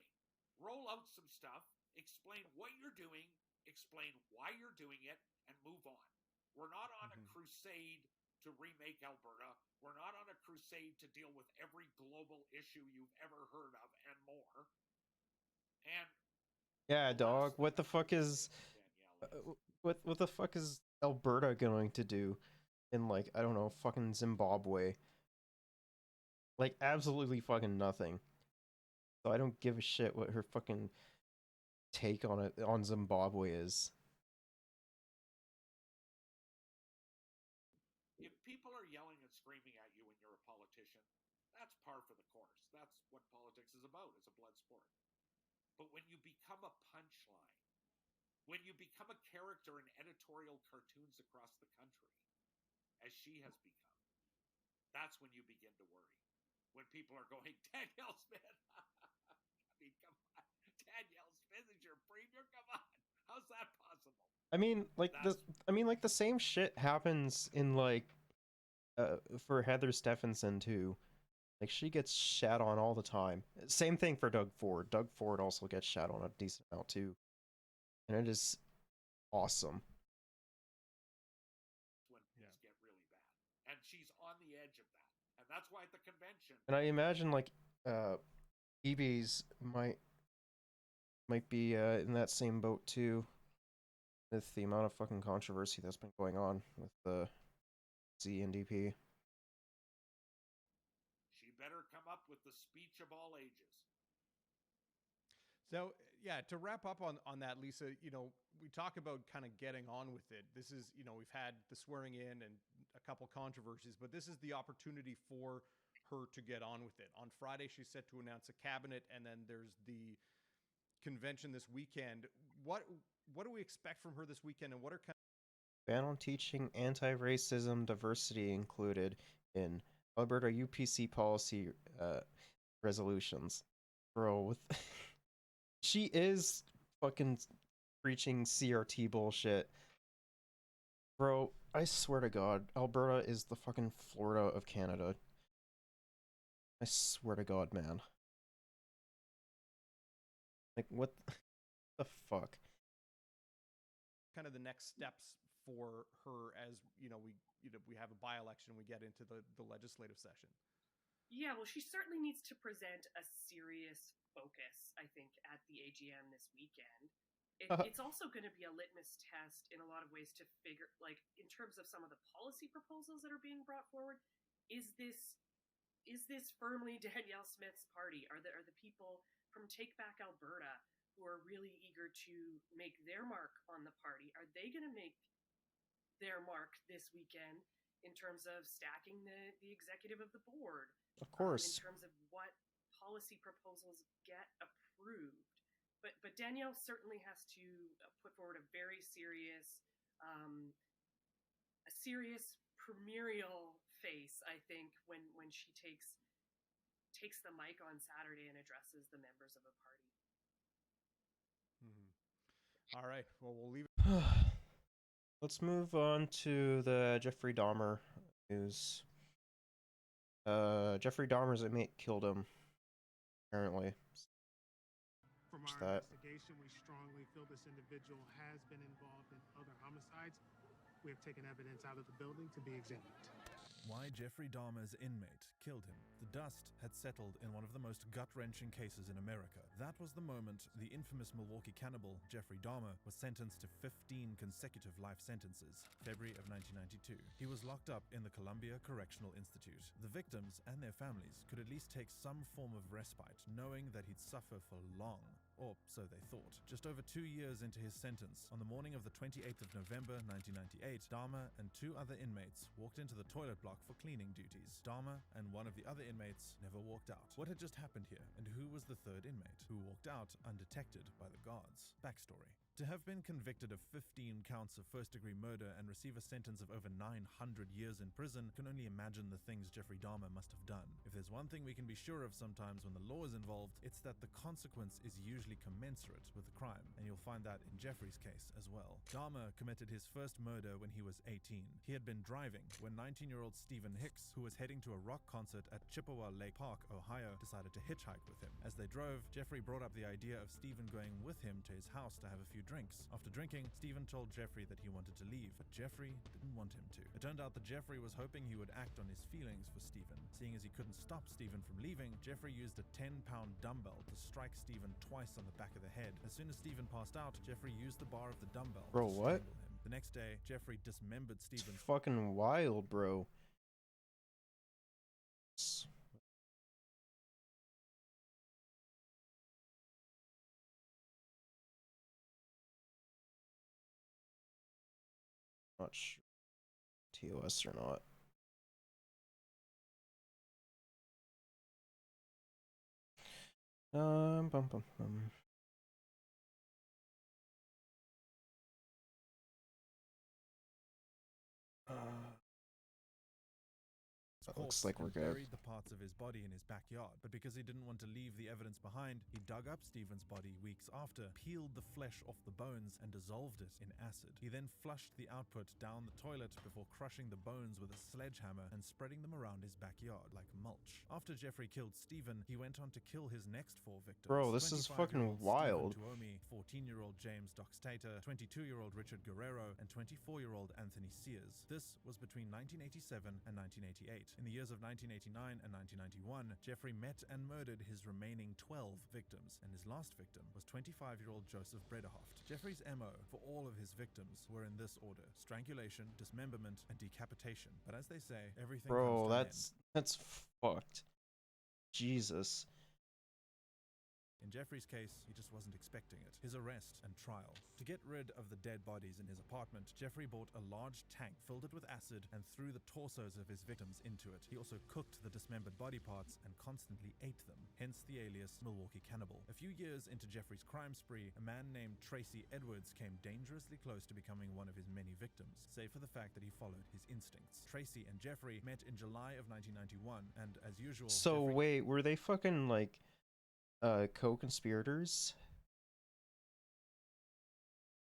Roll out some stuff. explain what you're doing, explain why you're doing it, and move on. We're not on a crusade to remake Alberta. We're not on a crusade to deal with every global issue you've ever heard of and more. And yeah, dog. What the fuck is what the fuck is Alberta going to do in, like, I don't know, fucking Zimbabwe? Like, absolutely fucking nothing. So I don't give a shit what her fucking take on Zimbabwe is. if people are yelling and screaming at you when you're a politician, that's par for the course. That's what politics is about. It's a blood sport. But when you become a punchline, when you become a character in editorial cartoons across the country, as she has become, that's when you begin to worry. When people are going, Danielle Smith, I mean, come on. Danielle Smith is your premier? Come on. How's that possible? I mean, like the same shit happens in, like, for Heather Stephenson too. Like, she gets shat on all the time. Same thing for Doug Ford. Doug Ford also gets shat on a decent amount too. And it is awesome. When things get really bad. And she's on the edge of that. And that's why at the convention. And I imagine, like, EBs might be in that same boat too, with the amount of fucking controversy that's been going on with the NDP. She better come up with the speech of all ages. So, yeah, to wrap up on that, Lisa, you know, we talk about kind of getting on with it. This is, you know, we've had the swearing in and a couple controversies, but this is the opportunity for her to get on with it. On Friday, she's set to announce a cabinet, and then there's the convention this weekend. What do we expect from her this weekend, and what are kind of Ban on teaching anti-racism, diversity included in Alberta UPC policy resolutions. Bro, with she is fucking preaching CRT bullshit. Bro, I swear to God, Alberta is the fucking Florida of Canada. I swear to God, man. Like, what the fuck? kind of the next steps for her as, you know, we have a by-election, we get into the legislative session? Yeah, well, she certainly needs to present a serious focus, I think, at the AGM this weekend. It's also going to be a litmus test in a lot of ways to figure, like, in terms of some of the policy proposals that are being brought forward, is this firmly Danielle Smith's party? Are the people from Take Back Alberta who are really eager to make their mark on the party, are they going to make their mark this weekend in terms of stacking the executive of the board? Of course. In terms of what policy proposals get approved. But Danielle certainly has to put forward a very serious, premierial face, I think, when she takes the mic on Saturday and addresses the members of a party. All right. Well, we'll leave it. Let's move on to the Jeffrey Dahmer news. Jeffrey Dahmer's inmate killed him, apparently. From our investigation, we strongly feel this individual has been involved in other homicides. We have taken evidence out of the building to be examined. Why Jeffrey Dahmer's inmate killed him. The dust had settled in one of the most gut-wrenching cases in America. That was the moment the infamous Milwaukee cannibal Jeffrey Dahmer was sentenced to 15 consecutive life sentences, February of 1992. He was locked up in the Columbia Correctional Institute. The victims and their families could at least take some form of respite, knowing that he'd suffer for long. Or so they thought. Just over 2 years into his sentence, on the morning of the 28th of November 1998, Dahmer and 2 other inmates walked into the toilet block for cleaning duties. Dahmer and one of the other inmates never walked out. What had just happened here, and who was the third inmate, who walked out undetected by the guards? Backstory. To have been convicted of 15 counts of first-degree murder and receive a sentence of over 900 years in prison, can only imagine the things Jeffrey Dahmer must have done. If there's one thing we can be sure of sometimes when the law is involved, it's that the consequence is usually commensurate with the crime, and you'll find that in Jeffrey's case as well. Dahmer committed his first murder when he was 18. He had been driving when 19-year-old Stephen Hicks, who was heading to a rock concert at Chippewa Lake Park, Ohio, decided to hitchhike with him. As they drove, Jeffrey brought up the idea of Stephen going with him to his house to have a few drinks. After drinking, Stephen told Jeffrey that he wanted to leave, but Jeffrey didn't want him to. It turned out that Jeffrey was hoping he would act on his feelings for Stephen. Seeing as he couldn't stop Stephen from leaving, Jeffrey used a 10-pound dumbbell to strike Stephen twice on the back of the head. As soon as Stephen passed out, Jeffrey used the bar of the dumbbell Bro, to what? strangle him. The next day, Jeffrey dismembered It's Stephen's fucking wild, bro. Not sure TOS or not. Bum, bum, bum. That looks like we're good. Buried the parts of his body in his backyard, but because he didn't want to leave the evidence behind, he dug up Stephen's body weeks after, peeled the flesh off the bones, and dissolved it in acid. He then flushed the output down the toilet before crushing the bones with a sledgehammer and spreading them around his backyard like mulch. After Jeffrey killed Stephen, he went on to kill his next 4 victims. Bro, this is fucking wild. Stephen Tuomi, 14-year-old James Doxtator, 22-year-old Richard Guerrero, and 24-year-old Anthony Sears. This was between 1987 and 1988. In the years of 1989 and 1991, Jeffrey met and murdered his remaining 12 victims, and his last victim was 25-year-old Joseph Brederhoft. Jeffrey's MO for all of his victims were in this order: strangulation, dismemberment, and decapitation. But as they say, everything Bro, comes to an end. that's fucked. Jesus. In Jeffrey's case, he just wasn't expecting it. His arrest and trial. To get rid of the dead bodies in his apartment, Jeffrey bought a large tank, filled it with acid, and threw the torsos of his victims into it. He also cooked the dismembered body parts and constantly ate them, hence the alias Milwaukee Cannibal. A few years into Jeffrey's crime spree, a man named Tracy Edwards came dangerously close to becoming one of his many victims, save for the fact that he followed his instincts. Tracy and Jeffrey met in July of 1991, and as usual... So wait, were they fucking like co-conspirators?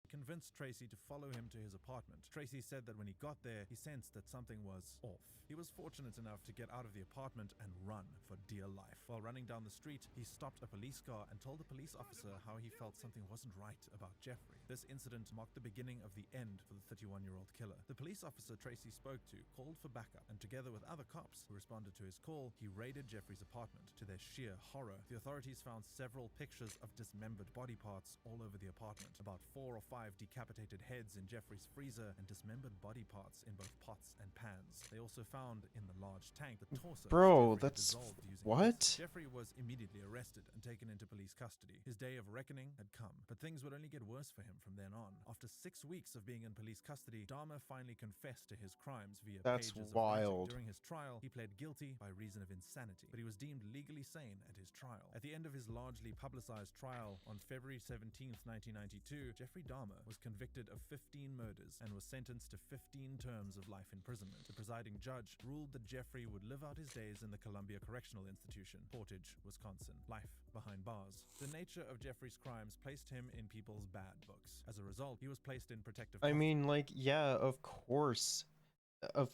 Convinced Tracy to follow him to his apartment. Tracy said that when he got there, he sensed that something was off. He was fortunate enough to get out of the apartment and run for dear life. While running down the street, he stopped a police car and told the police officer how he felt something wasn't right about Jeffrey. This incident marked the beginning of the end for the 31-year-old killer. The police officer Tracy spoke to called for backup, and together with other cops who responded to his call, he raided Jeffrey's apartment. To their sheer horror, the authorities found several pictures of dismembered body parts all over the apartment. About 4 or 5 decapitated heads in Jeffrey's freezer and dismembered body parts in both pots and pans. They also found in the large tank the torso. Bro, that's what? Jeffrey was immediately arrested and taken into police custody. His day of reckoning had come, but things would only get worse for him from then on. After 6 weeks of being in police custody, Dahmer finally confessed to his crimes via That's pages wild. of writing. During his trial, he pled guilty by reason of insanity, but he was deemed legally sane at his trial. At the end of his largely publicized trial on February 17th, 1992, Jeffrey Dahmer was convicted of 15 murders and was sentenced to 15 terms of life imprisonment. The presiding judge ruled that Jeffrey would live out his days in the Columbia Correctional Institution, Portage, Wisconsin. Life behind bars. The nature of Jeffrey's crimes placed him in people's bad books. As a result, he was placed in protective I custody. mean, like, yeah, of course. Of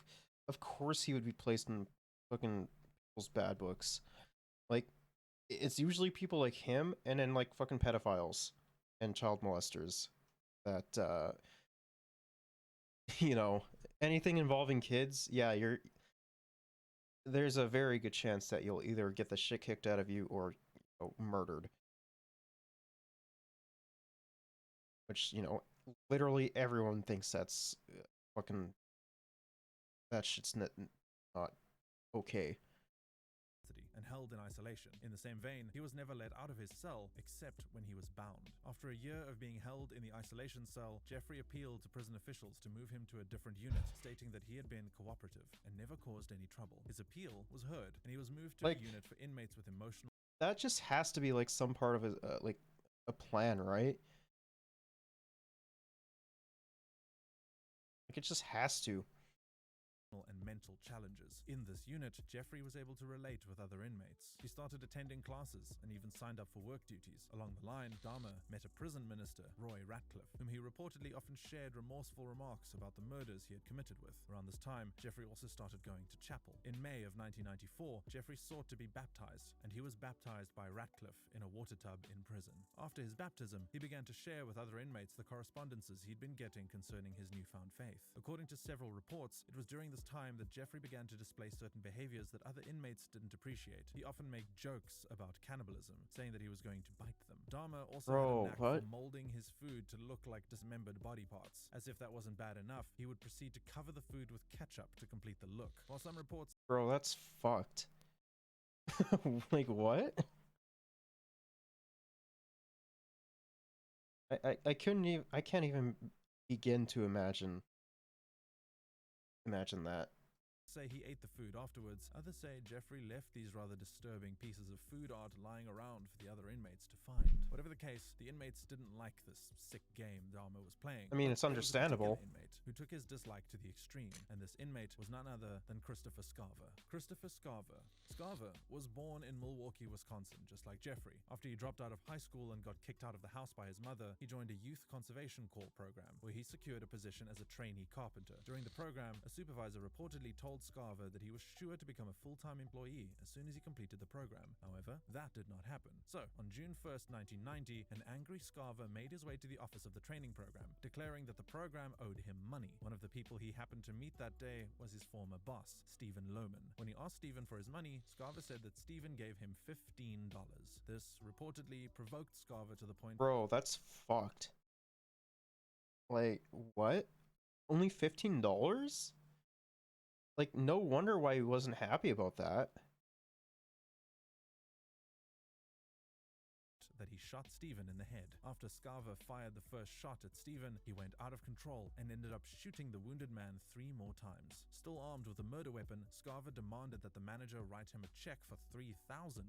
course he would be placed in fucking people's bad books. Like, it's usually people like him and then like fucking pedophiles and child molesters that you know, anything involving kids, yeah, there's a very good chance that you'll either get the shit kicked out of you or, you know, murdered. Which, you know, literally everyone thinks that's fucking, that shit's not okay. And held in isolation. In the same vein, he was never let out of his cell except when he was bound. After a year of being held in the isolation cell, Jeffrey appealed to prison officials to move him to a different unit, stating that he had been cooperative and never caused any trouble. His appeal was heard, and he was moved to a unit for inmates with emotional... That just has to be like some part of his, like a plan, right? Like, it just has to. And mental challenges. In this unit, Jeffrey was able to relate with other inmates. He started attending classes and even signed up for work duties. Along the line, Dahmer met a prison minister, Roy Ratcliffe, whom he reportedly often shared remorseful remarks about the murders he had committed with. Around this time, Jeffrey also started going to chapel. In May of 1994, Jeffrey sought to be baptized, and he was baptized by Ratcliffe in a water tub in prison. After his baptism, he began to share with other inmates the correspondences he'd been getting concerning his newfound faith. According to several reports, it was during this time that Jeffrey began to display certain behaviors that other inmates didn't appreciate. He often made jokes about cannibalism, saying that he was going to bite them. Dahmer also had a knack for molding his food to look like dismembered body parts. As if that wasn't bad enough, he would proceed to cover the food with ketchup to complete the look. While some reports— Bro, that's fucked. Like, what? I can't even begin to imagine that. Say he ate the food afterwards. Others say Jeffrey left these rather disturbing pieces of food art lying around for the other inmates to find. Whatever the case, the inmates didn't like this sick game Dahmer was playing. I mean, it's understandable. There was a particular inmate who took his dislike to the extreme, and this inmate was none other than Christopher Scarver. Christopher Scarver. Scarver was born in Milwaukee, Wisconsin, just like Jeffrey. After he dropped out of high school and got kicked out of the house by his mother, he joined a youth conservation corps program, where he secured a position as a trainee carpenter. During the program, a supervisor reportedly told Scarver that he was sure to become a full-time employee as soon as he completed the program. However, that did not happen. So, on June 1st, 1990, an angry Scarver made his way to the office of the training program, declaring that the program owed him money. One of the people he happened to meet that day was his former boss, Stephen Lohman. When he asked Stephen for his money, Scarver said that Stephen gave him $15. This reportedly provoked Scarver to the point— Bro, that's fucked. Like, what? Only $15? Like, no wonder why he wasn't happy about that. That he shot Stephen in the head. After Scarver fired the first shot at Stephen, he went out of control and ended up shooting the wounded man 3 more times. Still armed with a murder weapon, Scarver demanded that the manager write him a check for $3,000.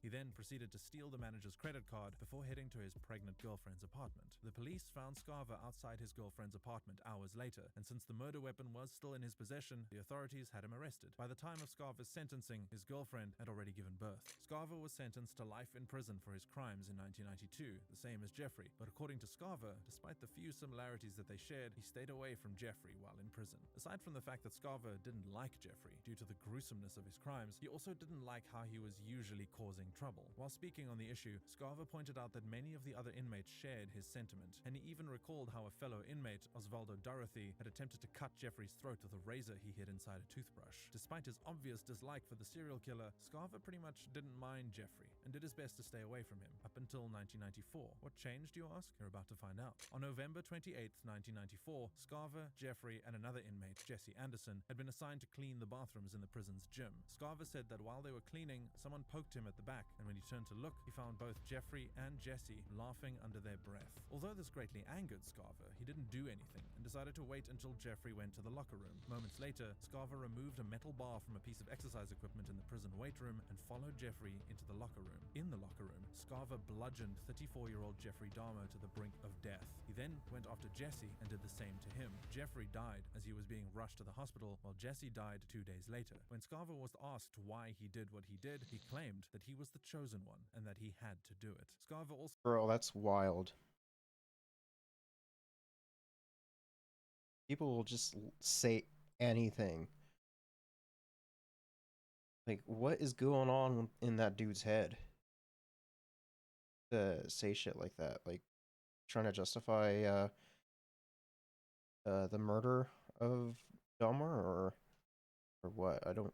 He then proceeded to steal the manager's credit card before heading to his pregnant girlfriend's apartment. The police found Scarver outside his girlfriend's apartment hours later, and since the murder weapon was still in his possession, the authorities had him arrested. By the time of Scarver's sentencing, his girlfriend had already given birth. Scarver was sentenced to life in prison for his crimes in 1992, the same as Jeffrey, but according to Scarver, despite the few similarities that they shared, he stayed away from Jeffrey while in prison. Aside from the fact that Scarver didn't like Jeffrey due to the gruesomeness of his crimes, he also didn't like how he was usually causing trouble. While speaking on the issue, Scarver pointed out that many of the other inmates shared his sentiment, and he even recalled how a fellow inmate, Osvaldo Dorothy, had attempted to cut Jeffrey's throat with a razor he hid inside a toothbrush. Despite his obvious dislike for the serial killer, Scarver pretty much didn't mind Jeffrey and did his best to stay away from him, up until 1994. What changed, you ask? You're about to find out. On November 28th, 1994, Scarver, Jeffrey, and another inmate, Jesse Anderson, had been assigned to clean the bathrooms in the prison's gym. Scarver said that while they were cleaning, someone poked him at the back, and when he turned to look, he found both Jeffrey and Jesse laughing under their breath. Although this greatly angered Scarver, he didn't do anything and decided to wait until Jeffrey went to the locker room. Moments later, Scarver removed a metal bar from a piece of exercise equipment in the prison weight room and followed Jeffrey into the locker room. In the locker room, Scarver bludgeoned 34-year-old Jeffrey Dahmer to the brink of death. He then went after Jesse and did the same to him. Jeffrey died as he was being rushed to the hospital, while Jesse died 2 days later. When Scarver was asked why he did what he did, he claimed that he was the chosen one and that he had to do it. Scarver also— Bro, that's wild. People will just say anything. Like, what is going on in that dude's head to say shit like that? Like, trying to justify the murder of Dahmer, or what? I don't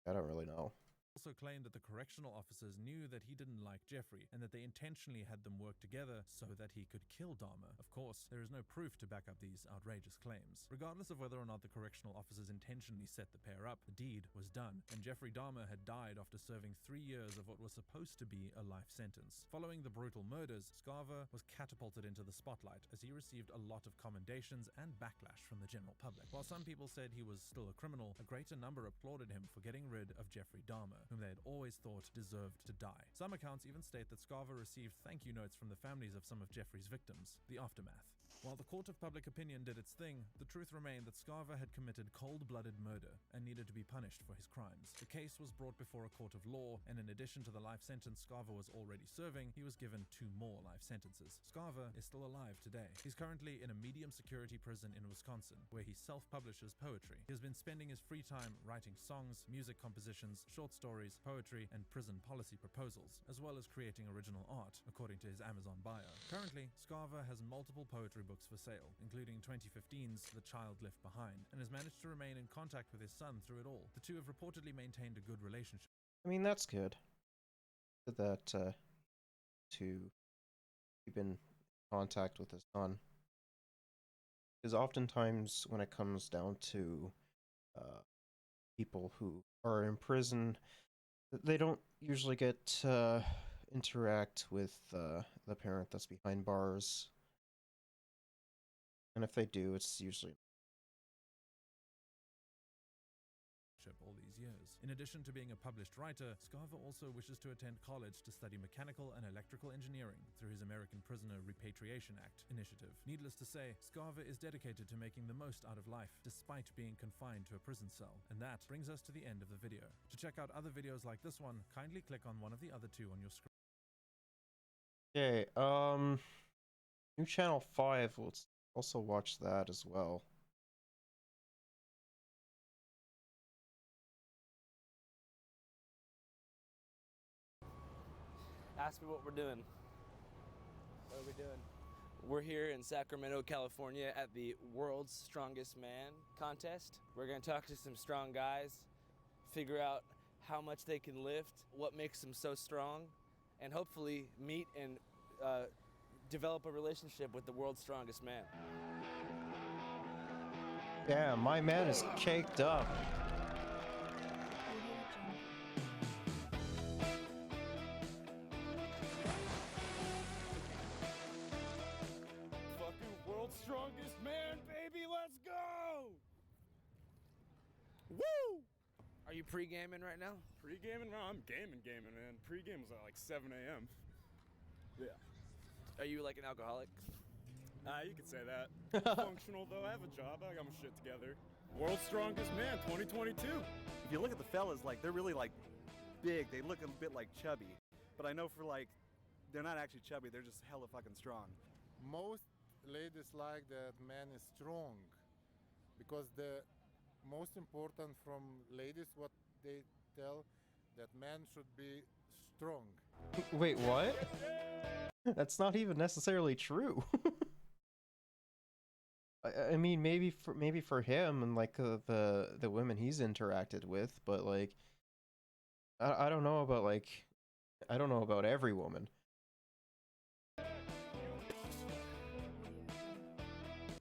really know. also claimed that the correctional officers knew that he didn't like Jeffrey and that they intentionally had them work together so that he could kill Dahmer. Of course, there is no proof to back up these outrageous claims. Regardless of whether or not the correctional officers intentionally set the pair up, the deed was done, and Jeffrey Dahmer had died after serving 3 years of what was supposed to be a life sentence. Following the brutal murders, Scarver was catapulted into the spotlight as he received a lot of commendations and backlash from the general public. While some people said he was still a criminal, a greater number applauded him for getting rid of Jeffrey Dahmer, whom they had always thought deserved to die. Some accounts even state that Scarver received thank you notes from the families of some of Jeffrey's victims. The aftermath. While the court of public opinion did its thing, the truth remained that Scarver had committed cold-blooded murder and needed to be punished for his crimes. The case was brought before a court of law, and in addition to the life sentence Scarver was already serving, he was given 2 more life sentences. Scarver is still alive today. He's currently in a medium-security prison in Wisconsin, where he self-publishes poetry. He has been spending his free time writing songs, music compositions, short stories, poetry, and prison policy proposals, as well as creating original art, according to his Amazon bio. Currently, Scarver has multiple poetry books for sale, including 2015's The Child Left Behind, and has managed to remain in contact with his son through it all. The two have reportedly maintained a good relationship. I mean, that's good. That, to keep in contact with his son. Because oftentimes, when it comes down to people who are in prison, they don't usually get to interact with the parent that's behind bars. And if they do, it's usually all these years. In addition to being a published writer, Scarver also wishes to attend college to study mechanical and electrical engineering through his American Prisoner Repatriation Act initiative. Needless to say, Scarver is dedicated to making the most out of life, despite being confined to a prison cell. And that brings us to the end of the video. To check out other videos like this one, kindly click on one of the other 2 on your screen. okay. New Channel 5. Let's also watch that as well. Ask me what we're doing. What are we doing? We're here in Sacramento, California at the World's Strongest Man contest. We're gonna talk to some strong guys, figure out how much they can lift, what makes them so strong, and hopefully meet and develop a relationship with the world's strongest man. Yeah, my man is caked up. Fucking world's strongest man, baby, let's go! Woo! Are you pre-gaming right now? Pre-gaming? No, I'm gaming, man. Pre-game was at like 7 a.m. Yeah. Are you like an alcoholic? You could say that. Functional though, I have a job, I got my shit together. World's Strongest Man 2022. If you look at the fellas, like they're really like big, they look a bit like chubby. But I know for like, they're not actually chubby, they're just hella fucking strong. Most ladies like that man is strong, because the most important from ladies what they tell that man should be strong. Wait, what? That's not even necessarily true. I mean, maybe for him and like the women he's interacted with, but like I don't know about I don't know about every woman.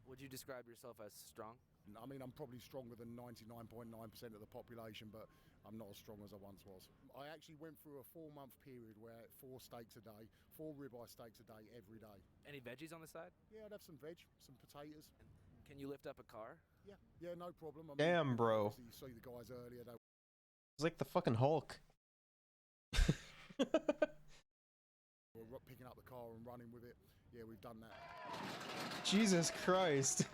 Would you describe yourself as strong? I mean, I'm probably stronger than 99.9% of the population, but I'm not as strong as I once was. I actually went through a 4-month period where 4 steaks a day, 4 ribeye steaks a day, every day. Any veggies on the side? Yeah, I'd have some veg, some potatoes. Can you lift up a car? Yeah, no problem. I mean, Damn, bro. You see the guys earlier. He's like the fucking Hulk. We're picking up the car and running with it. Yeah, we've done that. Jesus Christ.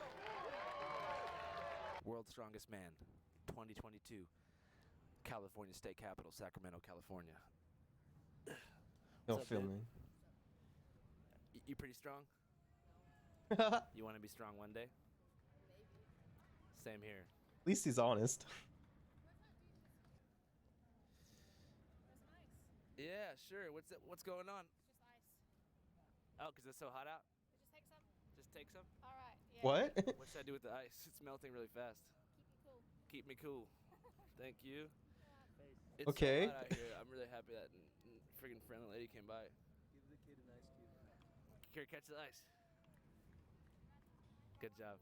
World's Strongest Man 2022. California State Capital, Sacramento, California. No filming. You pretty strong? You want to be strong one day? Same here. At least he's honest. Yeah, sure. What's going on? Just ice. Oh, because it's so hot out? Just take some. Just take some? All right. Yeah. What? What should I do with the ice? It's melting really fast. Keep me cool. Keep me cool. Thank you. It's Okay. so hot out here. I'm really happy that friggin' friendly lady came by. Give the kid an ice cube. Here, catch the ice. Good job.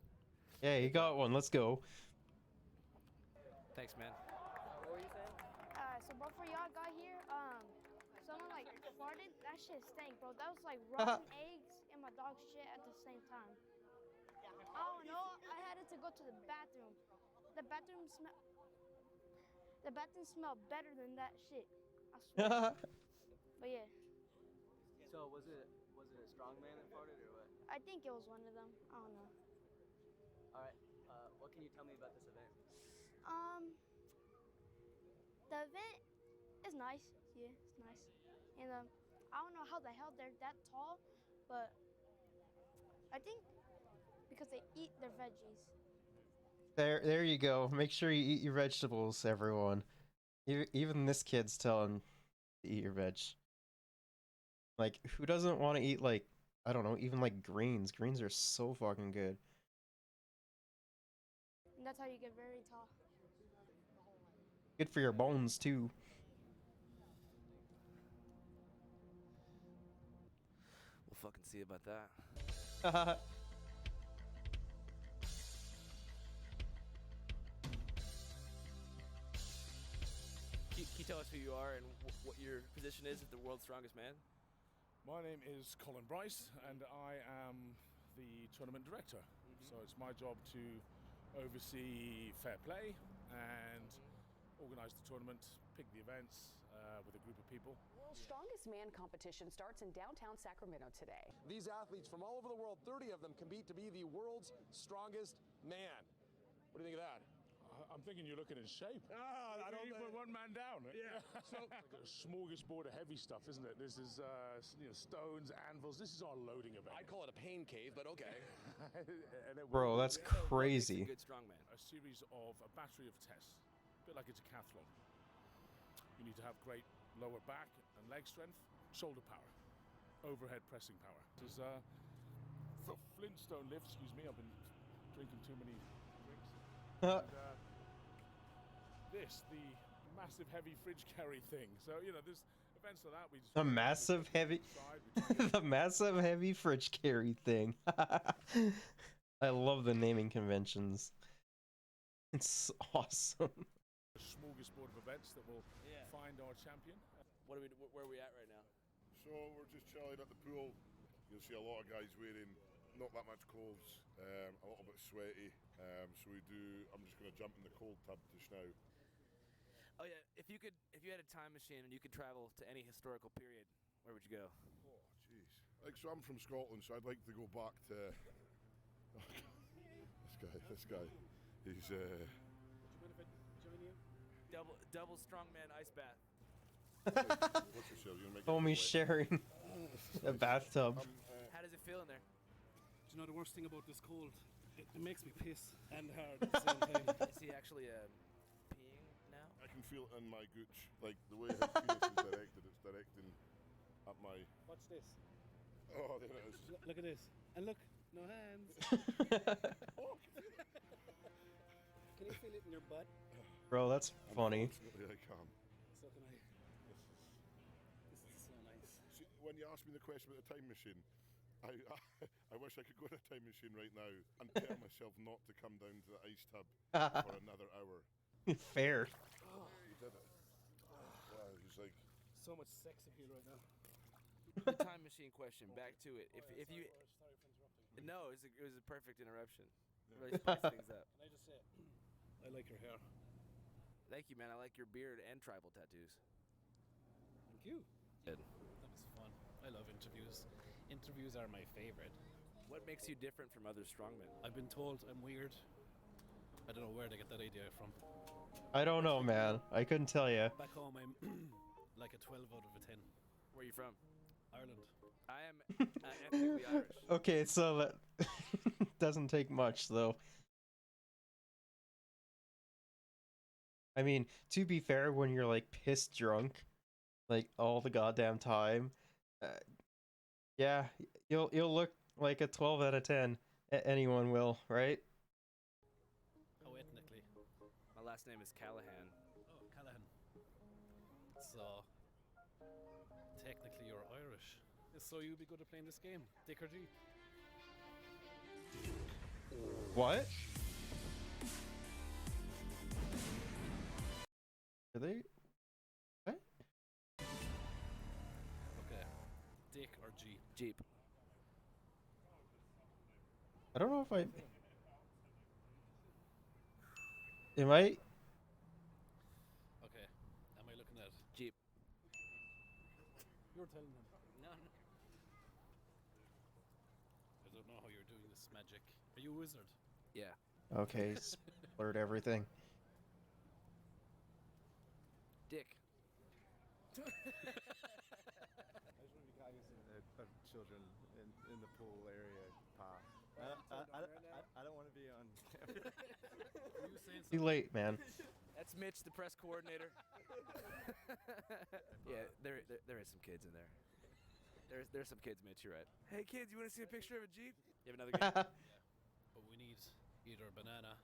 Yeah, you got one. Let's go. Thanks, man. What were you saying? So before y'all got here, someone like farted. That shit stank, bro. That was like rotten eggs and my dog's shit at the same time. I don't know. I had to go to the bathroom. The bathroom smelled better than that shit. I swear. But yeah. So was it a strong man that farted or what? I think it was one of them. I don't know. All right. What can you tell me about this event? The event is nice. Yeah, it's nice. And I don't know how the hell they're that tall, but I think because they eat their veggies. There you go. Make sure you eat your vegetables, everyone. Even this kid's telling to eat your veg. Like, who doesn't want to eat, like, I don't know, even like greens? Greens are so fucking good. And that's how you get very tall. Good for your bones too. We'll fucking see about that. Can you tell us who you are and what your position is as the world's strongest man? My name is Colin Bryce, and I am the tournament director. So it's my job to oversee fair play and organise the tournament, pick the events with a group of people. World's Strongest Man competition starts in downtown Sacramento today. These athletes from all over the world, 30 of them, compete to be the world's strongest man. What do you think of that? I'm thinking you're looking in shape. I don't you put one man down. Yeah. So, like a smorgasbord of heavy stuff, isn't it? This is stones, anvils. This is our loading event. I'd call it a pain cave, but okay. Bro, that's crazy. Good strongman. A series of a battery of tests, a bit like a decathlon. You need to have great lower back and leg strength, shoulder power, overhead pressing power. This is the Flintstone lift. Excuse me, I've been drinking too many drinks. And, this, the massive heavy fridge carry thing. So, you know, there's events like that. We just The massive heavy, the massive heavy fridge carry thing. I love the naming conventions. It's awesome. A smorgasbord of events that will find our champion. Where are we at right now? So we're just chilling at the pool. You'll see a lot of guys wearing not that much clothes, a little bit sweaty. So I'm just going to jump in the cold tub just now. Oh yeah, if you had a time machine and you could travel to any historical period, where would you go? Oh jeez. Like, so I'm from Scotland, so I'd like to go back to this guy. He's Double strongman ice bath. What's yourself? You're gonna make Homie sharing a bathtub. How does it feel in there? Do you know the worst thing about this cold? It makes me piss and hard at the same time. Is he actually peeing now? I can feel it in my gooch, like the way his penis is directed. It's directing at my. Watch this. Oh, there it is. Look at this, and look, no hands. Oh, can you feel it in your butt? Bro, that's funny. Unfortunately, I can. So can I. This is so nice. See, when you asked me the question about the time machine, I wish I could go in a time machine right now and tell myself not to come down to the ice tub for another hour. Fair. Oh, he did it. Wow, he's like so much sex appeal right now. The time machine question. Back to it. If you. Sorry for interrupting. No, it was a perfect interruption. Really spice things up. Can I just say, I like your hair. Thank you, man. I like your beard and tribal tattoos. Thank you. Good. That was fun. I love interviews. Interviews are my favorite. What makes you different from other strongmen? I've been told I'm weird. I don't know where they get that idea from. I don't know, man. I couldn't tell you. Back home, I'm like a 12 out of a 10. Where are you from? Ireland. I am ethnically Irish. Okay, so that doesn't take much, though. I mean, to be fair, when you're like pissed drunk, like all the goddamn time, yeah, you'll look like a 12 out of 10. Anyone will, right? How ethnically? My last name is Callahan. Oh, Callahan. So, technically you're Irish. So you'd be good at playing this game, Dick or G. What? Are they? What? Okay. Dick or Jeep? Jeep. I don't know if I. Am I? Okay. Am I looking at Jeep? You're telling them. No. I don't you a wizard? Yeah. Okay, blurred everything. Dick. I just want to be cognizant of children in the pool area, Pa. I don't want to be on camera. Were you saying Too something? late, man. That's Mitch, the press coordinator. Yeah, there is some kids in there. There's some kids, Mitch. You're right. Hey kids, you want to see a picture of a Jeep? You have another game? But we need either a banana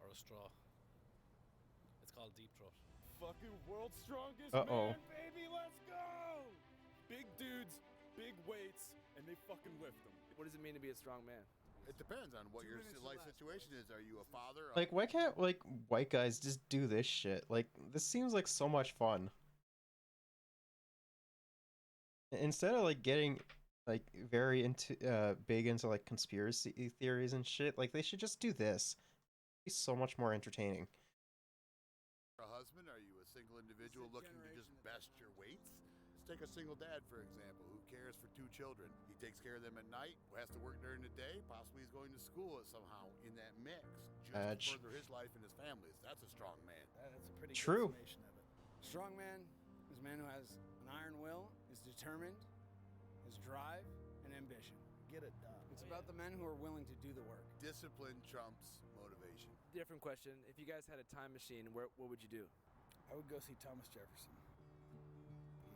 or a straw. It's called deep throat. Fucking world's strongest Uh-oh. man, baby, let's go! Big dudes, big weights, and they fucking lift them. What does it mean to be a strong man? It depends on what your life situation is. Are you a father? Like, why can't, like, white guys just do this shit? Like, this seems like so much fun. Instead of, like, getting, like, very into, big into, like, conspiracy theories and shit, like, they should just do this. It'd be so much more entertaining. A husband? Are you a single individual looking to just best your weights? Let's take a single dad, for example, who cares for 2 children. He takes care of them at night, has to work during the day, possibly he's going to school somehow in that mix, just to further his life and his family's. That's a strong man. That's a pretty True. good summation of it. Strong man is a man who has an iron will, is determined, has drive, and ambition. Get it done. It's about the men who are willing to do the work. Discipline trumps motivation. Different question. If you guys had a time machine, what would you do? I would go see Thomas Jefferson.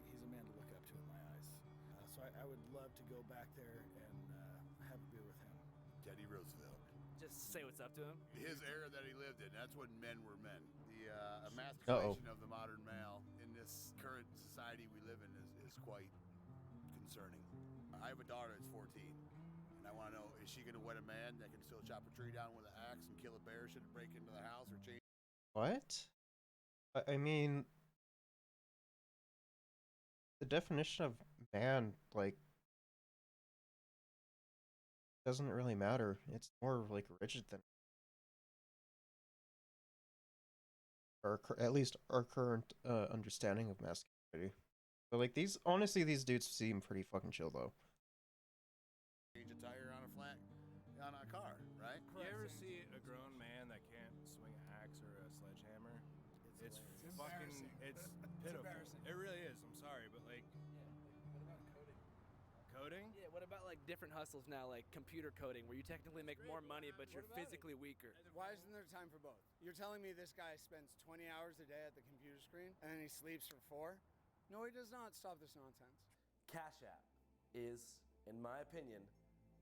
He's a man to look up to in my eyes. So I would love to go back there and have a beer with him. Teddy Roosevelt. Just say what's up to him? His era that he lived in, that's when men were men. The emasculation of the modern male in this current society we live in is quite concerning. I have a daughter that's 14, and I want to know, is she going to wed a man that can still chop a tree down with an axe and kill a bear should it break into the house or change? What? I mean, the definition of man, like, doesn't really matter. It's more, like, rigid than at least our current understanding of masculinity. But, like, honestly, these dudes seem pretty fucking chill, though. Change a tire on a car, right? You ever see a grown man that can't swing an axe or a sledgehammer? It's fucking, it's pitiful. It really is. I'm sorry, but like, what about coding? Coding? Yeah, what about like different hustles now, like computer coding, where you technically make more money, but you're physically weaker? Why isn't there time for both? You're telling me this guy spends 20 hours a day at the computer screen and then he sleeps for 4? No, he does not. Stop this nonsense. Cash App is, in my opinion,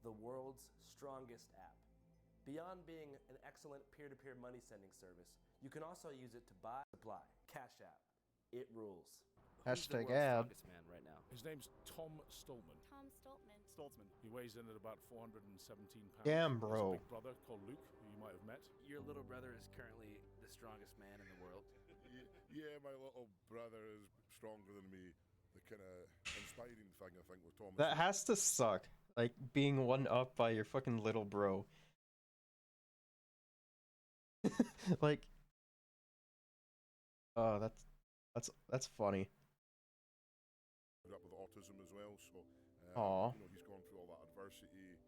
the world's strongest app. Beyond being an excellent peer-to-peer money sending service, you can also use it to buy supply. Cash App. It rules. Who's the Hashtag world's ad. strongest man right now? His name's Tom Stolman. Tom Stoltman. Stoltzman. He weighs in at about 417 pounds. Damn, He has bro. a big brother called Luke, who you might have met. Your little brother is currently the strongest man in the world. Yeah, my little brother is stronger than me. The kind of inspiring thing, I think, with Thomas. That has to suck. Like, being one up by your fucking little bro. Like, oh, that's funny. Up with autism as well, so Aw. you know, he's gone through all that adversity.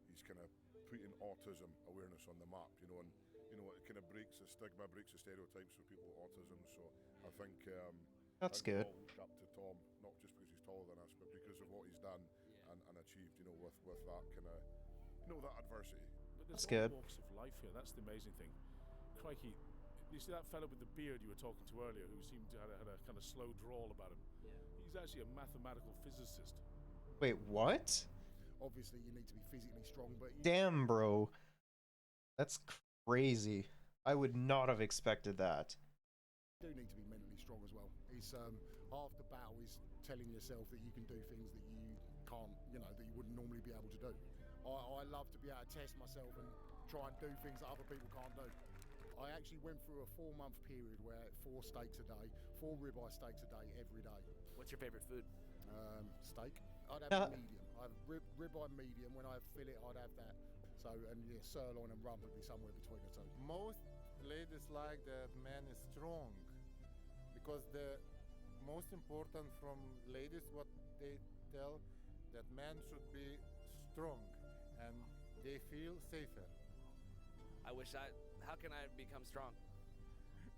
He's kind of putting autism awareness on the map, you know, and you know it kind of breaks the stigma, breaks the stereotypes for people with autism. So I think That's we good. all look up to Tom, not just because he's taller than us, but because of what he's done and achieved, you know, with that kind of, you know, that adversity. But there's That's all good. walks of life here. That's the amazing thing. Crikey, you see that fella with the beard you were talking to earlier, who seemed to have a kind of slow drawl about him. Yeah. He's actually a mathematical physicist. Wait, what? Obviously, you need to be physically strong, but Damn, bro. That's crazy. I would not have expected that. you do need to be mentally strong as well. It's half the battle is telling yourself that you can do things that you can't, you know, that you wouldn't normally be able to do. I love to be able to test myself and try and do things that other people can't do. I actually went through a 4-month period where I ate 4 steaks a day, 4 ribeye steaks a day every day. What's your favorite food? Steak. I'd have a medium. I have ribeye medium. When I have fillet, I'd have that. So, and yeah, sirloin and rump would be somewhere between the two. Most ladies like that man is strong, because the most important from ladies what they tell that man should be strong, and they feel safer. How can I become strong?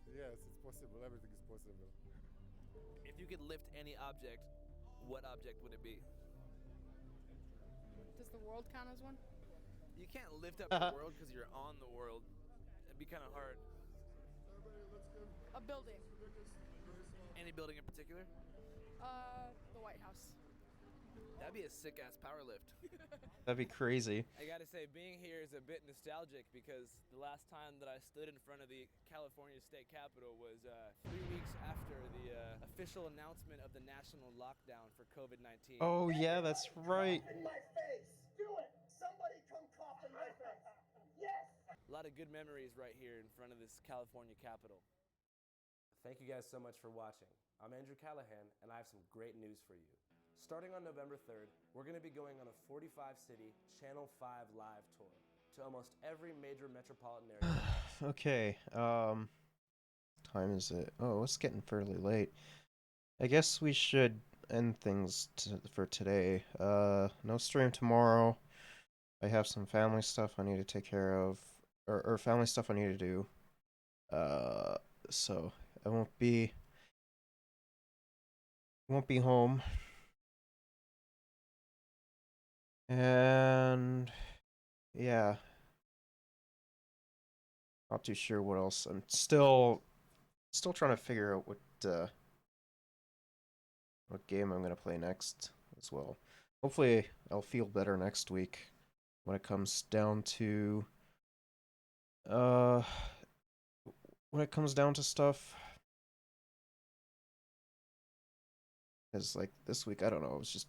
Yes, it's possible. Everything is possible. If you could lift any object, what object would it be? Does the world count as one? You can't lift up the world because you're on the world. It'd be kind of hard. A building. Any building in particular? The White House. That'd be a sick-ass power lift. That'd be crazy. I gotta say, being here is a bit nostalgic because the last time that I stood in front of the California State Capitol was 3 weeks after the official announcement of the national lockdown for COVID-19. Oh yeah, that's right. In my face! Do it! Somebody come cough in my face! Yes! A lot of good memories right here in front of this California Capitol. Thank you guys so much for watching. I'm Andrew Callahan, and I have some great news for you. Starting on November 3rd, we're going to be going on a 45-city Channel 5 live tour to almost every major metropolitan area. Okay, time is it? Oh, it's getting fairly late. I guess we should end things for today. No stream tomorrow. I have some family stuff I need to take care of, or family stuff I need to do. So I won't be home. And yeah, not too sure what else. I'm still trying to figure out what game I'm gonna play next as well. Hopefully, I'll feel better next week when it comes down to stuff. Because like this week, I don't know, I was just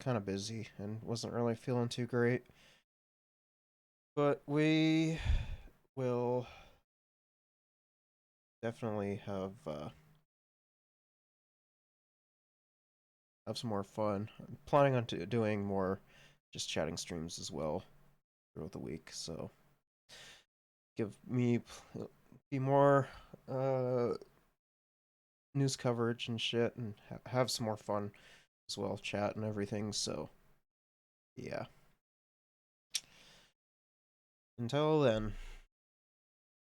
kind of busy and wasn't really feeling too great. But we will definitely have some more fun. I'm planning on doing more just chatting streams as well throughout the week, so give me be more news coverage and shit, and have some more fun as well, chat and everything. So yeah, until then.